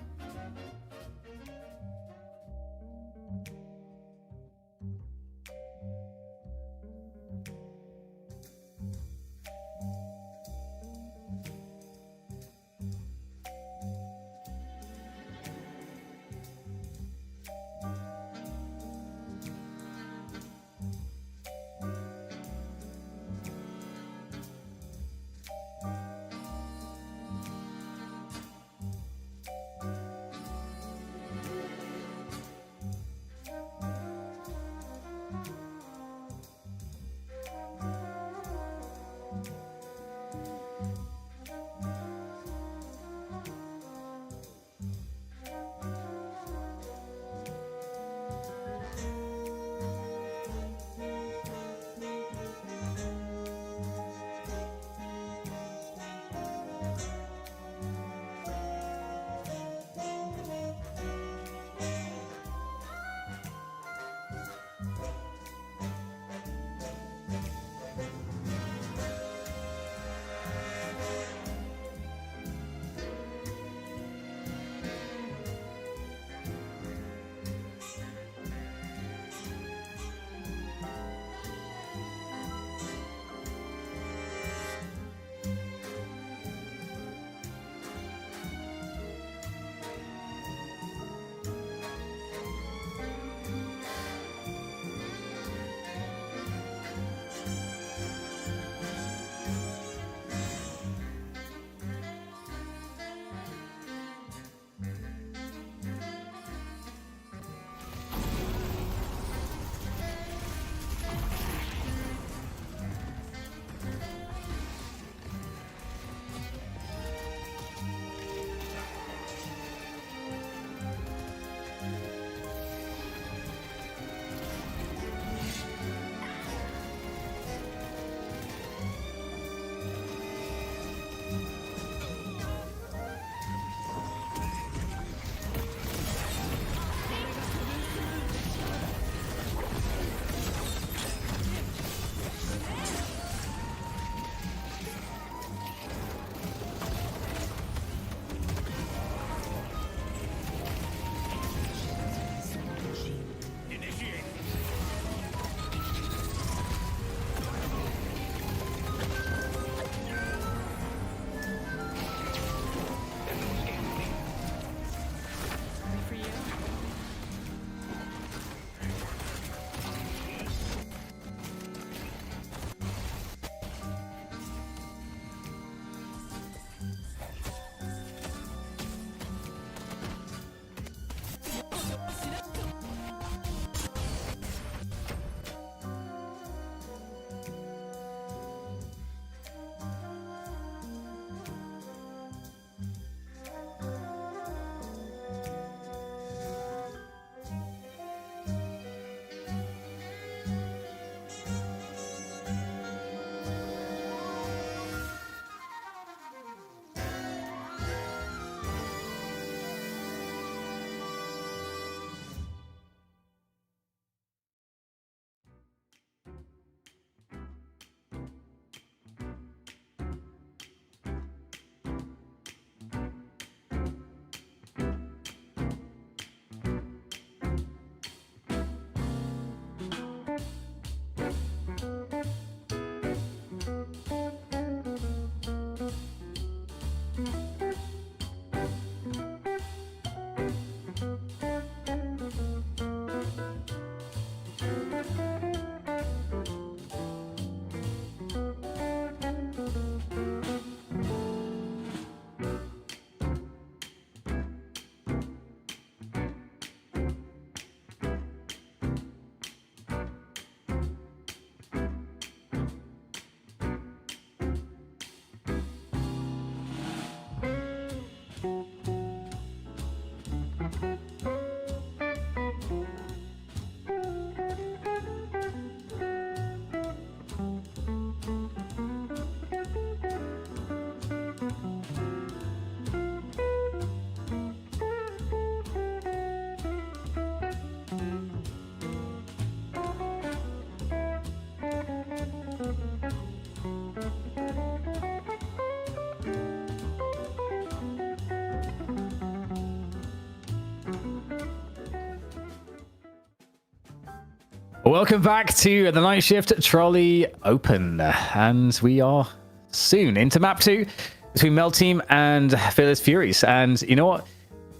Welcome back to the Night Shift Trolley Open, and we are soon into map 2 between Mel Team and Fearless Furies. And you know what?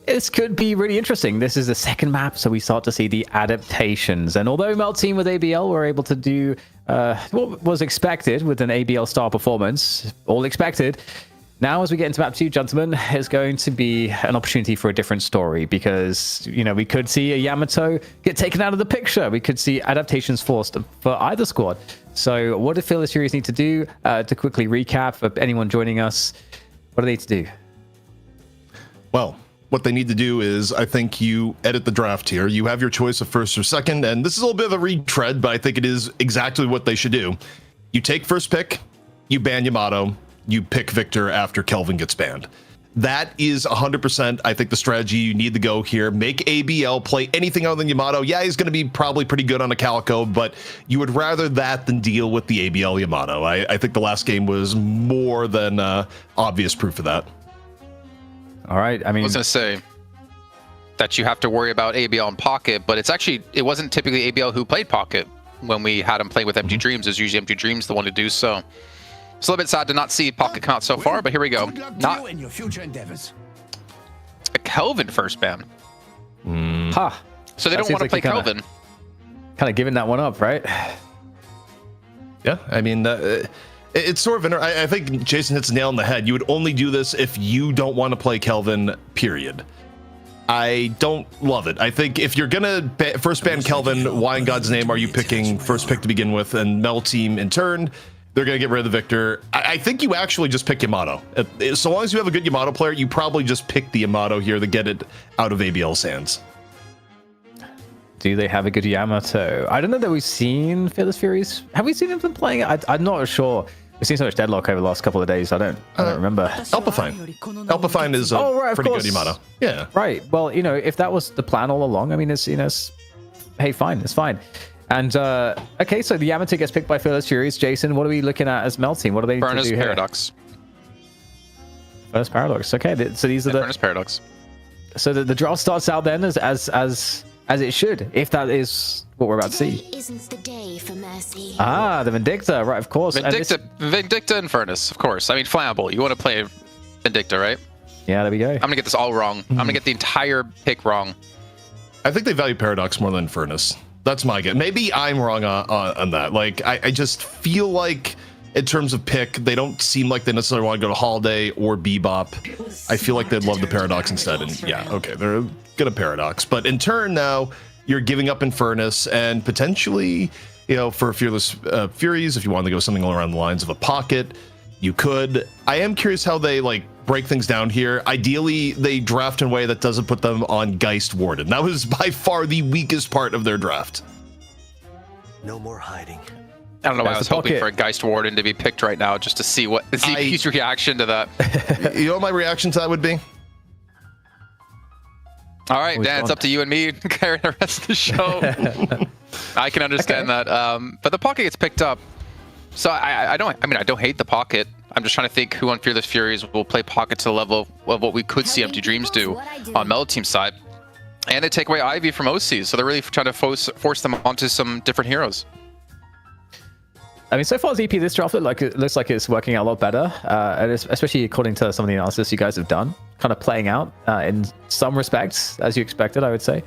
This could be really interesting. This is the second map, so we start to see the adaptations. And although Mel Team with ABL were able to do what was expected with an ABL star performance, all expected, now, as we get into map 2, gentlemen, it's going to be an opportunity for a different story because, you know, we could see a Yamato get taken out of the picture. We could see adaptations forced for either squad. So what do Fearless Furies need to do? To quickly recap for anyone joining us, what do they need to do? Well, what they need to do is, I think you edit the draft here. You have your choice of first or second, and this is a little bit of a retread, but I think it is exactly what they should do. You take first pick, you ban Yamato, you pick Victor after Kelvin gets banned. That is 100%, I think, the strategy you need to go here. Make ABL play anything other than Yamato. Yeah, he's going to be probably pretty good on a Calico, but you would rather that than deal with the ABL Yamato. I think the last game was more than obvious proof of that. All right, I mean, I was going to say that you have to worry about ABL and Pocket, but it wasn't typically ABL who played Pocket when we had him play with Empty Dreams. It was usually Empty Dreams the one to do so. It's a little bit sad to not see Pocket come out so far, but here we go. Not in your future endeavors. a Kelvin first ban. ha. So they That don't seems want to like play you kinda- Kelvin. Kind of giving that one up, right? Yeah, I mean, it's sort of, I think Jason hits the nail on the head. You would only do this if you don't want to play Kelvin, period. I don't love it. I think if you're going to first ban Kelvin, why in God's name are you picking first pick to begin with? And Mel Team in turn, they're going to get rid of the Victor. I think you actually just pick Yamato. So long as you have a good Yamato player, you probably just pick the Yamato here to get it out of ABL's hands. Do they have a good Yamato? I don't know that we've seen Fearless Furies. Have we seen them playing it? I'm not sure. We've seen so much Deadlock over the last couple of days. I don't remember. Alpafine. Alpafine is a of pretty course. good Yamato. Yeah. Right. Well, you know, if that was the plan all along, I mean, hey, fine. It's fine. And, okay, so the Yamato gets picked by Fearless Furies. Jason, what are we looking at as Mel Team? What are they need to Furnace do here? Paradox. Furnace Paradox. Okay, so these are the... Furnace Paradox. So the draft starts out then as it should, if that is what we're about to see. Isn't the day for mercy. Ah, the Vindicta, right, of course. And this- Vindicta and Furnace, of course. I mean, Flammable. You want to play Vindicta, right? yeah, there we go. I'm going to get this all wrong. I'm going to get the entire pick wrong. I think they value Paradox more than Furnace. That's my guess. Maybe I'm wrong on that. Like, I just feel like in terms of pick, they don't seem like they necessarily want to go to Holiday or Bebop. I feel like they'd love the Paradox instead. And yeah, okay, they're gonna Paradox. But in turn now, you're giving up in Furnace and potentially, you know, for Fearless Furies, if you wanted to go something around the lines of a Pocket, you could. I am curious how they like break things down here. Ideally, they draft in a way that doesn't put them on Geist Warden. That was by far the weakest part of their draft. No more hiding. I don't know why I That's was the hoping Pocket. for a Geist Warden to be picked right now just to see his reaction to that. You know what my reaction to that would be? All right, Always Dan, it's fun. up to you and me to carry the rest of the show. I can understand that. But the Pocket gets picked up. So I don't hate the Pocket. I'm just trying to think who on Fearless Furies will play Pocket to the level of what we could see Empty Dreams do on Mellow Team's side. And they take away Ivy from OC, so they're really trying to force them onto some different heroes. I mean, so far as EP this draft looks like it's working out a lot better, and especially according to some of the analysis you guys have done, kind of playing out in some respects as you expected, I would say.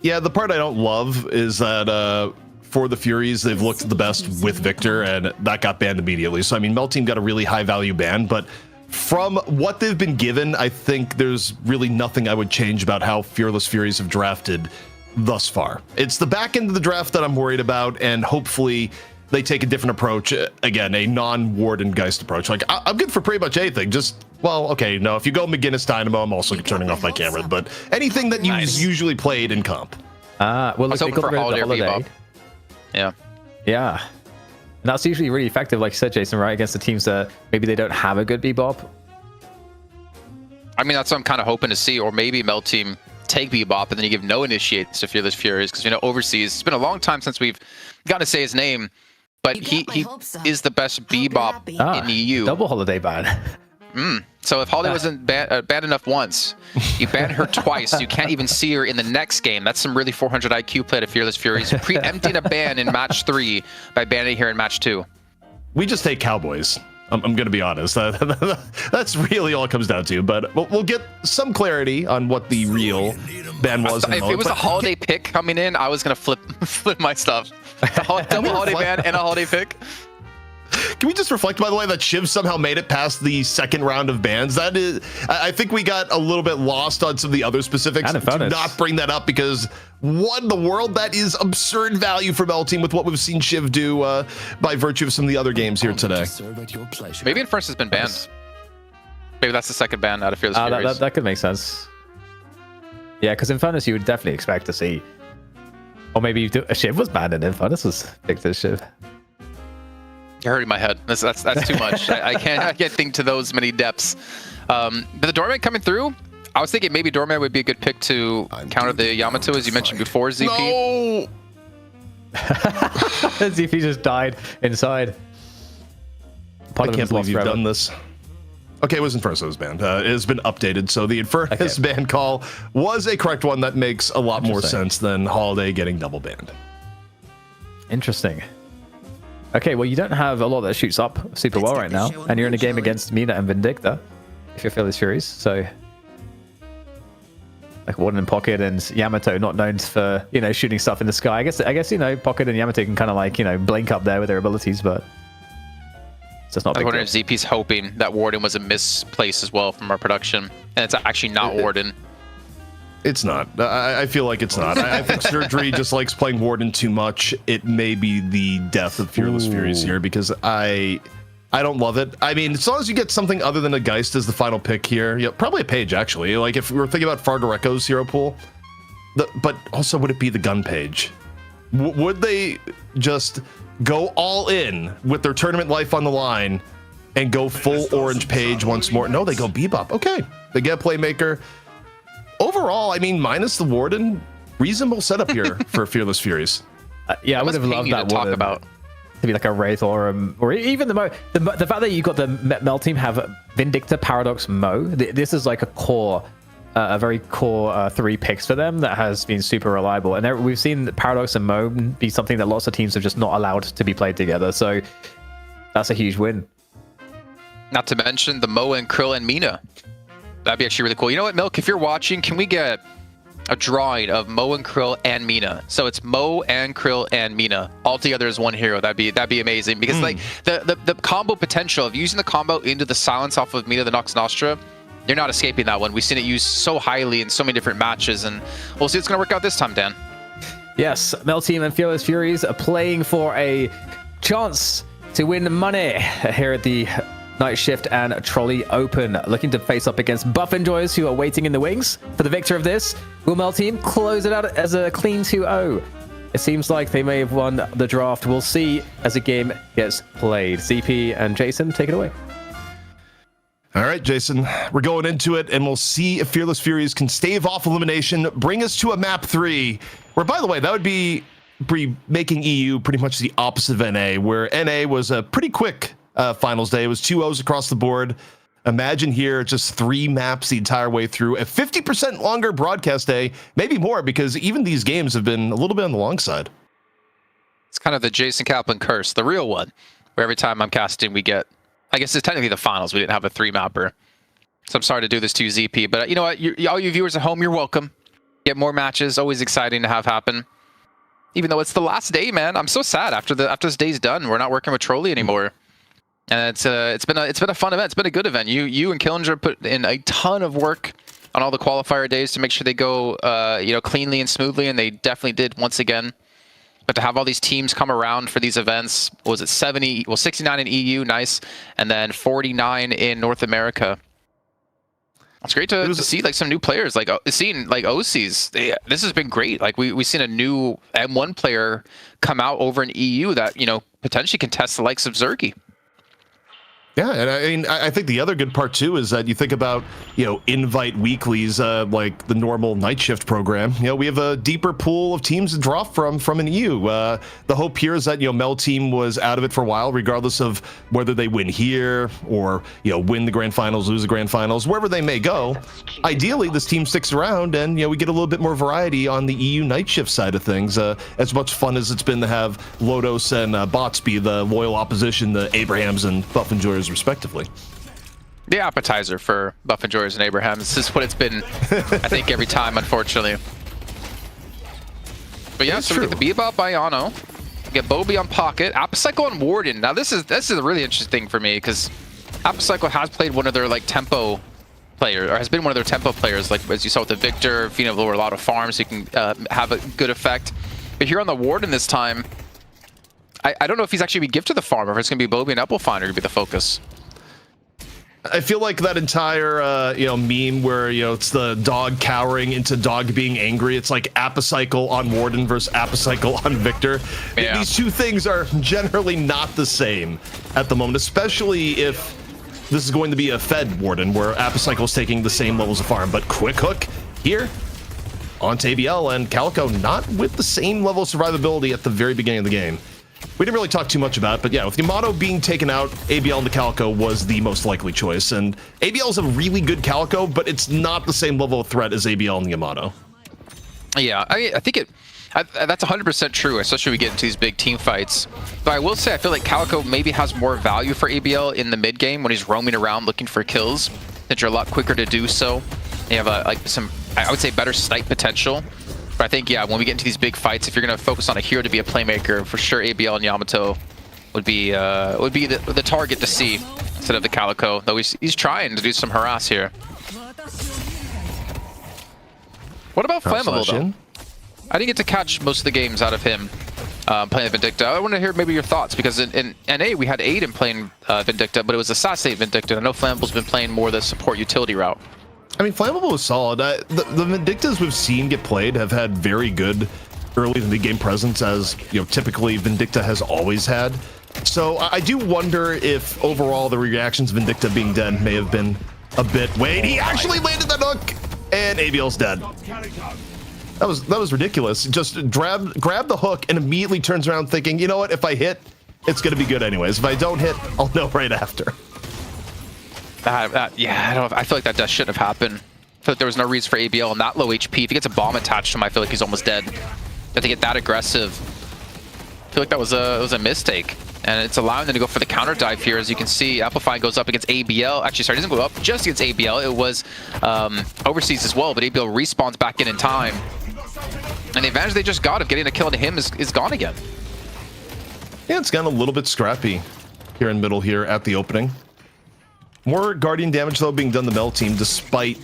Yeah, the part I don't love is that for the Furies, they've looked the best with Victor, and that got banned immediately. So, I mean, Mel Team got a really high value ban, but from what they've been given, I think there's really nothing I would change about how Fearless Furies have drafted thus far. It's the back end of the draft that I'm worried about, and hopefully they take a different approach. Again, a non-Warden Geist approach. Like, I'm good for pretty much anything. Just, well, okay, no, if you go McGinnis Dynamo, I'm also turning off my camera, but anything that you usually played in comp. Well, I was they hoping got for rid of the Holiday or Holiday. Bebop. Yeah. Yeah. And that's usually really effective, like you said, Jason, right? Against the teams that maybe they don't have a good Bebop. I mean, that's what I'm kind of hoping to see, or maybe Mel Team take Bebop and then you give no initiates to Fearless Furies, because, you know, overseas, it's been a long time since we've got to say his name, but he is the best Bebop in the EU. Double Holiday ban. So if Holiday wasn't bad enough once, you ban her twice. You can't even see her in the next game. That's some really 400 IQ play to Fearless Furies. Preempting a ban in match 3 by banning her in match 2. We just hate Cowboys. I'm going to be honest. That's really all it comes down to. But we'll get some clarity on what the real ban was. If it was a Holiday pick coming in, I was going to flip my stuff. Double Holiday ban and a Holiday pick. Can we just reflect, by the way, that Shiv somehow made it past the second round of bans? That is, I think we got a little bit lost on some of the other specifics. Do not bring that up because what in the world? That is absurd value from L Team with what we've seen Shiv do by virtue of some of the other games here today. Maybe Inference has been banned. Maybe that's the second ban out of Fearless Furies. That could make sense. Yeah, because Infernus you would definitely expect to see. Or maybe a Shiv was banned and Infernus was picked as Shiv. You're hurting my head. That's too much. I can't think to those many depths. But the Doorman coming through, I was thinking maybe Doorman would be a good pick to counter the Yamato, as you mentioned before, ZP. No! ZP just died inside. I can't believe you've done this. Okay, it was Infernus that was banned. It has been updated, so the Infernus ban call was a correct one. That makes a lot more sense than Holiday getting double banned. Interesting. Okay, well, you don't have a lot that shoots up super well right now, and you're in a game against Mina and Vindicta, if you're Fearless Furies, so... Like Warden and Pocket and Yamato, not known for, shooting stuff in the sky. I guess, Pocket and Yamato can kind of like, blink up there with their abilities, but... It's just not I wonder if ZP's hoping that Warden was a misplace as well from our production, and it's actually not Warden. It's not. I feel like it's not. I think Surgery just likes playing Warden too much. It may be the death of Fearless Furies here because I don't love it. I mean, as long as you get something other than a Geist as the final pick here, probably a Page actually. Like if we were thinking about Fargo Echo's hero pool, but also would it be the gun Page? Would they just go all in with their tournament life on the line and go full orange Page once more? No, they go Bebop. Okay, they get Playmaker. Overall, I mean, minus the Warden, reasonable setup here for Fearless Furies. Yeah, I would have loved that Warden to be like a Wraith or even the Mo. The fact that you got the Mel team have Vindicta, Paradox, Mo. This is like a very core 3 picks for them that has been super reliable. And we've seen Paradox and Mo be something that lots of teams have just not allowed to be played together. So that's a huge win. Not to mention the Mo and Krill and Mina. That'd be actually really cool. You know what, Milk? If you're watching, can we get a drawing of Mo and Krill and Mina? So it's Mo and Krill and Mina all together as one hero. That'd be amazing because like the combo potential of using the combo into the silence off of Mina the Nox Nostra, you're not escaping that one. We've seen it used so highly in so many different matches, and we'll see it's going to work out this time, Dan. Yes, Mel Team and Fearless Furies are playing for a chance to win money here at the Night Shift and Trolli Open, looking to face up against Buff Enjoyers, who are waiting in the wings for the victor of this. Will Mel Team close it out as a clean 2-0? It seems like they may have won the draft. We'll see as the game gets played. ZP and Jason, take it away. All right, Jason, we're going into it, and we'll see if Fearless Furies can stave off elimination, bring us to a map 3, where, by the way, that would be making EU pretty much the opposite of NA, where NA was a pretty quick finals day. It was 2-0s across the board. Imagine here just 3 maps the entire way through, a 50% longer broadcast day, maybe more, because even these games have been a little bit on the long side. It's kind of the Jason Kaplan curse, the real one, where every time I'm casting, we get, I guess it's technically the finals. We didn't have a 3-mapper. So I'm sorry to do this to you, ZP, but you know what? All you viewers at home, you're welcome. Get more matches, always exciting to have happen. Even though it's the last day, man, I'm so sad after this day's done. We're not working with Trolli anymore. And it's been a fun event. It's been a good event. You and Killinger put in a ton of work on all the qualifier days to make sure they go cleanly and smoothly, and they definitely did once again. But to have all these teams come around for these events, was it 69 in EU, nice, and then 49 in North America. It's great to see like some new players, like seeing like OCs. This has been great. Like we've seen a new M1 player come out over in EU that potentially can test the likes of Zergy. Yeah, and I mean, I think the other good part too is that you think about, invite weeklies, like the normal night shift program. We have a deeper pool of teams to draw from an EU. The hope here is that Mel team was out of it for a while, regardless of whether they win here or win the grand finals, lose the grand finals, wherever they may go. Ideally, this team sticks around, and we get a little bit more variety on the EU night shift side of things. As much fun as it's been to have Lodos and Bots be the loyal opposition, the Abrahams and Buff Enjoyers respectively. The appetizer for Buff Enjoyers and Abraham. This is what it's been, I think, every time, unfortunately. But yeah, so we get the Bebop by Yano. We get Bobby on Pocket. Apocycle on Warden. Now this is a really interesting thing for me, because Apocycle has played one of their tempo players, or has been one of their tempo players, like as you saw with the Victor. Fina lower a lot of farms, so you can have a good effect. But here on the Warden this time, I don't know if he's actually going to be gifted the farm, or if it's going to be Bobby and Apple Finder going to be the focus. I feel like that entire, meme where, it's the dog cowering into dog being angry. It's like Apocycle on Warden versus Apocycle on Victor. Yeah. These two things are generally not the same at the moment, especially if this is going to be a Fed Warden where Apocycle is taking the same levels of farm. But Quick Hook here on ABL and Calico not with the same level of survivability at the very beginning of the game. We didn't really talk too much about it, but yeah, with Yamato being taken out, ABL and the Calico was the most likely choice. And ABL is a really good Calico, but it's not the same level of threat as ABL and Yamato. Yeah, I think that's 100% true, especially when we get into these big team fights. But I will say, I feel like Calico maybe has more value for ABL in the mid game when he's roaming around looking for kills, since you're a lot quicker to do so. You have some, I would say, better snipe potential. But I think, yeah, when we get into these big fights, if you're going to focus on a hero to be a playmaker, for sure ABL and Yamato would be the target to see instead of the Calico. Though he's trying to do some harass here. What about Flammable, though? I didn't get to catch most of the games out of him playing Vindicta. I want to hear maybe your thoughts, because in NA we had Aiden playing Vindicta, but it was Assassinate Vindicta. I know Flammable's been playing more the support utility route. I mean, Flammable is solid. The Vindictas we've seen get played have had very good early in the game presence, as typically Vindicta has always had. So I do wonder if overall the reactions of Vindicta being dead may have been a bit. Wait, he actually landed that hook, and ABL's dead. That was ridiculous. Just grab the hook and immediately turns around thinking, you know what? If I hit, it's gonna be good anyways. If I don't hit, I'll know right after. Yeah, I feel like that death shouldn't have happened. I feel like there was no reason for ABL on that low HP. If he gets a bomb attached to him, I feel like he's almost dead. If they get that aggressive, I feel like that was a mistake. And it's allowing them to go for the counter dive here. As you can see, Amplify goes up against ABL. Actually, sorry, it doesn't go up just against ABL. It was overseas as well, but ABL respawns back in time. And the advantage they just got of getting a kill into him is gone again. Yeah, it's gotten a little bit scrappy here in middle here at the opening. More Guardian damage, though, being done to the Mel team, despite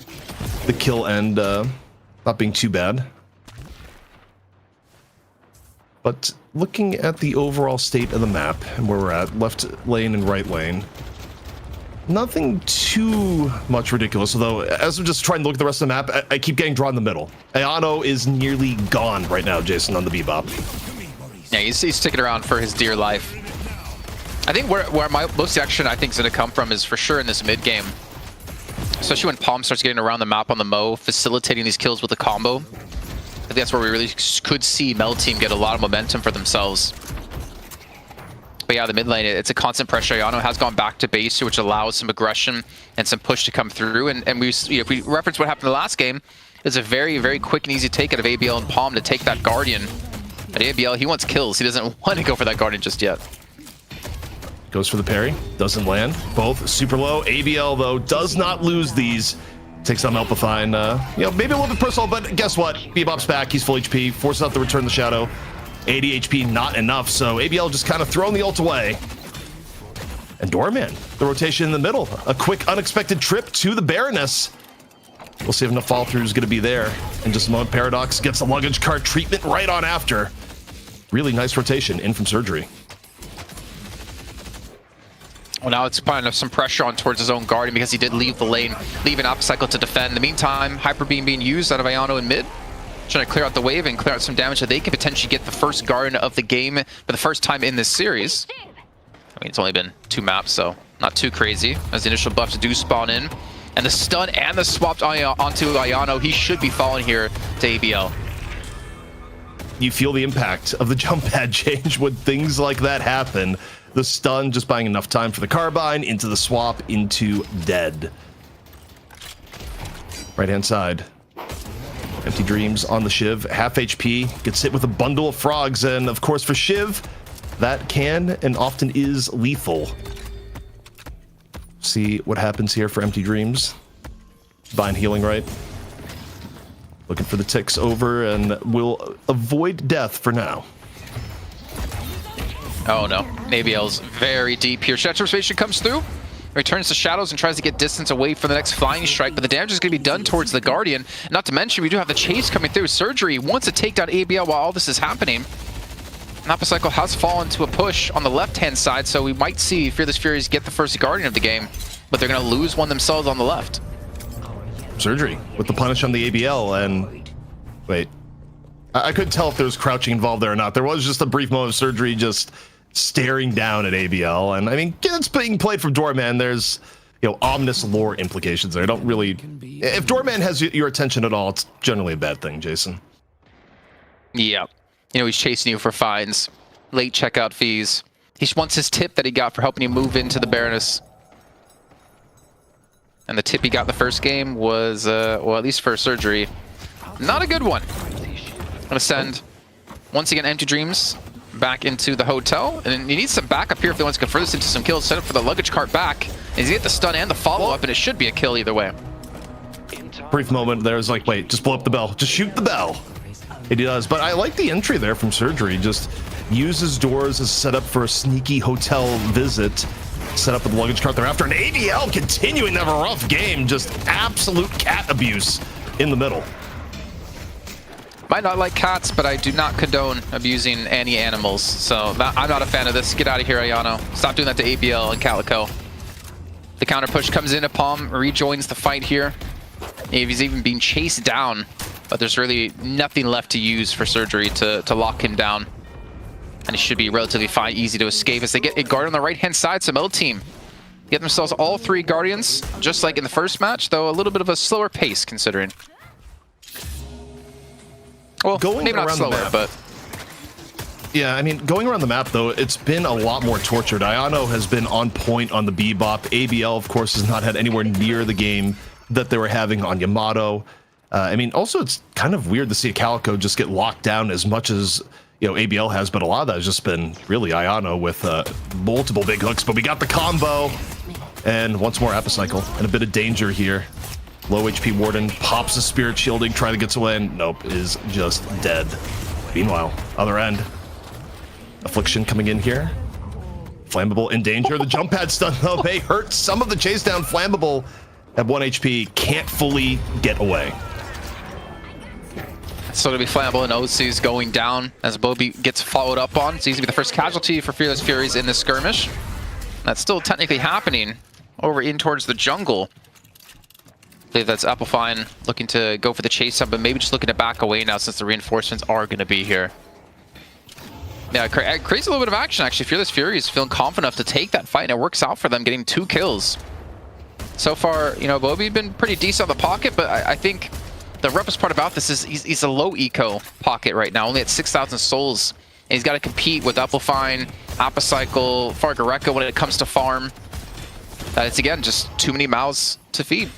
the kill end not being too bad. But looking at the overall state of the map and where we're at, left lane and right lane, nothing too much ridiculous, although as I'm just trying to look at the rest of the map, I keep getting drawn in the middle. Ayano is nearly gone right now, Jason, on the Bebop. Yeah, he's sticking around for his dear life. I think where my most action I think is going to come from is for sure in this mid game, especially when Palm starts getting around the map on the Mo, facilitating these kills with a combo. I think that's where we really could see Mel team get a lot of momentum for themselves. But yeah, the mid lane, it's a constant pressure. Ayano has gone back to base, which allows some aggression and some push to come through. And we, if we reference what happened in the last game, it's a very, very quick and easy take out of ABL and Palm to take that Guardian. But ABL, he wants kills. He doesn't want to go for that Guardian just yet. Goes for the parry, doesn't land. Both super low. ABL, though, does not lose these. Takes on Amplify and, maybe a little bit personal, but guess what? Bebop's back. He's full HP. Forces out the Return the Shadow. 80 HP, not enough. So ABL just kind of throwing the ult away. And Doorman, the rotation in the middle. A quick, unexpected trip to the Baroness. We'll see if enough follow-through is going to be there. In just a moment, Paradox gets the luggage cart treatment right on after. Really nice rotation in from Surgery. Well, now it's putting some pressure on towards his own Guardian because he did leave the lane, leaving Apocycle to defend. In the meantime, Hyper Beam being used out of Ayano in mid, trying to clear out the wave and clear out some damage so they can potentially get the first Guardian of the game for the first time in this series. I mean, it's only been 2 maps, so not too crazy. As the initial buffs do spawn in. And the stun and the swap onto Ayano, he should be falling here to ABL. You feel the impact of the jump pad change when things like that happen. The stun just buying enough time for the carbine, into the swap, into dead. Right-hand side. Empty Dreams on the Shiv, half HP, gets hit with a bundle of frogs, and of course for Shiv, that can and often is lethal. See what happens here for Empty Dreams. Divine Healing, right? Looking for the ticks over, and will avoid death for now. Oh no, ABL's very deep here. Transformation comes through, returns to shadows and tries to get distance away from the next flying strike, but the damage is going to be done towards the Guardian. Not to mention, we do have the chase coming through. Surgery wants to take down ABL while all this is happening. Napacycle has fallen to a push on the left-hand side, so we might see Fearless Furies get the first Guardian of the game, but they're going to lose one themselves on the left. Surgery with the punish on the ABL, and wait, I couldn't tell if there was crouching involved there or not. There was just a brief moment of Surgery just staring down at ABL, and I mean, it's being played from Doorman. There's, you know, ominous lore implications there. I don't really, if Doorman has your attention at all, it's generally a bad thing, Jason. Yeah, you know, he's chasing you for fines, late checkout fees. He just wants his tip that he got for helping you move into the Baroness. And the tip he got in the first game was, well, at least for Surgery, not a good one. I'm gonna send, once again, Empty Dreams back into the hotel, and he needs some backup here if they want to convert this into some kills. Set up for the luggage cart back. He's gonna get the stun and the follow-up, and it should be a kill either way. Brief moment there was like, wait, just blow up the bell, just shoot the bell. It does, but I like the entry there from Surgery. Just uses doors as set up for a sneaky hotel visit. Set up with the luggage cart thereafter, and ABL continuing to have a rough game. Just absolute cat abuse in the middle. Might not like cats, but I do not condone abusing any animals. So I'm not a fan of this. Get out of here, Ayano. Stop doing that to ABL and Calico. The counter push comes into Palm, rejoins the fight here. He's even being chased down, but there's really nothing left to use for Surgery to lock him down. And it should be relatively fine, easy to escape as they get a guard on the right-hand side. So Mill team get themselves all 3 Guardians, just like in the first match, though a little bit of a slower pace considering. Well, going maybe not slower, but... Yeah, I mean, going around the map, though, it's been a lot more tortured. Ayano has been on point on the Bebop. ABL, of course, has not had anywhere near the game that they were having on Yamato. I mean, also, it's kind of weird to see a Calico just get locked down as much as, you know, ABL has, but a lot of that has just been really Ayano with multiple big hooks. But we got the combo, and once more Apocycle, and a bit of danger here. Low HP Warden pops a Spirit Shielding, try to get away, and nope, is just dead. Meanwhile, other end, Affliction coming in here. Flammable in danger. The jump pad stun, though, may hurt some of the chase down. Flammable at 1 HP, can't fully get away. So to be Flammable and OC's going down as Bobby gets followed up on. So he's going to be the first casualty for Fearless Furies in this skirmish. That's still technically happening over in towards the jungle. I believe that's Applefine looking to go for the chase up, but maybe just looking to back away now since the reinforcements are going to be here. Yeah, it creates a little bit of action, actually. Fearless Fury is feeling confident enough to take that fight, and it works out for them, getting 2 kills. So far, you know, Bobby been pretty decent on the pocket, but I think the roughest part about this is he's a low eco pocket right now, only at 6,000 souls. And he's got to compete with Applefine, Apocycle, Fargareka when it comes to farm. It's, again, just too many mouths to feed.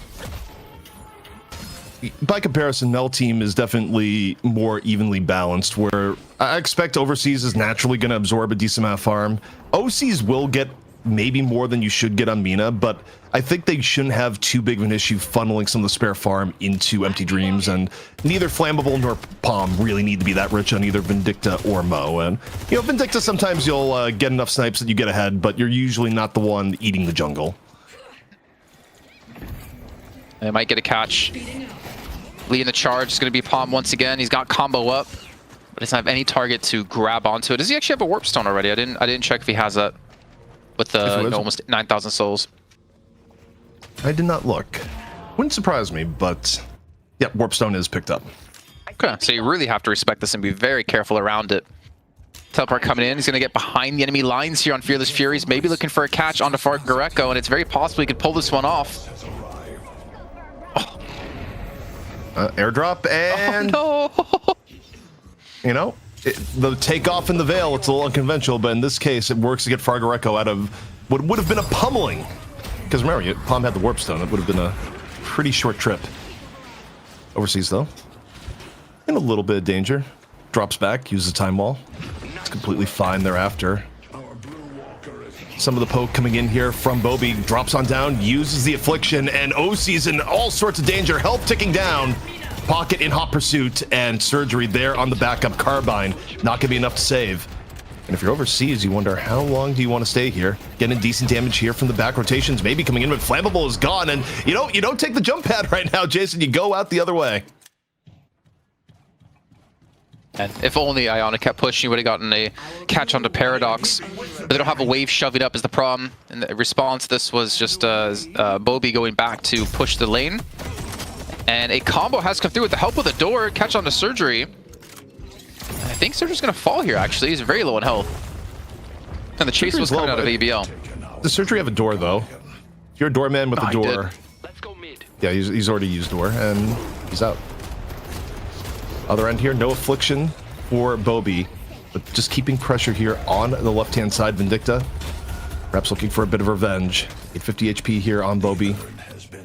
By comparison, Mel team is definitely more evenly balanced, where I expect Overseas is naturally going to absorb a decent amount of farm. OCs will get maybe more than you should get on Mina, but I think they shouldn't have too big of an issue funneling some of the spare farm into Empty Dreams, and neither Flammable nor Palm really need to be that rich on either Vindicta or Mo. And, you know, Vindicta, sometimes you'll get enough snipes that you get ahead, but you're usually not the one eating the jungle. They might get a catch. Leading the charge is going to be Palm once again. He's got combo up, but doesn't have any target to grab onto it. Does he actually have a warp stone already? I didn't check if he has that with the almost 9,000 souls. I did not look. Wouldn't surprise me, but yeah, warp stone is picked up. Okay, so you really have to respect this and be very careful around it. teleport coming in. He's going to get behind the enemy lines here on Fearless Furies, maybe looking for a catch onto Fargareco, and it's very possible he could pull this one off. Airdrop, and Oh, no! you know, the takeoff in the Veil, it's a little unconventional, but in this case, it works to get Fargareco out of what would have been a pummeling. Because remember, Palm had the Warp Stone. It would have been a pretty short trip. Overseas, though. In a little bit of danger. Drops back, uses Time Wall. It's completely fine thereafter. Some of the poke coming in here from Bobby. Drops on down, uses the Affliction, and OC's in all sorts of danger. Health ticking down. Pocket in hot pursuit, and Surgery there on the backup Carbine. Not going to be enough to save. And if you're overseas, you wonder, how long do you want to stay here? Getting decent damage here from the back rotations, maybe coming in, but Flammable is gone. And you don't take the jump pad right now, Jason. You go out the other way. And if only Iona kept pushing, he would have gotten a catch onto Paradox. But they don't have a wave shoving up is the problem. And the response, this was just Bobby going back to push the lane. And a combo has come through with the help of the door, catch onto Surgery. I think Surgery's going to fall here, actually. He's very low in health. And the chase was coming out of ABL. Does Surgery have a door, though? If you're a doorman with a door... Let's go mid. Yeah, he's already used door, and he's out. Other end here, no Affliction for Bobby, but just keeping pressure here on the left-hand side. Vindicta, perhaps looking for a bit of revenge. 850 HP here on Bobby,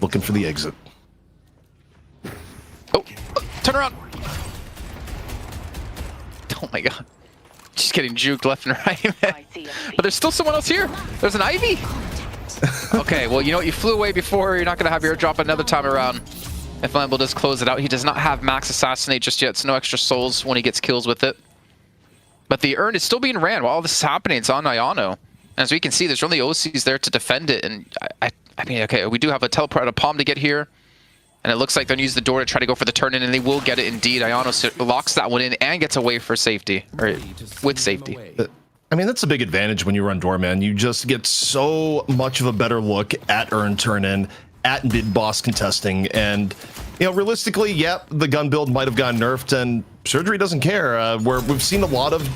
looking for the exit. Oh, turn around. Oh my god. Just getting juked left and right. But there's still someone else here. There's an Ivy. Okay, well, you know what? You flew away before. You're not going to have your drop another time around. If Lambo does close it out, he does not have max assassinate just yet, so no extra souls when he gets kills with it. But the urn is still being ran while all this is happening. It's on Iono. As we can see, there's only OCs there to defend it. And I mean, okay, we do have a teleport out of Palm to get here. And it looks like they're going to use the door to try to go for the turn-in, and they will get it indeed. Iono locks that one in and gets away for safety, or with safety. I mean, that's a big advantage when you run doorman. You just get so much of a better look at urn turn-in, at mid-boss contesting, and, you know, realistically, yeah, the gun build might have gotten nerfed, and Surgery doesn't care. We've seen a lot of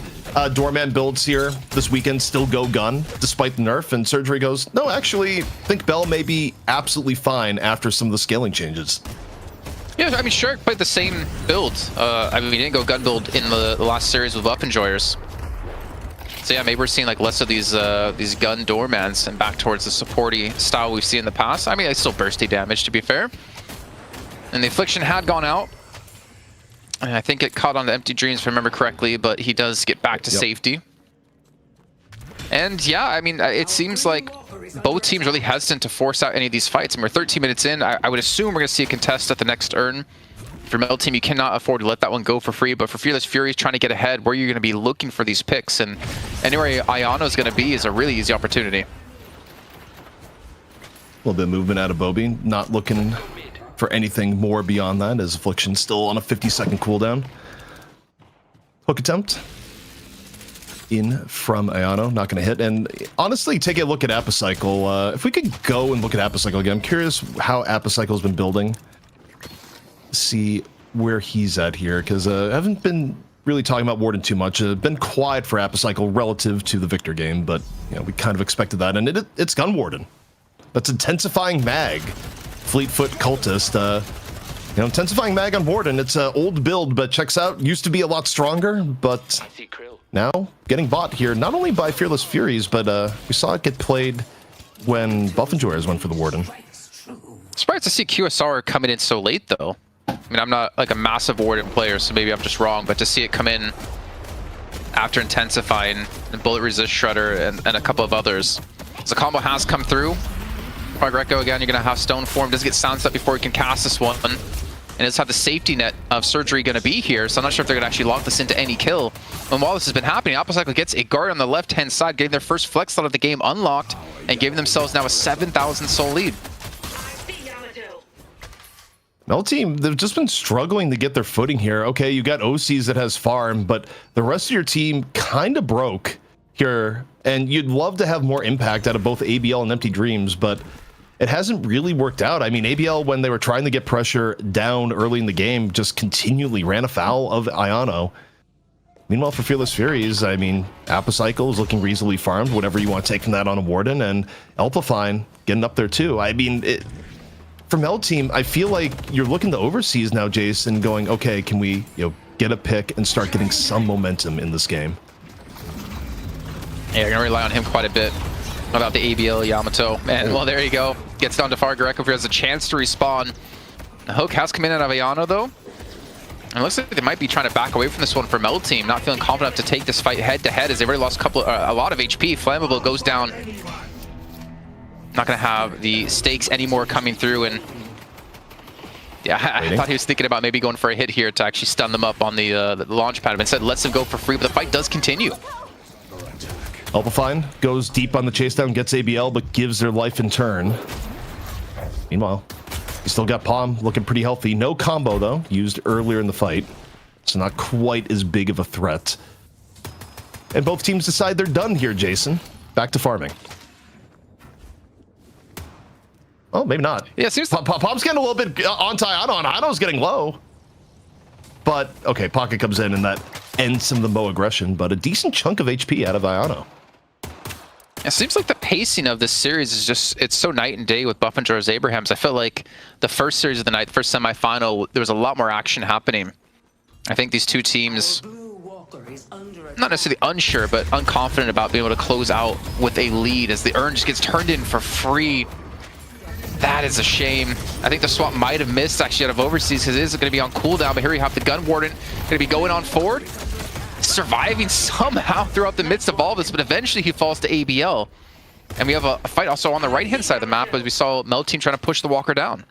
doorman builds here this weekend still go gun, despite the nerf, and Surgery goes, no, actually, think Bell may be absolutely fine after some of the scaling changes. Yeah, I mean, Shark played the same build. I mean, we didn't go gun build in the last series with Buff Enjoyers. So yeah, maybe we're seeing like less of these gun doormans and back towards the supporty style we've seen in the past. I mean, it's still bursty damage, to be fair. And the Affliction had gone out. And I think it caught on the Empty Dreams, if I remember correctly, but he does get back to safety. And yeah, I mean, it seems like both teams really hesitant to force out any of these fights. And we're 13 minutes in. I would assume we're going to see a contest at the next urn. For Mel Team, you cannot afford to let that one go for free, but for Fearless Furies trying to get ahead, where you're going to be looking for these picks, and anywhere Iono is going to be is a really easy opportunity. A little bit of movement out of Bobby, not looking for anything more beyond that, as Affliction still on a 50-second cooldown. Hook attempt in from Iono, not going to hit. And honestly, take a look at Apocycle. If we could go and look at Apocycle again, I'm curious how Apocycle's been building. See where he's at here, because I haven't been really talking about Warden too much. Been quiet for Apocycle relative to the Victor game, but you know, we kind of expected that, and it's Gun Warden. That's Intensifying Mag, Fleetfoot Cultist. You know, Intensifying Mag on Warden. It's an old build, but checks out. Used to be a lot stronger, but now getting bought here not only by Fearless Furies, but we saw it get played when Buff Enjoyers went for the Warden. Surprised to see QSR coming in so late, though. I mean, I'm not like a massive Warden player, so maybe I'm just wrong, but to see it come in after Intensifying and Bullet Resist Shredder and a couple of others. So the combo has come through. Fargareco again, you're going to have Stone Form. Does get Sound Step before he can cast this one. And does have the safety net of Surgery going to be here, so I'm not sure if they're going to actually lock this into any kill. And while this has been happening, Apocycle gets a guard on the left-hand side, getting their first flex slot of the game unlocked, and giving themselves now a 7,000 soul lead. Mel Team, they've just been struggling to get their footing here. Okay, you got OCs that has farm, but the rest of your team kind of broke here, and you'd love to have more impact out of both ABL and Empty Dreams, but it hasn't really worked out. I mean, ABL, when they were trying to get pressure down early in the game, just continually ran afoul of Iono. Meanwhile, for Fearless Furies, I mean, Apocycle is looking reasonably farmed, whatever you want to take from that on a Warden, and Elpifine getting up there too. I mean, from L Team, I feel like you're looking to overseas now, Jason, going, okay, can we, get a pick and start getting some momentum in this game? Yeah, you're gonna rely on him quite a bit. About the ABL Yamato. And well, there you go. Gets down to Fargareco if he has a chance to respawn. The hook has come in at Aviano though. And it looks like they might be trying to back away from this one for Mel Team, not feeling confident enough to take this fight head to head as they've already lost a lot of HP. Flammable goes down. Not gonna have the stakes anymore coming through, and yeah, I thought he was thinking about maybe going for a hit here to actually stun them up on the launch pad, but instead lets them go for free, but the fight does continue. Elpifine goes deep on the chase down, gets ABL, but gives their life in turn. Meanwhile, you still got Palm looking pretty healthy. No combo, though, used earlier in the fight. So not quite as big of a threat. And both teams decide they're done here, Jason. Back to farming. Oh, maybe not. Yeah, it seems Palm's getting a little bit on Ayano, and Ayano's getting low. But, okay, Pocket comes in, and that ends some of the Mo aggression, but a decent chunk of HP out of Ayano. It seems like the pacing of this series is just, it's so night and day with Buff and Jorah's Abrahams. I feel like the first series of the night, the first semifinal, there was a lot more action happening. I think these two teams, not necessarily unsure, but unconfident about being able to close out with a lead as the urn just gets turned in for free. That is a shame. I think the swap might have missed actually out of overseas because it is going to be on cooldown, but here you have the Gun Warden going to be going on forward. Surviving somehow throughout the midst of all this, but eventually he falls to ABL. And we have a fight also on the right-hand side of the map as we saw Mel Team trying to push the Walker down.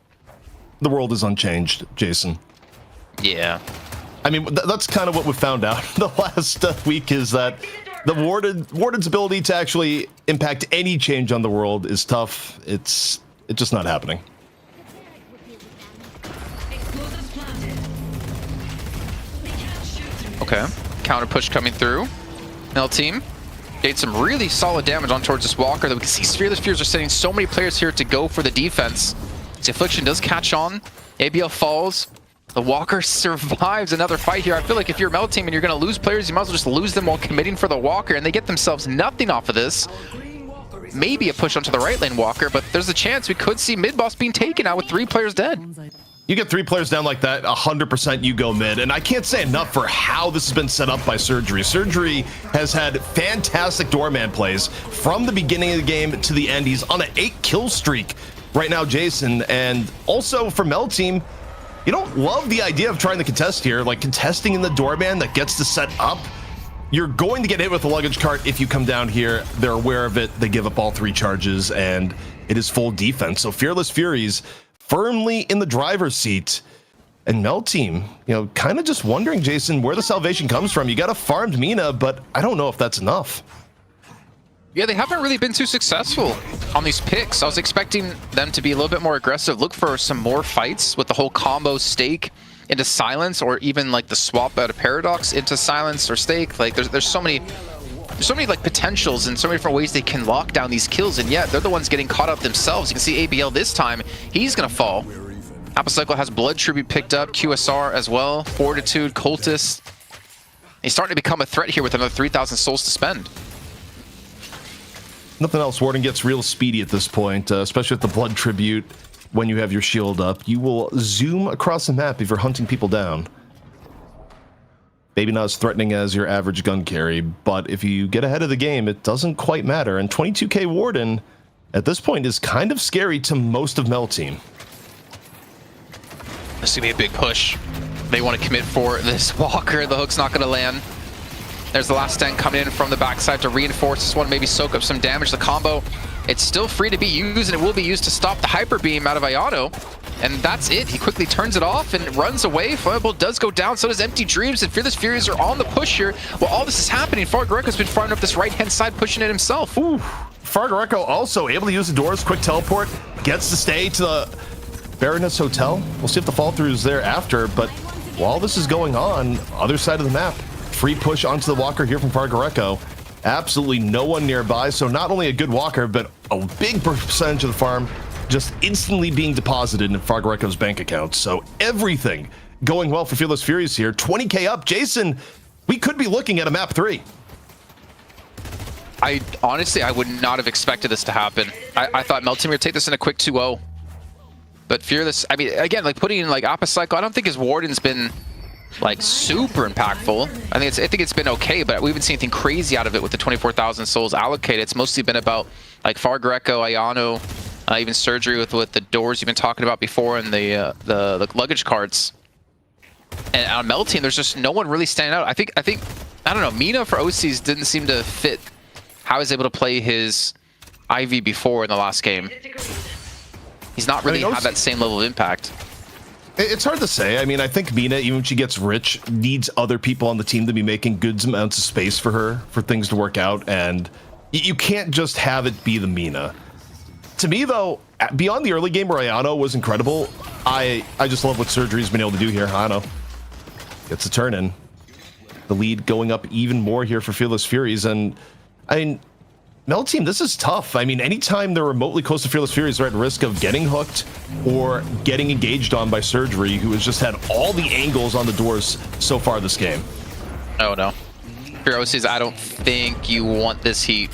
The world is unchanged, Jason. Yeah. I mean, that's kind of what we found out the last week, is that the Warden's ability to actually impact any change on the world is tough. It's just not happening. Okay. Counter push coming through. Mel Team gained some really solid damage on towards this Walker, that we can see Fearless Furies are sending so many players here to go for the defense. The Affliction does catch on. ABL falls. The Walker survives another fight here. I feel like if you're Mel Team and you're going to lose players, you might as well just lose them while committing for the Walker, and they get themselves nothing off of this. Maybe a push onto the right lane Walker, but there's a chance we could see mid boss being taken out with 3 players dead. You get 3 players down like that, 100% you go mid. And I can't say enough for how this has been set up by Surgery. Surgery has had fantastic doorman plays from the beginning of the game to the end. He's on an 8-kill streak right now, Jason. And also for Mel Team, you don't love the idea of trying to contest here, like contesting in the doorman that gets to set up. You're going to get hit with a luggage cart if you come down here. They're aware of it. They give up all 3 charges, and it is full defense. So Fearless Furies firmly in the driver's seat. And Mel Team, kind of just wondering, Jason, where the salvation comes from. You got a farmed Mina, but I don't know if that's enough. Yeah, they haven't really been too successful on these picks. I was expecting them to be a little bit more aggressive, look for some more fights with the whole combo stake into silence, or even like the swap out of Paradox into silence or stake. Like there's so many like potentials and so many different ways they can lock down these kills, and yet they're the ones getting caught up themselves. You can see ABL this time, he's gonna fall. Apocycle has Blood Tribute picked up, QSR as well, Fortitude, Cultist. He's starting to become a threat here with another 3,000 souls to spend. Nothing else. Warden gets real speedy at this point, especially with the Blood Tribute. When you have your shield up, you will zoom across the map if you're hunting people down. Maybe not as threatening as your average gun carry, but if you get ahead of the game, it doesn't quite matter. And 22k Warden, at this point, is kind of scary to most of Mel Team. This is gonna be a big push. They want to commit for this Walker. The hook's not gonna land. There's the last stand coming in from the backside to reinforce this one, maybe soak up some damage. The combo, it's still free to be used, and it will be used to stop the Hyper Beam out of Ayano. And that's it. He quickly turns it off and runs away. Flammable does go down, so does Empty Dreams, and Fearless Furies are on the push here. While all this is happening, Fargareco's been farming up this right-hand side, pushing it himself. Ooh. Fargareco also able to use the doors, quick teleport, gets to stay to the Baroness Hotel. We'll see if the fall-through is there after, but while this is going on, other side of the map, free push onto the Walker here from Fargareco. Absolutely no one nearby, so not only a good Walker, but a big percentage of the farm just instantly being deposited in Fargareco's bank account. So everything going well for Fearless Furies here. 20k up. Jason, we could be looking at a map 3. I honestly, I would not have expected this to happen. I thought Mel Team would take this in a quick 2-0. But Fearless, I mean, again, like putting in like Appa Cycle, I don't think his Warden's been like super impactful. I think it's been okay, but we haven't seen anything crazy out of it with the 24,000 souls allocated. It's mostly been about like Far Greco, Ayano, even Surgery with the doors you've been talking about before, and the luggage carts. And on Mel Team, there's just no one really standing out. I think I don't know. Mina for OCs didn't seem to fit how he was able to play his IV before in the last game. He's not really had that same level of impact. It's hard to say. I mean, I think Mina, even when she gets rich, needs other people on the team to be making good amounts of space for her, for things to work out, and you can't just have it be the Mina. To me, though, beyond the early game where Ayano was incredible, I just love what Surgery's been able to do here. Ayano gets a turn in. The lead going up even more here for Fearless Furies, and I mean, Mel Team, this is tough. I mean, anytime they're remotely close to Fearless Furies, they're at risk of getting hooked or getting engaged on by Surgery, who has just had all the angles on the doors so far this game. Oh no. Fearless, I don't think you want this heat.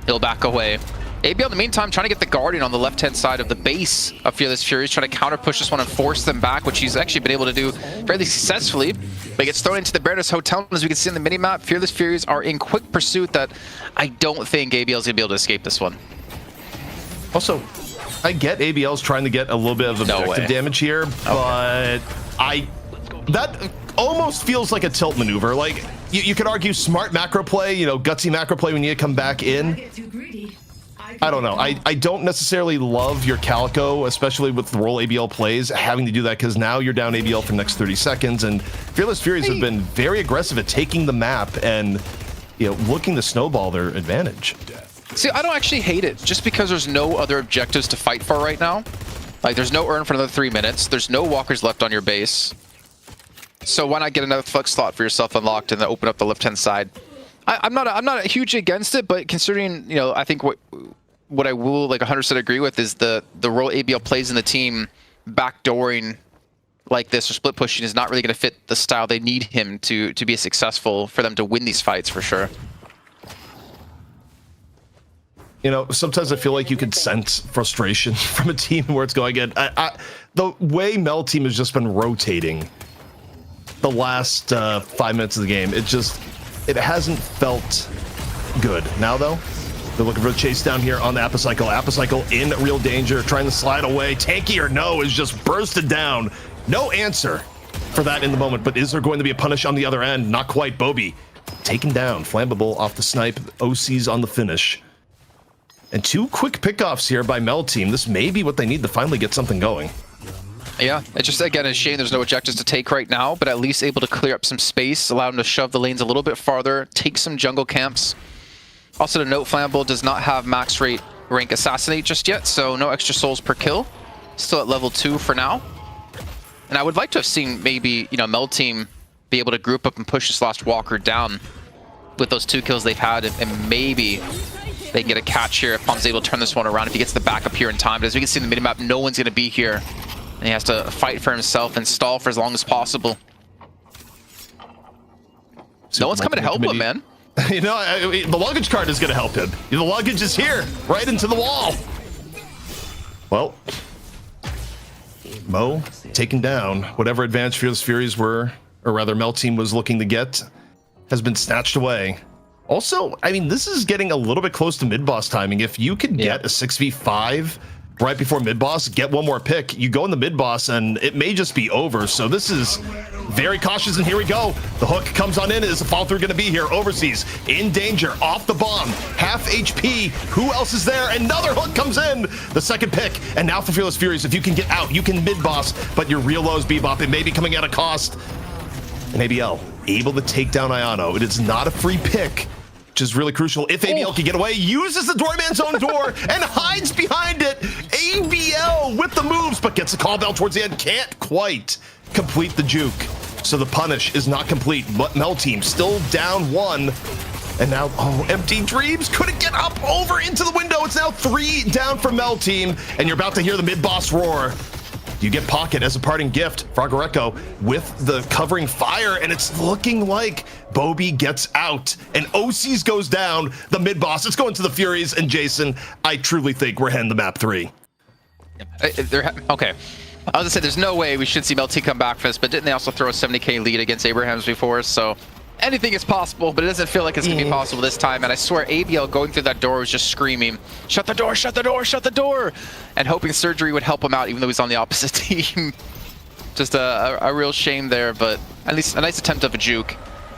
He'll back away. ABL in the meantime trying to get the Guardian on the left-hand side of the base of Fearless Furies, trying to counter push this one and force them back, which he's actually been able to do fairly successfully. But he gets thrown into the Baroness Hotel, and as we can see in the minimap, Fearless Furies are in quick pursuit that I don't think ABL is going to be able to escape this one. Also, I get ABL's trying to get a little bit of objective damage here, but that almost feels like a tilt maneuver. Like, you could argue smart macro play, you know, gutsy macro play when you come back in. I don't know. I don't necessarily love your Calico, especially with the role ABL plays, having to do that, because now you're down ABL for the next 30 seconds, and Fearless Furies have been very aggressive at taking the map and, you know, looking to snowball their advantage. See, I don't actually hate it, just because there's no other objectives to fight for right now. Like, there's no Urn for another 3 minutes. There's no walkers left on your base. So why not get another flex slot for yourself unlocked and then open up the left-hand side? I'm not huge against it, but considering, you know, I think what I will like 100% agree with is the role ABL plays in the team, backdooring like this or split pushing is not really going to fit the style they need him to be successful for them to win these fights for sure. You know, sometimes I feel like you can sense frustration from a team where it's going in. The way Mel Team has just been rotating the last 5 minutes of the game, it hasn't felt good. Now, though, they're looking for a chase down here on the Appa Cycle. Appa Cycle in real danger, trying to slide away. Tanky or no is just bursted down. No answer for that in the moment, but is there going to be a punish on the other end? Not quite. Bobby taken down. Flammable off the snipe. OC's on the finish. And 2 quick pickoffs here by Mel Team. This may be what they need to finally get something going. Yeah, it's just, again, a shame there's no objectives to take right now, but at least able to clear up some space, allow them to shove the lanes a little bit farther, take some jungle camps. Also to note, Flammable does not have max rate rank Assassinate just yet, so no extra souls per kill. Still at level 2 for now. And I would like to have seen maybe, you know, Mel Team be able to group up and push this last walker down with those 2 kills they've had, and maybe they can get a catch here if Pom's able to turn this one around, if he gets the backup here in time. But as we can see in the minimap, no one's going to be here. And he has to fight for himself and stall for as long as possible. No one's coming to help him, man. You know, the luggage cart is going to help him. The luggage is here, right into the wall. Well, Mo taken down. Whatever advantage Fearless Furies were, or rather Mel Team was looking to get, has been snatched away. Also, I mean, this is getting a little bit close to mid-boss timing. If you could get a 6v5 right before mid-boss, get one more pick, you go in the mid-boss, and it may just be over. So this is very cautious, and here we go. The hook comes on in. Is the follow-through going to be here? Overseas, in danger, off the bomb, half HP. Who else is there? Another hook comes in. The second pick, and now for Fearless Furies, if you can get out, you can mid-boss, but your real low is Bebop. It may be coming at a cost. And ABL able to take down Ayano. It is not a free pick, which is really crucial. If ABL can get away, uses the doorman's own door and hides behind it. ABL with the moves, but gets the call bell towards the end. Can't quite complete the juke. So the punish is not complete, but Mel Team still down 1. And now, Empty Dreams couldn't get up over into the window. It's now 3 down for Mel Team, and you're about to hear the mid-boss roar. You get Pocket as a parting gift, Fragareco with the covering fire, and it's looking like Bobby gets out, and OCs goes down, the mid-boss. It's going to the Furies, and Jason, I truly think we're heading to map 3. Okay. I was gonna say there's no way we should see Melty come back for this, but didn't they also throw a 70k lead against Abrahams before? So anything is possible, but it doesn't feel like it's gonna be possible this time. And I swear ABL going through that door was just screaming, "Shut the door! Shut the door! Shut the door!" and hoping Surgery would help him out, even though he's on the opposite team. Just a real shame there, but at least a nice attempt of a juke.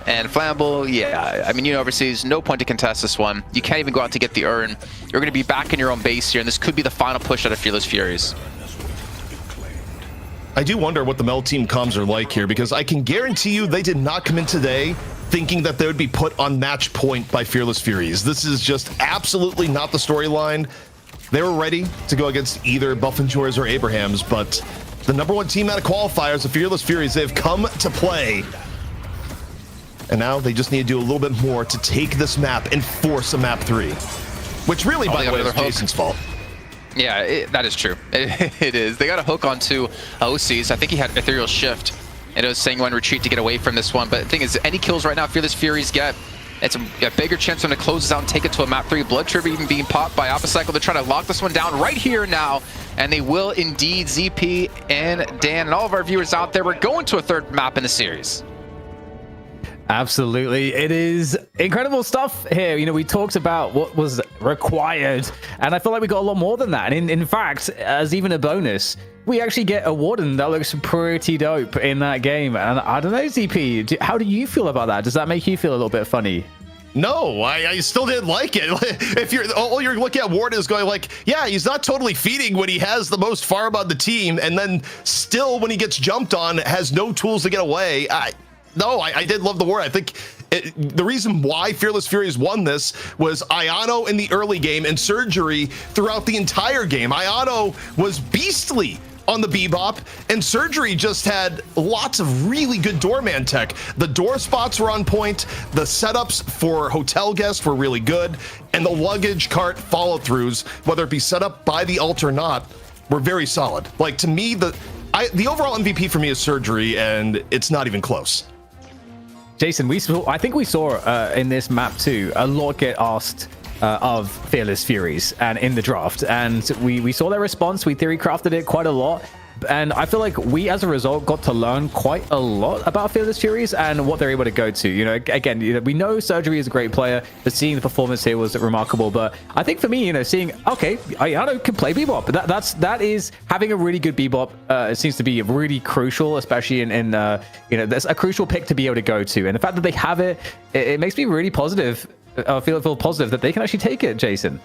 And Flammable, yeah, I mean, you know, overseas, no point to contest this one. You can't even go out to get the urn. You're going to be back in your own base here, and this could be the final push out of Fearless Furies. I do wonder what the Mel team comms are like here, because I can guarantee you they did not come in today thinking that they would be put on match point by Fearless Furies. This is just absolutely not the storyline. They were ready to go against either Buff and Joyers or Abrahams, but the #1 team out of qualifiers, the Fearless Furies, they've come to play. And now they just need to do a little bit more to take this map and force a map 3. Which really, by the way, is Jason's fault. Yeah, that is true. It is. They got a hook onto OCs. I think he had Ethereal Shift. And it was saying one retreat to get away from this one. But the thing is, any kills right now Fearless Furies get, it's a bigger chance for them to close this out and take it to a map 3. Blood Tribute even being popped by Opcycle. They're trying to lock this one down right here now. And they will indeed. ZP and Dan and all of our viewers out there, we're going to a 3rd map in the series. Absolutely. It is incredible stuff here. You know, we talked about what was required, and I feel like we got a lot more than that. And in fact, as even a bonus, we actually get a Warden that looks pretty dope in that game. And I don't know, ZP, how do you feel about that? Does that make you feel a little bit funny? No, I still didn't like it. If you're all you're looking at Warden is going like, yeah, he's not totally feeding when he has the most farm on the team, and then still when he gets jumped on, has no tools to get away. I did love the Warden. I think the reason why Fearless Furies won this was Ayano in the early game and Surgery throughout the entire game. Ayano was beastly on the Bebop, and Surgery just had lots of really good doorman tech. The door spots were on point, the setups for hotel guests were really good, and the luggage cart follow-throughs, whether it be set up by the ult or not, were very solid. Like, to me, the overall MVP for me is Surgery, and it's not even close. Jason, I think we saw in this map too a lot get asked of Fearless Furies and in the draft, and we saw their response. We theory crafted it quite a lot, and I feel like we as a result got to learn quite a lot about Fearless Furies and what they're able to go to. You know, again, you know, we know Surgery is a great player, but seeing the performance here was remarkable. But I think for me, you know, seeing Ayano can play Bebop, that is having a really good Bebop. It seems to be really crucial, especially in you know, there's a crucial pick to be able to go to, and the fact that they have it makes me really positive. I feel positive that they can actually take it, Jason.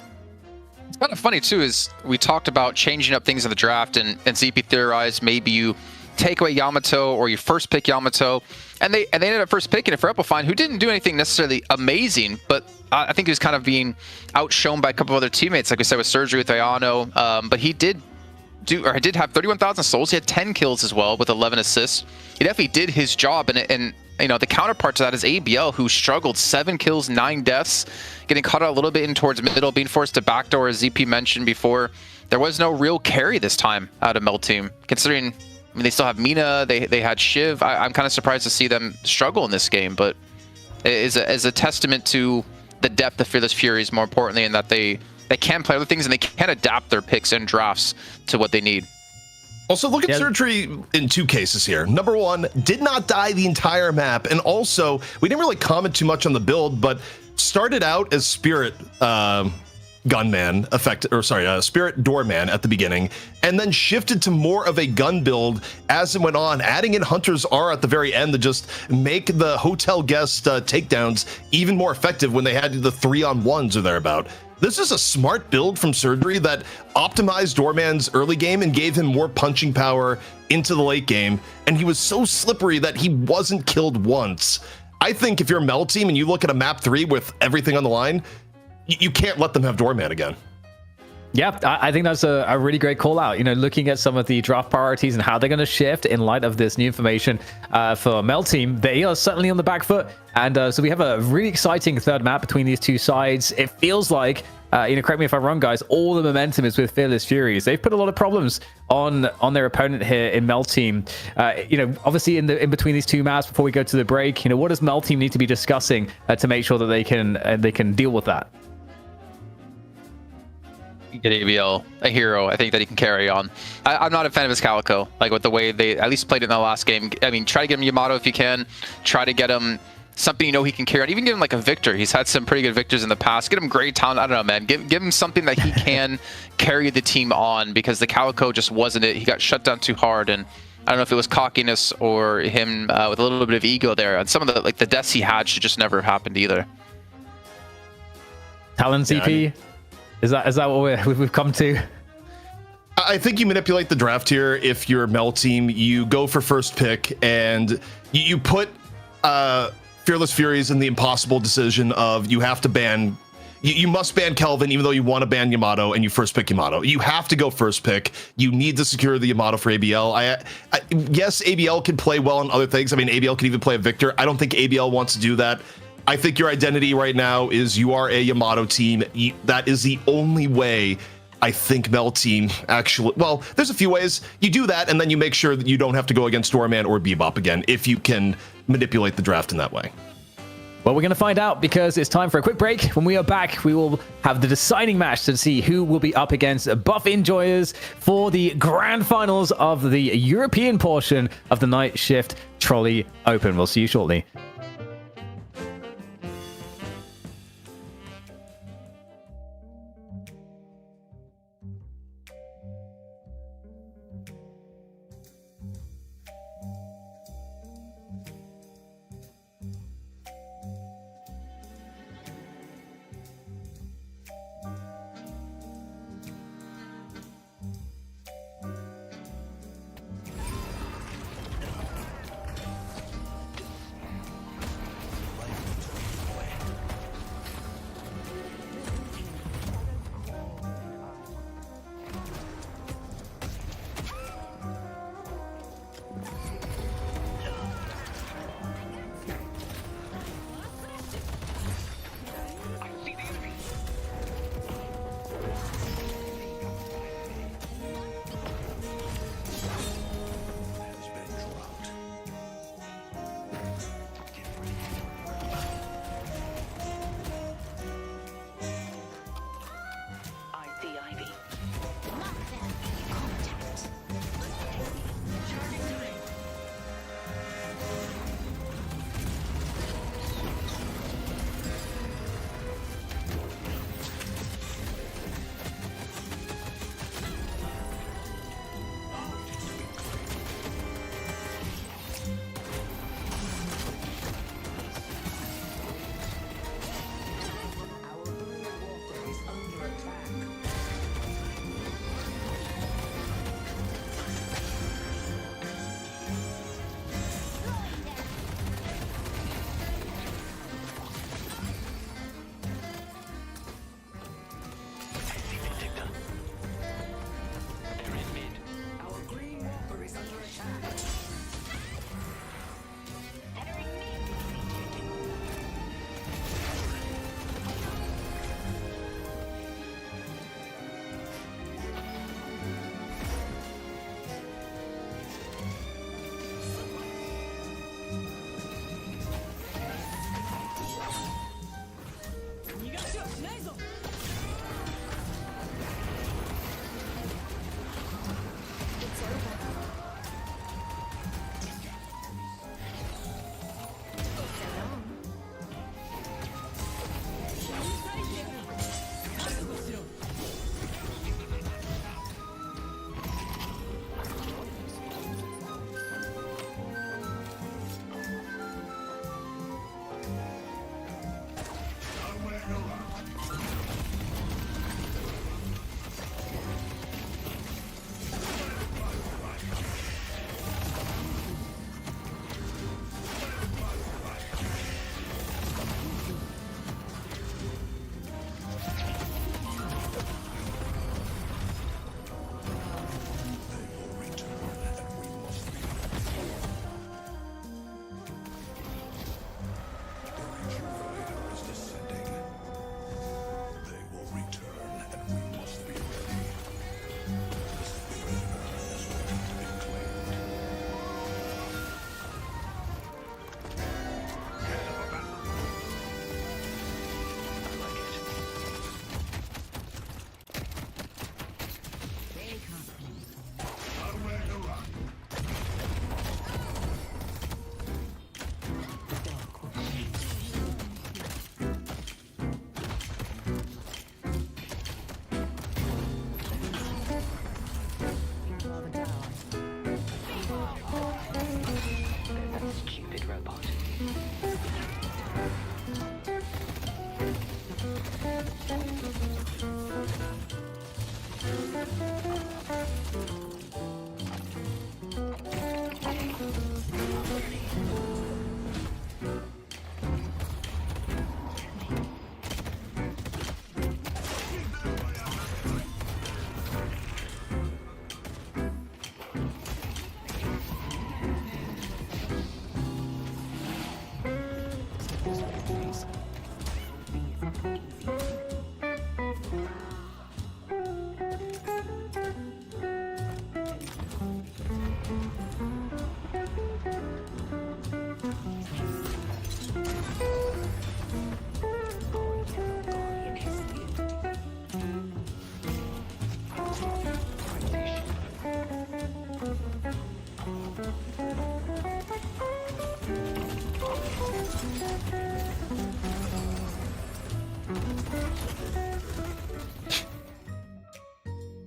It's kind of funny too, is we talked about changing up things in the draft, and ZP theorized maybe you take away Yamato or you first pick Yamato, and they ended up first picking it for Epifine, who didn't do anything necessarily amazing, but I think he was kind of being outshone by a couple of other teammates, like we said with Surgery with Ayano, but he did have 31,000 souls. He had 10 kills as well with 11 assists. He definitely did his job, and you know, the counterpart to that is ABL, who struggled, 7 kills, 9 deaths, getting caught out a little bit in towards middle, being forced to backdoor, as ZP mentioned before. There was no real carry this time out of Mel team, considering, I mean, they still have Mina, they had Shiv. I'm kind of surprised to see them struggle in this game, but it is a testament to the depth of Fearless Furies, more importantly, and that they can play other things and they can adapt their picks and drafts to what they need. Also, look at Surgery in 2 cases here. Number 1, did not die the entire map. And also, we didn't really comment too much on the build, but started out as Spirit gunman Spirit doorman at the beginning, and then shifted to more of a gun build as it went on, adding in Hunter's R at the very end to just make the hotel guest takedowns even more effective when they had the 3-on-1s or thereabout. This is a smart build from Surgery that optimized Doorman's early game and gave him more punching power into the late game, and he was so slippery that he wasn't killed once. I think if you're a Mel team and you look at a map 3 with everything on the line, you can't let them have Doorman again. Yeah, I think that's a really great call out. You know, looking at some of the draft priorities and how they're going to shift in light of this new information for Mel Team, they are certainly on the back foot. And so we have a really exciting third map between these two sides. It feels like, correct me if I'm wrong, guys, all the momentum is with Fearless Furies. They've put a lot of problems on their opponent here in Mel Team. Obviously in between these two maps, before we go to the break, what does Mel Team need to be discussing to make sure that they can deal with that? Get ABL a hero, I think, that he can carry on. I'm not a fan of his Calico, like with the way they at least played it in the last game. I mean, try to get him Yamato if you can. Try to get him something he can carry on. Even give him like a Victor. He's had some pretty good Victors in the past. Get him great talent. I don't know, man. Give him something that he can carry the team on, because the Calico just wasn't it. He got shut down too hard, and I don't know if it was cockiness or him with a little bit of ego there. And some of the deaths he had should just never have happened either. Talon CP. Is that what we've come to? I think you manipulate the draft here. If you're Mel Team, you go for first pick and you put Fearless Furies in the impossible decision of you have to ban. You must ban Kelvin, even though you want to ban Yamato, and you first pick Yamato. You have to go first pick. You need to secure the Yamato for ABL. Yes, ABL can play well on other things. I mean, ABL can even play a Victor. I don't think ABL wants to do that. I think your identity right now is you are a Yamato team. That is the only way I think Mel Team actually... Well, there's a few ways. You do that, and then you make sure that you don't have to go against Doorman or Bebop again, if you can manipulate the draft in that way. Well, we're going to find out, because it's time for a quick break. When we are back, we will have the deciding match to see who will be up against Buff Enjoyers for the grand finals of the European portion of the Night Shift Trolli Open. We'll see you shortly.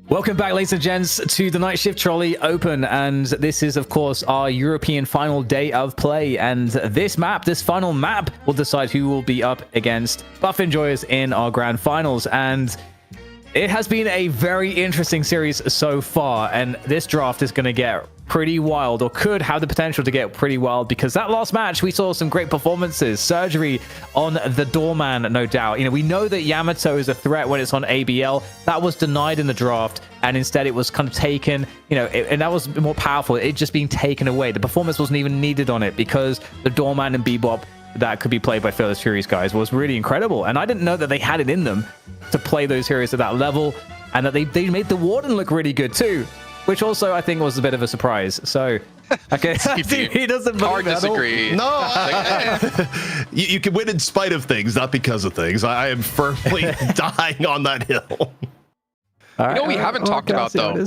Welcome back, ladies and gents, to the Night Shift Trolley Open, and this is, of course, our European final day of play, and this final map, will decide who will be up against Buff Enjoyers in our grand finals, and it has been a very interesting series so far, and this draft is going to get pretty wild, or could have the potential to get pretty wild, because that last match we saw some great performances. Surgery on the Doorman, no doubt. We know that Yamato is a threat when it's on ABL. That was denied in the draft, and instead it was kind of taken, and that was more powerful. It just being taken away. The performance wasn't even needed on it, because the Doorman and Bebop that could be played by Fearless Furies guys was really incredible, and I didn't know that they had it in them to play those heroes at that level, and that they made the Warden look really good too, which also I think was a bit of a surprise. So, okay, he doesn't hard disagree. No, you can win in spite of things, not because of things. I am firmly dying on that hill. We haven't talked about, though,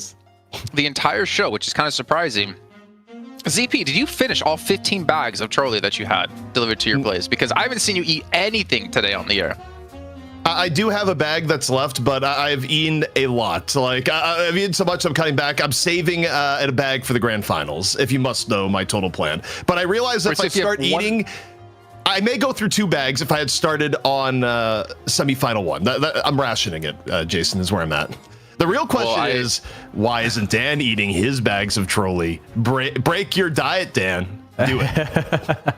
the entire show, which is kind of surprising. ZP, did you finish all 15 bags of Trolli that you had delivered to your place? Because I haven't seen you eat anything today on the air. I do have a bag that's left, but I've eaten a lot. Like, I've eaten so much I'm cutting back. I'm saving a bag for the grand finals, if you must know my total plan. But I realize if I start eating, I may go through 2 bags if I had started on semi-final 1. I'm rationing it, Jason, is where I'm at. The real question is, why isn't Dan eating his bags of Trolli? Break your diet, Dan. Do it.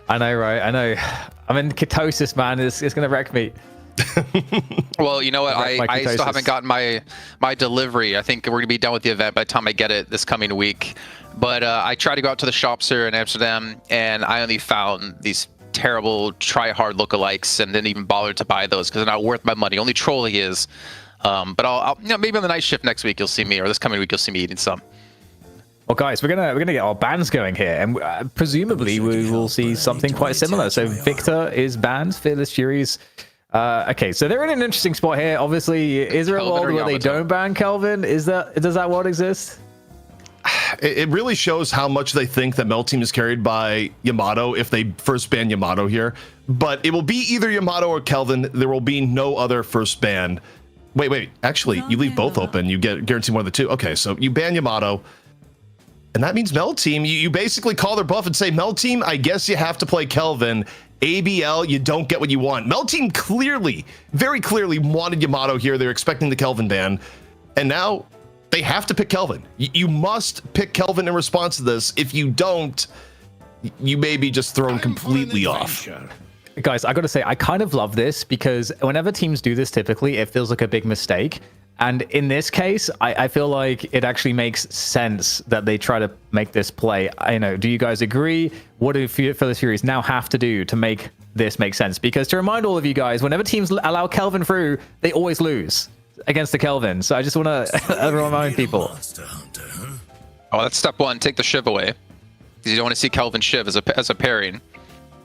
I know, right? I know. I'm in ketosis, man. It's going to wreck me. Well, you know what? I still haven't gotten my delivery. I think we're going to be done with the event by the time I get it this coming week. But I tried to go out to the shops here in Amsterdam, and I only found these terrible try-hard lookalikes, and didn't even bother to buy those because they're not worth my money. Only Trolli is. But I'll maybe on the night shift next week you'll see me, or this coming week you'll see me eating some. Well, guys, we're gonna get our bans going here, and presumably we will see something quite similar. So Victor is banned, Fearless Furies. Okay, so they're in an interesting spot here. Obviously, is there a world where they don't ban Kelvin? Does that world exist? It really shows how much they think that Mel Team is carried by Yamato if they first ban Yamato here. But it will be either Yamato or Kelvin. There will be no other first ban. Wait. Actually, you leave both open. You get guarantee one of the two. Okay, so you ban Yamato, and that means Mel Team. You basically call their bluff and say, Mel Team, I guess you have to play Kelvin. ABL, you don't get what you want. Mel Team clearly, very clearly wanted Yamato here. They're expecting the Kelvin ban, and now they have to pick Kelvin. You must pick Kelvin in response to this. If you don't, you may be just thrown completely off. Guys, I gotta say, I kind of love this, because whenever teams do this, typically it feels like a big mistake. And in this case, I feel like it actually makes sense that they try to make this play. Do you guys agree? What do Fearless Furies now have to do to make this make sense? Because to remind all of you guys, whenever teams allow Kelvin through, they always lose against the Kelvin. So I just want to remind people. Oh, that's step 1. Take the Shiv away, because you don't want to see Kelvin Shiv as a pairing.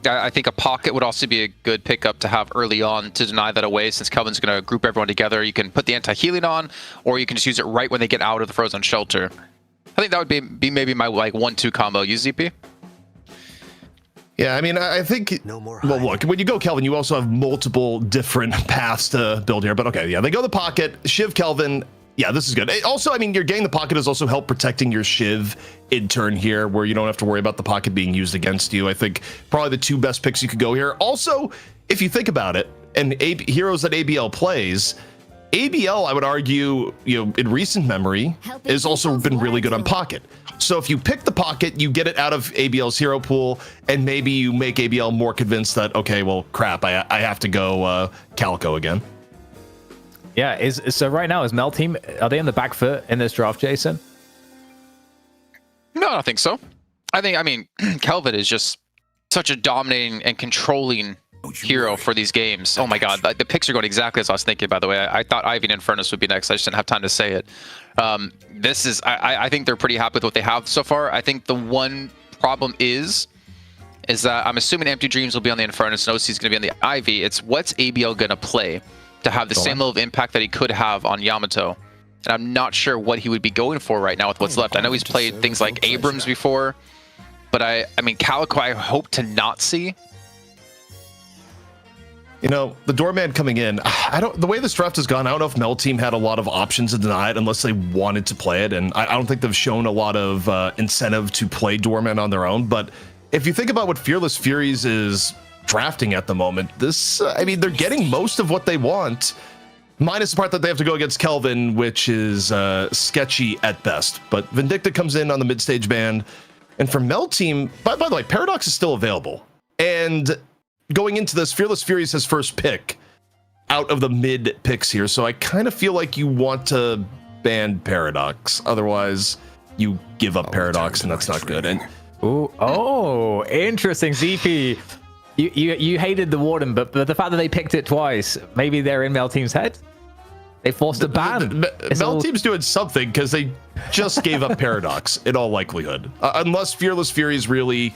I think a pocket would also be a good pickup to have early on to deny that away, since Kelvin's going to group everyone together. You can put the anti-healing on, or you can just use it right when they get out of the frozen shelter. I think that would be maybe my 1-2 combo. You, ZP? Yeah, I mean, I think, well, look, when you go Kelvin, you also have multiple different paths to build here. But okay, yeah, they go the pocket, Shiv Kelvin. Yeah, this is good. Also, I mean, your getting the pocket has also helped protecting your Shiv in turn here, where you don't have to worry about the pocket being used against you. I think probably the 2 best picks you could go here. Also, if you think about it, and heroes that ABL plays, ABL, I would argue, in recent memory, has also been really good on pocket. So if you pick the pocket, you get it out of ABL's hero pool, and maybe you make ABL more convinced that, okay, well, crap, I have to go Calico again. Yeah, so right now, is Mel Team, are they on the back foot in this draft, Jason? No, I don't think so. I mean, Kelvin is just such a dominating and controlling hero for these games. Oh my god, the picks are going exactly as I was thinking, by the way. I thought Ivy and Infernus would be next. I just didn't have time to say it. I think they're pretty happy with what they have so far. I think the one problem is that I'm assuming Empty Dreams will be on the Infernus and OC is going to be on the Ivy. It's what's ABL going to play to have the same level of impact that he could have on Yamato. And I'm not sure what he would be going for right now with what's left. I know he's played things like Abrams before, but I mean, Calico I hope to not see. You know, the doorman coming in, the way this draft has gone, I don't know if Mel Team had a lot of options to deny it unless they wanted to play it. And I don't think they've shown a lot of incentive to play doorman on their own. But if you think about what Fearless Furies is drafting at the moment, I mean, they're getting most of what they want, minus the part that they have to go against Kelvin, which is sketchy at best. But Vindicta comes in on the mid-stage band. And for Mel Team, by the way, Paradox is still available. And going into this, Fearless Furies has first pick out of the mid picks here. So I kind of feel like you want to ban Paradox. Otherwise, you give up Paradox, and that's not good. And interesting, ZP. You hated the Warden, but the fact that they picked it twice, maybe they're in Mel Team's head. They forced a ban. Mel Team's doing something because they just gave up Paradox in all likelihood, unless Fearless Furies really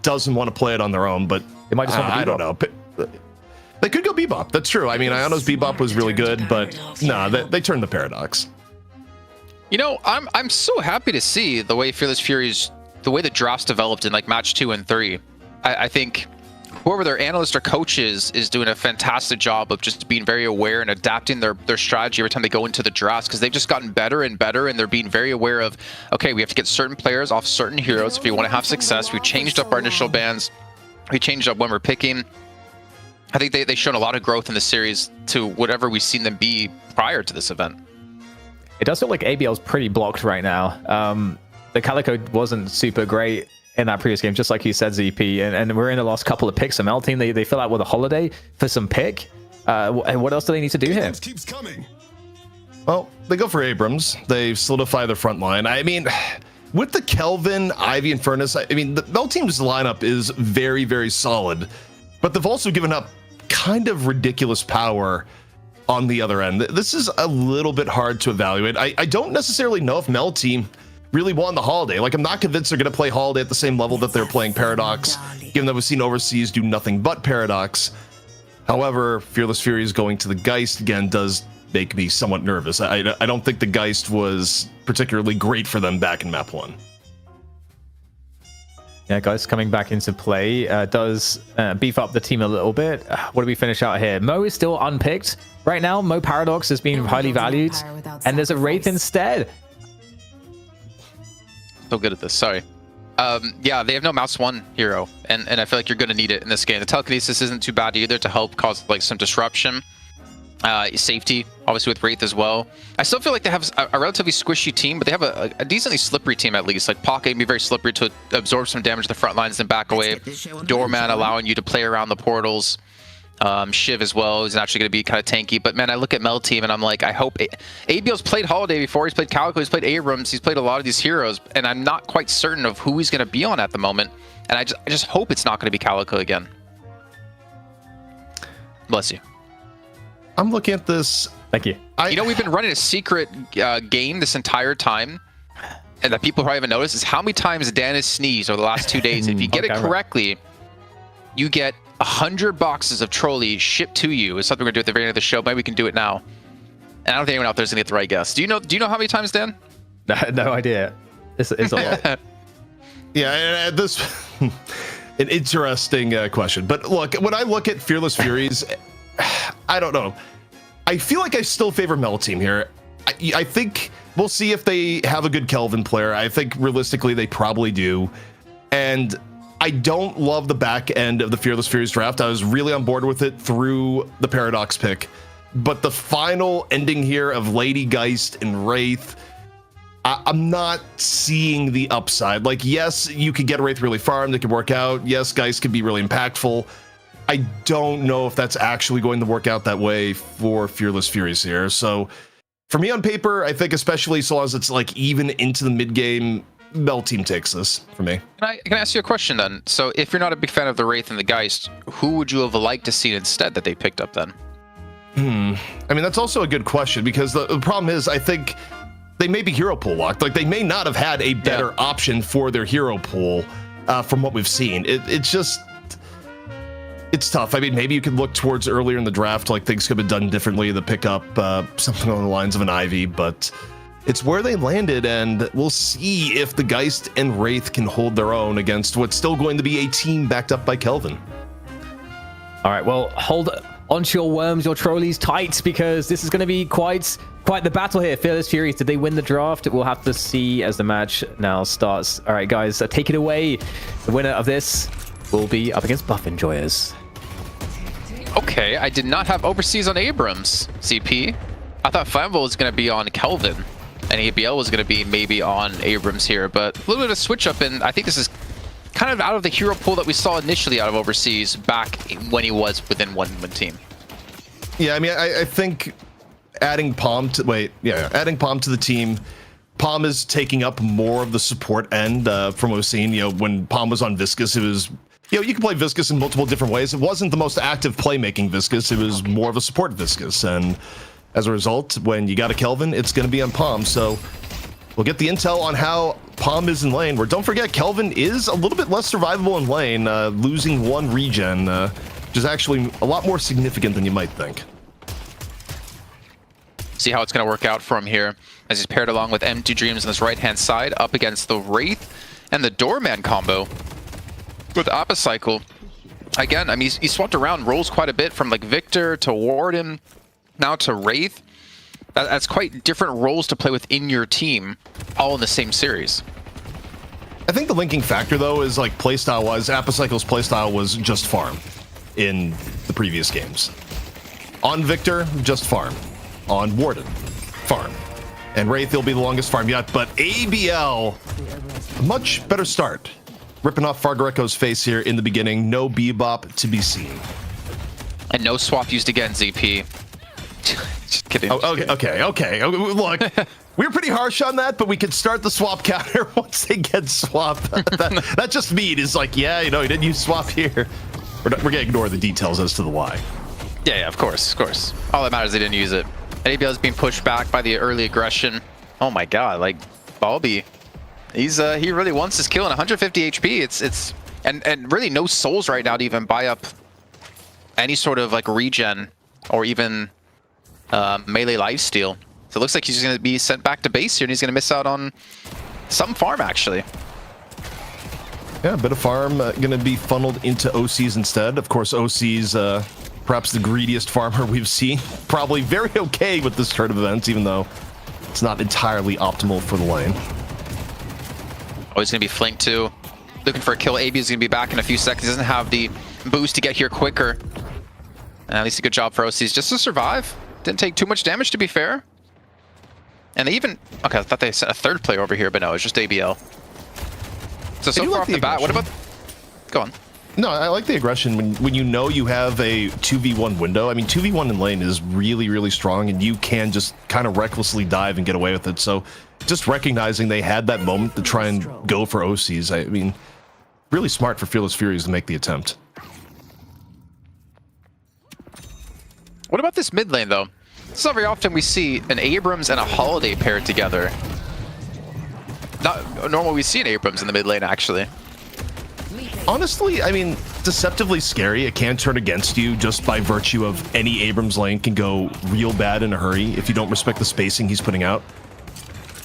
doesn't want to play it on their own. But they might just want to I don't know. They could go Bebop. That's true. I mean, Iono's Bebop was really good, but they turned the Paradox. You know, I'm so happy to see the way Fearless Furies, the way the drafts developed in like match 2 and 3. I think whoever their analyst or coach is doing a fantastic job of just being very aware and adapting their strategy every time they go into the drafts, because they've just gotten better and better, and they're being very aware of, okay, we have to get certain players off certain heroes if we want to have success. We changed up our initial bans. We changed up when we're picking. I think they've shown a lot of growth in the series to whatever we've seen them be prior to this event. It does feel like ABL's pretty blocked right now. The Calico wasn't super great in that previous game, just like you said, ZP, and we're in the last couple of picks. The Mel Team, they fill out with a holiday for some pick. What else do they need to do here? Keeps coming. Well, they go for Abrams. They solidify their front line. I mean, with the Kelvin, Ivy, and Furnace, I mean, the Mel Team's lineup is very, very solid, but they've also given up kind of ridiculous power on the other end. This is a little bit hard to evaluate. I don't necessarily know if Mel Team really won the Holiday. Like, I'm not convinced they're going to play Holiday at the same level that they're playing Paradox, given that we've seen Overseas do nothing but Paradox. However, Fearless Furies going to the Geist again does make me somewhat nervous. I don't think the Geist was particularly great for them back in map 1. Yeah, Geist coming back into play does beef up the team a little bit. What do we finish out here? Mo is still unpicked right now. Mo Paradox has been highly valued, and there's a Wraith instead. So good at this, sorry. Yeah, they have no mouse 1 hero, and I feel like you're going to need it in this game. The telekinesis isn't too bad either to help cause like some disruption. Safety, obviously, with Wraith as well. I still feel like they have a relatively squishy team, but they have a decently slippery team at least. Like, Pocket can be very slippery to absorb some damage to the front lines and back away. Doorman allowing you to play around the portals. Shiv as well is actually going to be kind of tanky. But man, I look at Mel Team and I'm like, I hope ABL's played Holiday before. He's played Calico, he's played Abrams, he's played a lot of these heroes, and I'm not quite certain of who he's going to be on at the moment. And I just hope it's not going to be Calico again. Bless you. I'm looking at this. Thank you. You know, we've been running a secret game this entire time, and that people probably haven't noticed, is how many times Dan has sneezed over the last 2 days. If you get it correctly, you get 100 boxes of Trolli shipped to you. It's something we're gonna do at the very end of the show. Maybe we can do it now. And I don't think anyone out there is gonna get the right guess. Do you know how many times, Dan? No idea. It's a lot. Yeah, and this an interesting question. But look, when I look at Fearless Furies, I don't know. I feel like I still favor Mel Team here. I think we'll see if they have a good Kelvin player. I think realistically they probably do. And I don't love the back end of the Fearless Furies draft. I was really on board with it through the Paradox pick. But the final ending here of Lady Geist and Wraith, I'm not seeing the upside. Like, yes, you could get Wraith really farmed. It could work out. Yes, Geist could be really impactful. I don't know if that's actually going to work out that way for Fearless Furies here. So for me on paper, I think especially so long as it's like even into the mid game, Mel Team takes this for me. Can I ask you a question then? So if you're not a big fan of the Wraith and the Geist, who would you have liked to see instead that they picked up then? I mean, that's also a good question, because the problem is I think they may be hero pool locked. Like, they may not have had a better option for their hero pool from what we've seen. It's tough. I mean, maybe you could look towards earlier in the draft, like things could have been done differently to pick up something along the lines of an Ivy, but it's where they landed, and we'll see if the Geist and Wraith can hold their own against what's still going to be a team backed up by Kelvin. All right, well, hold onshore worms, your trolleys tight, because this is going to be quite the battle here. Fearless Furies, did they win the draft? We'll have to see as the match now starts. All right, guys, take it away. The winner of this will be up against Buff Enjoyers. Okay, I did not have Overseas on Abrams, CP. I thought Flammable was going to be on Kelvin, and ABL was going to be maybe on Abrams here, but a little bit of a switch up, and I think this is kind of out of the hero pool that we saw initially out of Overseas back when he was within one team. Yeah, I mean, I think adding Palm to adding Palm to the team, Palm is taking up more of the support end from what we've seen. You know, when Palm was on Viscous, it was, you know, you can play Viscous in multiple different ways. It wasn't the most active playmaking Viscous. It was more of a support Viscous, and as a result, when you got a Kelvin, it's going to be on Palm. So we'll get the intel on how Palm is in lane, where don't forget, Kelvin is a little bit less survivable in lane, losing 1 regen, which is actually a lot more significant than you might think. See how it's going to work out for him here as he's paired along with Empty Dreams on his right-hand side up against the Wraith and the Doorman combo with Apocycle. Again, I mean, he swapped around roles quite a bit from like Victor to Warden, now to Wraith. That's quite different roles to play within your team, all in the same series. I think the linking factor, though, is like playstyle-wise, Apocycle's playstyle was just farm in the previous games. On Victor, just farm. On Warden, farm. And Wraith will be the longest farm yet, but ABL, much better start. Ripping off Fargareko's face here in the beginning, no bebop to be seen. And no swap used again, ZP. Just kidding. Oh, okay. Look, we were pretty harsh on that, but we could start the swap counter once they get swapped. that just means like, yeah, you know, he didn't use swap here. We're gonna ignore the details as to the why. Yeah, of course. All that matters is they didn't use it. And ABL is being pushed back by the early aggression. Oh my god, like Balby, he really wants his kill in 150 HP. It's and really no souls right now to even buy up any sort of like regen or even melee lifesteal. So it looks like he's going to be sent back to base here, and he's going to miss out on some farm actually. Yeah, a bit of farm going to be funneled into OCs instead. Of course, OCs perhaps the greediest farmer we've seen. Probably very okay with this turn of events, even though it's not entirely optimal for the lane. Oh, he's going to be flanked too. Looking for a kill. AB is going to be back in a few seconds. He doesn't have the boost to get here quicker. And at least a good job for OCs just to survive. Didn't take too much damage, to be fair. And they even... Okay, I thought they sent a third player over here, but no, it's just ABL. So far like off the bat, what about... Go on. No, I like the aggression when you know you have a 2v1 window. I mean, 2v1 in lane is really, really strong, and you can just kind of recklessly dive and get away with it. So just recognizing they had that moment to try and go for OCs, I mean, really smart for Fearless Furies to make the attempt. What about this mid lane, though? It's not very often we see an Abrams and a Holiday paired together. Not normal we see an Abrams in the mid lane, actually. Honestly, I mean, deceptively scary. It can turn against you just by virtue of any Abrams lane can go real bad in a hurry if you don't respect the spacing he's putting out.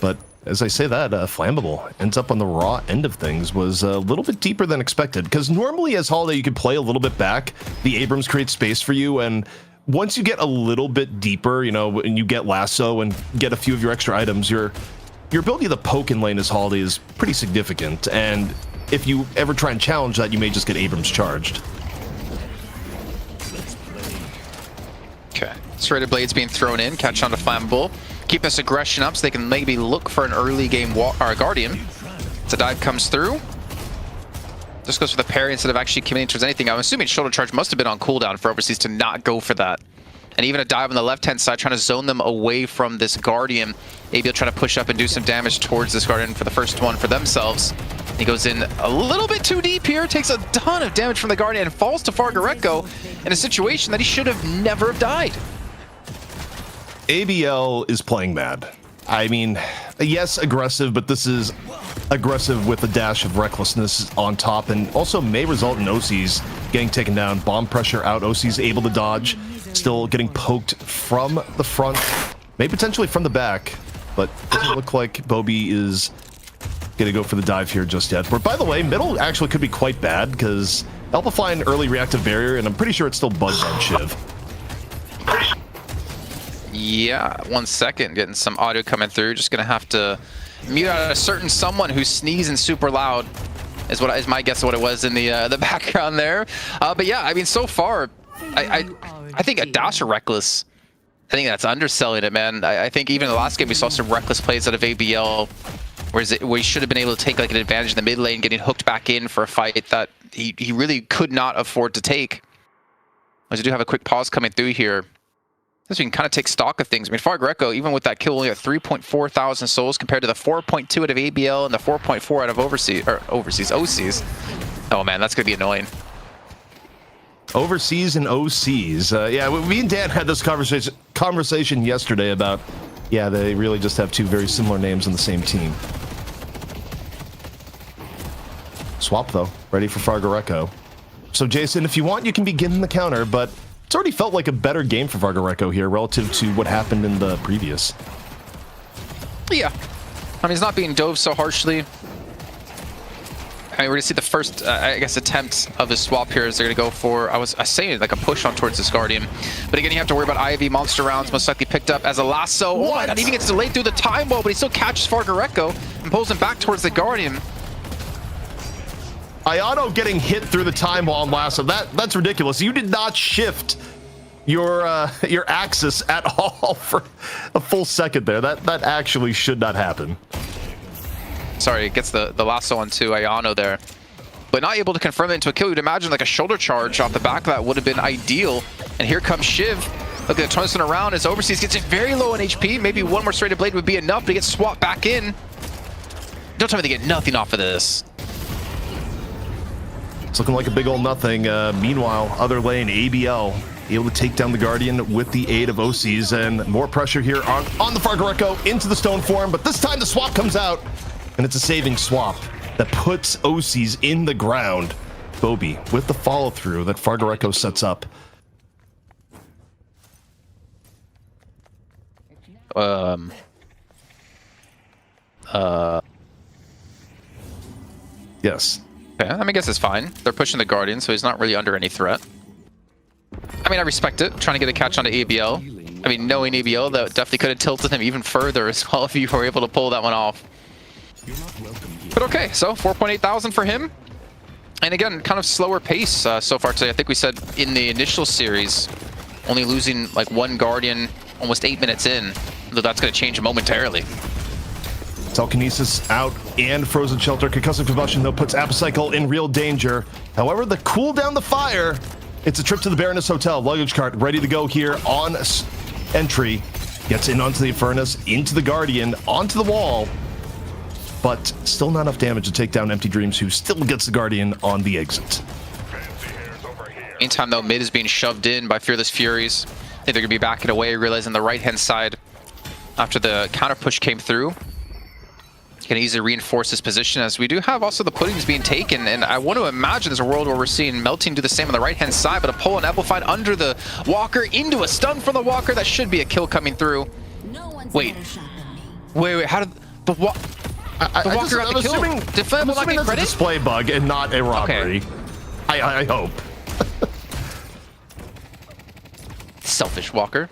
But as I say that, Flammable ends up on the raw end of things, was a little bit deeper than expected. Because normally as Holiday, you could play a little bit back. The Abrams creates space for you, and once you get a little bit deeper, you know, and you get lasso and get a few of your extra items, your ability to poke in lane as Holiday is pretty significant. And if you ever try and challenge that, you may just get Abrams charged. Okay, Serrated Blades being thrown in, catch on to Flammable. Keep this aggression up so they can maybe look for an early game Guardian. So dive comes through. Just goes for the parry instead of actually committing towards anything. I'm assuming Shoulder Charge must have been on cooldown for Overseas to not go for that. And even a dive on the left-hand side, trying to zone them away from this Guardian. Maybe he'll try to push up and do some damage towards this Guardian for the first one for themselves. He goes in a little bit too deep here, takes a ton of damage from the Guardian, and falls to Fargareko in a situation that he should have never have died. ABL is playing mad. I mean, yes, aggressive, but this is aggressive with a dash of recklessness on top, and also may result in OCs getting taken down. Bomb pressure out, OCs able to dodge, still getting poked from the front, maybe potentially from the back, but doesn't look like Bobby is gonna go for the dive here just yet. But by the way, middle actually could be quite bad, because Alpha flying early reactive barrier, and I'm pretty sure it still bugs on Shiv. Yeah, 1 second. Getting some audio coming through. Just gonna have to mute out a certain someone who's sneezing super loud. Is my guess of what it was in the background there. But yeah, I mean, so far, I think a dash or reckless. I think that's underselling it, man. I think even in the last game we saw some reckless plays out of ABL, where he should have been able to take like an advantage in the mid lane, getting hooked back in for a fight that he really could not afford to take. As we do have a quick pause coming through here. As we can kind of take stock of things. I mean, Far Greco, even with that kill, only at 3.4 thousand souls compared to the 4.2 out of ABL and the 4.4 out of OCs. Oh man, that's gonna be annoying. Overseas and OCs. Yeah, me and Dan had this conversation yesterday about, yeah, they really just have two very similar names on the same team. Swap, though. Ready for Fargareco. So, Jason, if you want, you can begin the counter, but it's already felt like a better game for Fargareco here relative to what happened in the previous. Yeah. I mean, he's not being dove so harshly. I mean, we're going to see the first, I guess, attempt of the swap here as they're going to go for, I was saying, like a push on towards this Guardian. But again, you have to worry about IV monster rounds, most likely picked up as a lasso. Oh my god, even gets delayed through the time wall, but he still catches Fargareco and pulls him back towards the Guardian. Ayano getting hit through the time wall on lasso. That's ridiculous. You did not shift your axis at all for a full second there. That actually should not happen. Sorry, it gets the lasso onto Ayano there. But not able to confirm it into a kill. You'd imagine like a shoulder charge off the back of that would have been ideal. And here comes Shiv. Look at it, turns it around as Overseas gets it very low in HP. Maybe one more straight blade would be enough to get swapped back in. Don't tell me they get nothing off of this. It's looking like a big old nothing. Meanwhile, other lane, ABL, able to take down the Guardian with the aid of OCs, and more pressure here on the Fargareco into the stone form, but this time the swap comes out, and it's a saving swap that puts OCs in the ground. Bobby with the follow-through that Fargareco sets up. Yes. Okay, I mean, I guess it's fine. They're pushing the Guardian, so he's not really under any threat. I mean, I respect it. Trying to get a catch onto ABL. I mean, knowing ABL, that definitely could have tilted him even further as well if you were able to pull that one off. But okay, so 4.8 thousand for him. And again, kind of slower pace so far today. I think we said in the initial series, only losing like one Guardian almost 8 minutes in. Though that's going to change momentarily. Telekinesis out and Frozen Shelter. Concussive Combustion, though, puts Apocycle in real danger. However, the cool down the fire, it's a trip to the Baroness Hotel. Luggage cart ready to go here on entry. Gets in onto the Infernus, into the Guardian, onto the wall. But still not enough damage to take down Empty Dreams, who still gets the Guardian on the exit. Meantime, though, mid is being shoved in by Fearless Furies. I think they're going to be backing away, realizing the right-hand side after the counter push came through. Can easily reinforce his position, as we do have also the puddings being taken, and I want to imagine there's a world where we're seeing Melting do the same on the right-hand side, but a pull and amplified under the Walker into a stun from the Walker. That should be a kill coming through. Wait, how did the Walker got the kill? Did Flame not get that's credit? A display bug and not a robbery. Okay. I hope. Selfish Walker.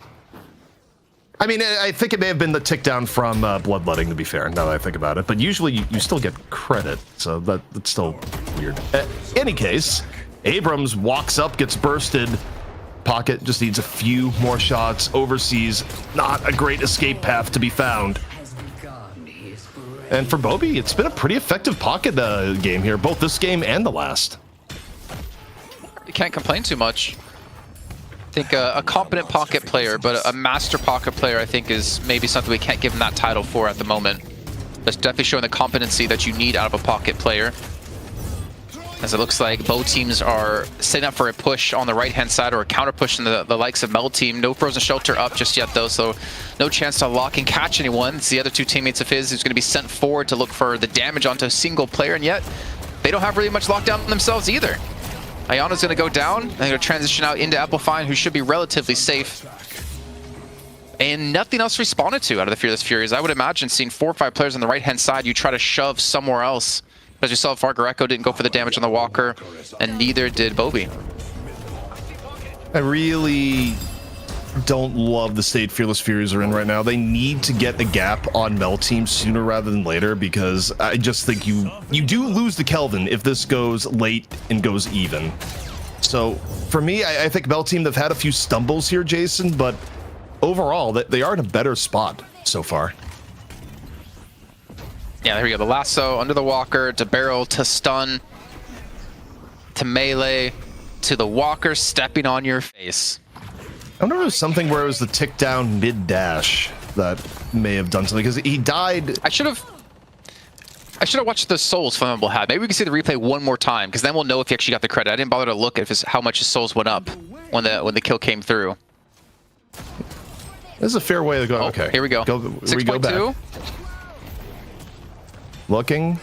I mean, I think it may have been the tick down from bloodletting, to be fair, now that I think about it. But usually you still get credit, so that's still weird. Any case, Abrams walks up, gets bursted. Pocket just needs a few more shots. Overseas, not a great escape path to be found. And for Bobby, it's been a pretty effective Pocket game here, both this game and the last. You can't complain too much. I think a competent Pocket player, but a master Pocket player, I think, is maybe something we can't give him that title for at the moment. That's definitely showing the competency that you need out of a Pocket player. As it looks like both teams are setting up for a push on the right-hand side or a counter push in the likes of Mel team. No Frozen Shelter up just yet, though, so no chance to lock and catch anyone. It's the other two teammates of his who's going to be sent forward to look for the damage onto a single player, and yet they don't have really much lockdown themselves either. Ayana's going to go down. They're going to transition out into Applefine, who should be relatively safe. And nothing else responded to out of the Fearless Furies. I would imagine seeing 4 or 5 players on the right-hand side, you try to shove somewhere else. As you saw, Fargareco didn't go for the damage on the Walker, and neither did Bobby. I really don't love the state Fearless Furies are in right now. They need to get a gap on Mel Team sooner rather than later, because I just think you do lose the Kelvin if this goes late and goes even. So for me, I think Mel Team, they've had a few stumbles here, Jason, but overall, they are in a better spot so far. Yeah, there we go. The lasso under the walker, to barrel, to stun, to melee, to the walker stepping on your face. I wonder if it was something where it was the tick down mid dash that may have done something, because he died. I should have watched the souls Flammable had. Maybe we can see the replay one more time, because then we'll know if he actually got the credit. I didn't bother to look at how much his souls went up when the kill came through. This is a fair way to go. Oh, okay, here we go. 6.2. Looking.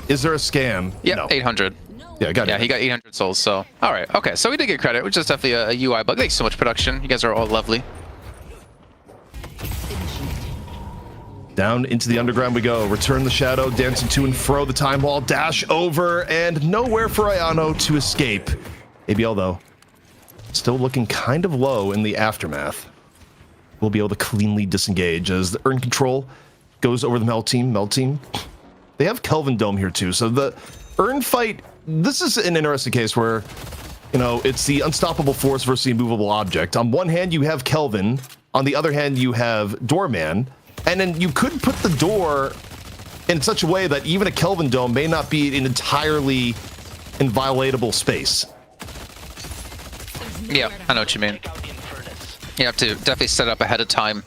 Is there a scam? Yeah, No. 800. Yeah, got it. Yeah, he got 800 souls, so... Alright, okay, so we did get credit, which is definitely a UI bug. Thanks so much, production. You guys are all lovely. Down into the underground we go. Return the shadow, dancing to and fro the time wall, dash over, and nowhere for Ayano to escape. ABL, though, still looking kind of low in the aftermath. We'll be able to cleanly disengage as the Earn Control goes over the Mel Team. They have Kelvin Dome here, too, so the Earn fight... This is an interesting case where, you know, it's the unstoppable force versus the immovable object. On one hand, you have Kelvin. On the other hand, you have Doorman. And then you could put the door in such a way that even a Kelvin Dome may not be an entirely inviolatable space. Yeah, I know what you mean. You have to definitely set it up ahead of time.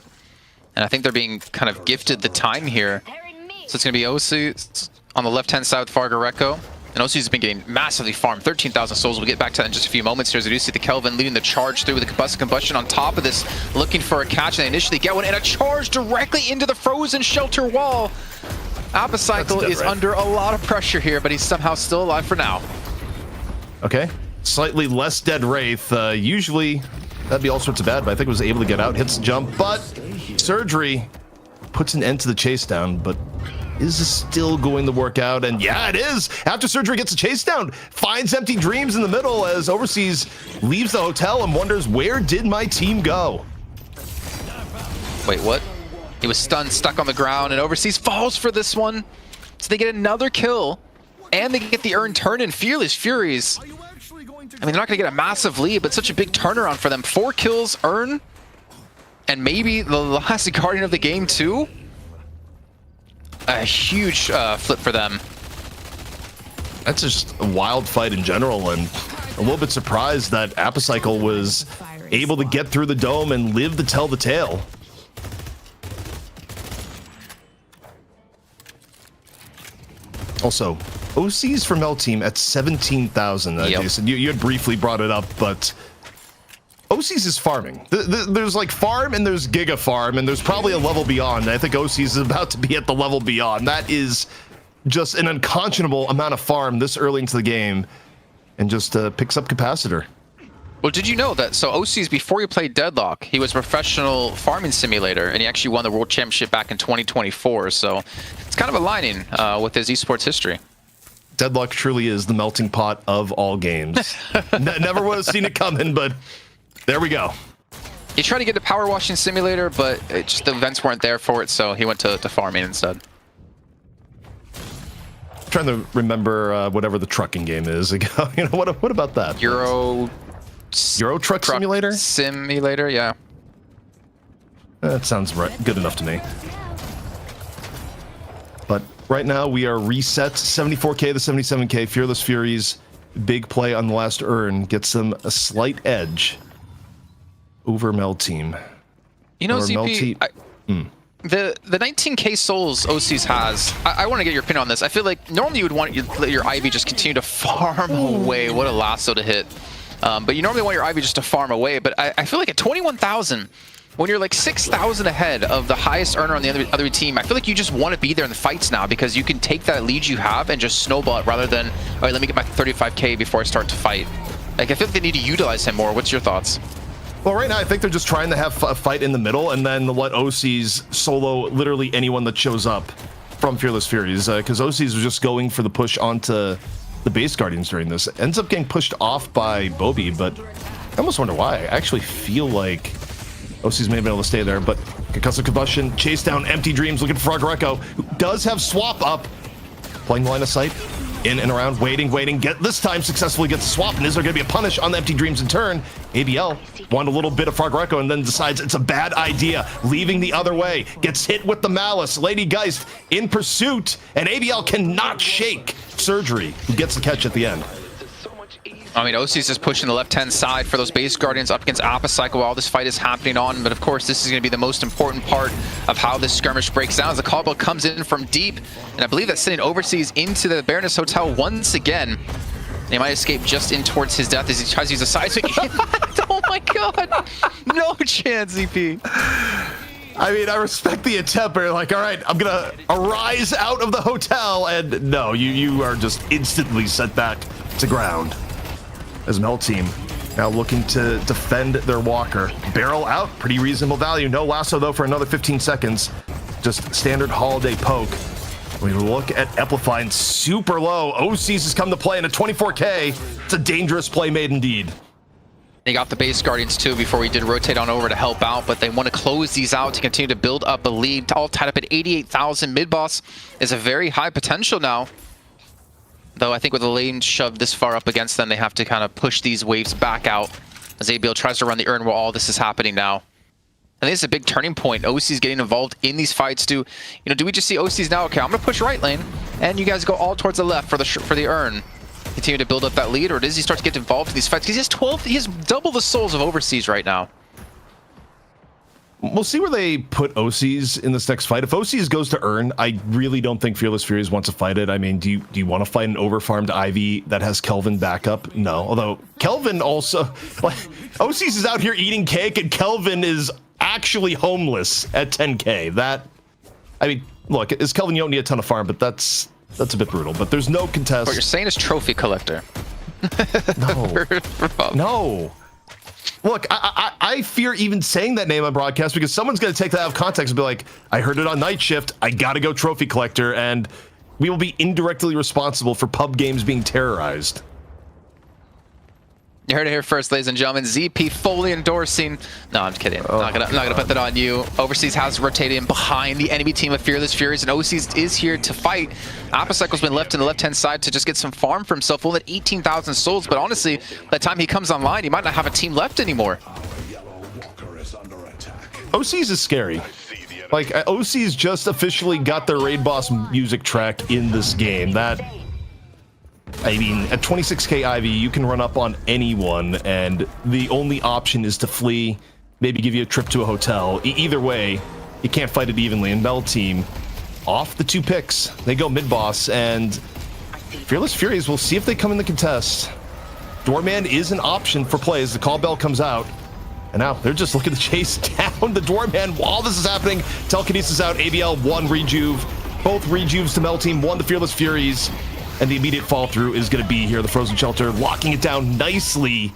And I think they're being kind of gifted the time here. So it's going to be OC on the left-hand side with Fargo Recco. And OC's been getting massively farmed. 13,000 souls. We'll get back to that in just a few moments here as we do see the Kelvin leading the charge through with the combustion on top of this, looking for a catch. And they initially get one, and a charge directly into the frozen shelter wall. Apocycle is under a lot of pressure here, but he's somehow still alive for now. Okay. Slightly less dead Wraith. Usually, that'd be all sorts of bad, but I think it was able to get out, hits the jump, but Surgery puts an end to the chase down, but is this still going to work out? And yeah, it is. After Surgery gets a chase down, finds Empty Dreams in the middle as Overseas leaves the hotel and wonders, where did my team go? Wait, what? He was stunned, stuck on the ground, and Overseas falls for this one. So they get another kill, and they get the earned turn in Fearless Furies. I mean, they're not going to get a massive lead, but such a big turnaround for them. 4 kills, earn, and maybe the last Guardian of the game, too. A huge flip for them. That's just a wild fight in general, and a little bit surprised that Apocycle was able to get through the dome and live to tell the tale. Also, OCs from Mel Team at 17,000. Yep. Jason, you had briefly brought it up, but OCs is farming. There's like farm and there's giga farm, and there's probably a level beyond. I think OCs is about to be at the level beyond. That is just an unconscionable amount of farm this early into the game, and just picks up capacitor. Well, did you know that? So OCs, before he played Deadlock, he was a professional farming simulator, and he actually won the World Championship back in 2024. So it's kind of aligning with his esports history. Deadlock truly is the melting pot of all games. Never would have seen it coming, but there we go. He tried to get the power washing simulator, but the events weren't there for it, so he went to farming instead. Trying to remember whatever the trucking game is. You know, what about that? Euro Truck Simulator? Simulator, yeah. That sounds good enough to me. But right now we are reset 74k to 77k. Fearless Furies, big play on the last earn, gets them a slight edge over Mel Team. You know, ZP, the 19k souls OCs has, I want to get your opinion on this. I feel like normally you would want your Ivy just continue to farm away. What a lasso to hit. But you normally want your Ivy just to farm away. But I feel like at 21,000, when you're like 6,000 ahead of the highest earner on the other team, I feel like you just want to be there in the fights now, because you can take that lead you have and just snowball it rather than, all right, let me get my 35k before I start to fight. Like, I feel like they need to utilize him more. What's your thoughts? Well, right now I think they're just trying to have a fight in the middle and then let OCs solo literally anyone that shows up from Fearless Furies, because OCs was just going for the push onto the base Guardians during this. Ends up getting pushed off by Bobby, but I almost wonder why. I actually feel like OC's may have been able to stay there, but concussive combustion, chase down Empty Dreams, looking for Frog who does have swap up. Playing line of sight, in and around, waiting, this time successfully gets a swap, and is there going to be a punish on the Empty Dreams in turn? ABL wanted a little bit of Frog and then decides it's a bad idea, leaving the other way, gets hit with the Malice. Lady Geist in pursuit, and ABL cannot shake Surgery, who gets the catch at the end. I mean, OC's just pushing the left-hand side for those base guardians up against Appa Cycle while this fight is happening on. But of course, this is going to be the most important part of how this skirmish breaks down as the call bell comes in from deep. And I believe that's sending Overseas into the Baroness Hotel once again. He might escape just in towards his death as he tries to use a side swing. Oh my god! No chance, EP. I mean, I respect the attempt, but like, all right, I'm gonna arise out of the hotel, and no, you are just instantly sent back to ground. As Mel Team now looking to defend their walker. Barrel out, pretty reasonable value. No lasso though for another 15 seconds. Just standard holiday poke. We look at Eplifine, super low. OC's has come to play in a 24K. It's a dangerous play made indeed. They got the base guardians too before we did rotate on over to help out, but they want to close these out to continue to build up a lead. All tied up at 88,000. Mid boss is a very high potential now. Though I think with the lane shoved this far up against them, they have to kind of push these waves back out as ABL tries to run the urn while all this is happening now. I think it's a big turning point. OC's getting involved in these fights. Do we just see OC's now? Okay, I'm gonna push right lane, and you guys go all towards the left for the urn. Continue to build up that lead, or does he start to get involved in these fights? Because he has double the souls of Overseas right now. We'll see where they put OCs in this next fight. If OCs goes to Urn, I really don't think Fearless Furies wants to fight it. I mean, do you want to fight an overfarmed Ivy that has Kelvin backup? No. Although Kelvin also, like, OCs is out here eating cake, and Kelvin is actually homeless at 10K. That, I mean, look, as Kelvin, you don't need a ton of farm, but that's a bit brutal. But there's no contest. What you're saying is trophy collector. No. No. Look, I fear even saying that name on broadcast because someone's going to take that out of context and be like, I heard it on Night Shift, I gotta go trophy collector, and we will be indirectly responsible for pub games being terrorized. You heard it here first, ladies and gentlemen. ZP fully endorsing. No, I'm kidding. I'm not gonna put that on you. Overseas has rotated in behind the enemy team of Fearless Furies, and OCs is here to fight. Apocycle's been left in the left-hand side to just get some farm for himself. Only at 18,000 souls, but honestly, by the time he comes online, he might not have a team left anymore. OCs is scary. Like, OCs just officially got their raid boss music track in this game. That, I mean, at 26K IV, you can run up on anyone, and the only option is to flee, maybe give you a trip to a hotel. Either way, you can't fight it evenly. And Mel Team, off the 2 picks, they go mid-boss, and Fearless Furies, we'll see if they come in the contest. Doorman is an option for plays. The call bell comes out, and now they're just looking to chase down the Doorman while this is happening. Telekinesis out, ABL 1 rejuve. Both rejuves to Mel Team, 1 to Fearless Furies. And the immediate fall through is going to be here. The Frozen Shelter locking it down nicely.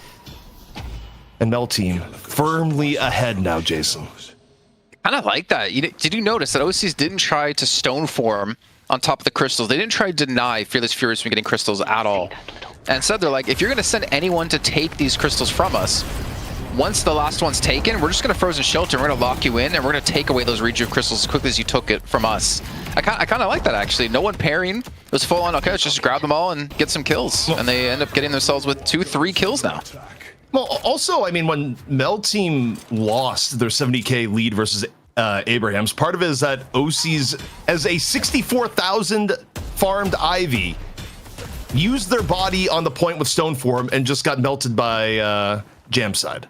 And Mel Team firmly ahead now, Jason. Kind of like that. Did you notice that OCs didn't try to stone form on top of the crystals? They didn't try to deny Fearless Furies from getting crystals at all. And instead, they're like, if you're going to send anyone to take these crystals from us, once the last one's taken, we're just going to Frozen Shelter, we're going to lock you in, and we're going to take away those rejuve crystals as quickly as you took it from us. I kind of like that, actually. No one pairing. It was full on, okay, let's just grab them all and get some kills. And they end up getting themselves with 2-3 kills now. Well, also, I mean, when Mel Team lost their 70K lead versus Abraham's, part of it is that OC's, as a 64,000 farmed Ivy, used their body on the point with Stone Form and just got melted by Jamside.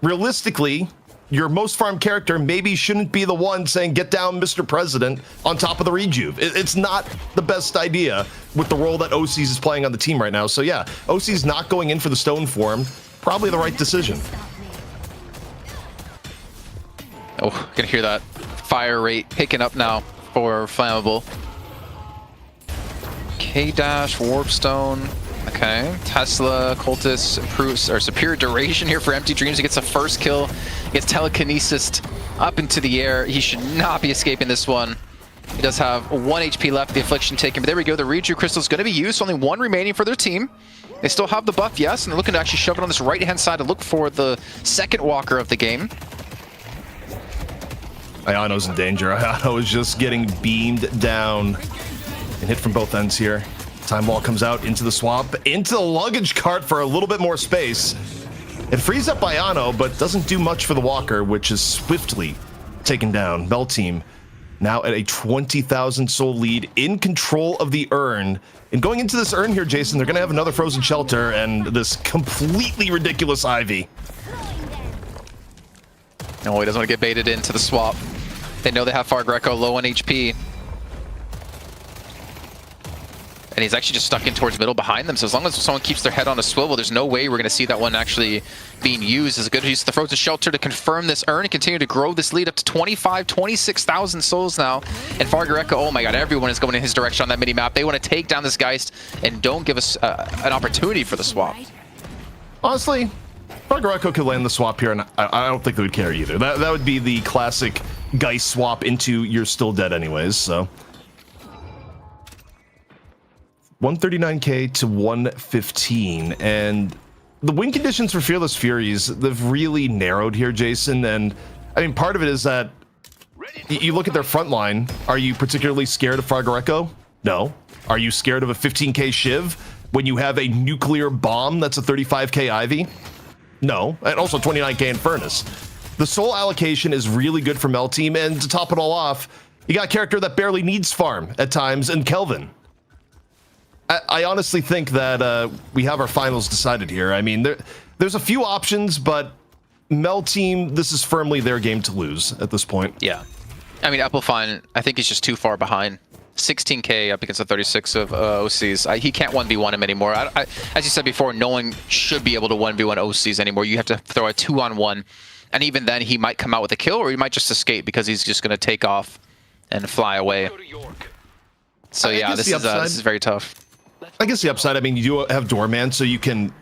Realistically, your most farmed character maybe shouldn't be the one saying, get down, Mr. President, on top of the rejuve. It's not the best idea with the role that OCs is playing on the team right now. So yeah, OCs not going in for the Stone Form, probably the right decision. Oh, gonna hear that fire rate picking up now for Flammable. K-Dash, Warpstone. Okay, Tesla, Cultist improves, or superior duration here for Empty Dreams. He gets the first kill, gets telekinesis up into the air. He should not be escaping this one. He does have 1 HP left, the Affliction taken, but there we go. The Rejuve Crystal is going to be used, only 1 remaining for their team. They still have the buff, yes, and they're looking to actually shove it on this right-hand side to look for the second walker of the game. Ayano's in danger. Ayano is just getting beamed down and hit from both ends here. Time Wall comes out into the swamp, into the luggage cart for a little bit more space. It frees up Ayano, but doesn't do much for the walker, which is swiftly taken down. Mel Team now at a 20,000 soul lead, in control of the urn. And going into this urn here, Jason, they're going to have another frozen shelter and this completely ridiculous Ivy. No, he doesn't want to get baited into the swap. They know they have Far Greco low on HP. And he's actually just stuck in towards middle behind them. So as long as someone keeps their head on a swivel, there's no way we're going to see that one actually being used. As a good use of the frozen shelter to confirm this urn and continue to grow this lead up to 26,000 souls now. And Far Greco, oh my god, everyone is going in his direction on that mini map. They want to take down this Geist and don't give us an opportunity for the swap. Honestly, Far Greco could land the swap here, and I don't think they would care either. That would be the classic Geist swap into you're still dead anyways, so. 139k to 115, and the win conditions for Fearless Furies, they've really narrowed here, Jason. And I mean, part of it is that you look at their front line. Are you particularly scared of Far Greco? No. Are you scared of a 15k Shiv when you have a nuclear bomb that's a 35k Ivy? No. And also 29k in Furnace. The soul allocation is really good for Mel Team, and to top it all off, you got a character that barely needs farm at times in Kelvin. I honestly think that we have our finals decided here. I mean, there's a few options, but Mel Team, this is firmly their game to lose at this point. Yeah. I mean, Applefine, I think he's just too far behind. 16k up against the 36 of OCs. He can't 1v1 him anymore. As you said before, no one should be able to 1v1 OCs anymore. You have to throw a 2-on-1. And even then, he might come out with a kill, or he might just escape because he's just going to take off and fly away. So yeah, this is very tough. I guess the upside, I mean, you do have Doorman, so you can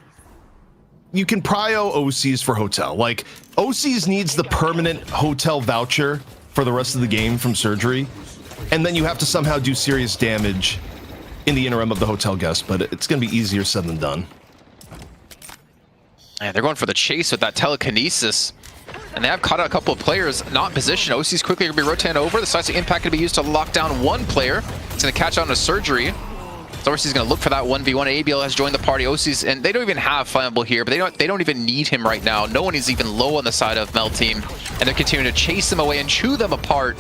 prio OCs for hotel. Like, OCs needs the permanent hotel voucher for the rest of the game from surgery, and then you have to somehow do serious damage in the interim of the hotel guest, but it's going to be easier said than done. Yeah, they're going for the chase with that telekinesis. And they have caught out a couple of players not in position. OC's quickly going to be rotating over. The decisive impact going to be used to lock down one player. It's going to catch on to surgery. So OC's going to look for that 1v1. ABL has joined the party. OC's, and they don't even have Flammable here, but they don't even need him right now. No one is even low on the side of Mel Team. And they're continuing to chase them away and chew them apart.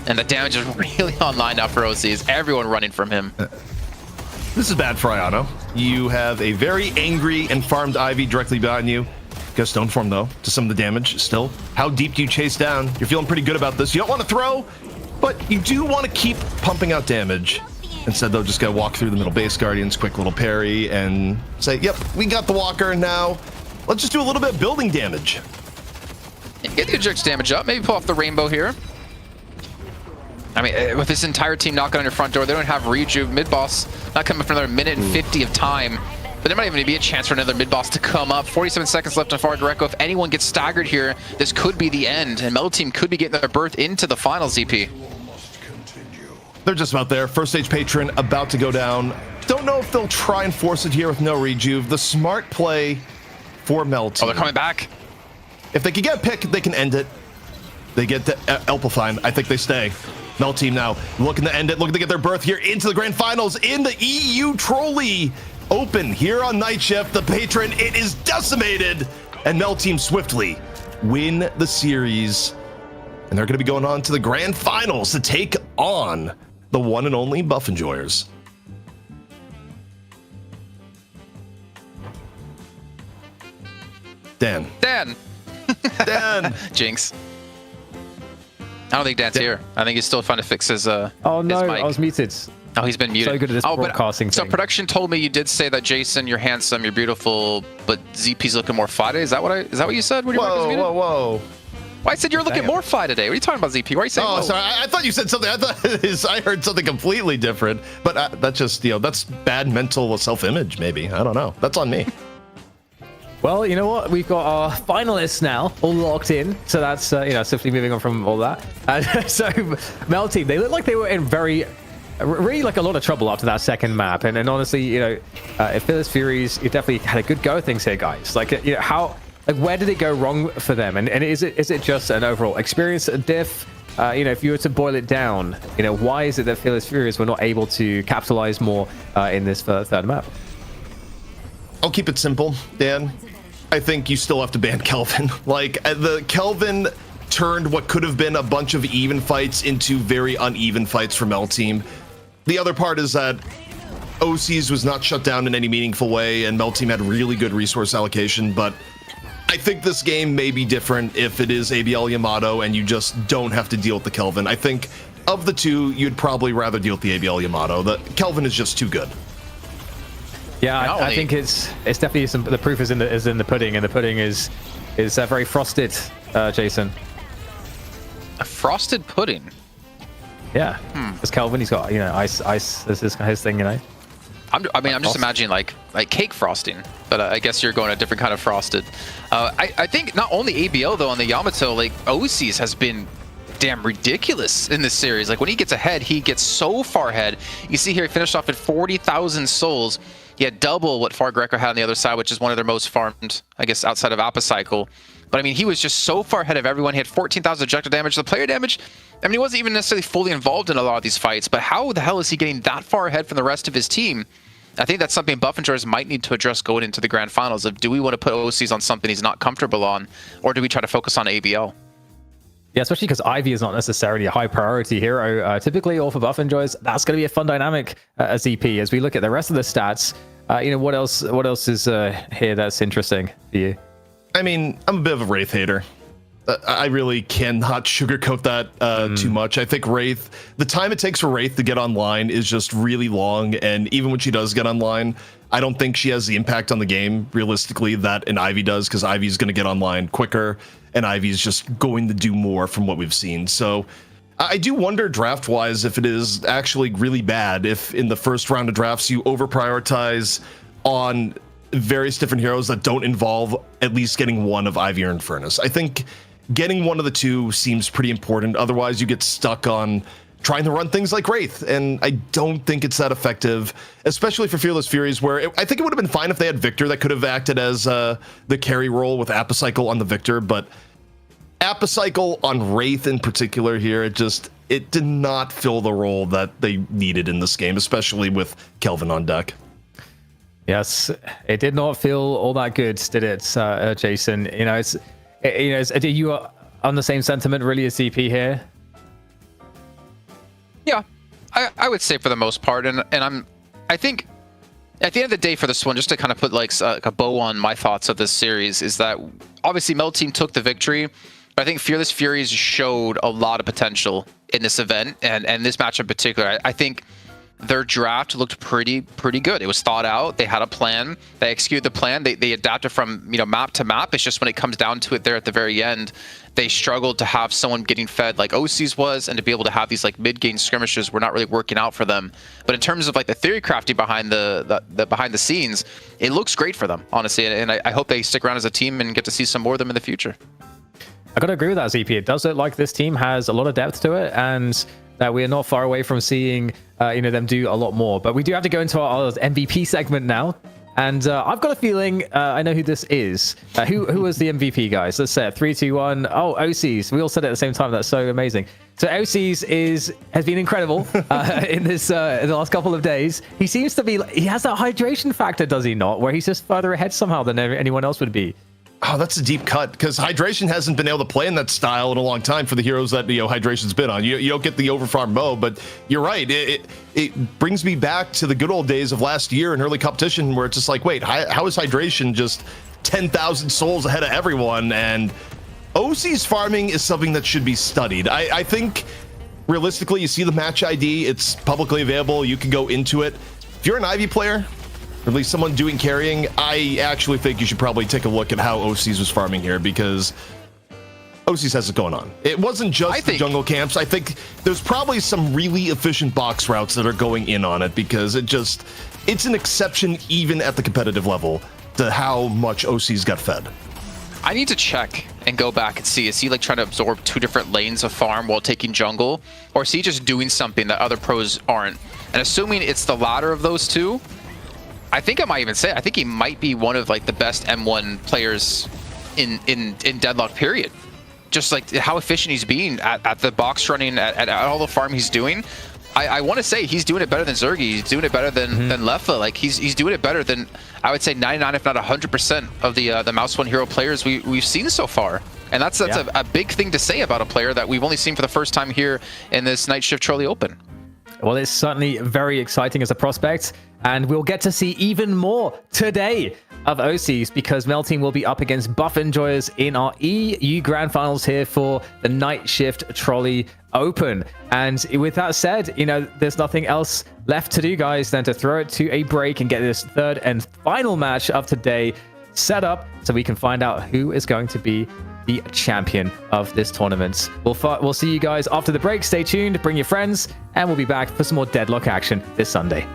And the damage is really online now for OC's. Everyone running from him. This is bad for Ayano. You have a very angry and farmed Ivy directly behind you. Gets stone form though to some of the damage still. How deep do you chase down? You're feeling pretty good about this. You don't want to throw, but you do want to keep pumping out damage. Instead, though, just gotta walk through the middle base guardians, quick little parry, and say, yep, we got the walker now. Let's just do a little bit of building damage. And get the eject damage up. Maybe pull off the rainbow here. I mean, with this entire team knocking on your front door, they don't have rejuve. Mid-boss not coming for another minute and 50 of time. But there might even be a chance for another mid-boss to come up. 47 seconds left on Far Greco. If anyone gets staggered here, this could be the end. And Mel Team could be getting their berth into the final, ZP. They're just about there. First stage patron about to go down. Don't know if they'll try and force it here with no rejuve. The smart play for Mel Team. Oh, they're coming back. If they can get a pick, they can end it. They get the Elpifine. I think they stay. Mel Team now looking to end it, looking to get their berth here into the grand finals in the EU Trolli Open here on Night Shift. The patron, it is decimated, and Mel Team swiftly win the series. And they're going to be going on to the grand finals to take on the one and only Buff Enjoyers. Dan. Dan. Jinx. I don't think Dan's here. I think he's still trying to fix his oh no, his mic. I was muted. Oh, he's been muted. So good at this broadcasting So thing. production told me you did say that, Jason, you're handsome, you're beautiful, but ZP's looking more fly today. Is that what you said when your mic was muted? Whoa. Well, I said you're looking more fly today. What are you talking about, ZP? Why are you saying? Oh, sorry. I thought you said something. I thought I heard something completely different. But that's just, that's bad mental self-image. Maybe, I don't know. That's on me. Well, you know what? We've got our finalists now all locked in. So that's swiftly moving on from all that. And so Mel Team, they look like they were in very really like a lot of trouble after that second map. And honestly, you know, if Fearless Furies, you definitely had a good go of things here, guys. Like, you know, where did it go wrong for them? And is it just an overall experience diff? You know, if you were to boil it down, you know, why is it that Fearless Furies were not able to capitalize more in this third map? I'll keep it simple, Dan. I think you still have to ban Kelvin. Like, the Kelvin turned what could have been a bunch of even fights into very uneven fights for Mel Team. The other part is that OCs was not shut down in any meaningful way, and Mel Team had really good resource allocation, but I think this game may be different if it is ABL Yamato and you just don't have to deal with the Kelvin. I think of the two, you'd probably rather deal with the ABL Yamato. The Kelvin is just too good. Yeah, I think it's definitely the proof is in the pudding, and the pudding is very frosted, Jason. A frosted pudding. Yeah, because Kelvin, he's got, you know, ice. This is his thing, you know. I'm just imagining like cake frosting, but I guess you're going a different kind of frosted. I think not only ABL though on the Yamato, like OCs has been damn ridiculous in this series. Like when he gets ahead, he gets so far ahead. You see here, he finished off at 40,000 souls. He had double what Far Greco had on the other side, which is one of their most farmed, I guess, outside of Apocycle. But I mean, he was just so far ahead of everyone. He had 14,000 ejector damage. The player damage, I mean, he wasn't even necessarily fully involved in a lot of these fights, but how the hell is he getting that far ahead from the rest of his team? I think that's something Buff and Jors might need to address going into the grand finals of, do we want to put OCs on something he's not comfortable on, or do we try to focus on ABL? Yeah, especially because Ivy is not necessarily a high priority hero. Typically, all for Buff and Jors, that's going to be a fun dynamic as EP. As we look at the rest of the stats, you know, what else is here that's interesting for you? I mean, I'm a bit of a Wraith hater. I really cannot sugarcoat that too much. I think Wraith, the time it takes for Wraith to get online is just really long, and even when she does get online, I don't think she has the impact on the game, realistically, that an Ivy does, because Ivy's going to get online quicker, and Ivy's just going to do more from what we've seen. So I do wonder, draft-wise, if it is actually really bad if in the first round of drafts you over-prioritize on various different heroes that don't involve at least getting one of Ivy or Infernus. I think getting one of the two seems pretty important. Otherwise, you get stuck on trying to run things like Wraith, and I don't think it's that effective, especially for Fearless Furies, where I think it would have been fine if they had Victor that could have acted as the carry role with Apocycle on the Victor, but Apocycle on Wraith in particular here, it did not fill the role that they needed in this game, especially with Kelvin on deck. Yes, it did not feel all that good, did it, Jason? You know, are you on the same sentiment really as CP here? Yeah, I would say for the most part, and I think at the end of the day for this one, just to kind of put like a bow on my thoughts of this series, is that obviously Mel Team took the victory, but I think Fearless Furies showed a lot of potential in this event, and this match in particular. I think their draft looked pretty good. It was thought out. They had a plan. They executed the plan. They adapted from map to map. It's just when it comes down to it there at the very end, they struggled to have someone getting fed like OCs was, and to be able to have these like mid-game skirmishes were not really working out for them. But in terms of like the theory crafting behind the behind the scenes, it looks great for them, honestly. And I hope they stick around as a team and get to see some more of them in the future. I got to agree with that, ZP. It does look like this team has a lot of depth to it, and that we are not far away from seeing them do a lot more. But we do have to go into our MVP segment now, and I've got a feeling I know who this is. Who was the MVP, guys? Let's say it. 3, 2, 1. Oh, OCs. We all said it at the same time. That's so amazing. So OCs has been incredible in this in the last couple of days. He seems to be. He has that hydration factor, does he not? Where he's just further ahead somehow than anyone else would be. Oh, that's a deep cut, because hydration hasn't been able to play in that style in a long time for the heroes that hydration's been on. You don't get the overfarm mode, but you're right. It brings me back to the good old days of last year in early competition, where it's just like, wait, how is hydration just 10,000 souls ahead of everyone? And OC's farming is something that should be studied. I think realistically, you see the match ID, it's publicly available. You can go into it. If you're an Ivy player, or at least someone doing carrying, I actually think you should probably take a look at how OCs was farming here, because OCs has it going on. It wasn't just the jungle camps. I think there's probably some really efficient box routes that are going in on it, because it's an exception even at the competitive level to how much OCs got fed. I need to check and go back and see, is he like trying to absorb 2 different lanes of farm while taking jungle? Or is he just doing something that other pros aren't? And assuming it's the latter of those 2, I think I might even say, I think he might be one of like the best M1 players in Deadlock, period. Just like how efficient he's being at the box running, at all the farm he's doing. I want to say he's doing it better than Zergy. He's doing it better than Leffa. Like he's doing it better than, I would say, 99 if not 100% of the Mouse One Hero players we've seen so far. And that's a big thing to say about a player that we've only seen for the first time here in this Night Shift Trolli Open. Well, it's certainly very exciting as a prospect, and we'll get to see even more today of OCs because Mel Team will be up against Buff Enjoyers in our EU Grand Finals here for the Night Shift Trolli Open. And with that said, you know, there's nothing else left to do, guys, than to throw it to a break and get this third and final match of today set up so we can find out who is going to be the champion of this tournament. We'll see you guys after the break. Stay tuned, bring your friends, and we'll be back for some more Deadlock action this Sunday.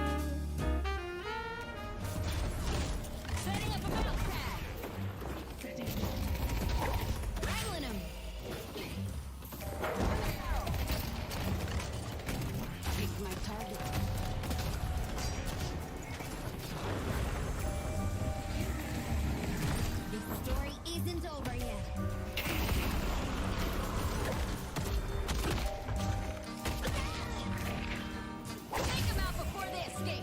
Before they escape.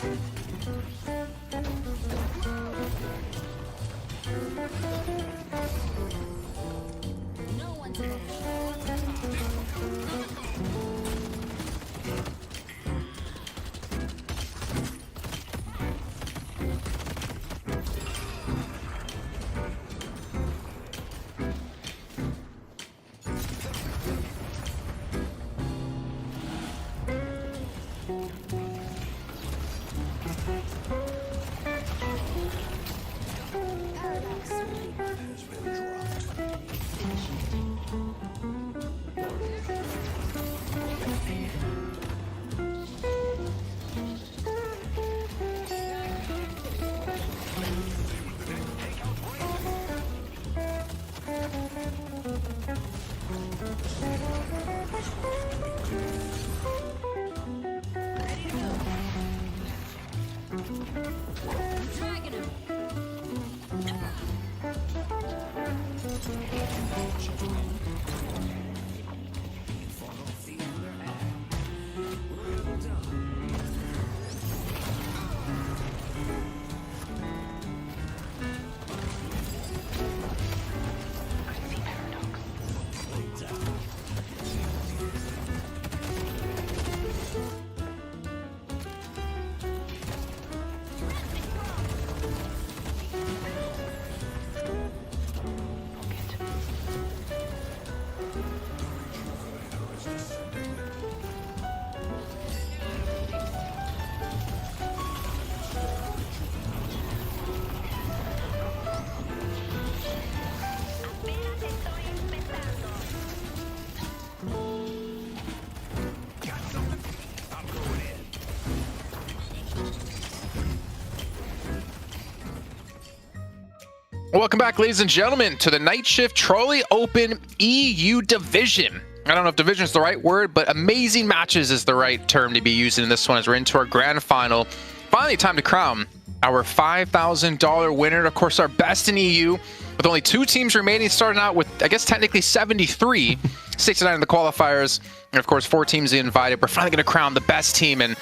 Has been dropped. Welcome back, ladies and gentlemen, to the Night Shift Trolli Open EU Division. I don't know if division is the right word, but amazing matches is the right term to be using in this one as we're into our grand final. Finally, time to crown our $5,000 winner. Of course, our best in EU, with only 2 teams remaining, starting out with, I guess, technically 73, 69 in the qualifiers, and of course, 4 teams invited. We're finally going to crown the best team, and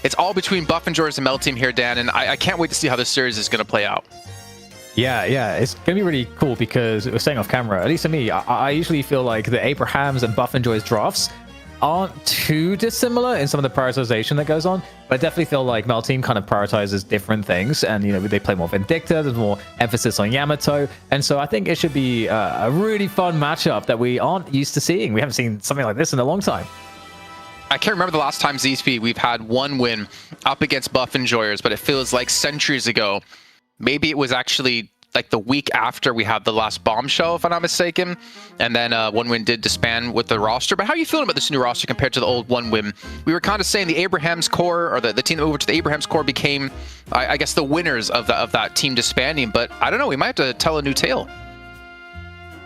it's all between Buff and Joy's and Mel team here, Dan, and I can't wait to see how this series is going to play out. Yeah, it's gonna be really cool because we're staying off camera. At least for me, I usually feel like the Abrahams and Buff and Joy's drafts aren't too dissimilar in some of the prioritization that goes on, but I definitely feel like Mel Team kind of prioritizes different things, and they play more Vindicta, there's more emphasis on Yamato, and so I think it should be a really fun matchup that we aren't used to seeing. We haven't seen something like this in a long time. I can't remember the last time ZSP we've had one win up against Buff and Joyers, but it feels like centuries ago. Maybe it was actually like the week after we had the last bombshell, if I'm not mistaken. And then one win did disband with the roster. But how are you feeling about this new roster compared to the old one win? We were kind of saying the Abrahams core, or the team that moved to the Abrahams core became, I guess, the winners of that team disbanding. But I don't know, we might have to tell a new tale.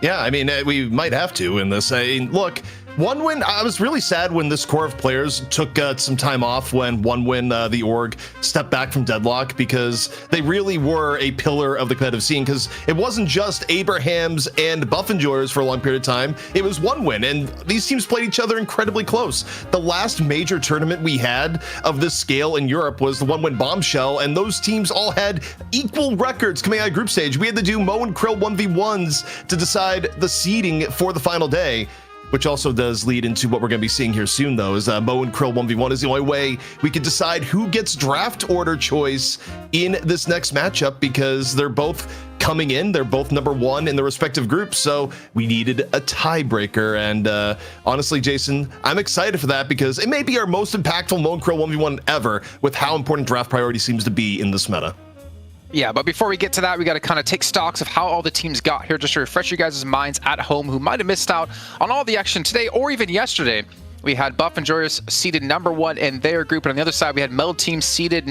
Yeah, I mean, we might have to in this. I mean, look, One Win, I was really sad when this core of players took some time off when One Win, the org, stepped back from Deadlock, because they really were a pillar of the competitive scene, because it wasn't just Abrahams and Buff Enjoyers for a long period of time, it was One Win, and these teams played each other incredibly close. The last major tournament we had of this scale in Europe was the One Win Bombshell, and those teams all had equal records coming out of group stage. We had to do Mo and Krill 1v1s to decide the seeding for the final day. Which also does lead into what we're going to be seeing here soon, though, is Mo and Krill 1v1 is the only way we can decide who gets draft order choice in this next matchup, because they're both coming in, they're both #1 in their respective groups, so we needed a tiebreaker. And honestly, Jason, I'm excited for that, because it may be our most impactful Mo and Krill 1v1 ever, with how important draft priority seems to be in this meta. Yeah, but before we get to that, we got to kind of take stocks of how all the teams got here, just to refresh you guys' minds at home who might have missed out on all the action today or even yesterday. We had Buff and Joyous seeded #1 in their group, and on the other side, we had Mel Team seeded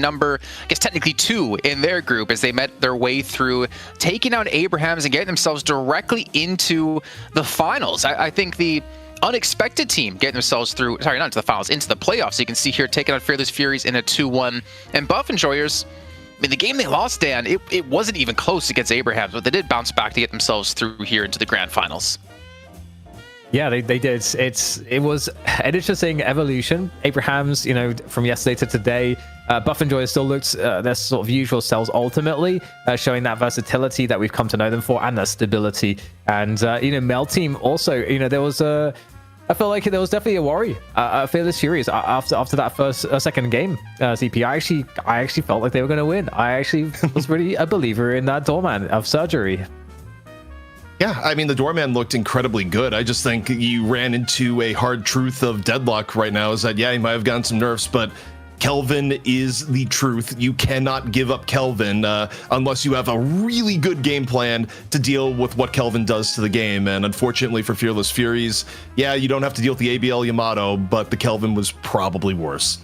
technically 2 in their group, as they met their way through taking out Abrahams and getting themselves directly into the finals. I think the unexpected team getting themselves through, sorry, not into the finals, into the playoffs. You can see here taking on Fearless Furies in a 2-1, and Buff and Joyous, I mean, the game they lost, Dan, it wasn't even close against Abrahams, but they did bounce back to get themselves through here into the grand finals. Yeah, they did. It was an interesting evolution. Abraham's, from yesterday to today, Buff and Joy still looked their sort of usual selves ultimately, showing that versatility that we've come to know them for and that stability. And, Mel Team also, I felt like there was definitely a worry. I feel this series after that second game, ZP. I actually felt like they were going to win. I actually was really a believer in that doorman of surgery. Yeah, I mean, the doorman looked incredibly good. I just think you ran into a hard truth of Deadlock right now is that, yeah, he might have gotten some nerfs, but Kelvin is the truth. You cannot give up Kelvin unless you have a really good game plan to deal with what Kelvin does to the game. And unfortunately for Fearless Furies, yeah, you don't have to deal with the ABL Yamato, but the Kelvin was probably worse.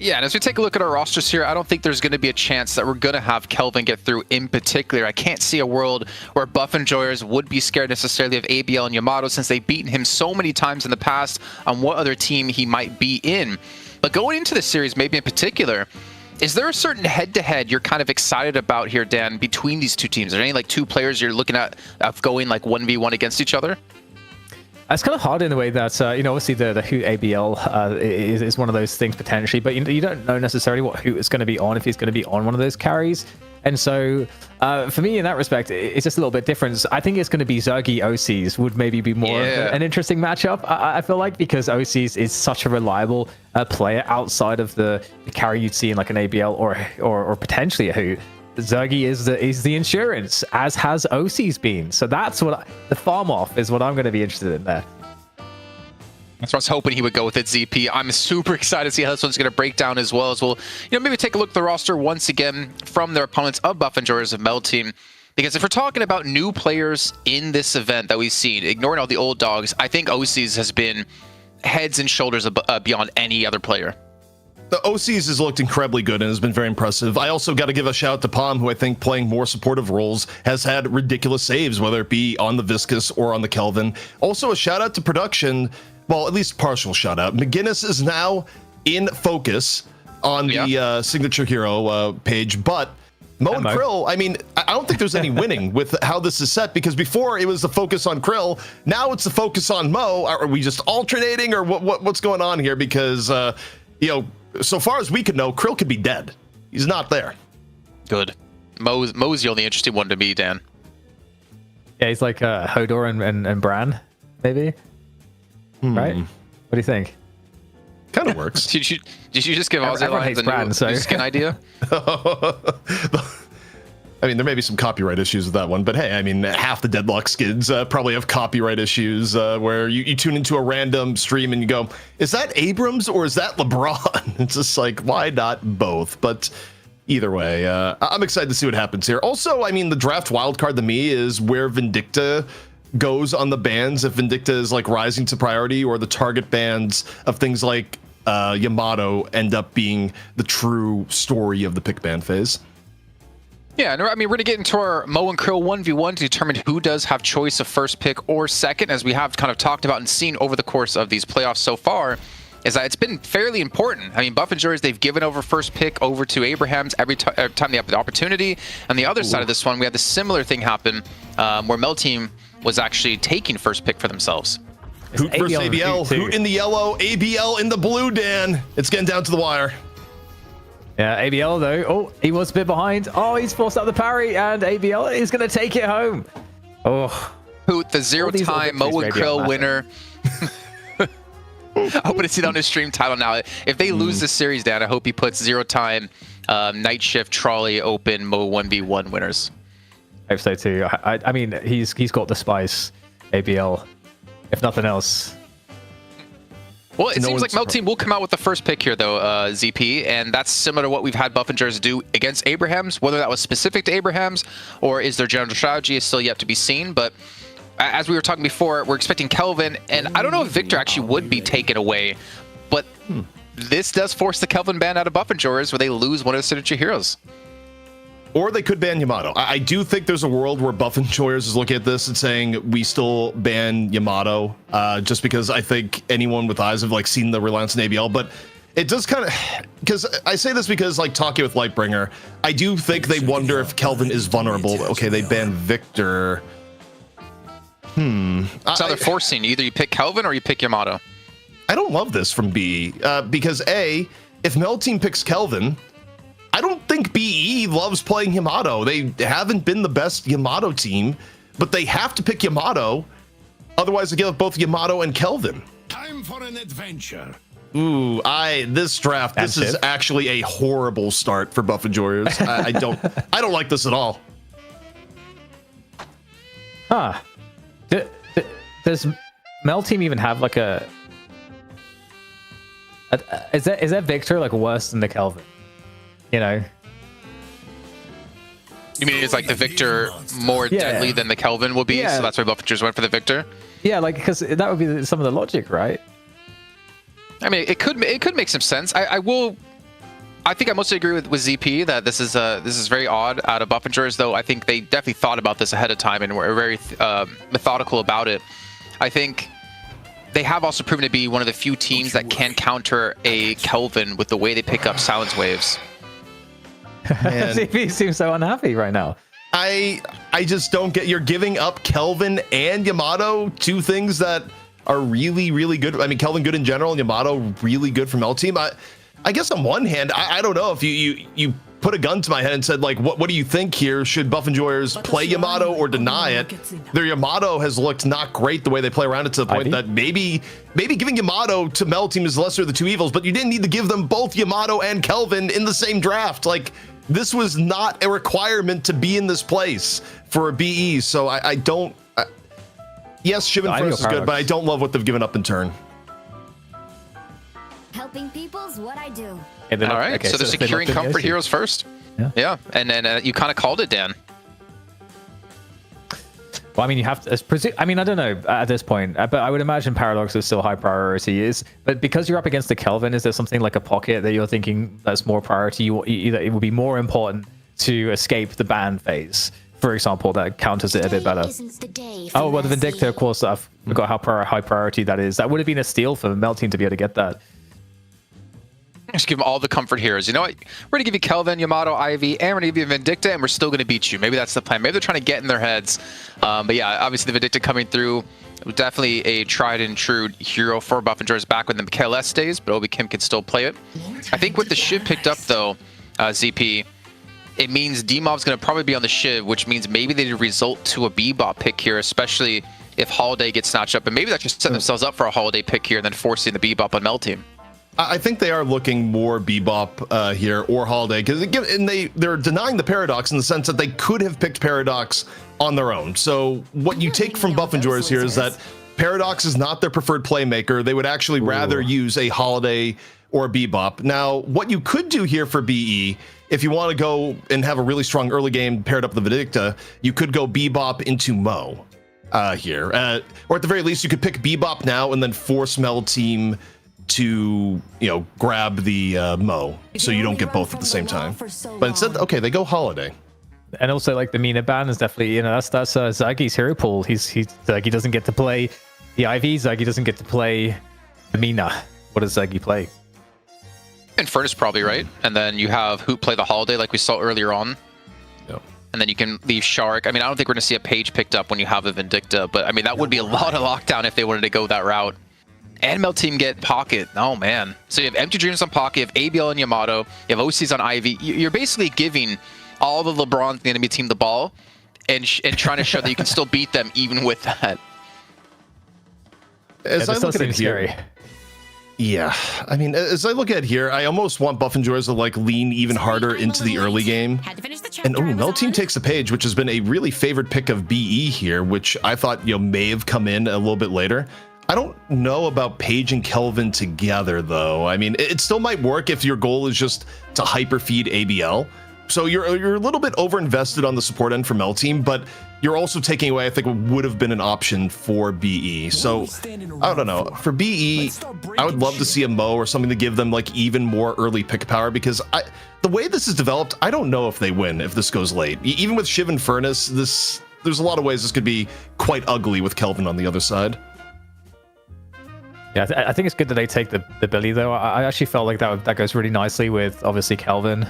Yeah, and as we take a look at our rosters here, I don't think there's going to be a chance that we're going to have Kelvin get through in particular. I can't see a world where Buff Enjoyers would be scared necessarily of ABL and Yamato since they've beaten him so many times in the past on what other team he might be in. But going into the series, maybe in particular, is there a certain head-to-head you're kind of excited about here, Dan, between these two teams? Are there any two players you're looking at of going 1v1 against each other? It's kind of hard in the way that, obviously the Hoot ABL is one of those things potentially, but you don't know necessarily what Hoot is going to be on, if he's going to be on one of those carries. And so for me, in that respect, it's just a little bit different. I think it's going to be Zergy OCs would maybe be more of an interesting matchup, I feel like, because OCs is such a reliable player outside of the carry you'd see in an ABL or potentially a Hoot. Zergy is the insurance, as has OC's been. So that's what the farm off is what I'm going to be interested in there. That's what I was hoping he would go with it, ZP. I'm super excited to see how this one's going to break down as well. As we'll, maybe take a look at the roster once again from their opponents of Buff Enjoyers of Mel Team. Because if we're talking about new players in this event that we've seen, ignoring all the old dogs, I think OC's has been heads and shoulders beyond any other player. The OCs has looked incredibly good and has been very impressive. I also got to give a shout out to Palm, who I think playing more supportive roles has had ridiculous saves, whether it be on the Viscous or on the Kelvin. Also a shout out to production, well, at least partial shout out. McGinnis is now in focus on the signature hero page, but Mo and Krill, I mean, I don't think there's any winning with how this is set, because before it was the focus on Krill, now it's the focus on Mo. Are we just alternating, or what's going on here? Because so far as we could know, Krill could be dead. He's not there. Good. Mo's the only interesting one to me, Dan. Yeah, he's like Hodor and Bran, maybe. Right? What do you think? Kind of works. Did you just give Ozzy Everyone hates Bran, so. new skin idea? I mean, there may be some copyright issues with that one, but hey, I mean, half the Deadlock skins probably have copyright issues where you tune into a random stream and you go, is that Abrams or is that LeBron? It's just like, why not both? But either way, I'm excited to see what happens here. Also, I mean, the draft wildcard to me is where Vindicta goes on the bans, if Vindicta is rising to priority, or the target bans of things like Yamato end up being the true story of the pick ban phase. Yeah, I mean, we're going to get into our Mo and Krill 1v1 to determine who does have choice of first pick or second, as we have kind of talked about and seen over the course of these playoffs so far, is that it's been fairly important. I mean, Buff Enjoyers, they've given over first pick over to Abrahams every time they have the opportunity. On the other side of this one, we had the similar thing happen where Mel Team was actually taking first pick for themselves. Hoot versus ABL. Hoot in the yellow, ABL in the blue, Dan. It's getting down to the wire. Yeah, ABL though. Oh, he was a bit behind. Oh, he's forced out the parry, and ABL is going to take it home. Oh. Hoot, the zero-time Mo and Krill winner. I hope to see that on his stream title now. If they lose this series, Dan, I hope he puts zero-time Night Shift Trolli Open Mo 1v1 winners. I hope so too. I mean, he's got the spice, ABL, if nothing else. Well, it seems like Mel Team will come out with the first pick here, though, ZP, and that's similar to what we've had Buff Enjoyers do against Abrahams. Whether that was specific to Abrahams or is their general strategy is still yet to be seen, but as we were talking before, we're expecting Kelvin, and I don't know if Victor actually would be taken away, but this does force the Kelvin ban out of Buff Enjoyers where they lose one of the signature heroes. Or they could ban Yamato. I do think there's a world where Buff Enjoyers is looking at this and saying we still ban Yamato, just because I think anyone with eyes have seen the reliance on ABL. But it does kind of, because I say this because talking with Lightbringer, I do think they wonder if Kelvin is vulnerable. Okay, they ban Victor. It's either forcing either you pick Kelvin or you pick Yamato. I don't love this from BE because if Mel Team picks Kelvin, I don't think BE loves playing Yamato. They haven't been the best Yamato team, but they have to pick Yamato. Otherwise, they give up both Yamato and Kelvin. Time for an adventure. Ooh, this draft. This is actually a horrible start for Buff Enjoyers. I don't like this at all. Huh. Does Mel Team even have like is that Victor like worse than the Kelvin? You know? You mean it's like the Victor more deadly than the Kelvin will be, so that's why Buffingers went for the Victor? Yeah, like because that would be some of the logic, right? I mean, it could make some sense. I think I mostly agree with ZP that this is very odd out of Buffingers, though I think they definitely thought about this ahead of time and were very methodical about it. I think they have also proven to be one of the few teams that can counter a Kelvin with the way they pick up silence waves. ZP seems so unhappy right now. I just don't get. You're giving up Kelvin and Yamato, two things that are really, really good. I mean, Kelvin good in general, and Yamato really good from L Team. I guess on one hand, I don't know if you put a gun to my head and said, like, what do you think here? Should Buff Enjoyers play Yamato or deny it? Their Yamato has looked not great the way they play around it, to the point that maybe giving Yamato to Mel Team is the lesser of the two evils, but you didn't need to give them both Yamato and Kelvin in the same draft. Like, this was not a requirement to be in this place for a BE, so I don't... yes, Shivan Furnace is good, but I don't love what they've given up in turn. Helping people's what I do. All right, so they're securing comfort heroes first. Yeah, and then you kind of called it, Dan. Well, I mean, you have to. I mean, I don't know at this point, but I would imagine Paradox is still high priority. But because you're up against the Kelvin, is there something like a pocket that you're thinking that's more priority? Either it would be more important to escape the ban phase, for example, that counters it a bit better. Oh, well, the Vindicta, of course, I forgot how high priority that is. That would have been a steal for the Mel Team to be able to get that. Just give them all the comfort heroes. You know what? We're going to give you Kelvin, Yamato, Ivy, and we're going to give you Vindicta, and we're still going to beat you. Maybe that's the plan. Maybe they're trying to get in their heads. But yeah, obviously the Vindicta coming through, definitely a tried and true hero for Buff Enjoyers back when the KLS days, but Obi Kim can still play it. I think with the Shiv picked up, though, ZP, it means D-Mob's going to probably be on the Shiv, which means maybe they result to a Bebop pick here, especially if Holiday gets snatched up. And maybe that just set themselves up for a Holiday pick here and then forcing the Bebop on Mel Team. I think they are looking more Bebop here or Holiday, because they're denying the Paradox in the sense that they could have picked Paradox on their own. So what you take from Buff Enjoyers here is that Paradox is not their preferred playmaker. They would actually rather use a Holiday or Bebop. Now, what you could do here for BE, if you want to go and have a really strong early game paired up with the Vindicta, you could go Bebop into Mo here. Or at the very least, you could pick Bebop now and then force Mel Team to, grab the Mo, so you don't get both at the same time. But instead, okay, they go Holiday. And also, like, the Mina ban is definitely, that's Zagi's hero pool. Zagi doesn't get to play the IV. Zagi doesn't get to play the Mina. What does Zagi play? Infernus probably, right? And then you have Hoot play the Holiday like we saw earlier on. Yep. And then you can leave Shark. I mean, I don't think we're going to see a Page picked up when you have the Vindicta, but I mean, that would be a lot of lockdown if they wanted to go that route. And Mel Team get Pocket. Oh, man. So you have Empty Dreams on Pocket, you have ABL and Yamato, you have OCs on Ivy. You're basically giving all the LeBron, the enemy team, the ball and trying to show that you can still beat them even with that. As I look at it here, yeah, I mean, as I look at it here, I almost want Buff Enjoyers to lean even harder into the early game. And Mel Team takes the Page, which has been a really favored pick of BE here, which I thought may have come in a little bit later. I don't know about Page and Kelvin together, though. I mean, it still might work if your goal is just to hyperfeed ABL. So you're a little bit overinvested on the support end for Mel Team, but you're also taking away, I think, what would have been an option for BE. So I don't know. For BE, I would love to see a Mo or something to give them even more early pick power, because the way this is developed, I don't know if they win if this goes late. Even with Shiv and Furnace, there's a lot of ways this could be quite ugly with Kelvin on the other side. Yeah, I think it's good that they take the Billy, though. I actually felt like that goes really nicely with, obviously, Kelvin,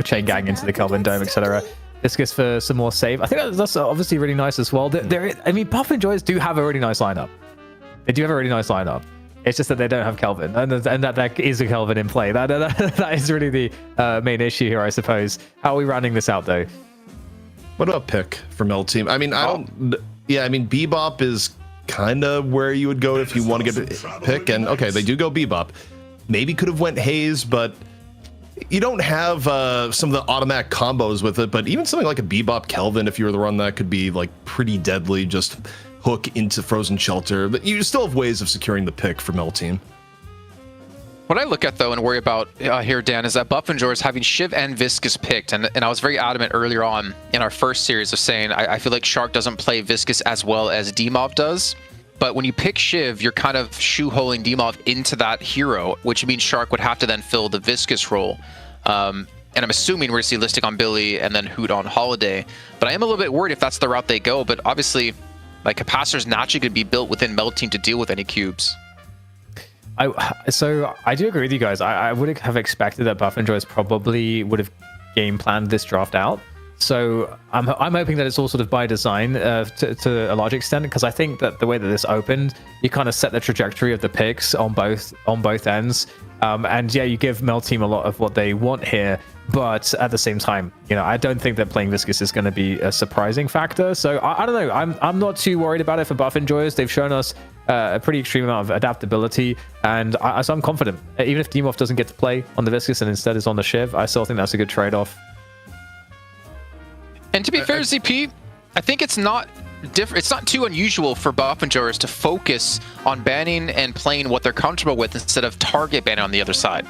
chain gang into the Kelvin dome, etc. Viscus for some more save. I think that's obviously really nice as well. I mean, Buff and Joyce do have a really nice lineup. They do have a really nice lineup. It's just that they don't have Kelvin, and that is a Kelvin in play. That is really the main issue here, I suppose. How are we rounding this out, though? What about pick from L team? I mean, I don't. Yeah, I mean, Bebop is kind of where you would go if you want to get a pick, and okay, they do go Bebop. Maybe could have went Haze, but you don't have some of the automatic combos with it. But even something like a Bebop Kelvin, if you were to run that, could be like pretty deadly. Just hook into Frozen Shelter, but you still have ways of securing the pick from L team. What I look at, though, and worry about here, Dan, is that Buff and Joyce having Shiv and Viscus picked. And I was very adamant earlier on in our first series of saying I feel like Shark doesn't play Viscus as well as Demov does. But when you pick Shiv, you're kind of shoehorning Demov into that hero, which means Shark would have to then fill the Viscus role. And I'm assuming we're going to see Listic on Billy and then Hoot on Holiday. But I am a little bit worried if that's the route they go. But obviously, like, capacitors naturally could be built within Meld Team to deal with any cubes. So I do agree with you guys. I would have expected that Buff and Joyce probably would have game planned this draft out. So I'm hoping that it's all sort of by design to a large extent, because I think that the way that this opened, you kind of set the trajectory of the picks on both ends. And yeah, you give Meld Team a lot of what they want here, but at the same time, you know, I don't think that playing Viscus is going to be a surprising factor. So I don't know. I'm not too worried about it for Buff and Joyce. They've shown us a pretty extreme amount of adaptability, and so I'm confident. Even if Demov doesn't get to play on the Viscus and instead is on the Shiv, I still think that's a good trade-off. And to be fair, ZP, I think it's not different. It's not too unusual for Buff and Joyce to focus on banning and playing what they're comfortable with instead of target banning on the other side.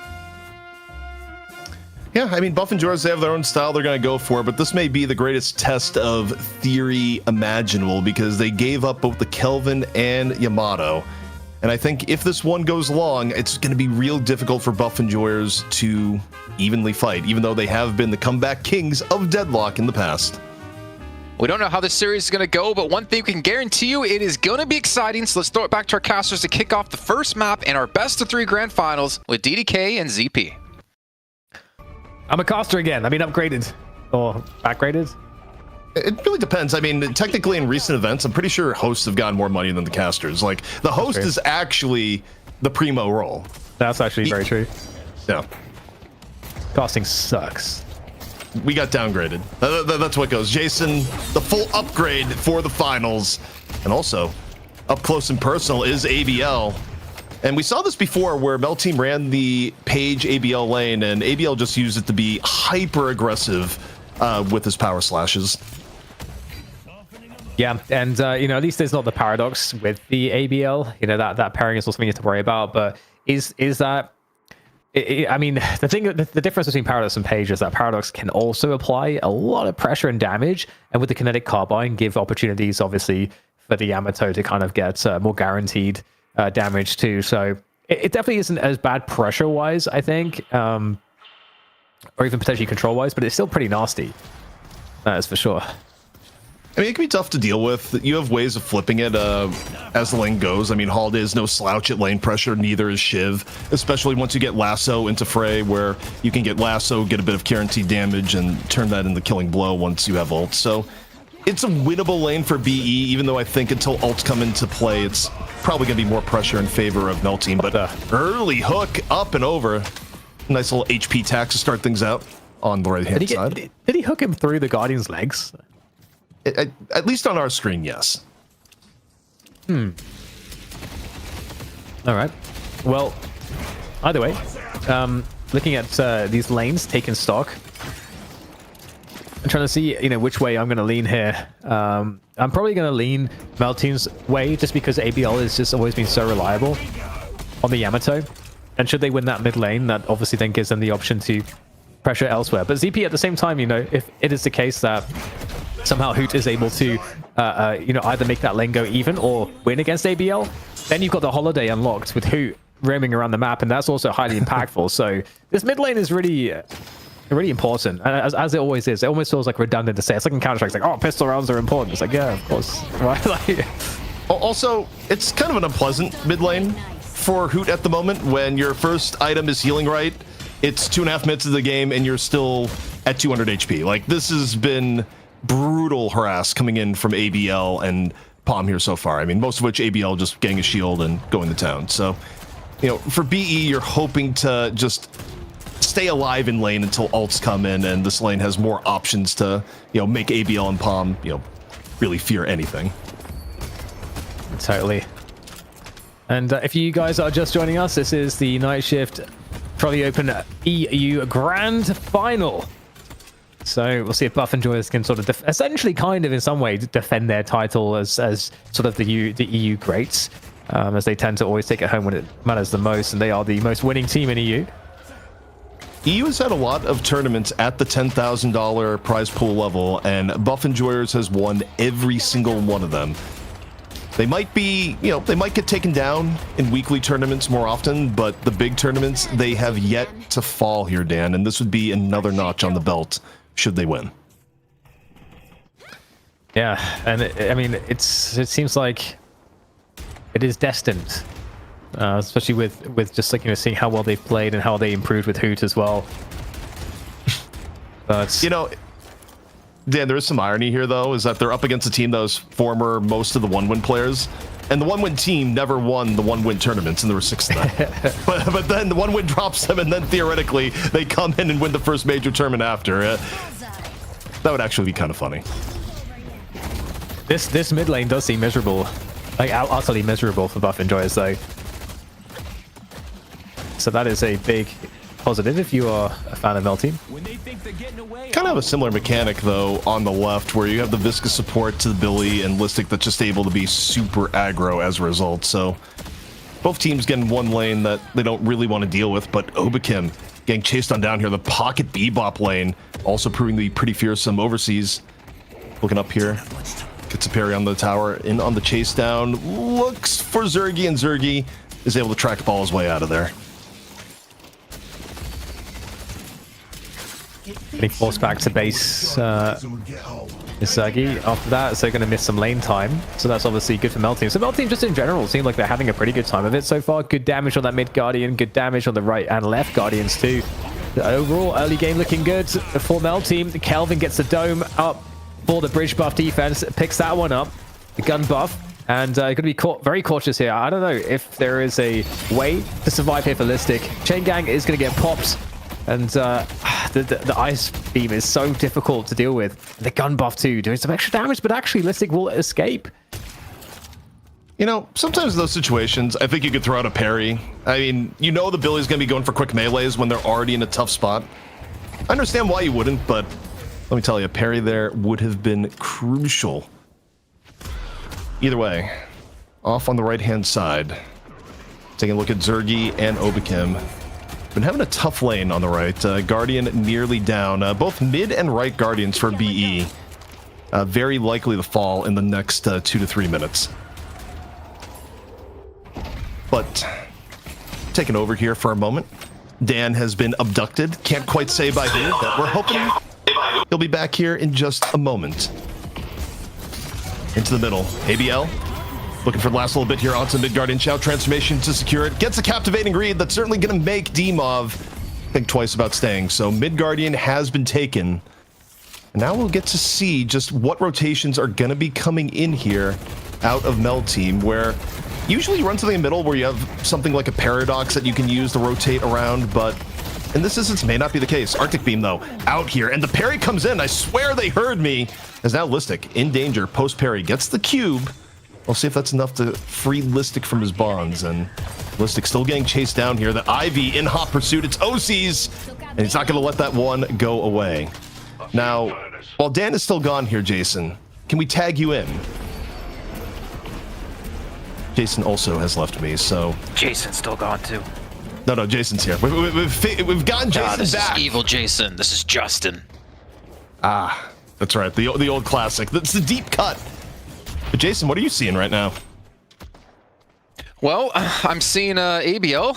Yeah, I mean, Buff and Joyce, they have their own style they're going to go for, but this may be the greatest test of theory imaginable because they gave up both the Kelvin and Yamato. And I think if this one goes long, it's going to be real difficult for Buff and Joyce to evenly fight, even though they have been the comeback kings of Deadlock in the past. We don't know how this series is going to go, but one thing we can guarantee you, it is going to be exciting. So let's throw it back to our casters to kick off the first map in our best of 3 grand finals with DDK and ZP. I'm a caster again. I mean, upgraded or backgraded. It really depends. I mean, technically in recent events, I'm pretty sure hosts have gotten more money than the casters. Like, the host is actually the primo role. That's actually very true. Yeah. Casting sucks. We got downgraded. That's what goes. Jason, the full upgrade for the finals. And also, up close and personal is ABL. And we saw this before where Meld Team ran the Page ABL lane, and ABL just used it to be hyper aggressive with his power slashes. Yeah, and you know, at least there's not the paradox with the ABL. You know, that pairing is also something you have to worry about. But is that? I mean, the difference between Paradox and Page is that Paradox can also apply a lot of pressure and damage, and with the kinetic carbine, give opportunities, obviously, for the Yamato to kind of get more guaranteed damage too. So it definitely isn't as bad pressure-wise, I think, or even potentially control-wise, but it's still pretty nasty. That's for sure. I mean, it can be tough to deal with. You have ways of flipping it as the lane goes. I mean, Holiday is no slouch at lane pressure, neither is Shiv, especially once you get Lasso into fray, where you can get Lasso, get a bit of guaranteed damage, and turn that into Killing Blow once you have ult. So it's a winnable lane for BE, even though I think until ults come into play, it's probably going to be more pressure in favor of Meld Team. But early hook up and over. Nice little HP tax to start things out on the right-hand side. Did he hook him through the Guardian's legs? At least on our screen, yes. All right. Well, either way, looking at these lanes, taking stock, I'm trying to see, you know, which way I'm going to lean here. I'm probably going to lean Meld Team's way, just because ABL has just always been so reliable on the Yamato. And should they win that mid lane, that obviously then gives them the option to pressure elsewhere. But ZP at the same time, you know, if it is the case that somehow Hoot is able to, you know, either make that lane go even or win against ABL, then you've got the Holiday unlocked with Hoot roaming around the map, and that's also highly impactful. So this mid lane is really important, and as it always is. It almost feels like redundant to say. It's like in Counter-Strike, it's like, oh, pistol rounds are important. It's like, yeah, of course. Right? Like, also, it's kind of an unpleasant mid lane for Hoot at the moment when your first item is healing right. It's 2.5 minutes of the game, and you're still at 200 HP. Like, this has been brutal harass coming in from ABL and Palm here so far. I mean, most of which ABL just getting a shield and going to town. So, you know, for BE, you're hoping to just stay alive in lane until ults come in, and this lane has more options to, you know, make ABL and Palm, you know, really fear anything. Totally. And if you guys are just joining us, this is the Night Shift Trolli Open EU Grand Final. So we'll see if Buff Enjoyers can sort of essentially kind of in some way defend their title as sort of the EU greats, as they tend to always take it home when it matters the most, and they are the most winning team in EU. EU has had a lot of tournaments at the $10,000 prize pool level, and Buff Enjoyers has won every single one of them. They might be, you know, they might get taken down in weekly tournaments more often, but the big tournaments, they have yet to fall here, Dan, and this would be another notch on the belt should they win. Yeah, and I mean, it seems like it is destined, especially with just like, you know, seeing how well they've played and how they improved with Hoot as well. But you know, Dan, there is some irony here, though, is that they're up against a team that was former most of the one-win players, and the one-win team never won the one-win tournaments, and there were 6 of them. but then the one-win drops them, and then theoretically they come in and win the first major tournament after. That would actually be kind of funny. This mid lane does seem miserable, like utterly miserable for Buff Enjoyers, though. So that is a big positive if you are a fan of Mel Team. Kind of have a similar mechanic, though, on the left, where you have the Viscous support to the Billy and Listic that's just able to be super aggro as a result. So both teams getting one lane that they don't really want to deal with, but Obakim getting chased on down here. The pocket Bebop lane also proving to be pretty fearsome. Overseas looking up here. Gets a parry on the tower, in on the chase down. Looks for Zergy, and Zergy is able to track ball his way out of there. Getting forced back to base is Zergy after that, so they're going to miss some lane time. So that's obviously good for Mel Team. So Mel Team just in general seem like they're having a pretty good time of it so far. Good damage on that mid Guardian, good damage on the right and left Guardians too. The overall early game looking good for Mel Team. Kelvin gets the dome up for the bridge buff defense, picks that one up, the gun buff, and going to be very cautious here. I don't know if there is a way to survive here for Listic. Chain Gang is going to get popped, and the ice beam is so difficult to deal with. The gun buff too, doing some extra damage, but actually Listic will escape. You know, sometimes in those situations, I think you could throw out a parry. I mean, you know the Billy's going to be going for quick melees when they're already in a tough spot. I understand why you wouldn't, but let me tell you, a parry there would have been crucial. Either way, off on the right-hand side. Taking a look at Zergy and Obakim. Been having a tough lane on the right. Guardian nearly down. Both mid and right Guardians for BE. Very likely to fall in the next 2 to 3 minutes. But taking over here for a moment. Dan has been abducted. Can't quite say by who, but we're hoping he'll be back here in just a moment. Into the middle. ABL looking for the last little bit here onto mid Guardian. Chow transformation to secure it. Gets a captivating read that's certainly going to make Demov think twice about staying. So mid Guardian has been taken. And now we'll get to see just what rotations are going to be coming in here out of Mel Team, where usually you run something in the middle where you have something like a paradox that you can use to rotate around, but in this instance may not be the case. Arctic Beam, though, out here, and the parry comes in. I swear they heard me. As now Listic in danger. Post parry gets the cube. We'll see if that's enough to free Listic from his bonds, and Listic still getting chased down here. The Ivy in hot pursuit. It's OC's, and he's not going to let that one go away. Now, while Dan is still gone here, Jason, can we tag you in? Jason also has left me, so... Jason's still gone too. No, Jason's here. We've gotten Jason this back. This is evil Jason. This is Justin. Ah, that's right. The old classic. That's the deep cut. But Jason, what are you seeing right now? Well, I'm seeing ABL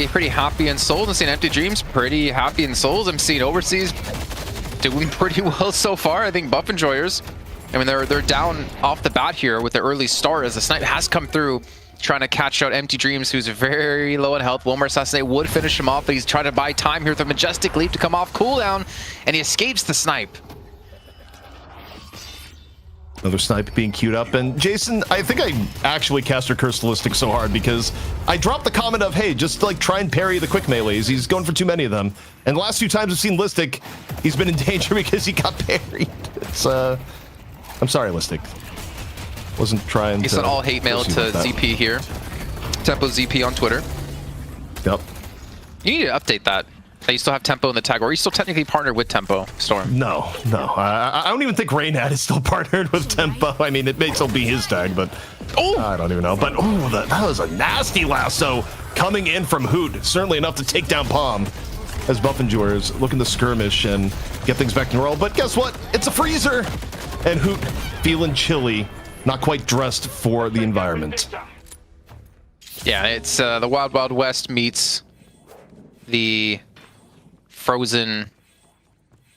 pretty happy and sold. I'm seeing Empty Dreams pretty happy and sold. I'm seeing Overseas doing pretty well so far. I think Buff Enjoyers, I mean, they're down off the bat here with the early start as the snipe has come through trying to catch out Empty Dreams, who's very low on health. One more assassinate would finish him off, but he's trying to buy time here with a Majestic Leap to come off cooldown, and he escapes the snipe. Another snipe being queued up. And Jason, I think I actually cast or cursed Listic so hard because I dropped the comment of, hey, just like try and parry the quick melees. He's going for too many of them. And the last few times I've seen Listic, he's been in danger because he got parried. It's, I'm sorry, Listic. Wasn't trying He to... sent all hate mail to ZP here. Tempo ZP on Twitter. Yep. You need to update that. You still have Tempo in the tag, or are you still technically partnered with Tempo, Storm? No. I don't even think Raynad is still partnered with Tempo. I mean, it may still be his tag, but I don't even know. But that was a nasty lasso coming in from Hoot. Certainly enough to take down Palm as Buffenjoy is looking to skirmish and get things back in roll. But guess what? It's a freezer, and Hoot feeling chilly, not quite dressed for the environment. Yeah, it's the Wild Wild West meets the frozen.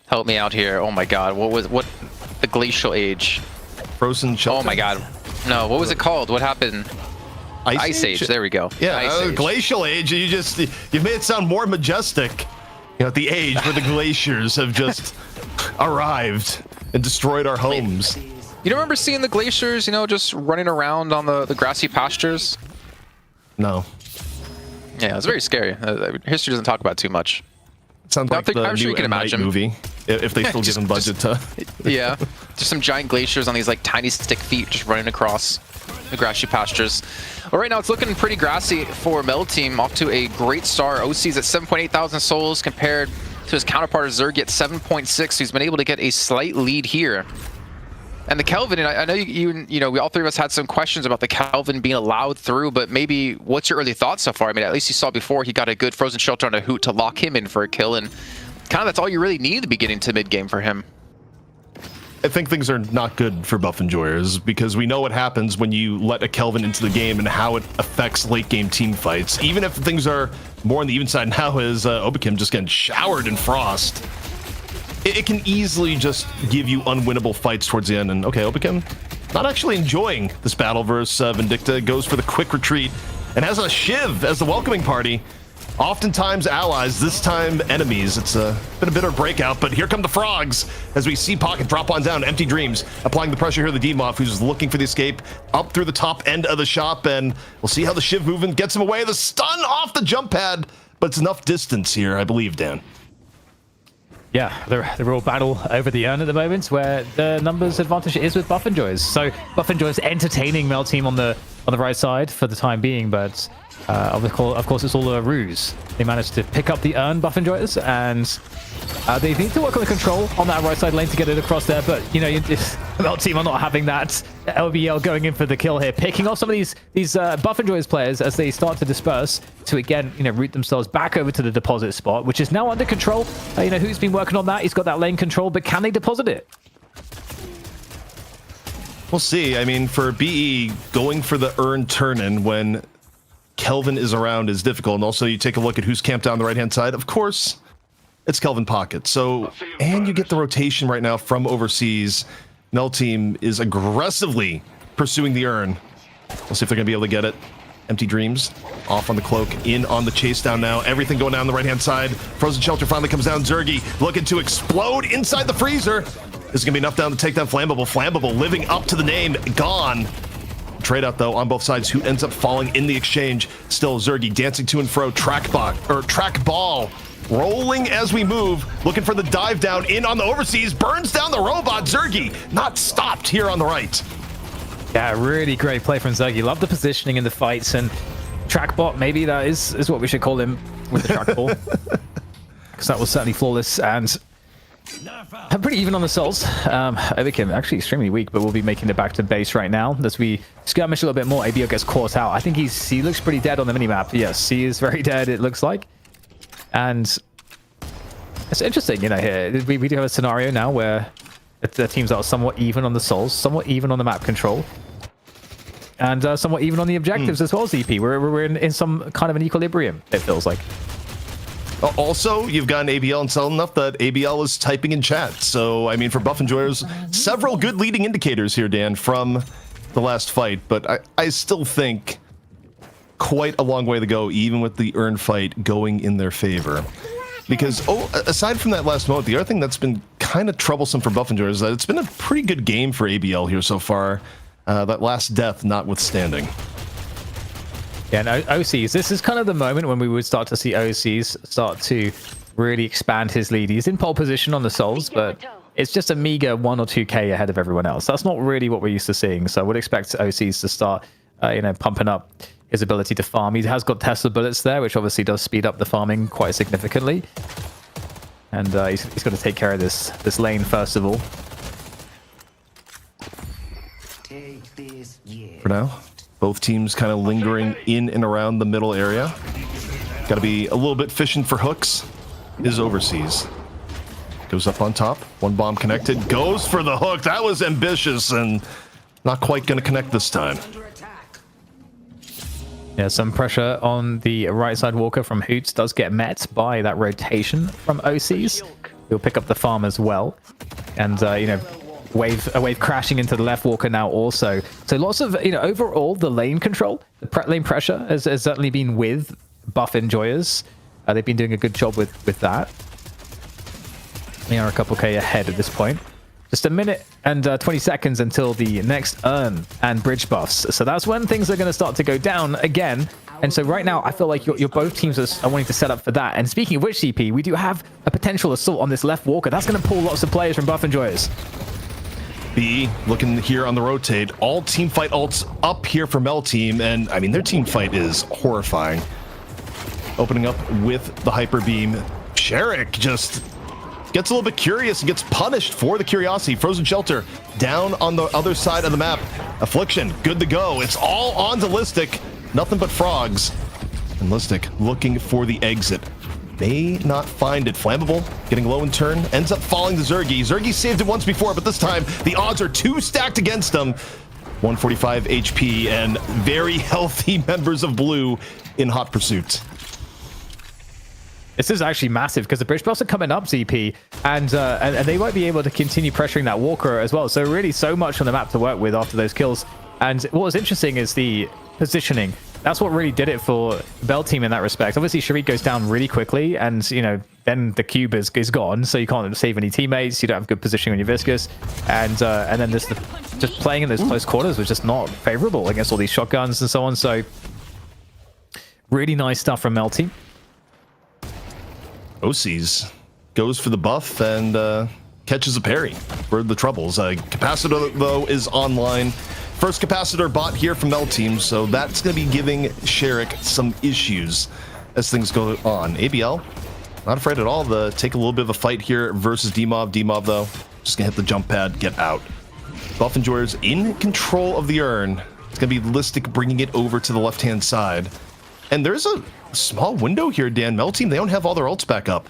Help me out here. Oh my god, what the glacial age? Frozen shelter. Oh my god. No, what was it called? What happened? Ice Age. There we go. Yeah, Ice Age. glacial age. You made it sound more majestic. You know, at the age where the glaciers have just arrived and destroyed our homes. You don't remember seeing the glaciers, you know, just running around on the grassy pastures? No. Yeah, it was very scary. History doesn't talk about it too much. Sounds like the I'm sure new you can M. Night imagine. movie, if they still give him budget to. Yeah, just some giant glaciers on these like tiny stick feet just running across the grassy pastures. Well, right now it's looking pretty grassy for Mel Team, off to a great start. OC's at 7.8 thousand souls compared to his counterpart Zerg at 7.6. So he's been able to get a slight lead here. And the Kelvin, and I know you know, we all three of us had some questions about the Kelvin being allowed through, but maybe what's your early thoughts so far? I mean, at least you saw before he got a good frozen shelter on a Hoot to lock him in for a kill, and kind of that's all you really need at the beginning to mid game for him. I think things are not good for Buffenjoyers because we know what happens when you let a Kelvin into the game and how it affects late game team fights. Even if things are more on the even side now, as Obikim just getting showered in frost. It can easily just give you unwinnable fights towards the end. And okay, Obikim not actually enjoying this battle versus Vindicta, goes for the quick retreat and has a Shiv as the welcoming party. Oftentimes allies, this time enemies. It's been a bitter breakout, but here come the frogs as we see Pocket drop on down. Empty Dreams applying the pressure here to the Demoff, who's looking for the escape up through the top end of the shop, and we'll see how the Shiv movement gets him away. The stun off the jump pad, but it's enough distance here, I believe, Dan. Yeah, the real battle over the urn at the moment, where the numbers advantage is with Buffenjoys. So Buffenjoys entertaining Mel Team on the right side for the time being, but of course it's all a ruse. They managed to pick up the urn, Buffenjoys, and they need to work on the control on that right side lane to get it across there. But you know, Mel Team are not having that. LBL going in for the kill here, picking off some of these Buffenjoys players as they start to disperse to again, you know, route themselves back over to the deposit spot, which is now under control. You know, Who's been working on that? He's got that lane control, but can they deposit it? We'll see. I mean, for BE, going for the urn turn-in when Kelvin is around is difficult. And also, you take a look at who's camped down the right-hand side. Of course, it's Kelvin Pocket. So, and you get the rotation right now from overseas. Mel Team is aggressively pursuing the urn. We'll see if they're going to be able to get it. Empty Dreams off on the cloak, in on the chase down now. Everything going down the right-hand side. Frozen Shelter finally comes down. Zergy looking to explode inside the freezer. This is going to be enough down to take down Flammable. Flammable living up to the name. Gone. Trade out, though, on both sides. Who ends up falling in the exchange? Still Zergy dancing to and fro. Track ball. Rolling as we move, looking for the dive down in on the overseas, burns down the robot. Zergy not stopped here on the right. Yeah, really great play from Zergy. Love the positioning in the fights, and Trackbot, maybe that is what we should call him with the trackball. Because that was certainly flawless, and I'm pretty even on the souls. Obikim actually extremely weak, but we'll be making it back to base right now as we skirmish a little bit more. ABO gets caught out. I think he looks pretty dead on the minimap. Yes, he is very dead, it looks like. And it's interesting, you know, here we do have a scenario now where the teams are somewhat even on the souls, somewhat even on the map control, and somewhat even on the objectives as well as EP. We're in some kind of an equilibrium, it feels like. Also, you've got an ABL and Cell enough that ABL is typing in chat. So, I mean, for Buffenjoyers, several good leading indicators here, Dan, from the last fight. But I still think quite a long way to go, even with the Urn fight going in their favor. Because, aside from that last moment, the other thing that's been kind of troublesome for Buff Enjoyers is that it's been a pretty good game for ABL here so far. That last death notwithstanding. Yeah, no, OCs, this is kind of the moment when we would start to see OCs start to really expand his lead. He's in pole position on the Souls, but it's just a meager 1 or 2k ahead of everyone else. That's not really what we're used to seeing. So I would expect OCs to start, pumping up his ability to farm. He has got Tesla bullets there, which obviously does speed up the farming quite significantly. And he's got to take care of this lane first of all. For now, both teams kind of lingering in and around the middle area. Got to be a little bit fishing for hooks. Is overseas. Goes up on top. One bomb connected. Goes for the hook. That was ambitious and not quite going to connect this time. Yeah, some pressure on the right side walker from Hoots does get met by that rotation from OCs. He'll pick up the farm as well. And, a wave crashing into the left walker now also. So lots of, overall, the lane control, the lane pressure has certainly been with Buff Enjoyers. They've been doing a good job with that. They are a couple K ahead at this point. Just a minute and 20 seconds until the next Urn and bridge buffs. So that's when things are going to start to go down again. And so right now, I feel like your both teams are wanting to set up for that. And speaking of which, CP, we do have a potential assault on this left walker. That's going to pull lots of players from Buff Enjoyers. B looking here on the rotate. All team fight ults up here for Mel Team. And I mean, their team fight is horrifying. Opening up with the hyper beam. Sherrick just gets a little bit curious and gets punished for the curiosity. Frozen Shelter down on the other side of the map. Affliction, good to go. It's all on to Listic. Nothing but frogs. And Listic looking for the exit. May not find it. Flammable, getting low in turn, ends up falling to Zergy. Zergy saved it once before, but this time the odds are too stacked against him. 145 HP and very healthy members of blue in hot pursuit. This is actually massive because the bridge buffs are coming up, ZP, and they might be able to continue pressuring that walker as well. So really so much on the map to work with after those kills. And what was interesting is the positioning. That's what really did it for Bell Team in that respect. Obviously, Sharik goes down really quickly, and then the cube is gone, so you can't save any teammates. You don't have good positioning on your Viscous, and then just playing in those close quarters was just not favorable against all these shotguns and so on. So really nice stuff from Mel Team. OCs goes for the buff and catches a parry for the troubles. Capacitor, though, is online. First capacitor bot here from Mel Team, so that's going to be giving Sherrick some issues as things go on. ABL, not afraid at all to take a little bit of a fight here versus DMob. DMob, though, just going to hit the jump pad, get out. Buff Enjoyers in control of the Urn. It's going to be Listic bringing it over to the left-hand side. And there's a small window here, Dan. Mel Team, they don't have all their ults back up.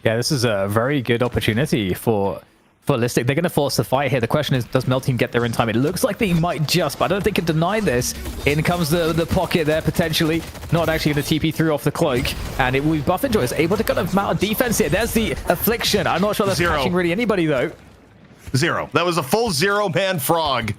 Yeah, this is a very good opportunity for Listic. They're going to force the fight here. The question is, does Mel Team get there in time? It looks like they might just, but I don't think they can deny this. In comes the pocket there, potentially. Not actually going to TP through off the cloak. And it will be Buff Enjoy is able to kind of mount a defense here. There's the Affliction. I'm not sure that's catching really anybody, though. Zero. That was a full zero-man frog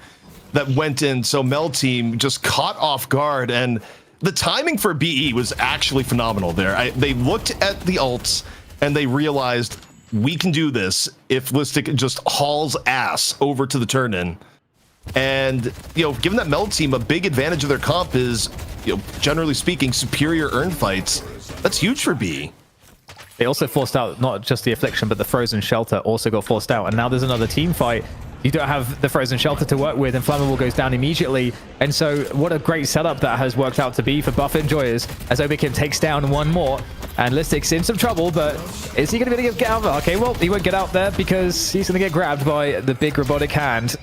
that went in, so Mel Team just caught off guard, and the timing for BE was actually phenomenal there. They looked at the ults, and they realized, we can do this if Listic just hauls ass over to the turn-in. And, given that Mel Team, a big advantage of their comp is, generally speaking, superior Urn fights, that's huge for BE. They also forced out not just the Affliction, but the Frozen Shelter also got forced out, and now there's another team fight. You don't have the Frozen Shelter to work with, and Flammable goes down immediately. And so what a great setup that has worked out to be for Buff Enjoyers as Obikim takes down one more. And Listic's in some trouble, but is he going to be able to get out? Okay, well, he won't get out there because he's going to get grabbed by the big robotic hand.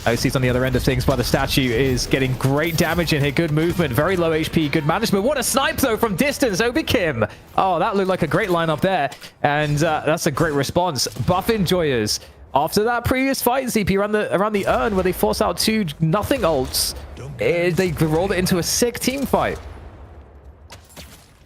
OC's on the other end of things, but the statue is getting great damage in here. Good movement, very low HP, good management. What a snipe, though, from distance. Obikim. Oh, that looked like a great lineup there. And that's a great response. Buff Enjoyers. After that previous fight, ZP around the Urn, where they force out 2 nothing ults, they rolled it into a sick team fight.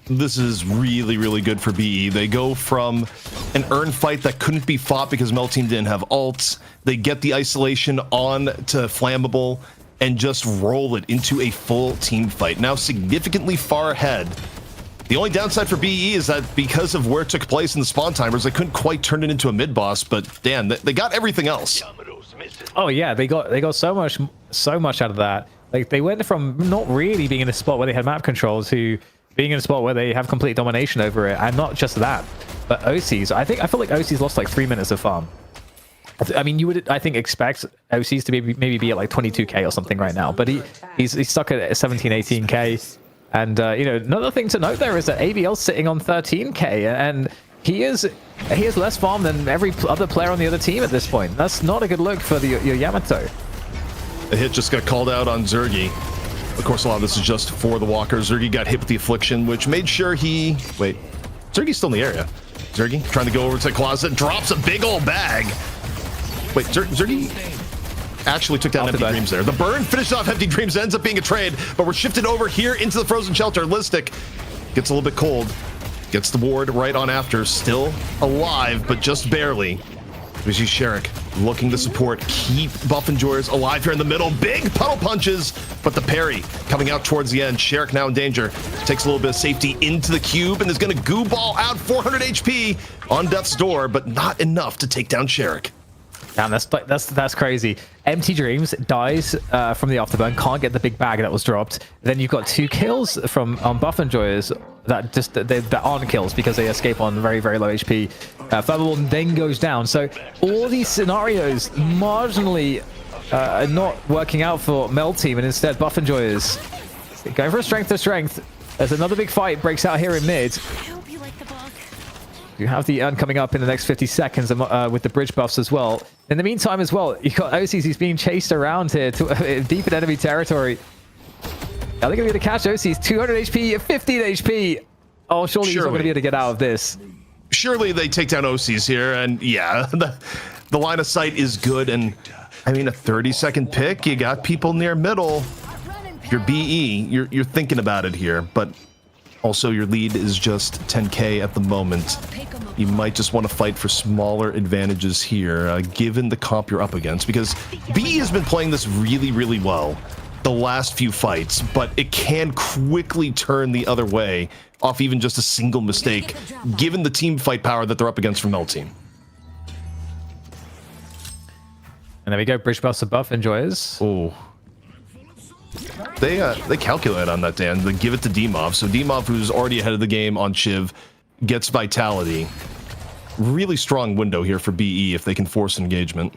This is really, really good for BE. They go from an Urn fight that couldn't be fought because Mel Team didn't have ults. They get the isolation on to Flammable, and just roll it into a full team fight. Now significantly far ahead. The only downside for BE is that because of where it took place in the spawn timers, they couldn't quite turn it into a mid boss, but damn, they got everything else. Oh yeah, they got so much out of that. Like they went from not really being in a spot where they had map control to being in a spot where they have complete domination over it, and not just that, but OCs. I feel like OCs lost like 3 minutes of farm. I mean, you would, I think, expect OCs to maybe be at like 22k or something right now, but he's stuck at 17, 18k. And you know, another thing to note there is that ABL's sitting on 13k, and he has less farm than every other player on the other team at this point. That's not a good look for your Yamato. A hit just got called out on Zergy. Of course, a lot of this is just for the Walker. Zergy got hit with the Affliction, which made sure he... Wait, Zergy's still in the area. Zergy trying to go over to the closet, drops a big old bag. Wait, Zergy actually took down Empty Dreams there. The burn finishes off Empty Dreams, ends up being a trade, but we're shifted over here into the Frozen Shelter. Listic gets a little bit cold, gets the ward right on after, still alive, but just barely. We see Sherrick looking to support, keep Buff Enjoyers alive here in the middle. Big puddle punches, but the parry coming out towards the end. Sherrick now in danger. Takes a little bit of safety into the cube and is going to goo ball out 400 HP on Death's Door, but not enough to take down Sherrick. Damn, that's crazy. Empty Dreams dies from the afterburn, can't get the big bag that was dropped. Then you've got 2 kills from Buff Enjoyers that aren't kills because they escape on very, very low HP. Firewall then goes down. So all these scenarios marginally not working out for Mel Team, and instead Buff Enjoyers going for a strength to strength. There's another big fight breaks out here in mid. You have the urn coming up in the next 50 seconds with the bridge buffs as well. In the meantime as well, you've got OCs who's being chased around here to deep in enemy territory. Are they going to be able to catch OCs? 200 HP, 15 HP. Oh, surely he's not going to be able to get out of this. Surely they take down OCs here, and yeah, the line of sight is good. And I mean, a 30-second pick, you got people near middle. If you're BE, you're thinking about it here, but also your lead is just 10k at the moment. You might just want to fight for smaller advantages here, given the comp you're up against, because BE has been playing this really, really well the last few fights, but it can quickly turn the other way off even just a single mistake, given the team fight power that they're up against from Mel Team. And there we go, bridge buffs above Enjoyers. Oh. They calculate on that, Dan. They give it to Demov. So Demov, who's already ahead of the game on Shiv, gets Vitality. Really strong window here for BE if they can force engagement.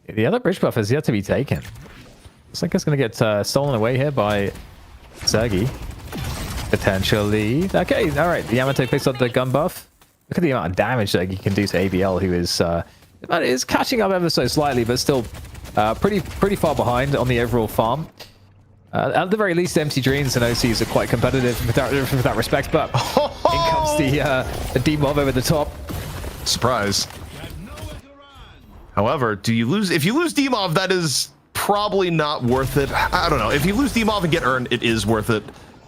The other bridge buff is yet to be taken. Looks like it's going to get stolen away here by Zergy. Potentially. Okay, all right. The Yamato picks up the gun buff. Look at the amount of damage that he can do to ABL, who is catching up ever so slightly, but still pretty far behind on the overall farm. At the very least, Empty Dreams and OCs are quite competitive with that respect, but in comes the D-Mob over the top. Surprise. However, do you lose? If you lose D-Mob, that is probably not worth it. I don't know. If you lose D-Mob and get Urn, it is worth it.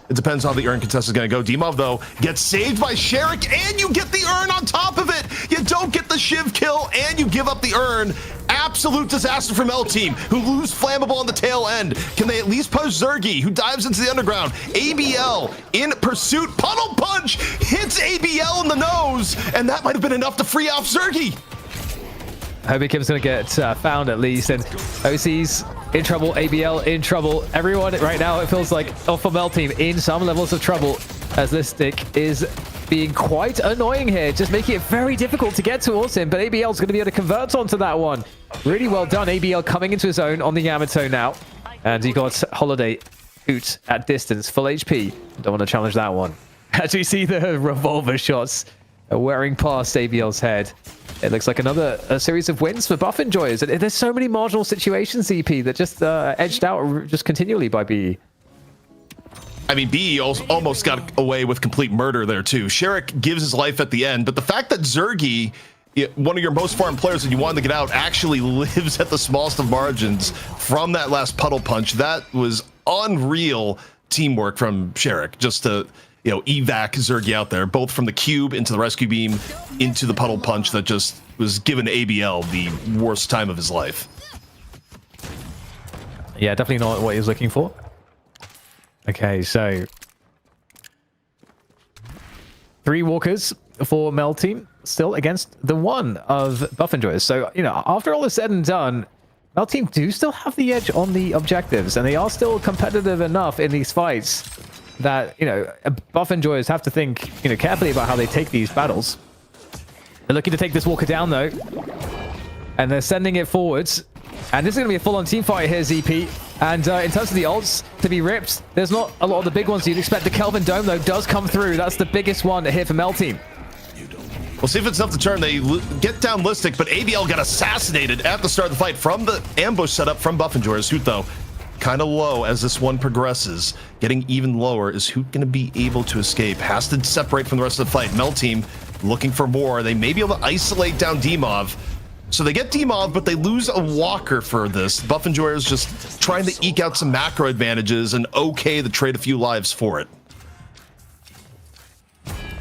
It depends on how the Urn contest is going to go. D-Mob, though, gets saved by Sherrick, and you get the Urn on top of it. You don't get the Shiv kill, and you give up the Urn. Absolute disaster from L Team, who lose Flammable on the tail end. Can they at least push Zergy, who dives into the underground? ABL in pursuit. Puddle Punch hits ABL in the nose, and that might have been enough to free off Zergy. Hobikim's going to get found at least, and OC's in trouble, ABL in trouble. Everyone right now, it feels like, for Mel Team, in some levels of trouble, as this stick is being quite annoying here, just making it very difficult to get towards him, but ABL's going to be able to convert onto that one. Really well done, ABL coming into his own on the Yamato now, and he got Holiday Hoot at distance, full HP. Don't want to challenge that one. As we see the revolver shots wearing past ABL's head. It looks like another series of wins for Buff Enjoyers. And there's so many marginal situations, EP, that just edged out just continually by BE. I mean, BE almost got away with complete murder there, too. Sherrick gives his life at the end, but the fact that Zergy, one of your most farmed players that you wanted to get out, actually lives at the smallest of margins from that last puddle punch, that was unreal teamwork from Sherrick, just to evac Zergy out there, both from the cube into the rescue beam into the puddle punch that just was given ABL the worst time of his life. Yeah, definitely not what he was looking for. Okay, so 3 walkers for Mel team still against the 1 of Buff Enjoyers. So, you know, after all is said and done, Mel team do still have the edge on the objectives, and they are still competitive enough in these fights that, you know, Buff Enjoyers have to think, you know, carefully about how they take these battles. They're looking to take this walker down, though, and they're sending it forwards. And this is going to be a full-on team fight here, ZP. And in terms of the ults to be ripped, there's not a lot of the big ones you'd expect. The Kelvin Dome, though, does come through. That's the biggest one here for Mel team. We'll see if it's enough to turn. They get down Listic, but ABL got assassinated at the start of the fight from the ambush setup from Buff Enjoyers. Hoot, though, kind of low as this one progresses. Getting even lower. Is Hoot going to be able to escape? Has to separate from the rest of the fight. Mel team looking for more. They may be able to isolate down Demov. So they get Demov, but they lose a walker for this. Buff Enjoyers just trying to eke out some macro advantages and okay to trade a few lives for it.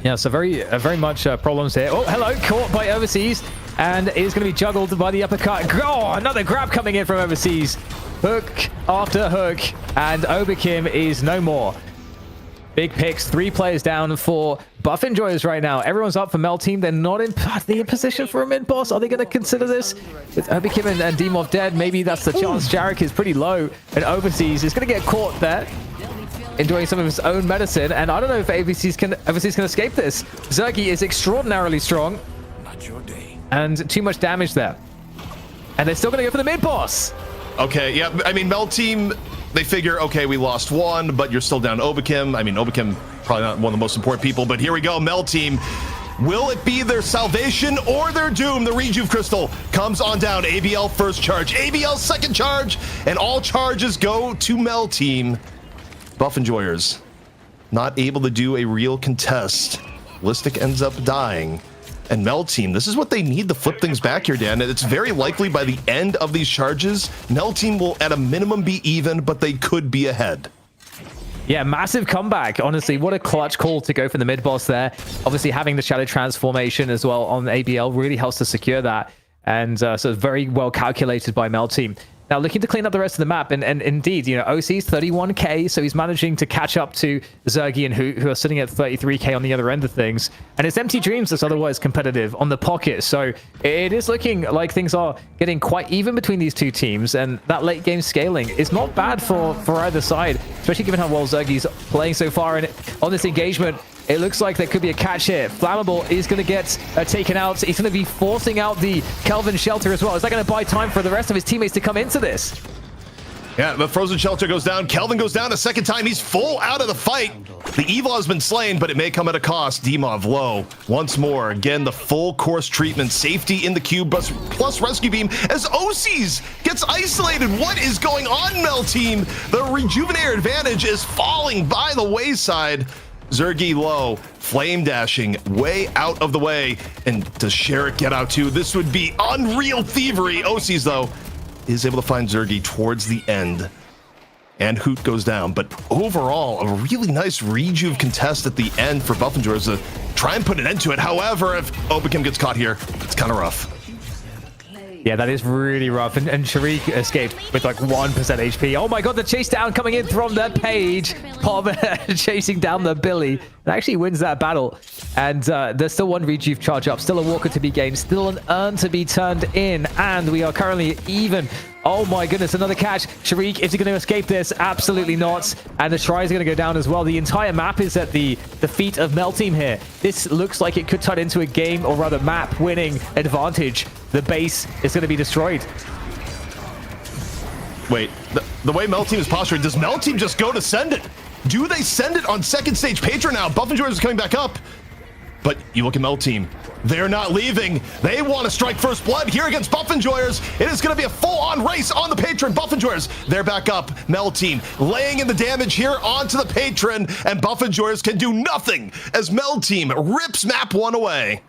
Yeah, so very much problems here. Oh, hello, caught by Overseas, and is going to be juggled by the uppercut. Oh, another grab coming in from Overseas. Hook after hook, and Oberkim is no more. Big picks, 3 players down for Buff Enjoyers right now. Everyone's up for Mel team. They're not in position for a mid boss. Are they going to consider this? With Oberkim and Demov dead, maybe that's the chance. Jarek is pretty low, and Overseas is going to get caught there, enjoying some of his own medicine. And I don't know if Overseas can escape this. Zergy is extraordinarily strong, and too much damage there. And they're still going to go for the mid boss. Okay, yeah, I mean, Mel team, they figure, okay, we lost 1, but you're still down Oberkim. I mean, Oberkim, probably not one of the most important people, but here we go, Mel team. Will it be their salvation or their doom? The Rejuve Crystal comes on down. ABL first charge, ABL second charge, and all charges go to Mel team. Buff Enjoyers not able to do a real contest. Listic ends up dying. And Mel team, this is what they need to flip things back here, Dan. It's very likely by the end of these charges, Mel team will at a minimum be even, but they could be ahead. Yeah, massive comeback. Honestly, what a clutch call to go for the mid boss there. Obviously, having the shadow transformation as well on ABL really helps to secure that. And so very well calculated by Mel team. Now looking to clean up the rest of the map, and indeed, you know, OC's 31k, so he's managing to catch up to Zergy and who are sitting at 33k on the other end of things. And it's Empty Dreams that's otherwise competitive on the pocket, so it is looking like things are getting quite even between these two teams, and that late game scaling is not bad for either side, especially given how well Zergy's playing so far. And on this engagement, it looks like there could be a catch here. Flammable is going to get taken out. He's going to be forcing out the Kelvin Shelter as well. Is that going to buy time for the rest of his teammates to come into this? Yeah, the Frozen Shelter goes down. Kelvin goes down a second time. He's full out of the fight. The Evil has been slain, but it may come at a cost. Demov low. Once more, again, the full course treatment. Safety in the cube, plus rescue beam as OCs gets isolated. What is going on, Mel team? The Rejuvenator advantage is falling by the wayside. Zergy low, flame dashing way out of the way. And does Sherrick get out too? This would be unreal thievery. OCs, though, is able to find Zergy towards the end. And Hoot goes down. But overall, a really nice Rejuve contest at the end for Buff Enjoyers to try and put an end to it. However, if Oberkim gets caught here, it's kind of rough. Yeah, that is really rough. And Sharik escaped with like 1% HP. Oh my god, the chase down coming in from the Page. Pop chasing down the Billy. And actually wins that battle. And there's still 1 Rejuve charge up. Still a Walker to be gained. Still an urn to be turned in. And we are currently even. Oh my goodness, another catch. Sharik, is he going to escape this? Absolutely not. And the try is going to go down as well. The entire map is at the feet of Mel team here. This looks like it could turn into a game, or rather map winning advantage. The base is going to be destroyed. Wait, the way Mel team is posturing, does Mel team just go to send it? Do they send it on second stage Patron now? Buff Enjoyers is coming back up. But you look at Mel team, they're not leaving. They want to strike first blood here against Buff Enjoyers. It is going to be a full-on race on the Patron. Buff Enjoyers, they're back up. Mel team laying in the damage here onto the Patron, and Buff Enjoyers can do nothing as Mel team rips map 1 away.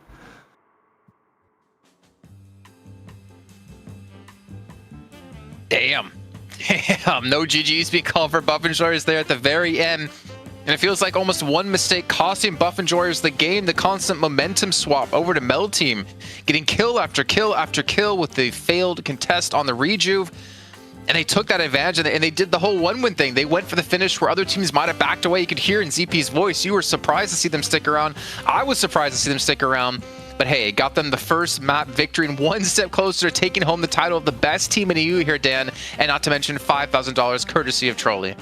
Damn. Damn. No GG's being called for Buff Enjoyers there at the very end. And it feels like almost one mistake costing Buff Enjoyers the game. The constant momentum swap over to Mel team, getting kill after kill after kill with the failed contest on the Rejuve. And they took that advantage, and they did the whole one-win thing. They went for the finish where other teams might have backed away. You could hear in ZP's voice, you were surprised to see them stick around. I was surprised to see them stick around. But hey, it got them the first map victory and one step closer to taking home the title of the best team in EU here, Dan. And not to mention $5,000 courtesy of Trolli.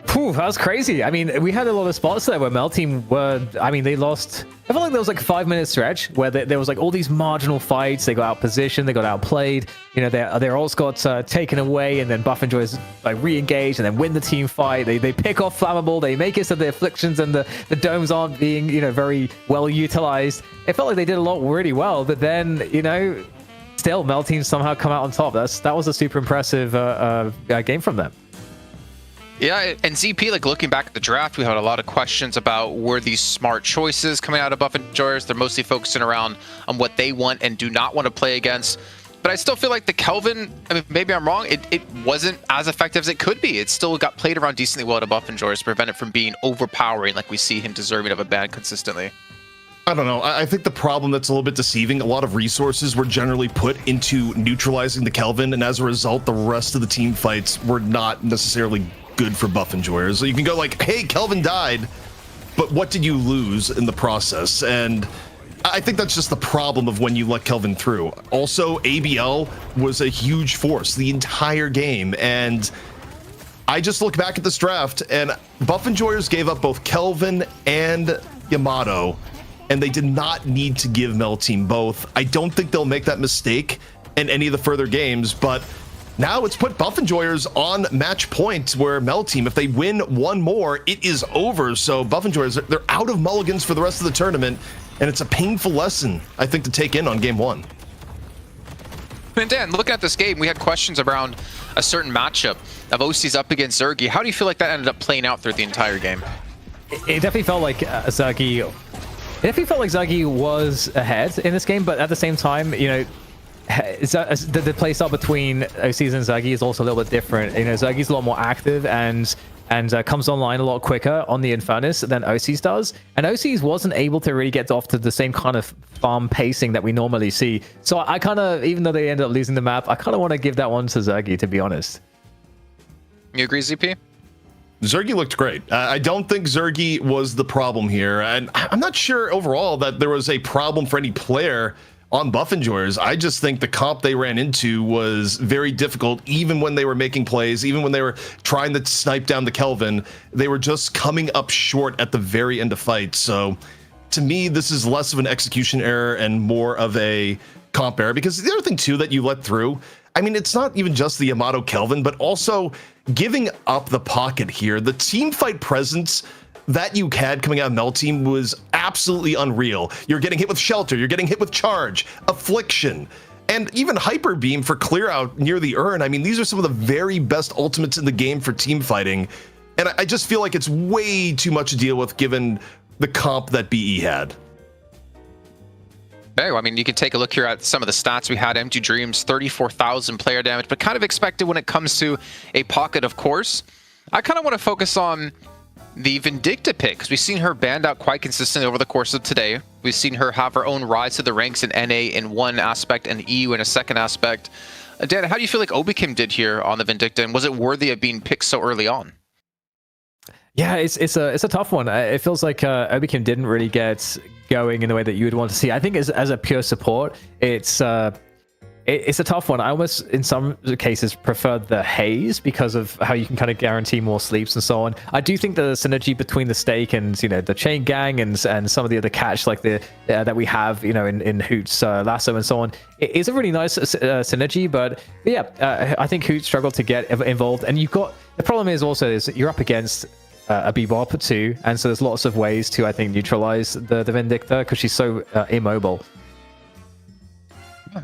Phew, that was crazy. I mean, we had a lot of spots there where Mel Team were, I mean, they lost. I felt like there was like a 5-minute stretch where there was like all these marginal fights. They got outpositioned, they got outplayed. You know, their ults got taken away, and then Buff and Joy's like re-engage and then win the team fight. They pick off Flammable. They make it so the afflictions and the domes aren't being, you know, very well utilized. It felt like they did a lot really well, but then, you know, still Mel Team somehow come out on top. That was a super impressive game from them. Yeah, and ZP, like looking back at the draft, we had a lot of questions about were these smart choices coming out of Buff and Joyers. They're mostly focusing around on what they want and do not want to play against. But I still feel like the Kelvin, I mean, maybe I'm wrong, it wasn't as effective as it could be. It still got played around decently well to Buff and Joyers to prevent it from being overpowering like we see him deserving of a ban consistently. I don't know. I think the problem that's a little bit deceiving, a lot of resources were generally put into neutralizing the Kelvin, and as a result, the rest of the team fights were not necessarily good for Buff Enjoyers. So you can go like, hey, Kelvin died, but what did you lose in the process? And I think that's just the problem of when you let Kelvin through. Also, ABL was a huge force the entire game, and I just look back at this draft, and Buff Enjoyers gave up both Kelvin and Yamato, and they did not need to give Mel Team both. I don't think they'll make that mistake in any of the further games, but now it's put Buff Enjoyers on match point where Mel Team, if they win one more, it is over. So Buff Enjoyers, they're out of mulligans for the rest of the tournament, and it's a painful lesson, I think, to take in on game one. And Dan, looking at this game, we had questions around a certain matchup of OC's up against Zergy. How do you feel like that ended up playing out through the entire game? It definitely felt like Zergy. It definitely felt like Zergy was ahead in this game, but at the same time, you know, the play style between OCs and Zergy is also a little bit different. You know, Zergy's a lot more active and comes online a lot quicker on the Infernus than OCs does. And OCs wasn't able to really get off to the same kind of farm pacing that we normally see. So I kind of, even though they ended up losing the map, I kind of want to give that one to Zergy, to be honest. You agree, ZP? Zergy looked great. I don't think Zergy was the problem here. And I'm not sure overall that there was a problem for any player on Buff Enjoyers. I just think the comp they ran into was very difficult, even when they were making plays, even when they were trying to snipe down the Kelvin. They were just coming up short at the very end of fights. So to me, this is less of an execution error and more of a comp error, because the other thing too that you let through, I mean, it's not even just the Yamato Kelvin, but also giving up the pocket here. The team fight presence that you had coming out of Mel Team was absolutely unreal. You're getting hit with Shelter, you're getting hit with Charge, Affliction, and even Hyper Beam for clear out near the urn. I mean, these are some of the very best ultimates in the game for team fighting, and I just feel like it's way too much to deal with given the comp that BE had. Okay, well, I mean, you can take a look here at some of the stats we had. Empty Dreams, 34,000 player damage, but kind of expected when it comes to a pocket, of course. I kind of want to focus on the Vindicta pick, because we've seen her banned out quite consistently over the course of today. We've seen her have her own rise to the ranks in NA in one aspect and EU in a second aspect. Dan, how do you feel like Obikim did here on the Vindicta, and was it worthy of being picked so early on? Yeah, it's a tough one. It feels like Obikim didn't really get going in the way that you would want to see. I think as a pure support, it's a tough one. I almost, in some cases, prefer the Haze because of how you can kind of guarantee more sleeps and so on. I do think the synergy between the Stake and, you know, the Chain Gang and some of the other catch like the that we have, you know, in Hoots, Lasso and so on, it is a really nice synergy. But yeah, I think Hoots struggled to get involved. And you've got, the problem is also is you're up against a Bebop too, and so there's lots of ways to, I think, neutralize the Vindicta because she's so immobile.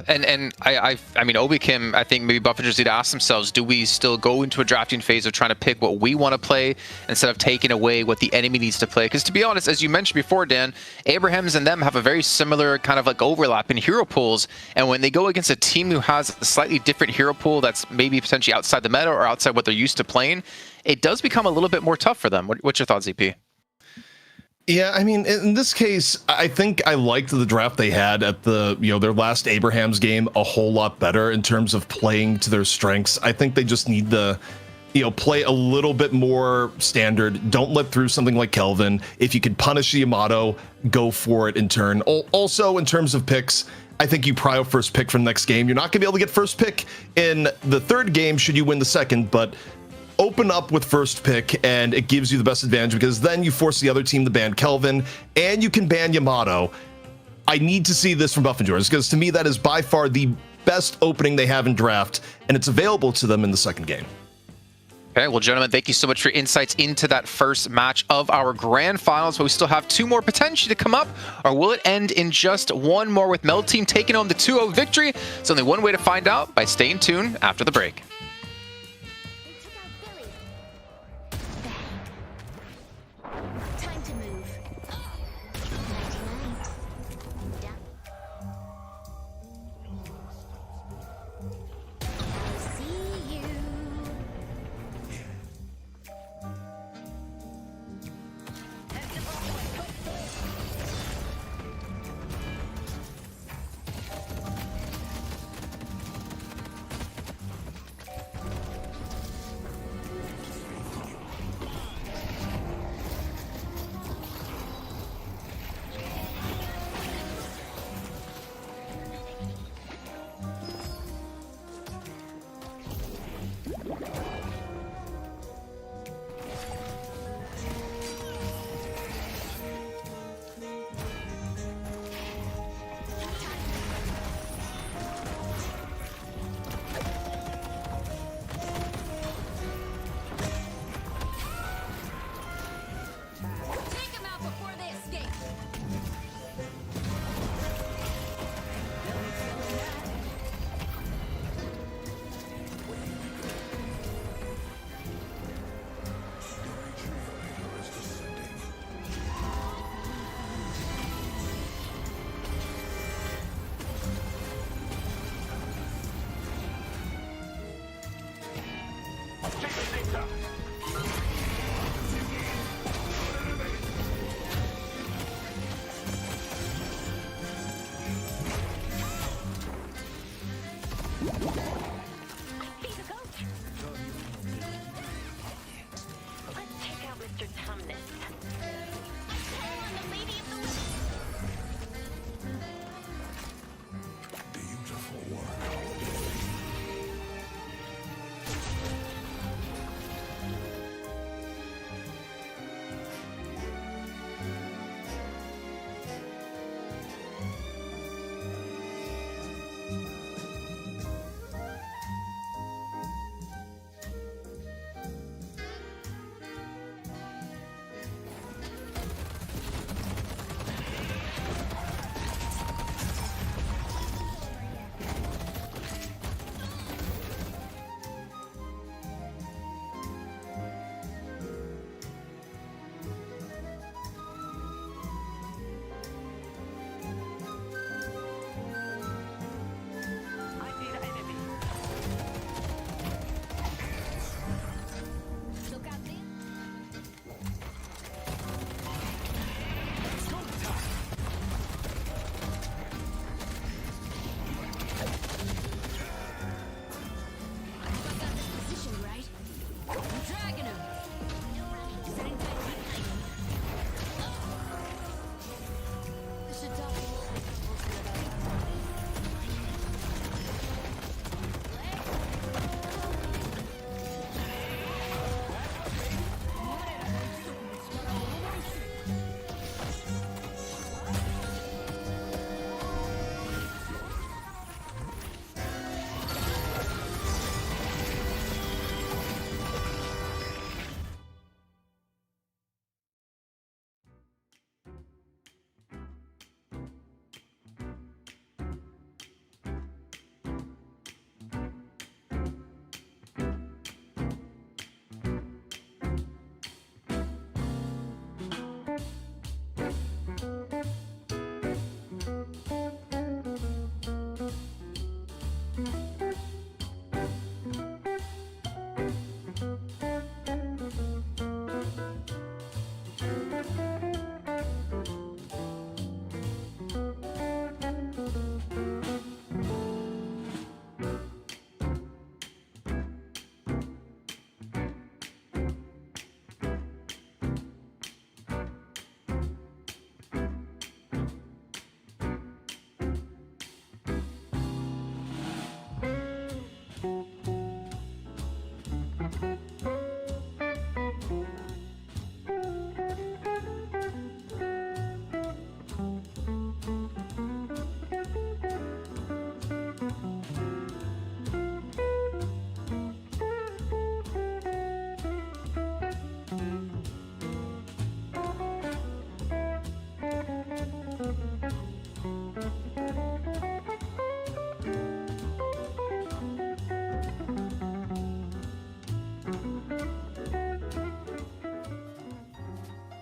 And I mean, Obikim, I think maybe Buffingers need to ask themselves, do we still go into a drafting phase of trying to pick what we want to play instead of taking away what the enemy needs to play? Because to be honest, as you mentioned before, Dan, Abrahams and them have a very similar kind of like overlap in hero pools. And when they go against a team who has a slightly different hero pool that's maybe potentially outside the meta or outside what they're used to playing, it does become a little bit more tough for them. What's your thoughts, ZP? Yeah, I mean, in this case, I think I liked the draft they had at the, their last Abraham's game a whole lot better in terms of playing to their strengths. I think they just need to, play a little bit more standard. Don't let through something like Kelvin. If you could punish Yamato, go for it in turn. Also, in terms of picks, I think you prio first pick for the next game. You're not going to be able to get first pick in the third game should you win the second, but open up with first pick and it gives you the best advantage because then you force the other team to ban Kelvin and you can ban Yamato. I need to see this from Buff and Joyce because to me that is by far the best opening they have in draft and it's available to them in the second game. Okay, well, gentlemen, thank you so much for your insights into that first match of our grand finals, but we still have two more potentially to come up, or will it end in just one more with Mel Team taking home the 2-0 victory? It's only one way to find out by staying tuned after the break. Time to move. See you.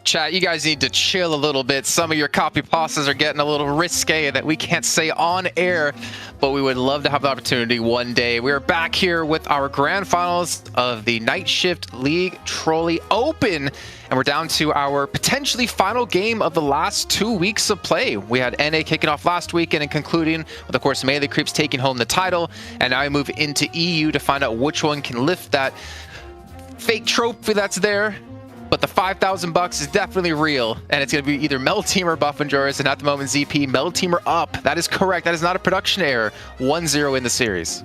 Chat, you guys need to chill a little bit. Some of your copy pastas are getting a little risque that we can't say on air, but we would love to have the opportunity one day. We're back here with our grand finals of the Night Shift League Trolli Open, and we're down to our potentially final game of the last 2 weeks of play. We had NA kicking off last weekend and concluding with, of course, Melee Creeps taking home the title, and now we move into EU to find out which one can lift that fake trophy that's there. But the $5,000 is definitely real, and it's going to be either Mel Team or Buff and Joris, and at the moment, ZP, Mel Team are up. That is correct. That is not a production error. 1-0 in the series.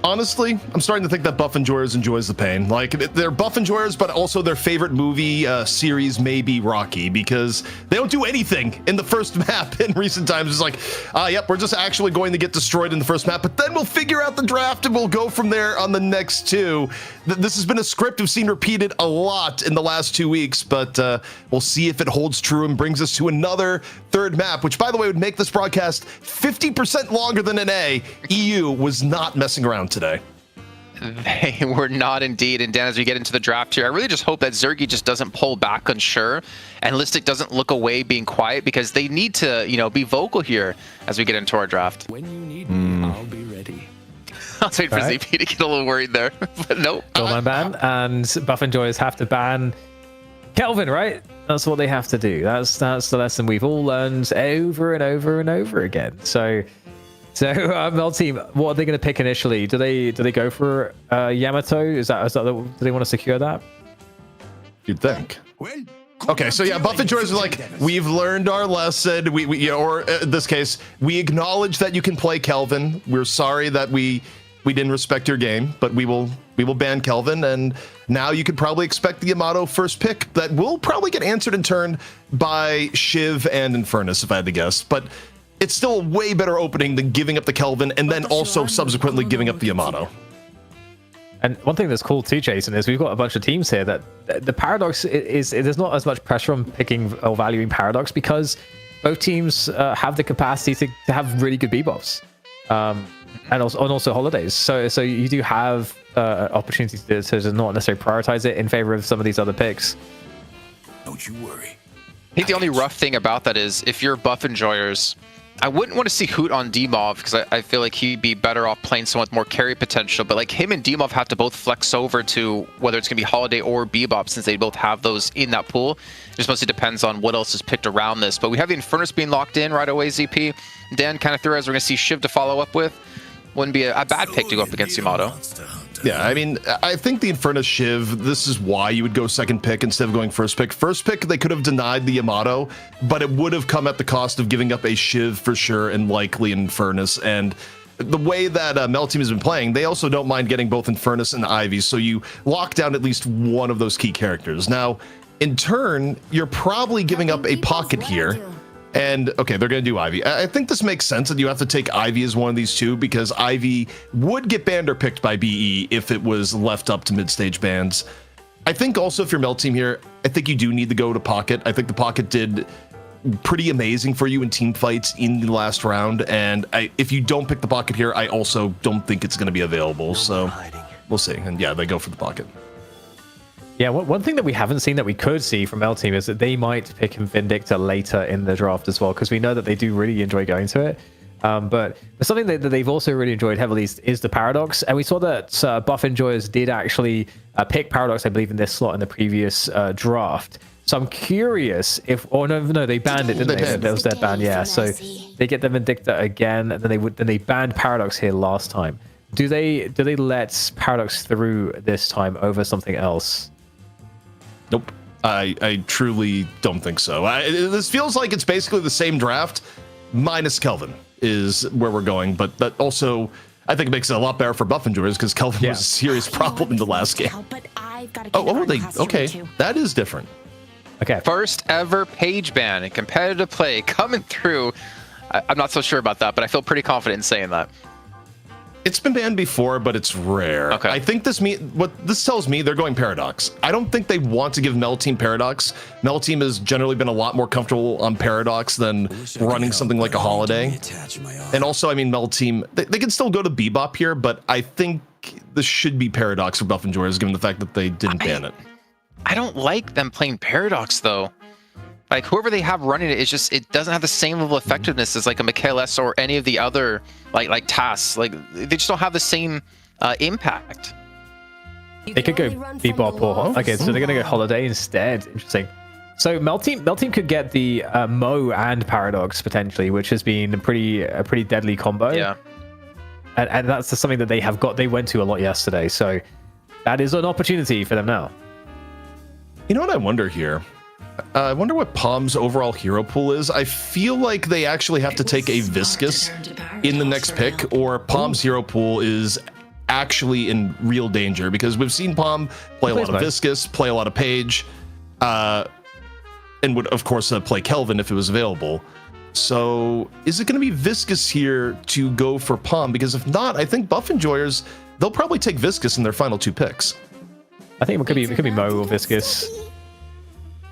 Honestly, I'm starting to think that Buff Enjoyers enjoys the pain. Like, they're Buff Enjoyers, but also their favorite movie series may be Rocky, because they don't do anything in the first map in recent times. It's like, yep, we're just actually going to get destroyed in the first map, but then we'll figure out the draft and we'll go from there on the next two. This has been a script we've seen repeated a lot in the last 2 weeks, but we'll see if it holds true and brings us to another third map, which, by the way, would make this broadcast 50% longer than an A. EU was not messing around today. They were not indeed. And Dan, as we get into the draft here, I really just hope that Zergy just doesn't pull back unsure and Listic doesn't look away being quiet, because they need to, you know, be vocal here as we get into our draft. When you need me, I'll be ready. I'll wait for ZP to get a little worried there, but nope. Goldman ban, and Buff Enjoyers have to ban Kelvin, right? That's what they have to do. That's the lesson we've all learned over and over and over again. So Mel Team, what are they going to pick initially? Do they go for Yamato? Is that do they want to secure that? You'd think. Well, Okay, so yeah, Buff Enjoyers are like, we've learned our lesson. Or in this case, we acknowledge that you can play Kelvin. We're sorry that we didn't respect your game, but we will ban Kelvin, and now you could probably expect the Yamato first pick that will probably get answered in turn by Shiv and Infernus, if I had to guess. But it's still a way better opening than giving up the Kelvin and then also subsequently giving up the Yamato. And one thing that's cool too, Jason, is we've got a bunch of teams here that the Paradox is there's not as much pressure on picking or valuing Paradox, because both teams have the capacity to have really good bebops, and also holidays. So you do have opportunities to not necessarily prioritize it in favor of some of these other picks. don't you worry. I think the only rough thing about that is if you're Buff Enjoyers, I wouldn't want to see Hoot on Demov, because I feel like he'd be better off playing someone with more carry potential. But like him and Demov have to both flex over to whether it's going to be Holiday or Bebop, since they both have those in that pool. It just mostly depends on what else is picked around this. But we have the Infernus being locked in right away, ZP. Dan kind of threw as we're going to see Shiv to follow up with. Wouldn't be a bad pick to go up against Yamato. Yeah, I mean, I think the Infernus Shiv, this is why you would go second pick instead of going first pick. First pick, they could have denied the Yamato, but it would have come at the cost of giving up a Shiv for sure and likely an Infernus. And the way that Mel Team has been playing, they also don't mind getting both Infernus and Ivy, so you lock down at least one of those key characters. Now, in turn, you're probably giving up a pocket here. And okay, they're going to do Ivy. I think this makes sense that you have to take Ivy as one of these two, because Ivy would get banned or picked by BE if it was left up to mid-stage bans. I think also if you're Mel Team here, I think you do need to go to Pocket. I think the Pocket did pretty amazing for you in team fights in the last round. And if you don't pick the Pocket here, I also don't think it's going to be available. So we'll see. And yeah, they go for the Pocket. Yeah, one thing that we haven't seen that we could see from L Team is that they might pick Vindicta later in the draft as well, because we know that they do really enjoy going to it. But something that they've also really enjoyed heavily is the Paradox. And we saw that Buff Enjoyers did actually pick Paradox, I believe, in this slot in the previous draft. So I'm curious if, no, they banned it, didn't they? That was their ban, yeah. So they get the Vindicta again, and then they banned Paradox here last time. Do they let Paradox through this time over something else? Nope. I truly don't think so. This feels like it's basically the same draft minus Kelvin is where we're going. But that also, I think it makes it a lot better for Buff Enjoyers because Kelvin was a serious problem in the last game. But I've got to Oh, they okay? That is different. Okay. First ever page ban in competitive play coming through. I'm not so sure about that, but I feel pretty confident in saying that. It's been banned before, but it's rare. Okay. I think what this tells me, they're going Paradox. I don't think they want to give Mel Team Paradox. Mel Team has generally been a lot more comfortable on Paradox than running something like a Holiday. And also, I mean, Mel Team, they can still go to Bebop here, but I think this should be Paradox for Buff Enjoyers, given the fact that they didn't ban it. I don't like them playing Paradox though. Like whoever they have running it, it doesn't have the same level of effectiveness as like a Michaelis or any of the other like tasks. Like they just don't have the same impact. They could go Bebop or okay, so they're gonna go Holiday instead. Interesting. So Mel Team could get the Mo and Paradox potentially, which has been a pretty deadly combo. Yeah. And that's just something that they have got. They went to a lot yesterday, so that is an opportunity for them now. You know what I wonder here? I wonder what Palm's overall hero pool is. I feel like they actually have to take a Viscous in the next pick, or Palm's hero pool is actually in real danger because we've seen Palm play a lot of Viscous, play a lot of Page, and would of course play Kelvin if it was available. So is it going to be Viscous here to go for Palm? Because if not, I think Buff Enjoyers, they'll probably take Viscous in their final 2 picks. I think it could be Mo or Viscous.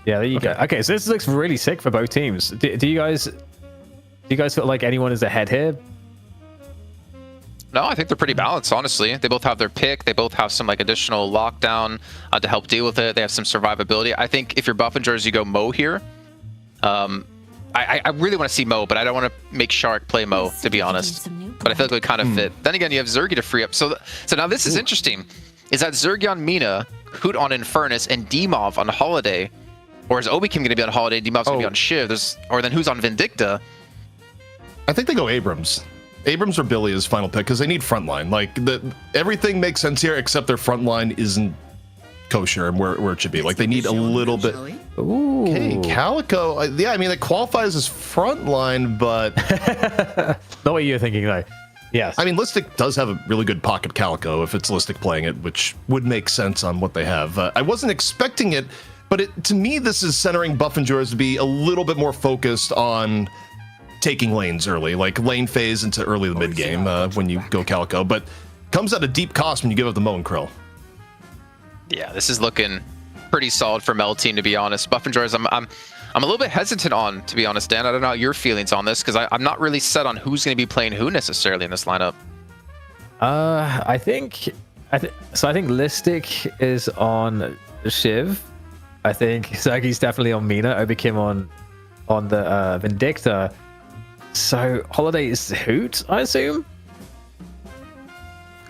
Yeah, there you go. Okay, so this looks really sick for both teams. Do you guys feel like anyone is ahead here? No, I think they're pretty balanced, honestly. They both have their pick. They both have some like additional lockdown to help deal with it. They have some survivability. I think if you're Buff Enjoyers, you go Mo here. I really want to see Mo, but I don't want to make Shark play Mo, to be honest. But I feel like we kind of fit. Then again, you have Zergy to free up. So now this is interesting. Is that Zergy on Mina, Hoot on Infernus, and Demov on Holiday? Or is Obi Kim going to be on Holiday? Demov's going to be on Shiv. Or then who's on Vindicta? I think they go Abrams. Abrams or Billy is final pick because they need frontline. Like everything makes sense here except their frontline isn't kosher and where it should be. Like they need a little bit. Ooh. Okay, Calico. Yeah, I mean it qualifies as frontline, but not what you're thinking though. Yes. I mean Listic does have a really good pocket Calico if it's Listic playing it, which would make sense on what they have. I wasn't expecting it. But to me, this is centering Buff Enjoyers to be a little bit more focused on taking lanes early, like lane phase into early the mid game when you go Calico. But comes at a deep cost when you give up the Mo and Krill. Yeah, this is looking pretty solid for Mel Team, to be honest. Buff Enjoyers, I'm a little bit hesitant on, to be honest, Dan. I don't know your feelings on this because I'm not really set on who's going to be playing who necessarily in this lineup. I think Listic is on Shiv. I think Zergy's definitely on Mina, Obi Kim on the Vindicta. So Holiday is Hoot, I assume.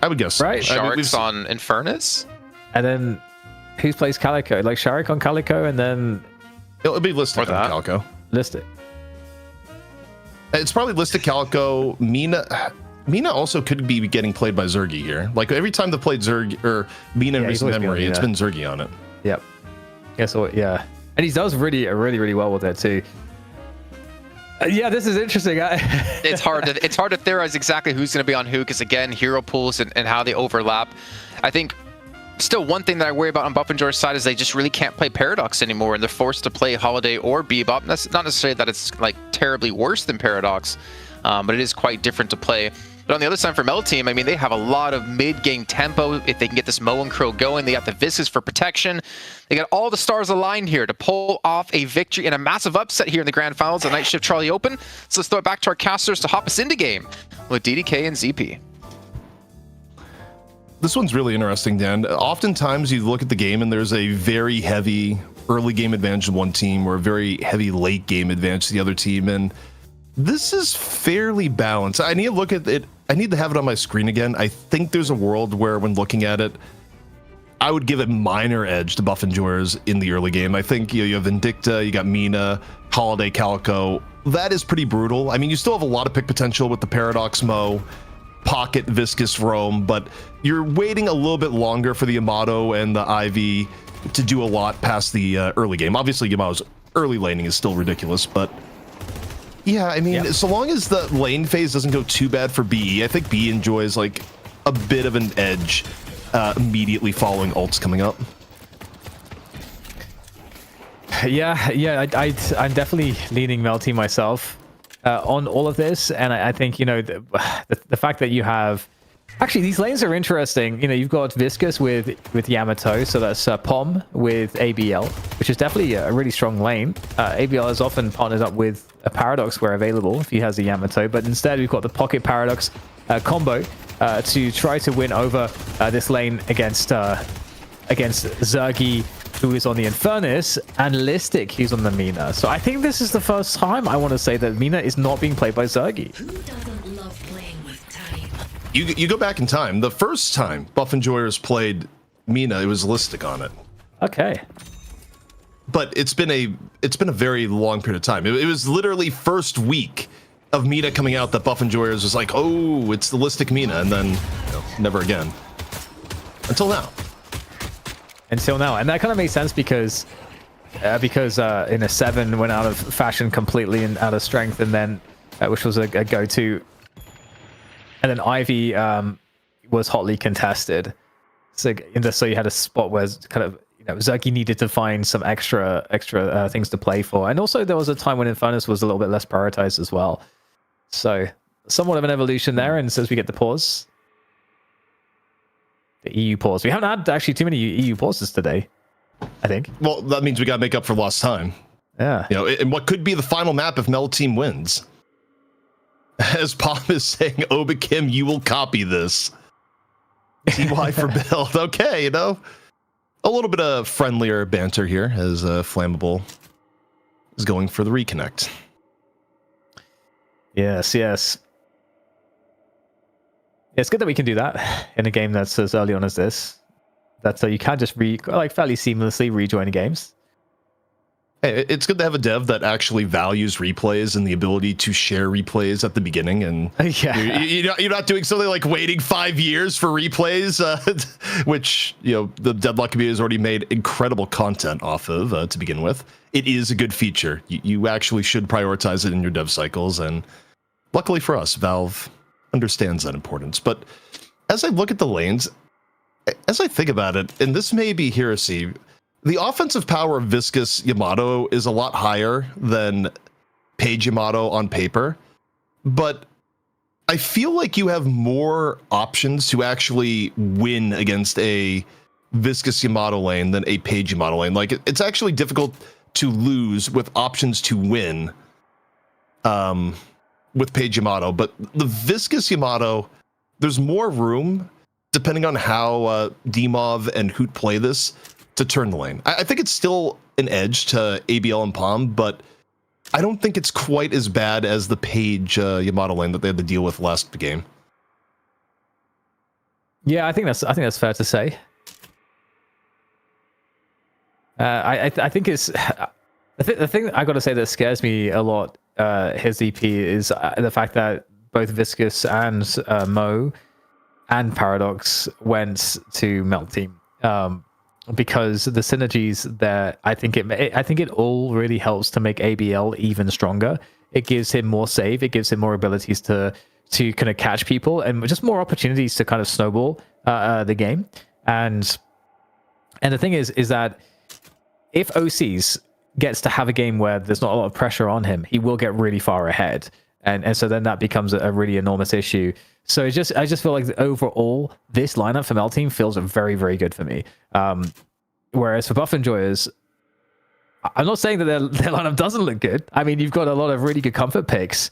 I would guess, right? Shark's on Infernus, and then who plays Calico? Like Sharik on Calico, and then it'll be Listic on Calico. Listic. It's probably Listic Calico. Mina also could be getting played by Zergy here. Like every time they played Zergy or Mina in recent memory, it's been Zergy on it. Yep. Yeah, and he does really well with it too. Yeah, this is interesting. It's hard to theorize exactly who's going to be on who because again, hero pools and how they overlap. I think still one thing that I worry about on Buff Enjoyer's side is they just really can't play Paradox anymore, and they're forced to play Holiday or Bebop. That's not necessarily that it's like terribly worse than Paradox, but it is quite different to play. But on the other side for Mel Team, I mean, they have a lot of mid-game tempo. If they can get this Mo and Krill going, they got the Viscous for protection. They got all the stars aligned here to pull off a victory and a massive upset here in the grand finals of Night Shift Trolli Open. So let's throw it back to our casters to hop us into game with DDK and ZP. This one's really interesting, Dan. Oftentimes you look at the game and there's a very heavy early game advantage to one team or a very heavy late game advantage to the other team. And this is fairly balanced. I need to look at it. I need to have it on my screen again. I think there's a world where when looking at it, I would give a minor edge to Buff Enjoyers in the early game. I think you have Vindicta, you got Mina, Holiday, Calico. That is pretty brutal. I mean, you still have a lot of pick potential with the Paradox Mo, Pocket, Viscous, Roam, but you're waiting a little bit longer for the Yamato and the Ivy to do a lot past the early game. Obviously, Yamato's early laning is still ridiculous, but Yeah, I mean, Yeah. so long as the lane phase doesn't go too bad for BE, I think BE enjoys like a bit of an edge immediately following ults coming up. Yeah, I'm definitely leaning Melty myself on all of this, and I think, you know, the fact that you have actually these lanes are interesting. You know, you've got Viscous with Yamato, so that's Pom with ABL, which is definitely a really strong lane. ABL is often partnered up with a Paradox where available if he has a Yamato, but instead we've got the Pocket Paradox combo to try to win over this lane against Zergy, who is on the Infernus, and Listic, who's on the Mina. So I think this is the first time I want to say that Mina is not being played by Zergy. Who doesn't love playing with time? You go back in time. The first time Buff Enjoyers played Mina, it was Listic on it. Okay. But it's been a very long period of time. It was literally first week of Mina coming out that Buff Enjoyers was like, oh, it's the Listic Mina, and then never again. Until now. Until now, and that kind of makes sense because in a 7 went out of fashion completely and out of strength, and then which was a go-to, and then Ivy was hotly contested. So you had a spot where kind of, you know, Zergy needed to find some extra things to play for, and also there was a time when Infernus was a little bit less prioritized as well. So somewhat of an evolution there, and as we get the pause. The EU pause. We haven't had actually too many EU pauses today, I think. Well, that means we got to make up for lost time. Yeah. You know, and what could be the final map if Mel Team wins? As Pop is saying, Oba Kim, you will copy this. TY for build. Okay, you know, a little bit of friendlier banter here as Flammable is going for the reconnect. Yes. It's good that we can do that in a game that's as early on as this. That so you can just fairly seamlessly rejoin games. Hey, it's good to have a dev that actually values replays and the ability to share replays at the beginning, and Yeah. you're not doing something like waiting 5 years for replays, which, you know, the Deadlock community has already made incredible content off of to begin with. It is a good feature. You actually should prioritize it in your dev cycles, and luckily for us, Valve understands that importance. But as I look at the lanes, as I think about it, and this may be heresy, the offensive power of Viscous Yamato is a lot higher than Page Yamato on paper, but I feel like you have more options to actually win against a Viscous Yamato lane than a Page Yamato lane. Like, it's actually difficult to lose with options to win with Page Yamato, but the Viscous Yamato, there's more room, depending on how Dmov and Hoot play this, to turn the lane. I think it's still an edge to ABL and Palm, but I don't think it's quite as bad as the Page Yamato lane that they had to deal with last game. Yeah, I think that's fair to say. I think it's the thing I got to say that scares me a lot. His EP is the fact that both Viscous and Mo and Paradox went to Melt Team, because the synergies there. I think it all really helps to make ABL even stronger. It gives him more save. It gives him more abilities to kind of catch people, and just more opportunities to kind of snowball the game. And the thing is that if OCs gets to have a game where there's not a lot of pressure on him, he will get really far ahead, and so then that becomes a really enormous issue. So I just feel like overall this lineup for Mel Team feels very, very good for me. Whereas for Buff Enjoyers, I'm not saying that their lineup doesn't look good. I mean, you've got a lot of really good comfort picks,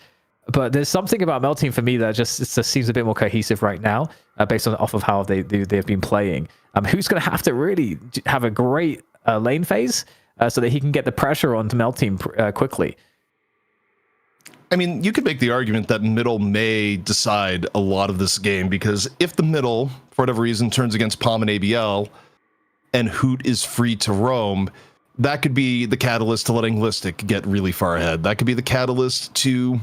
but there's something about Mel Team for me that just seems a bit more cohesive right now, based off of how they've been playing. Who's going to have to really have a great lane phase so that he can get the pressure onto Mel Team quickly. I mean, you could make the argument that middle may decide a lot of this game, because if the middle, for whatever reason, turns against Palm and ABL, and Hoot is free to roam, that could be the catalyst to letting Listic get really far ahead. That could be the catalyst to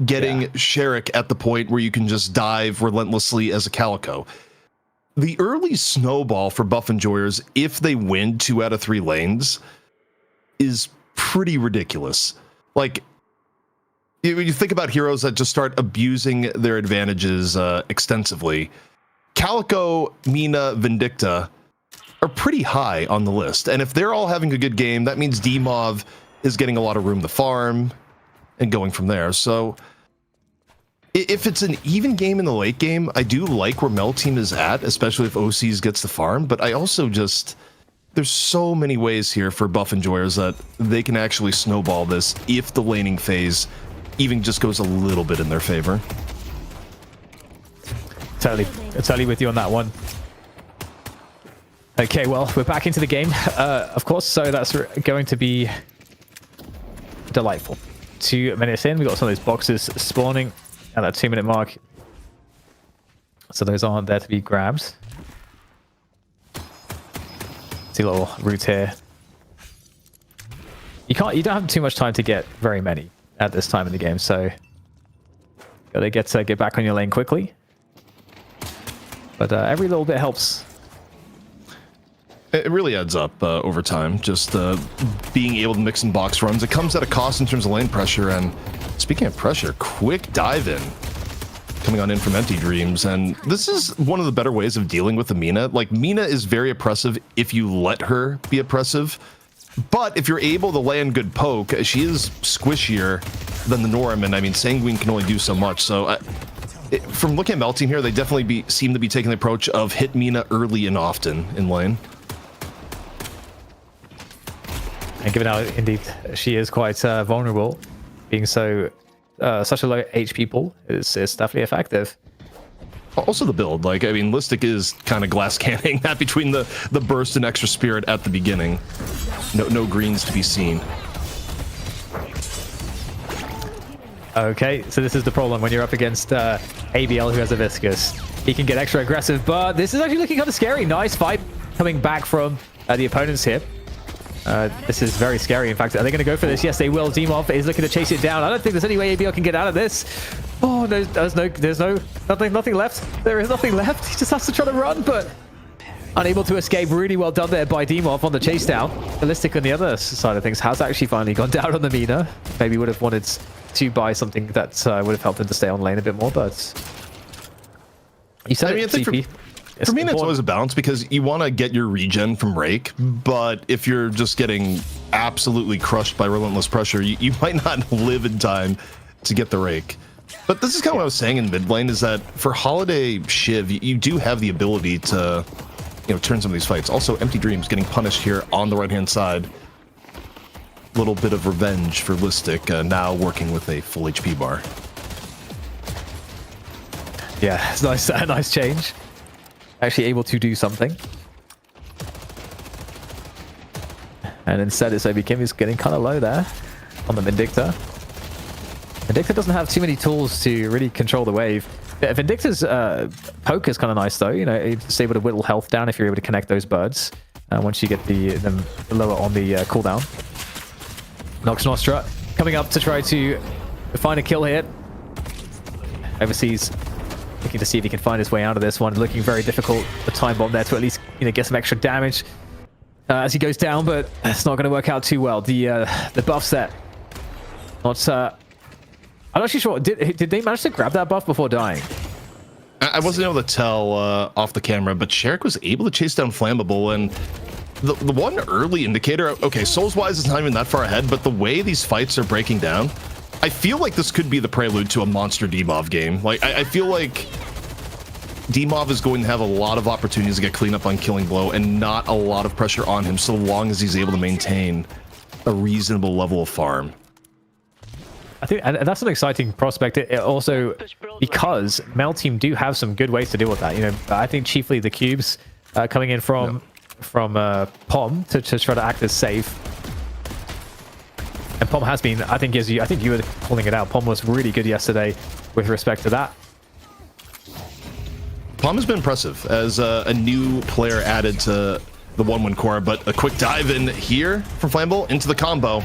getting Sherrick at the point where you can just dive relentlessly as a Calico. The early snowball for Buff Enjoyers, if they win 2 out of 3 lanes, is pretty ridiculous. Like, when you think about heroes that just start abusing their advantages extensively, Calico, Mina, Vindicta are pretty high on the list. And if they're all having a good game, that means Dmov is getting a lot of room to farm and going from there. So if it's an even game in the late game, I do like where Mel Team is at, especially if OCs gets the farm. But I also just, there's so many ways here for buff enjoyers that they can actually snowball this if the laning phase even just goes a little bit in their favor. Totally with you on that one. Okay, well, we're back into the game, of course, so that's going to be delightful. 2 minutes in, we've got some of those boxes spawning at that 2-minute mark. So those aren't there to be grabbed. See a little route here. You don't have too much time to get very many at this time in the game, so gotta get back on your lane quickly. But every little bit helps. It really adds up over time, just being able to mix in box runs. It comes at a cost in terms of lane pressure, and speaking of pressure, quick dive in coming on in from Empty Dreams, and this is one of the better ways of dealing with the Mina. Like, Mina is very oppressive if you let her be oppressive, but if you're able to land good poke, she is squishier than the norm, and I mean, Sanguine can only do so much, so from looking at Mel Team here, they definitely seem to be taking the approach of hit Mina early and often in lane. And given how indeed she is quite vulnerable, being so such a low HP pool is definitely effective. Also the build, like, I mean, Listic is kind of glass canning that between the burst and extra spirit at the beginning. No greens to be seen. Okay, so this is the problem when you're up against ABL who has a Viscous. He can get extra aggressive, but this is actually looking kind of scary. Nice fight coming back from the opponent's hip. This is very scary. In fact, are they going to go for this? Yes, they will. Dmov is looking to chase it down. I don't think there's any way ABL can get out of this. Oh, there's nothing left. There is nothing left. He just has to try to run, but unable to escape. Really well done there by Dmov on the chase down. Ballistic on the other side of things has actually finally gone down on the Mina. Maybe would have wanted to buy something that would have helped him to stay on lane a bit more, but you said, I mean, CP. For me, it's always a balance because you want to get your regen from Rake, but if you're just getting absolutely crushed by relentless pressure, you might not live in time to get the Rake. But this is kind of what I was saying in mid lane, is that for Holiday Shiv, you do have the ability to, turn some of these fights. Also, Empty Dreams getting punished here on the right-hand side. Little bit of revenge for Listic, now working with a full HP bar. Yeah, it's nice, a nice change. Actually able to do something. And instead it's Obi Kim, who's getting kind of low there on the Vindicta. Vindicta doesn't have too many tools to really control the wave. Vindicta's poke is kind of nice though. It's able to whittle health down if you're able to connect those birds once you get them lower on the cooldown. Nox Nostra coming up to try to find a kill here. Overseas, looking to see if he can find his way out of this one. Looking very difficult. The time bomb there to at least get some extra damage as he goes down, but it's not going to work out too well. The buff set. Not. I'm not actually sure. Did they manage to grab that buff before dying? I wasn't able to tell off the camera, but Sherrick was able to chase down Flammable, and the one early indicator. Okay, Souls-wise, it's not even that far ahead, but the way these fights are breaking down, I feel like this could be the prelude to a monster Dmov game. Like, I feel like Dmov is going to have a lot of opportunities to get cleanup on Killing Blow and not a lot of pressure on him so long as he's able to maintain a reasonable level of farm. I think and that's an exciting prospect. It also, because Mel Team do have some good ways to deal with that. I think chiefly the cubes coming in from Pom to try to act as safe. And Pom has been, I think you were calling it out. Pom was really good yesterday with respect to that. Pom has been impressive as a new player added to the 1-1 core, but a quick dive in here from Flammable into the combo.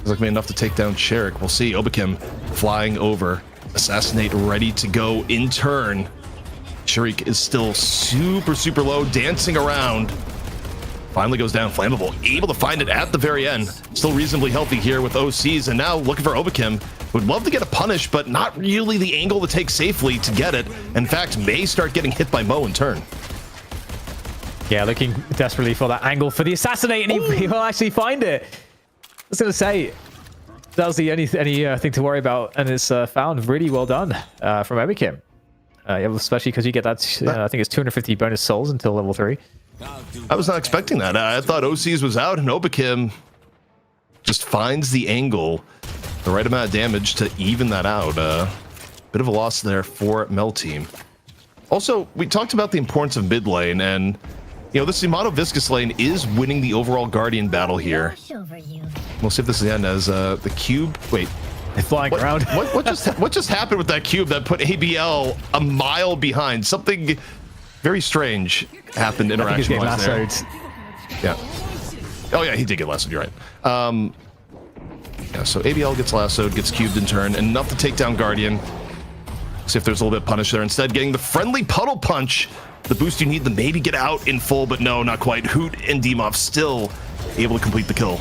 Looks like enough to take down Sherrick. We'll see. Obikim flying over. Assassinate ready to go in turn. Sherrick is still super low, dancing around. Finally goes down. Flammable able to find it at the very end. Still reasonably healthy here with OCs, and now looking for Obikim. Would love to get a punish, but not really the angle to take safely to get it. In fact, may start getting hit by Mo in turn. Yeah, looking desperately for that angle for the assassinate, and he will actually find it. I was going to say, that was the only thing to worry about, and it's found. Really well done from Obikim. Yeah, especially because you get that, I think it's 250 bonus souls until level 3. I was not expecting that. I thought OCs was out, and Obikim just finds the angle, the right amount of damage to even that out. Bit of a loss there for Mel Team. Also, we talked about the importance of mid lane, and you know, this Yamato Viscous lane is winning the overall Guardian battle here. We'll see if this is the end as the cube. Wait, flying around. what just happened with that cube that put ABL a mile behind? Something very strange happened interaction-wise there. Yeah. Oh yeah, he did get lassoed. You're right. Yeah. So ABL gets lassoed, gets cubed in turn, enough to take down Guardian. See if there's a little bit of punish there. Instead, getting the friendly puddle punch. The boost you need to maybe get out in full, but no, not quite. Hoot and Demov still able to complete the kill.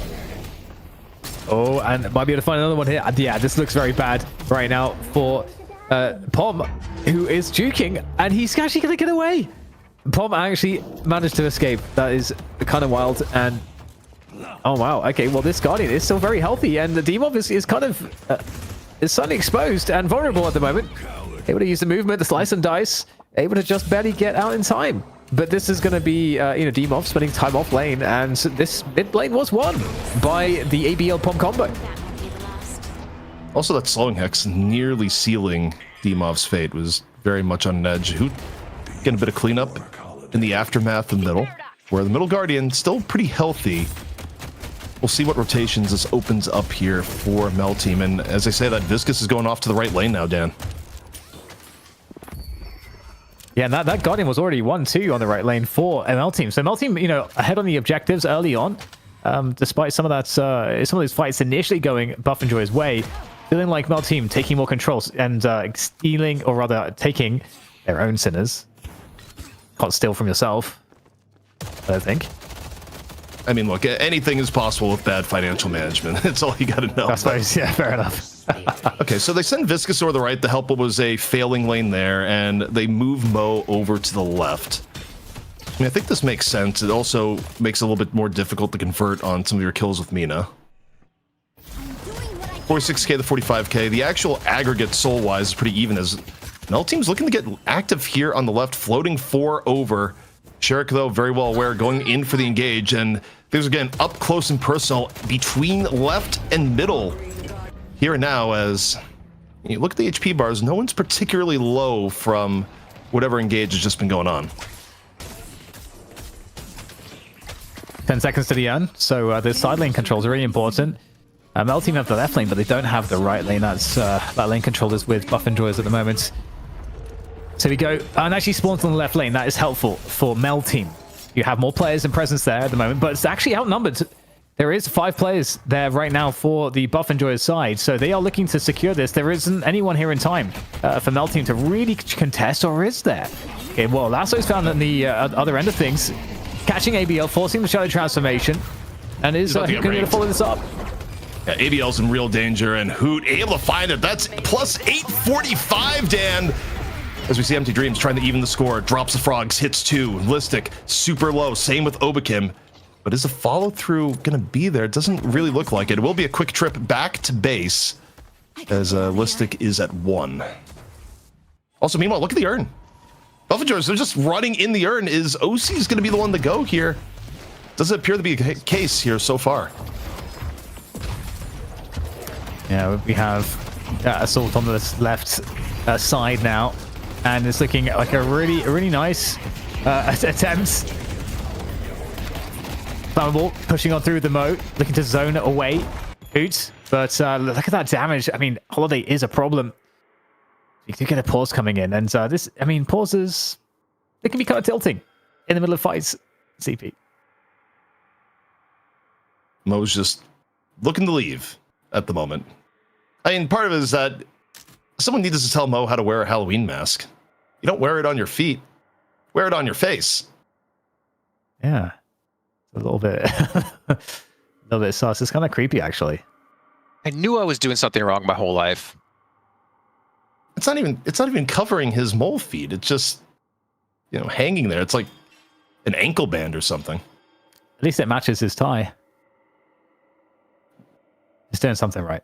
Oh, and might be able to find another one here. Yeah, this looks very bad right now for Pom, who is juking, and he's actually going to get away. Pom actually managed to escape. That is kind of wild. And oh wow, okay, well this Guardian is still very healthy, and the Demov is kind of is suddenly exposed and vulnerable at the moment. Able to use the movement, the slice and dice, able to just barely get out in time. But this is going to be, Demov spending time off lane, and this mid lane was won by the ABL Pom combo. Also, that slowing hex nearly sealing Demov's fate was very much on an edge. Hoot getting a bit of cleanup in the aftermath of middle, where the middle Guardian still pretty healthy. We'll see what rotations this opens up here for Mel Team. And as I say, that Viscous is going off to the right lane now, Dan. Yeah, and that Guardian was already 1-2 on the right lane for ML Team. So ML Team, ahead on the objectives early on, despite some of that, some of those fights initially going Buff and Joy's way, feeling like ML Team taking more controls and stealing, or rather taking their own sinners. Can't steal from yourself, I don't think. I mean, look, anything is possible with bad financial management. That's all you got to know. I suppose, yeah, fair enough. Okay, so they send Viscous over the right. The help was a failing lane there, and they move Mo over to the left. I mean, I think this makes sense. It also makes it a little bit more difficult to convert on some of your kills with Mina. 46k to 45k. The actual aggregate soul-wise is pretty even, as Mel Team's looking to get active here on the left, floating 4 over. Sherrick, though, very well aware, going in for the engage, and things are getting up close and personal between left and middle. Here and now, as you look at the HP bars, no one's particularly low from whatever engage has just been going on. 10 seconds to the end, so the side lane controls are really important. Mel Team have the left lane, but they don't have the right lane. That's that lane control is with Buff and Joy's at the moment. So we go, and actually spawns on the left lane. That is helpful for Mel Team. You have more players and presence there at the moment, but it's actually outnumbered. There is 5 players there right now for the Buff and Joy's side, so they are looking to secure this. There isn't anyone here in time for Mel Team to really contest, or is there? Okay, well, Lasso's found on the other end of things, catching ABL, forcing the Shadow Transformation, and is going to follow this up. Yeah, ABL's in real danger, and Hoot able to find it. That's plus 845, Dan. As we see Empty Dreams trying to even the score, drops the frogs, hits 2. Listic super low. Same with Obikim. But is the follow through going to be there? It doesn't really look like it. It will be a quick trip back to base, as Listic is at 1. Also, meanwhile, look at the urn. Buffingers, they're just running in the urn. Is OC's going to be the one to go here? Doesn't appear to be a case here so far. Yeah, we have Assault on the left side now, and it's looking like a really nice attempt. Flammable pushing on through the moat, looking to zone away Hoot, but look at that damage. I mean, Holiday is a problem. You do get a pause coming in, and this, I mean, pauses, they can be kind of tilting in the middle of fights. CP. Mo's just looking to leave at the moment. I mean, part of it is that someone needs to tell Mo how to wear a Halloween mask. You don't wear it on your feet. Wear it on your face. Yeah. A little bit sus. It's kind of creepy, actually. I knew I was doing something wrong my whole life. It's not even covering his mole feet. It's just, you know, hanging there. It's like an ankle band or something. At least it matches his tie. He's doing something right.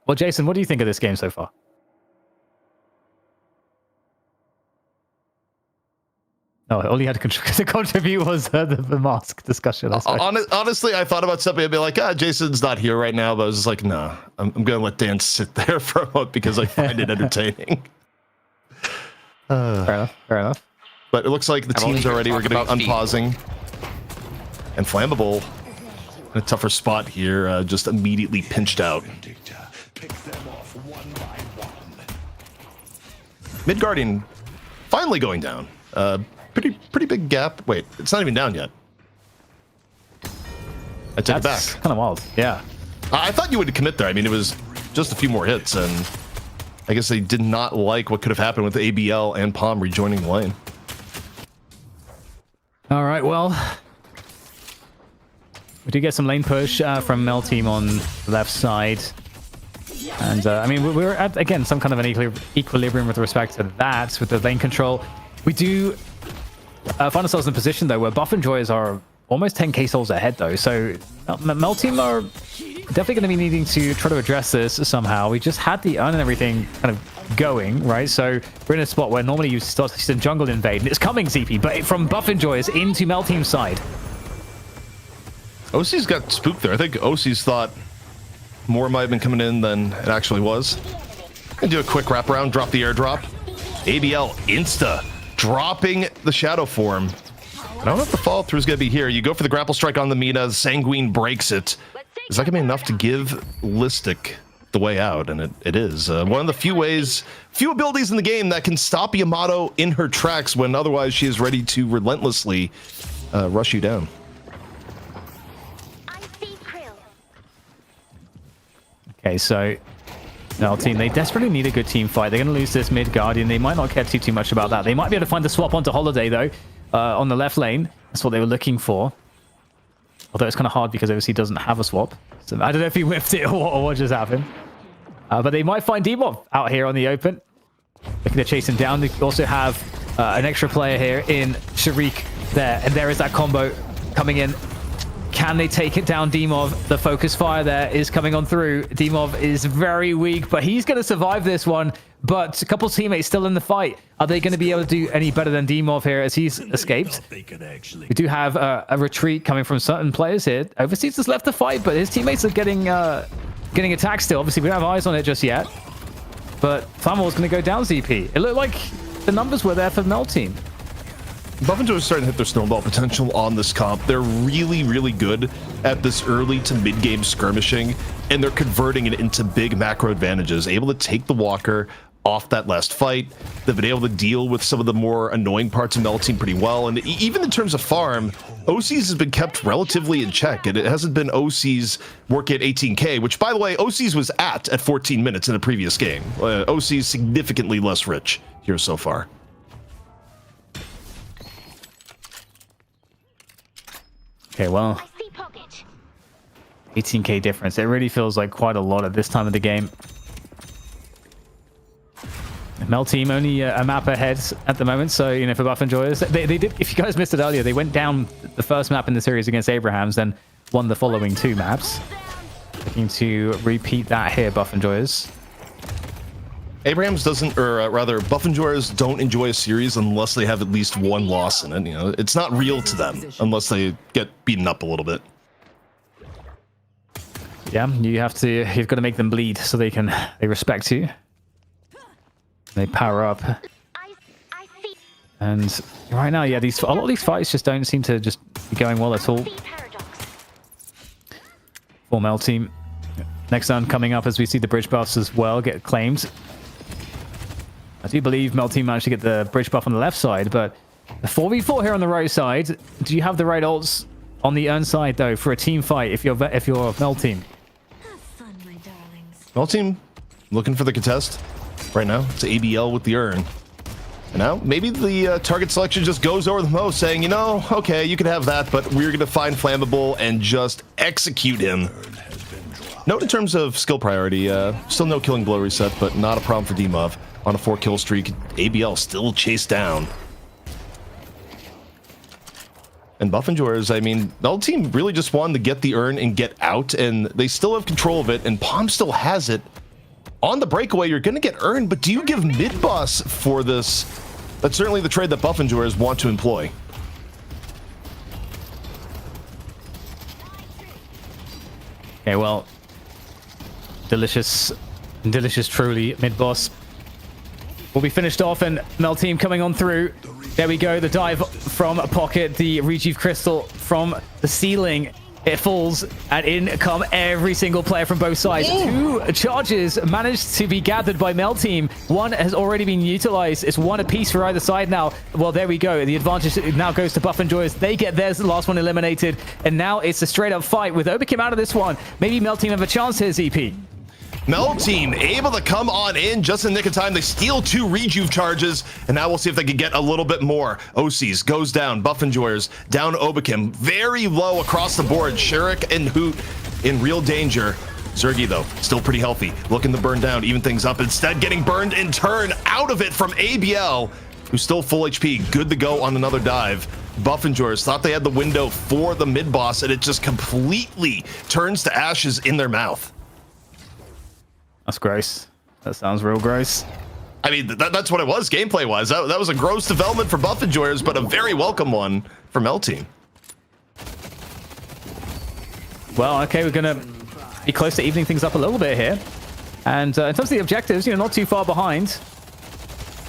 Well, Jason, what do you think of this game so far? No, all you had to contribute was the mask discussion. Honestly, I thought about something. I'd be like, Jason's not here right now. But I was just like, nah, I'm going to let Dan sit there for a moment because I find it entertaining. Fair enough. But it looks like the teams already were getting unpausing. And Flammable in a tougher spot here, just immediately pinched out. Mid Guardian finally going down. Pretty big gap. Wait, it's not even down yet. I take it back. That's kind of wild. Yeah. I thought you would commit there. I mean, it was just a few more hits, and I guess they did not like what could have happened with ABL and Palm rejoining the lane. All right, well, we do get some lane push from Mel team on the left side. And, I mean, we're at, again, some kind of an equilibrium with respect to that, with the lane control. We do find ourselves in a position, though, where Buff and Joyers are almost 10k souls ahead, though. So Mel team are definitely going to be needing to try to address this somehow. We just had the urn and everything kind of going, right? So we're in a spot where normally you start to see the jungle invade. And it's coming, ZP, but from Buff and Joyers into Mel team's side. OC's got spooked there. I think OC's thought more might have been coming in than it actually was. Gonna do a quick wraparound, drop the airdrop. ABL insta dropping the shadow form. I don't know if the follow through is gonna be here. You go for the grapple strike on the Mina. Sanguine breaks it. Is that gonna be enough to give Listic the way out? And it is. One of the few abilities in the game that can stop Yamato in her tracks when otherwise she is ready to relentlessly rush you down. Okay, so Mel team, they desperately need a good team fight. They're going to lose this mid Guardian. They might not care too much about that. They might be able to find the swap onto Holiday, though, on the left lane. That's what they were looking for. Although it's kind of hard because OC doesn't have a swap. So I don't know if he whiffed it or what just happened. But they might find Demob out here on the open. Looking to chase him down. They also have an extra player here in Sharik there. And there is that combo coming in. Can they take it down, Demov? The focus fire there is coming on through. Demov is very weak, but he's going to survive this one. But a couple teammates still in the fight. Are they going to be able to do any better than Demov here as he's escaped? We do have a retreat coming from certain players here. Overseas has left the fight, but his teammates are getting attacked still. Obviously, we don't have eyes on it just yet. But Flammable going to go down, ZP. It looked like the numbers were there for Mel team. Buff and Joe are starting to hit their snowball potential on this comp. They're really, really good at this early to mid-game skirmishing, and they're converting it into big macro advantages. Able to take the Walker off that last fight. They've been able to deal with some of the more annoying parts of Mel team pretty well. And even in terms of farm, OC's has been kept relatively in check, and it hasn't been OC's work at 18k, which, by the way, OC's was at 14 minutes in the previous game. OC's significantly less rich here so far. Okay, well, 18k difference. It really feels like quite a lot at this time of the game. Mel team only a map ahead at the moment, so, you know, for Buff and Joyers, they did, if you guys missed it earlier, they went down the first map in the series against Abrahams, then won the following two maps. Looking to repeat that here, Buff and Joyers. Abrahams doesn't, or rather, Buff and Joyers don't enjoy a series unless they have at least one loss in it. You know, it's not real to them unless they get beaten up a little bit. Yeah, you've got to make them bleed so they respect you. They power up. And right now, yeah, a lot of these fights just don't seem to just be going well at all. For Mel team. Next round coming up as we see the bridge buffs as well get claimed. I do believe Mel team managed to get the bridge buff on the left side, but the 4v4 here on the right side. Do you have the right ults on the urn side, though, for a team fight if you're Mel team? Mel team looking for the contest right now. It's ABL with the urn. And now, maybe the target selection just goes over the most, saying, you know, okay, you can have that, but we're going to find Flammable and just execute him. Note in terms of skill priority, still no killing blow reset, but not a problem for Demov. On a 4-kill streak, ABL still chased down. And Buff Enjoyers, I mean, the whole team really just wanted to get the urn and get out, and they still have control of it, and Palm still has it. On the breakaway, you're going to get urn, but do you give mid-boss for this? That's certainly the trade that Buff Enjoyers want to employ. Okay, well, delicious Trolli mid-boss will be finished off, and Mel team coming on through. There we go, the dive from Pocket, the Rejuve Crystal from the ceiling. It falls, and in come every single player from both sides. Ooh. 2 charges managed to be gathered by Mel team. 1 has already been utilized. It's 1 apiece for either side now. Well, there we go. The advantage now goes to Buff Enjoyers. They get theirs, the last one eliminated. And now it's a straight-up fight with Oberkim out of this one. Maybe Mel team have a chance here, ZP. Mel team able to come on in just in the nick of time. They steal 2 Rejuve charges, and now we'll see if they can get a little bit more. OCs goes down. Buff Enjoyers down Oberkim. Very low across the board. Shurik and Hoot in real danger. Zergy, though, still pretty healthy. Looking to burn down, even things up. Instead, getting burned in turn out of it from ABL, who's still full HP. Good to go on another dive. Buff Enjoyers thought they had the window for the mid-boss, and it just completely turns to ashes in their mouth. That's gross. That sounds real gross. I mean, that's what it was gameplay-wise. That was a gross development for Buff Enjoyers, but a very welcome one for Mel team. Well, okay, we're going to be close to evening things up a little bit here. And in terms of the objectives, you know, not too far behind.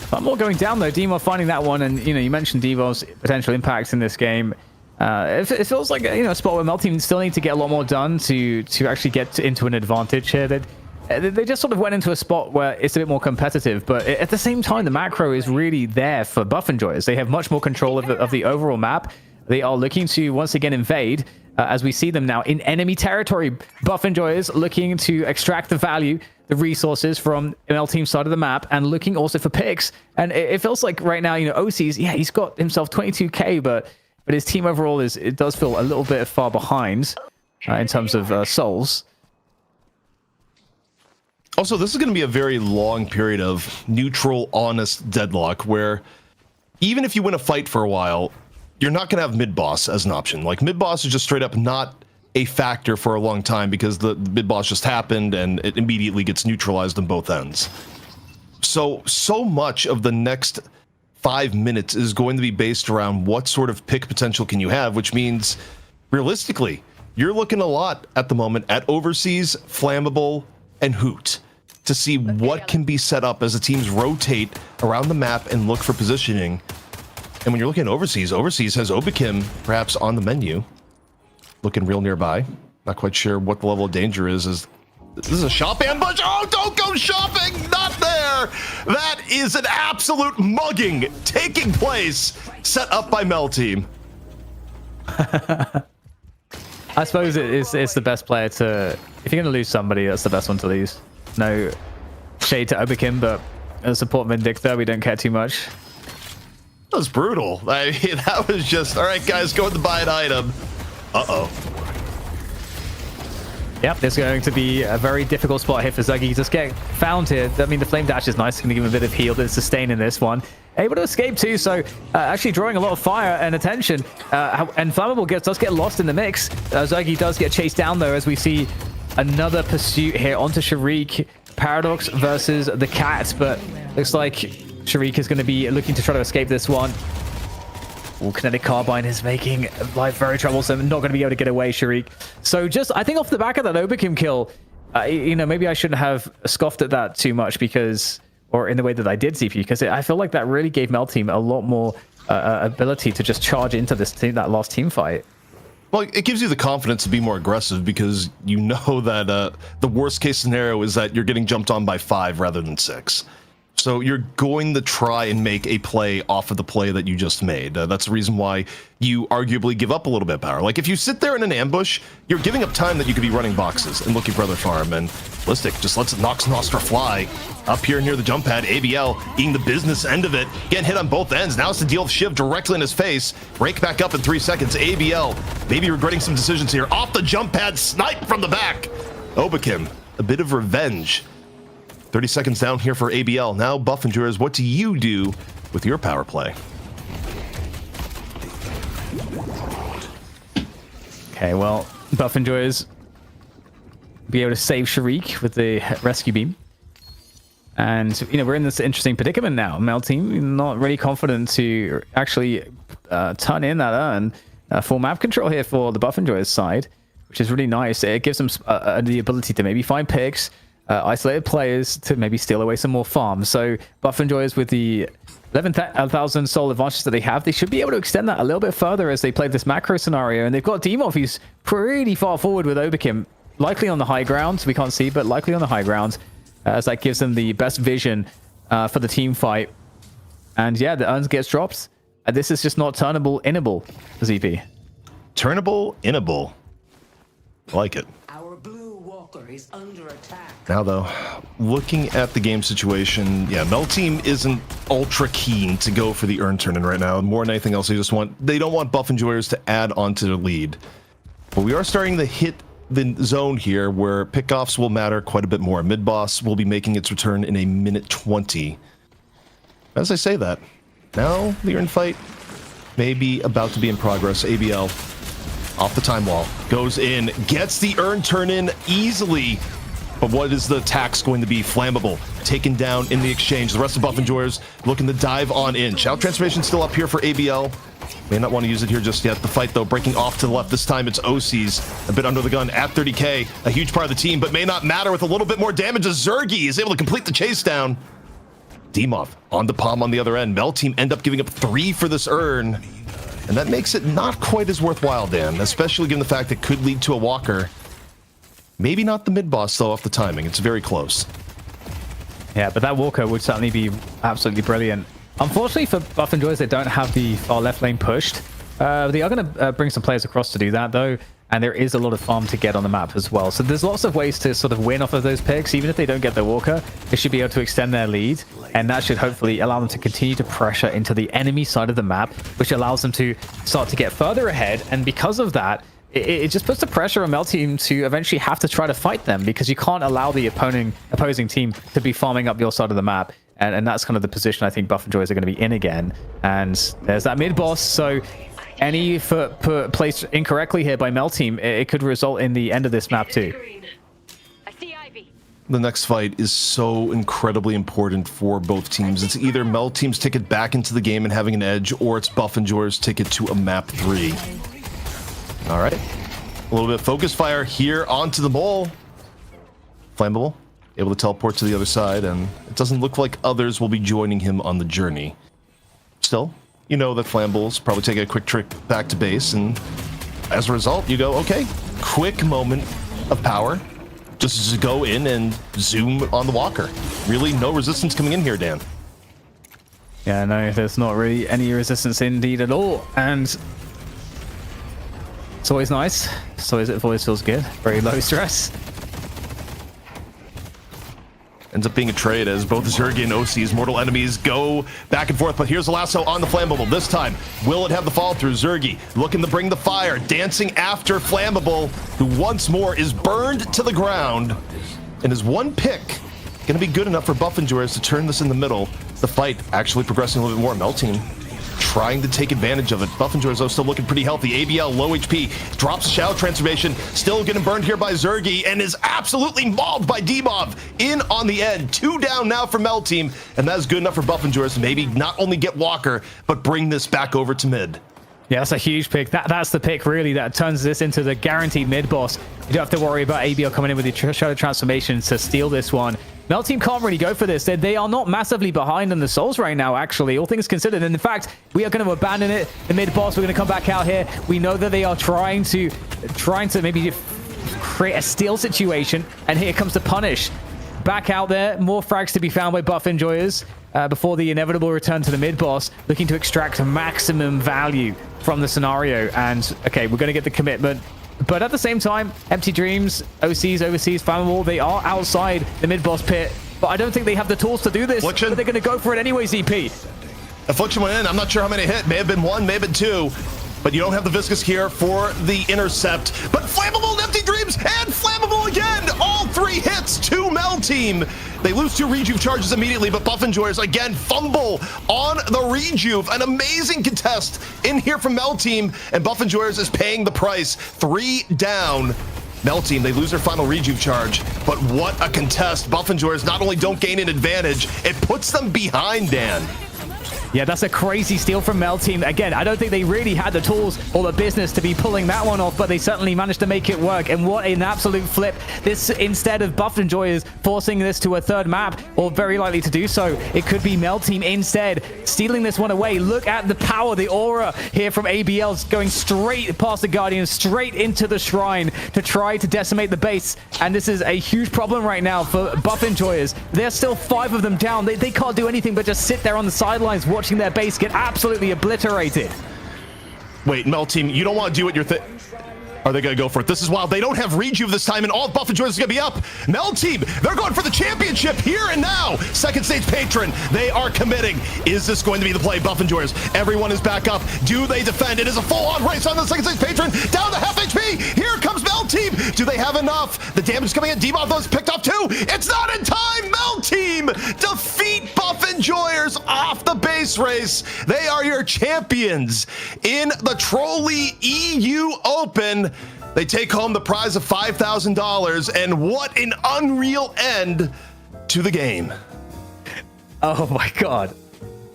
But more going down, though. Devo finding that one, and, you know, you mentioned Devo's potential impact in this game. It feels like, you know, a spot where Mel team still need to get a lot more done to actually get into an advantage here. They just sort of went into a spot where it's a bit more competitive, but at the same time, the macro is really there for Buff Enjoyers. They have much more control of the overall map. They are looking to once again invade, as we see them now in enemy territory. Buff Enjoyers looking to extract the value, the resources from ML team's side of the map, and looking also for picks. And it feels like right now, you know, OC's, yeah, he's got himself 22k, but his team overall it does feel a little bit far behind in terms of souls. Also, this is going to be a very long period of neutral, honest deadlock where even if you win a fight for a while, you're not going to have mid-boss as an option. Like, mid-boss is just straight up not a factor for a long time because the mid-boss just happened and it immediately gets neutralized on both ends. So much of the next 5 minutes is going to be based around what sort of pick potential can you have, which means, realistically, you're looking a lot at the moment at Overseas, Flammable, and Hoot to see what can be set up as the teams rotate around the map and look for positioning. And when you're looking at Overseas has Oberkim perhaps on the menu, looking real nearby. Not quite sure what the level of danger is. This is a shop ambush. Oh, don't go shopping! Not there! That is an absolute mugging taking place, set up by Mel team. I suppose it's the best player to... If you're going to lose somebody, that's the best one to lose. No shade to Oberkim, but as support Vindictor, we don't care too much. That was brutal. I mean, that was just... All right, guys, go to buy an item. Uh-oh. Yep, there's going to be a very difficult spot here for Zuggy. Just get found here. I mean, the Flame Dash is nice. It's going to give him a bit of heal, bit of sustain in this one. Able to escape too, so actually drawing a lot of fire and attention. And Flammable does get lost in the mix. Zuggy does get chased down, though, as we see another pursuit here onto Sharik. Paradox versus the Cat, but looks like Sharik is going to be looking to try to escape this one. Ooh, Kinetic Carbine is making life very troublesome. Not going to be able to get away, Sharik. So just, I think off the back of that Oberkim kill, you know, maybe I shouldn't have scoffed at that too much because, or in the way that I did, CP, because I feel like that really gave Mel team a lot more ability to just charge into this team, that last team fight. Well, it gives you the confidence to be more aggressive because you know that the worst case scenario is that you're getting jumped on by 5 rather than 6. So you're going to try and make a play off of the play that you just made. That's the reason why you arguably give up a little bit of power. Like if you sit there in an ambush, you're giving up time that you could be running boxes and looking for other farm. And Ballistic just lets Nox Nostra fly up here near the jump pad. ABL eating the business end of it, getting hit on both ends. Now it's to deal with Shiv directly in his face. Break back up in 3 seconds. ABL maybe regretting some decisions here. Off the jump pad, snipe from the back. Obakim, a bit of revenge. 30 seconds down here for ABL. Now, Buff and Jurors, what do you do with your power play? Okay, well, Buff enjoys be able to save Sharik with the rescue beam. And, you know, we're in this interesting predicament now. Mel team not really confident to actually turn in that urn for map control here for the Buff enjoyers side, which is really nice. It gives them the ability to maybe find picks, isolated players to maybe steal away some more farms. So Buff enjoyers with the 11,000 soul advantage that they have, they should be able to extend that a little bit further as they play this macro scenario. And they've got Demov, who's pretty far forward with Obakim, likely on the high ground. We can't see, but likely on the high ground, as that gives them the best vision for the team fight. And yeah, the urns gets dropped. And this is just not turnable, innable, ZP. Turnable, innable. I like it. Our blue walker is under attack. Now, though, looking at the game situation, yeah, Mel team isn't ultra keen to go for the urn turn-in right now. More than anything else, they don't want Buff enjoyers to add on to their lead. But we are starting to hit the zone here where pickoffs will matter quite a bit more. Mid boss will be making its return in a minute 20. As I say that, now the urn fight may be about to be in progress. ABL off the time wall, goes in, gets the urn turn in easily. But what is the tax going to be? Flammable, taken down in the exchange. The rest of Buff enjoyers looking to dive on in. Shout transformation still up here for ABL. May not want to use it here just yet. The fight, though, breaking off to the left. This time it's OCs, a bit under the gun at 30k. A huge part of the team, but may not matter with a little bit more damage as Zergy is able to complete the chase down. Demov on the palm on the other end. Mel team end up giving up 3 for this urn. And that makes it not quite as worthwhile, Dan, especially given the fact it could lead to a walker. Maybe not the mid-boss, though, off the timing. It's very close. Yeah, but that walker would certainly be absolutely brilliant. Unfortunately for Buff enjoyers, they don't have the far left lane pushed. They are going to bring some players across to do that, though. And there is a lot of farm to get on the map as well. So there's lots of ways to sort of win off of those picks. Even if they don't get the walker, they should be able to extend their lead. And that should hopefully allow them to continue to pressure into the enemy side of the map, which allows them to start to get further ahead. And because of that, it just puts the pressure on Mel team to eventually have to try to fight them, because you can't allow the opposing team to be farming up your side of the map. And that's kind of the position I think Buff enjoyers are going to be in again. And there's that mid boss. So any foot placed incorrectly here by Mel team, it could result in the end of this map too. I see Ivy. The next fight is so incredibly important for both teams. It's either Mel team's ticket back into the game and having an edge, or it's Buff enjoyers' ticket to a map 3. All right, a little bit of focus fire here onto the mole. Flammable, able to teleport to the other side, and it doesn't look like others will be joining him on the journey. Still, you know that Flammables probably take a quick trip back to base, and as a result, you go, okay, quick moment of power. Just to go in and zoom on the walker. Really no resistance coming in here, Dan. Yeah, no, there's not really any resistance indeed at all. And it's always nice. It always feels good. Very low stress. Ends up being a trade as both Zergy and OC's mortal enemies go back and forth, but here's the lasso on the Flammable. This time, will it have the fall through? Zergy looking to bring the fire, dancing after Flammable, who once more is burned to the ground. And is one pick going to be good enough for Buff enjoyers to turn this in the middle? The fight actually progressing a little bit more. Mel team trying to take advantage of it. Buff enjoyers, though, still looking pretty healthy. ABL, low HP, drops Shadow Transformation, still getting burned here by Zergy, and is absolutely mauled by Demov in on the end. 2 down now for Mel team, and that is good enough for Buff enjoyers to maybe not only get Walker, but bring this back over to mid. Yeah, that's a huge pick. That's the pick, really, that turns this into the guaranteed mid boss. You don't have to worry about ABL coming in with the Shadow Transformation to steal this one. Mel team can't really go for this. They are not massively behind in the souls right now, actually, all things considered. And in fact, we are going to abandon it. The mid boss, we're going to come back out here. We know that they are trying to maybe create a steal situation. And here comes the punish. back out there. More frags to be found by Buff Enjoyers before the inevitable return to the mid-boss, looking to extract maximum value from the scenario. And, okay, we're going to get the commitment. But at the same time, Empty Dreams, OCs, Overseas, Flammable, they are outside the mid-boss pit. But I don't think they have the tools to do this. But they're going to go for it anyway, ZP. Affliction went in. I'm not sure how many hit. May have been one, may have been two. But you don't have the Viscous here for the intercept. But Flammable, Empty Dreams, and Flammable again! All 3 hits to Mel Team. They lose 2 rejuve charges immediately, but Buff Enjoyers again fumble on the rejuve. An amazing contest in here from Mel Team, and Buff Enjoyers is paying the price. 3 down. Mel Team, they lose their final rejuve charge, but what a contest. Buff Enjoyers not only don't gain an advantage, it puts them behind, Dan. Yeah, that's a crazy steal from Mel Team. Again, I don't think they really had the tools or the business to be pulling that one off, but they certainly managed to make it work. And what an absolute flip. This, instead of Buff Enjoyers forcing this to a 3rd map, or very likely to do so, it could be Mel Team instead stealing this one away. Look at the power, the aura here from ABL's going straight past the Guardian, straight into the Shrine to try to decimate the base. And this is a huge problem right now for Buff Enjoyers. There's still 5 of them down. They can't do anything but just sit there on the sidelines watching their base get absolutely obliterated. Wait, Mel Team, you don't want to do what you're Are they going to go for it? This is wild. They don't have rejuve this time, and all Buff Enjoyers is going to be up. Mel Team, they're going for the championship here and now. Second stage patron, they are committing. Is this going to be the play? Buff Enjoyers, everyone is back up. Do they defend? It is a full-on race on the second stage patron. Down to half HP. Here comes Mel Team. Do they have enough? The damage is coming in. Demob those picked up too. It's not in time. Mel Team defeat Buff Enjoyers off the base race. They are your champions in the Trolli EU Open. They take home the prize of $5,000, and what an unreal end to the game. Oh my god.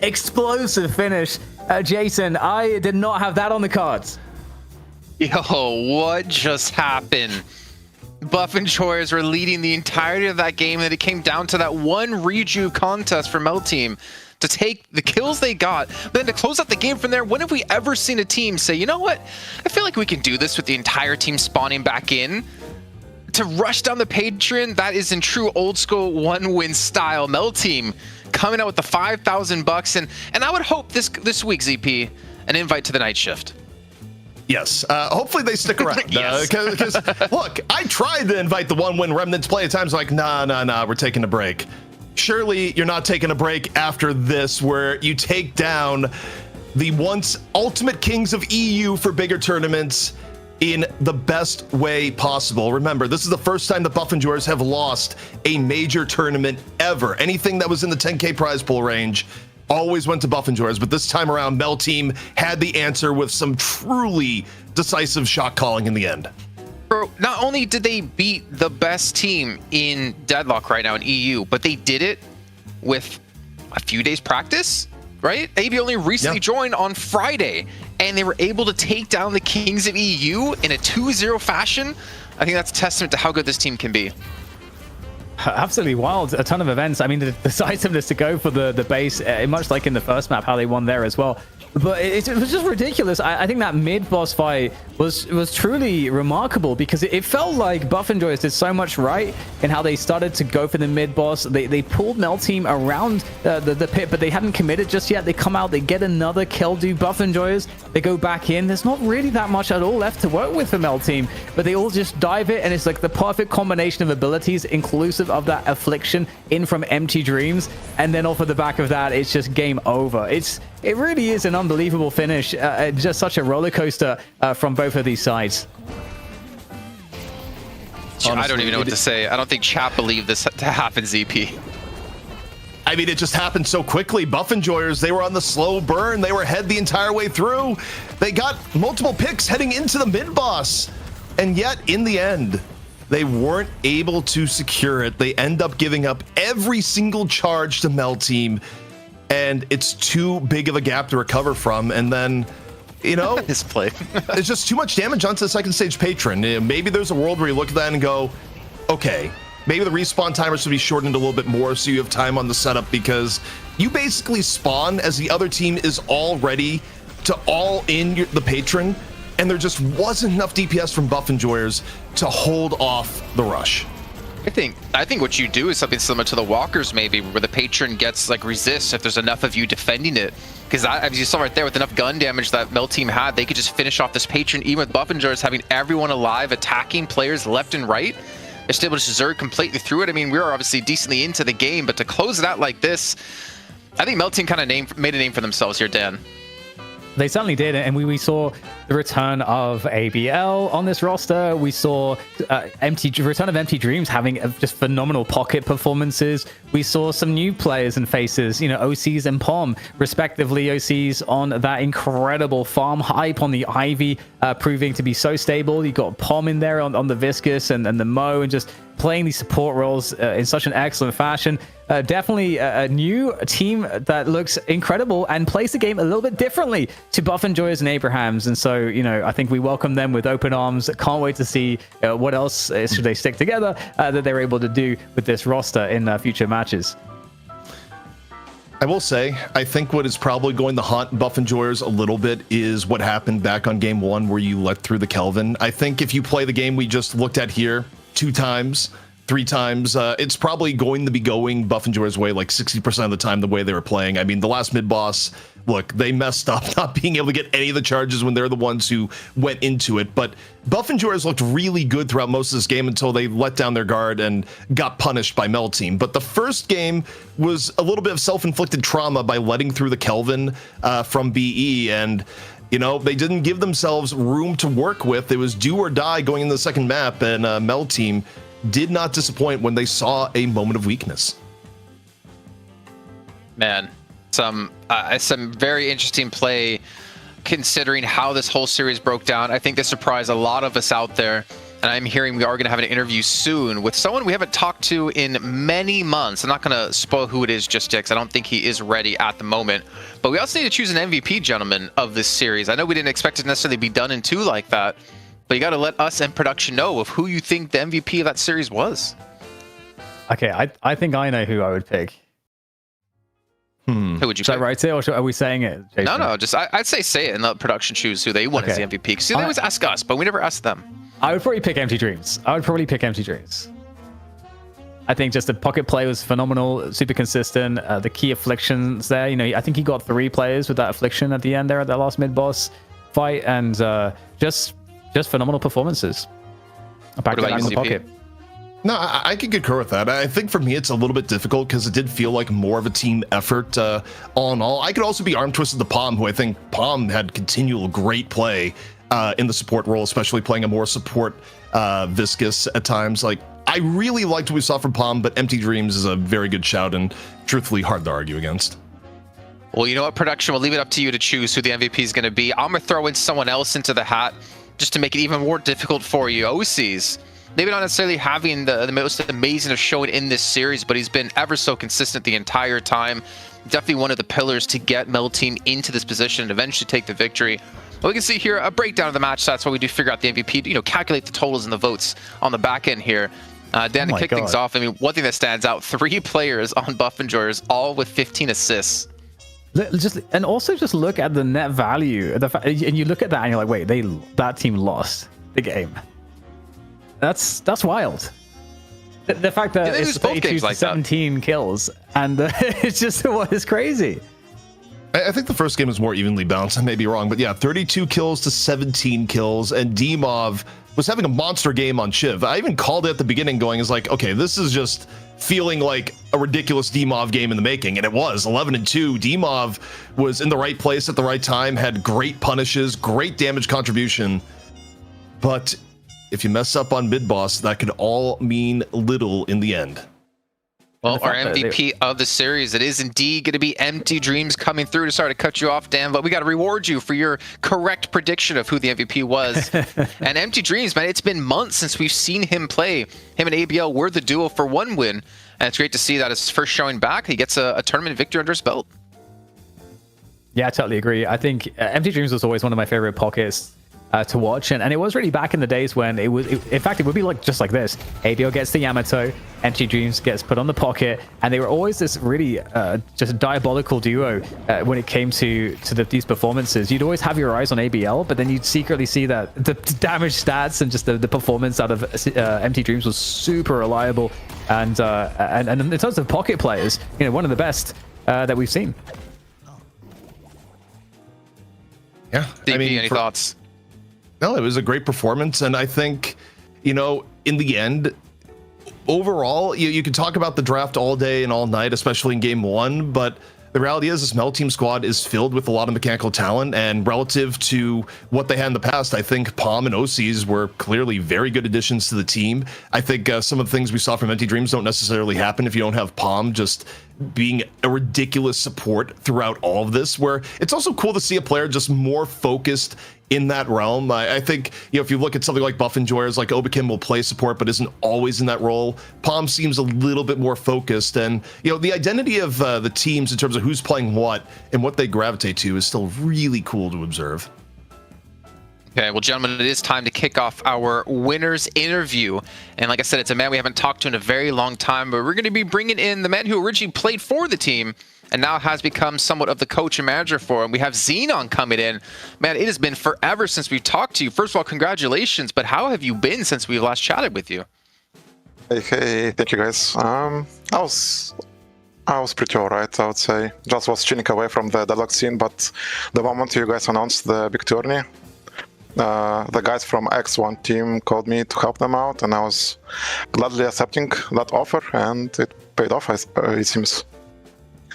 Explosive finish. Jason, I did not have that on the cards. Yo, what just happened? Buff Enjoyers were leading the entirety of that game, and it came down to that one rejuve contest for Mel Team to take the kills they got, but then to close out the game from there. When have we ever seen a team say, you know what, I feel like we can do this with the entire team spawning back in? To rush down the patron, that is in true old school 1-win style. Mel Team coming out with the $5,000, and I would hope this week, ZP, an invite to the night shift. Yes, hopefully they stick around. Yes. Because look, I tried to invite the 1-win Remnants play at times, like, nah, we're taking a break. Surely you're not taking a break after this, where you take down the once ultimate kings of EU for bigger tournaments in the best way possible. Remember, this is the first time the Buff Enjoyers have lost a major tournament ever. Anything that was in the 10K prize pool range always went to Buff Enjoyers, but this time around, Mel Team had the answer with some truly decisive shot calling in the end. Bro, not only did they beat the best team in Deadlock right now in EU, but they did it with a few days practice, right? AB only recently joined on Friday, and they were able to take down the Kings of EU in a 2-0 fashion. I think that's a testament to how good this team can be. Absolutely wild. A ton of events. I mean, the decisiveness to go for the base, much like in the first map, how they won there as well. But it was just ridiculous. I think that mid-boss fight was truly remarkable, because it felt like Buff Enjoyers did so much right in how they started to go for the mid-boss. They pulled Mel Team around the pit, but they hadn't committed just yet. They come out, they get another kill, do Buff Enjoyers. They go back in. There's not really that much at all left to work with for Mel Team, but they all just dive it, and it's like the perfect combination of abilities, inclusive of that Affliction in from Empty Dreams, and then off of the back of that, it's just game over. It really is an unbelievable finish. Just such a roller coaster from both of these sides. Honestly, I don't even know what to say. I don't think chat believed this to happen, ZP. I mean, it just happened so quickly. Buff Enjoyers, they were on the slow burn. They were ahead the entire way through. They got multiple picks heading into the mid-boss. And yet, in the end, they weren't able to secure it. They end up giving up every single charge to Mel Team, and it's too big of a gap to recover from. And then, you know, this play. there's just too much damage onto the second stage patron. Maybe there's a world where you look at that and go, okay, maybe the respawn timer should be shortened a little bit more so you have time on the setup, because you basically spawn as the other team is all ready to all in the patron, and there just wasn't enough DPS from Buff Enjoyers to hold off the rush. I think what you do is something similar to the Walkers, maybe, where the patron gets like resist if there's enough of you defending it. Because as you saw right there, with enough gun damage that Mel team had, they could just finish off this patron, even with Buff and Jars having everyone alive, attacking players left and right. They're still able to Zerg completely through it. I mean, we were obviously decently into the game, but to close it out like this, I think Mel team kind of made a name for themselves here, Dan. They certainly did, and we saw the return of ABL on this roster. We saw return of Empty Dreams having just phenomenal pocket performances. We saw some new players and faces, you know, OCs and Pom, respectively. OCs on that incredible farm hype on the Ivy, proving to be so stable. You got Pom in there on the Viscous and the Mo, and just playing these support roles in such an excellent fashion. Definitely a new team that looks incredible and plays the game a little bit differently to Buff and Joyers and Abrahams. And so, you know, I think we welcome them with open arms. Can't wait to see what else should they stick together that they're able to do with this roster in future matches. I will say, I think what is probably going to haunt Buff and Joyers a little bit is what happened back on game 1 where you let through the Kelvin. I think if you play the game we just looked at here 2 times, 3 times, it's probably going to be going Buff and Joyers' way like 60% of the time the way they were playing. I mean, the last mid-boss, look, they messed up not being able to get any of the charges when they're the ones who went into it. But Buff and Joyers looked really good throughout most of this game until they let down their guard and got punished by Mel Team. But the first game was a little bit of self-inflicted trauma by letting through the Kelvin from BE, and you know, they didn't give themselves room to work with. It was do or die going into the second map, and Mel Team did not disappoint when they saw a moment of weakness. Man, some very interesting play considering how this whole series broke down. I think this surprised a lot of us out there, and I'm hearing we are going to have an interview soon with someone we haven't talked to in many months. I'm not going to spoil who it is just yet because I don't think he is ready at the moment. But we also need to choose an MVP, gentlemen, of this series. I know we didn't expect it to necessarily be done in 2 like that, but you got to let us and production know of who you think the MVP of that series was. Okay, I think I know who I would pick. Who would you Should pick? I write it, or are we saying it, Jason? No, just I'd say it and let production choose who they want as the MVP. Because they always ask us, but we never ask them. I would probably pick Empty Dreams. I think just the pocket play was phenomenal, super consistent. The key afflictions there, you know, I think he got 3 players with that affliction at the end there at that last mid-boss fight, and just phenomenal performances. Back about in the UCP? pocket. No, I can concur with that. I think for me, it's a little bit difficult because it did feel like more of a team effort all in all. I could also be arm twisted to Palm, who I think Palm had continual great play in the support role, especially playing a more support Viscous at times. Like, I really liked what we saw from Palm, but Empty Dreams is a very good shout and truthfully hard to argue against. Well, you know what, production, we'll leave it up to you to choose who the MVP is going to be. I'm going to throw in someone else into the hat just to make it even more difficult for you. OCs. Maybe not necessarily having the most amazing of showing in this series, but he's been ever so consistent the entire time. Definitely one of the pillars to get Mel Team into this position and eventually take the victory. But we can see here a breakdown of the match. That's why we do figure out the MVP, you know, calculate the totals and the votes on the back end here. Dan, to kick things off, I mean, one thing that stands out, 3 players on Buff and Joyers, all with 15 assists. And also just look at the net value. And you look at that and you're like, wait, that team lost the game. That's wild. The fact that it's 32 to 17 kills, and it's just what is crazy. I think the first game was more evenly balanced. I may be wrong, but yeah, 32 kills to 17 kills, and Dimov was having a monster game on Shiv. I even called it at the beginning going, is like, okay, this is just feeling like a ridiculous Dimov game in the making, and it was 11-2. Dimov was in the right place at the right time, had great punishes, great damage contribution, but if you mess up on mid-boss, that could all mean little in the end. Well, our MVP of the series, it is indeed going to be Empty Dreams coming through. To start to cut you off, Dan, but we got to reward you for your correct prediction of who the MVP was. And Empty Dreams, man, it's been months since we've seen him play. Him and ABL were the duo for 1 win, and it's great to see that his first showing back, he gets a tournament victory under his belt. Yeah, I totally agree. I think Empty Dreams was always one of my favorite pockets to watch. And it was really back in the days when in fact, it would be like just like this. ABL gets the Yamato, Empty Dreams gets put on the pocket, and they were always this really just diabolical duo when it came to these performances. You'd always have your eyes on ABL, but then you'd secretly see that the damage stats and just the performance out of Empty Dreams was super reliable. And in terms of pocket players, one of the best that we've seen. Yeah. DP, any thoughts? No, it was a great performance. And I think, in the end, overall, you can talk about the draft all day and all night, especially in game one, but the reality is this Mel Team squad is filled with a lot of mechanical talent, and relative to what they had in the past, I think Palm and OCs were clearly very good additions to the team. I think some of the things we saw from Empty Dreams don't necessarily happen if you don't have Palm just being a ridiculous support throughout all of this, where it's also cool to see a player just more focused in that realm. I think, if you look at something like Buff Enjoyers, like Obakim will play support, but isn't always in that role. Palm seems a little bit more focused, and the identity of the teams in terms of who's playing what and what they gravitate to is still really cool to observe. Okay, well, gentlemen, it is time to kick off our winners interview. And like I said, it's a man we haven't talked to in a very long time, but we're going to be bringing in the man who originally played for the team and now has become somewhat of the coach and manager for him. We have Xenon coming in. Man, it has been forever since we've talked to you. First of all, congratulations, but how have you been since we last chatted with you? Hey, thank you guys. I was pretty alright, I would say. Just was chilling away from the Deadlock scene, but the moment you guys announced the big tourney, the guys from X1 team called me to help them out, and I was gladly accepting that offer, and it paid off, it seems.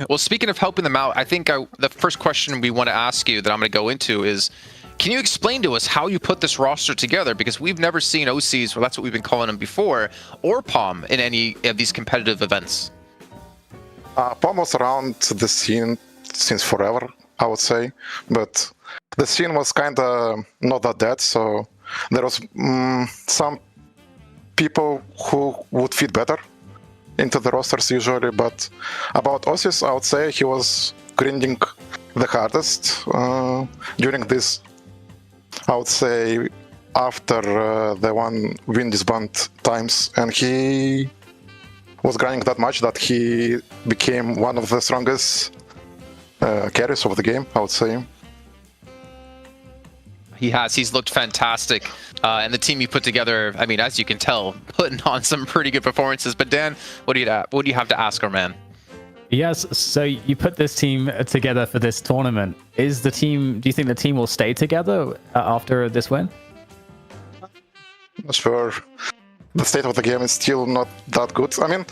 Well, speaking of helping them out, I think the first question we want to ask you that I'm going to go into is, can you explain to us how you put this roster together? Because we've never seen OCs, well, that's what we've been calling them before, or Palm in any of these competitive events. Palm was around the scene since forever, I would say, but the scene was kind of not that dead, so there was some people who would fit better into the rosters usually, but about Osis, I would say he was grinding the hardest during this, I would say, after the one win disband times, and he was grinding that much that he became one of the strongest carries of the game, I would say. He has. He's looked fantastic. And the team you put together, I mean, as you can tell, putting on some pretty good performances. But Dan, what do you have to ask our man? Yes, so you put this team together for this tournament. Do you think the team will stay together after this win? Not sure. The state of the game is still not that good. I mean,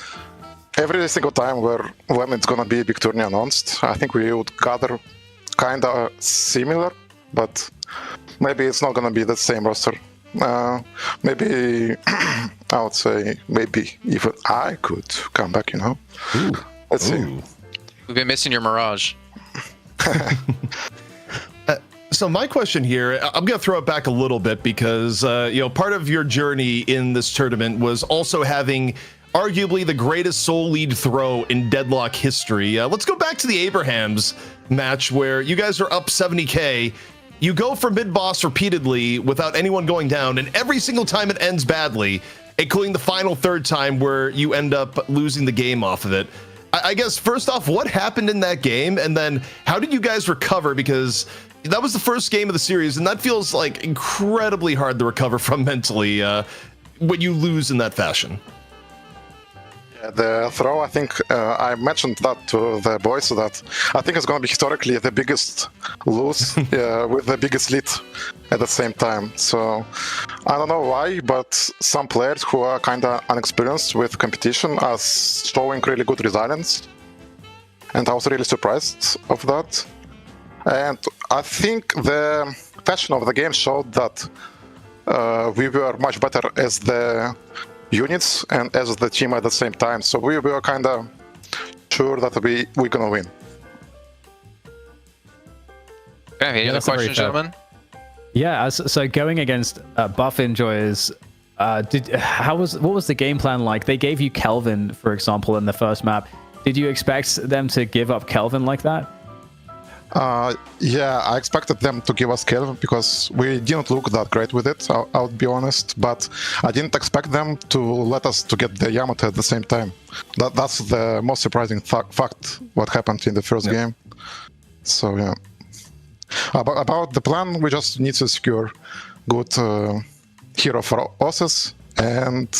every single time when it's gonna be a big tourney announced, I think we would gather kind of similar, but maybe it's not gonna be the same roster. Maybe I would say maybe even I could come back. Ooh. Let's see. We've been missing your Mirage. So my question here, I'm going to throw it back a little bit because, part of your journey in this tournament was also having arguably the greatest soul lead throw in Deadlock history. Let's go back to the Abrahams match where you guys are up 70K. You go for mid-boss repeatedly without anyone going down, and every single time it ends badly, including the final third time where you end up losing the game off of it. I guess, first off, what happened in that game? And then how did you guys recover? Because that was the first game of the series, and that feels like incredibly hard to recover from mentally when you lose in that fashion. The throw, I think I mentioned that to the boys, that I think it's going to be historically the biggest lose with the biggest lead at the same time. So I don't know why, but some players who are kind of unexperienced with competition are showing really good resilience. And I was really surprised of that. And I think the fashion of the game showed that we were much better as the units and as the team at the same time, so we were kind of sure that we're gonna win. Okay, any other questions, gentlemen? Yeah, so going against Buff Enjoyers, what was the game plan like? They gave you Kelvin, for example, in the first map. Did you expect them to give up Kelvin like that? Yeah, I expected them to give us kill because we didn't look that great with it, I'll be honest, but I didn't expect them to let us to get the Yamato at the same time. That's the most surprising fact what happened in the first game. So yeah. About the plan, we just need to secure good hero for Osses and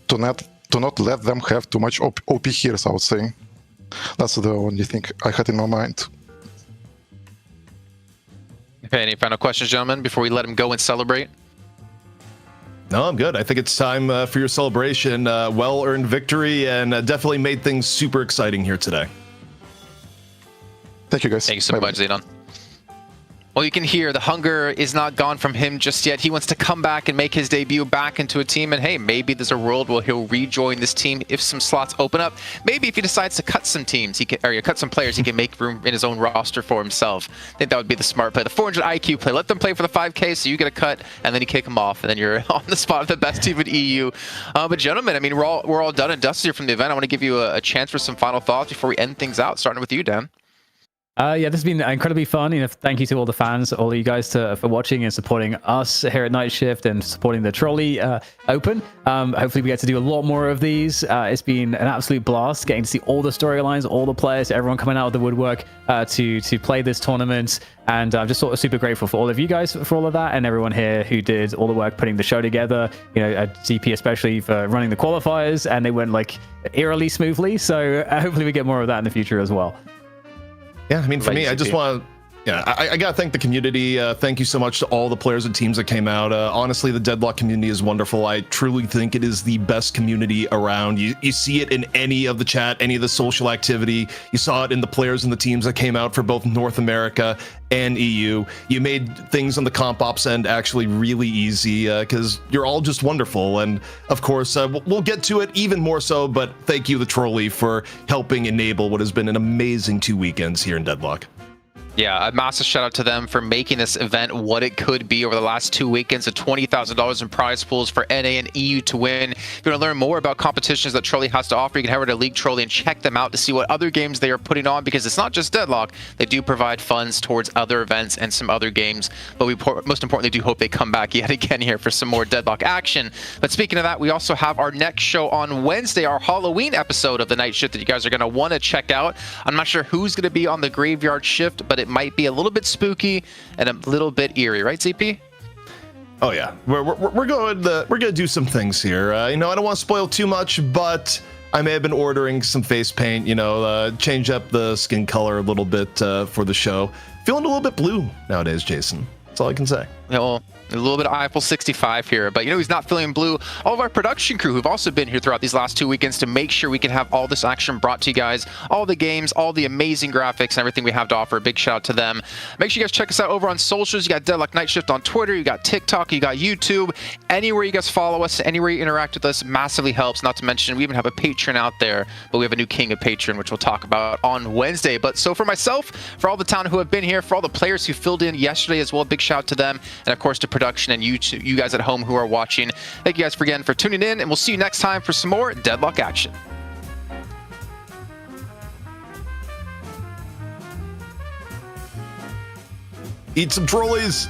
to not let them have too much OP heroes, I would say. That's the only thing I had in my mind. Okay, any final questions, gentlemen, before we let him go and celebrate? No, I'm good. I think it's time for your celebration. Well-earned victory, and definitely made things super exciting here today. Thank you, guys. Thank you so Bye-bye. much, Xenon. Well, you can hear the hunger is not gone from him just yet. He wants to come back and make his debut back into a team. And hey, maybe there's a world where he'll rejoin this team if some slots open up. Maybe if he decides to cut some teams, he can, or cut some players, he can make room in his own roster for himself. I think that would be the smart play. The 400 IQ play. Let them play for the 5K so you get a cut, and then you kick them off, and then you're on the spot of the best team in EU. But gentlemen, I mean, we're all done and dusted here from the event. I want to give you a chance for some final thoughts before we end things out, starting with you, Dan. Yeah, this has been incredibly fun. Thank you to all the fans, all of you guys for watching and supporting us here at Night Shift and supporting the Trolli Open. Hopefully we get to do a lot more of these. It's been an absolute blast getting to see all the storylines, all the players, everyone coming out of the woodwork to play this tournament. And I'm just sort of super grateful for all of you guys for all of that, and everyone here who did all the work putting the show together. DP especially for running the qualifiers, and they went like eerily smoothly. So hopefully we get more of that in the future as well. Yeah, I mean, for me, I just want to, I got to thank the community. Thank you so much to all the players and teams that came out. Honestly, the Deadlock community is wonderful. I truly think it is the best community around. You see it in any of the chat, any of the social activity. You saw it in the players and the teams that came out for both North America and EU. You made things on the comp ops end actually really easy because you're all just wonderful. And of course, we'll get to it even more so, but thank you, the Trolli, for helping enable what has been an amazing 2 weekends here in Deadlock. Yeah, a massive shout out to them for making this event what it could be over the last 2 weekends of $20,000 in prize pools for NA and EU to win. If you want to learn more about competitions that Trolli has to offer, you can head over to League Trolli and check them out to see what other games they are putting on, because it's not just Deadlock. They do provide funds towards other events and some other games, but we most importantly do hope they come back yet again here for some more Deadlock action. But speaking of that, we also have our next show on Wednesday, our Halloween episode of the Night Shift that you guys are going to want to check out. I'm not sure who's going to be on the graveyard shift, but it might be a little bit spooky and a little bit eerie, right, CP? Oh yeah, we're gonna do some things here. I don't want to spoil too much, but I may have been ordering some face paint. Change up the skin color a little bit for the show. Feeling a little bit blue nowadays, Jason. That's all I can say. Yeah, well, a little bit of Eiffel 65 here, but he's not feeling blue. All of our production crew who've also been here throughout these last 2 weekends to make sure we can have all this action brought to you guys, all the games, all the amazing graphics and everything we have to offer. A big shout out to them. Make sure you guys check us out over on socials. You got Deadlock Night Shift on Twitter, you got TikTok, you got YouTube. Anywhere you guys follow us, anywhere you interact with us massively helps. Not to mention we even have a Patreon out there, but we have a new king of Patreon, which we'll talk about on Wednesday. But so for myself, for all the town who have been here, for all the players who filled in yesterday as well, big shout out to them, and of course to production and you guys at home who are watching. Thank you guys again for tuning in, and we'll see you next time for some more Deadlock action. Eat some Trollis.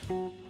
Bye.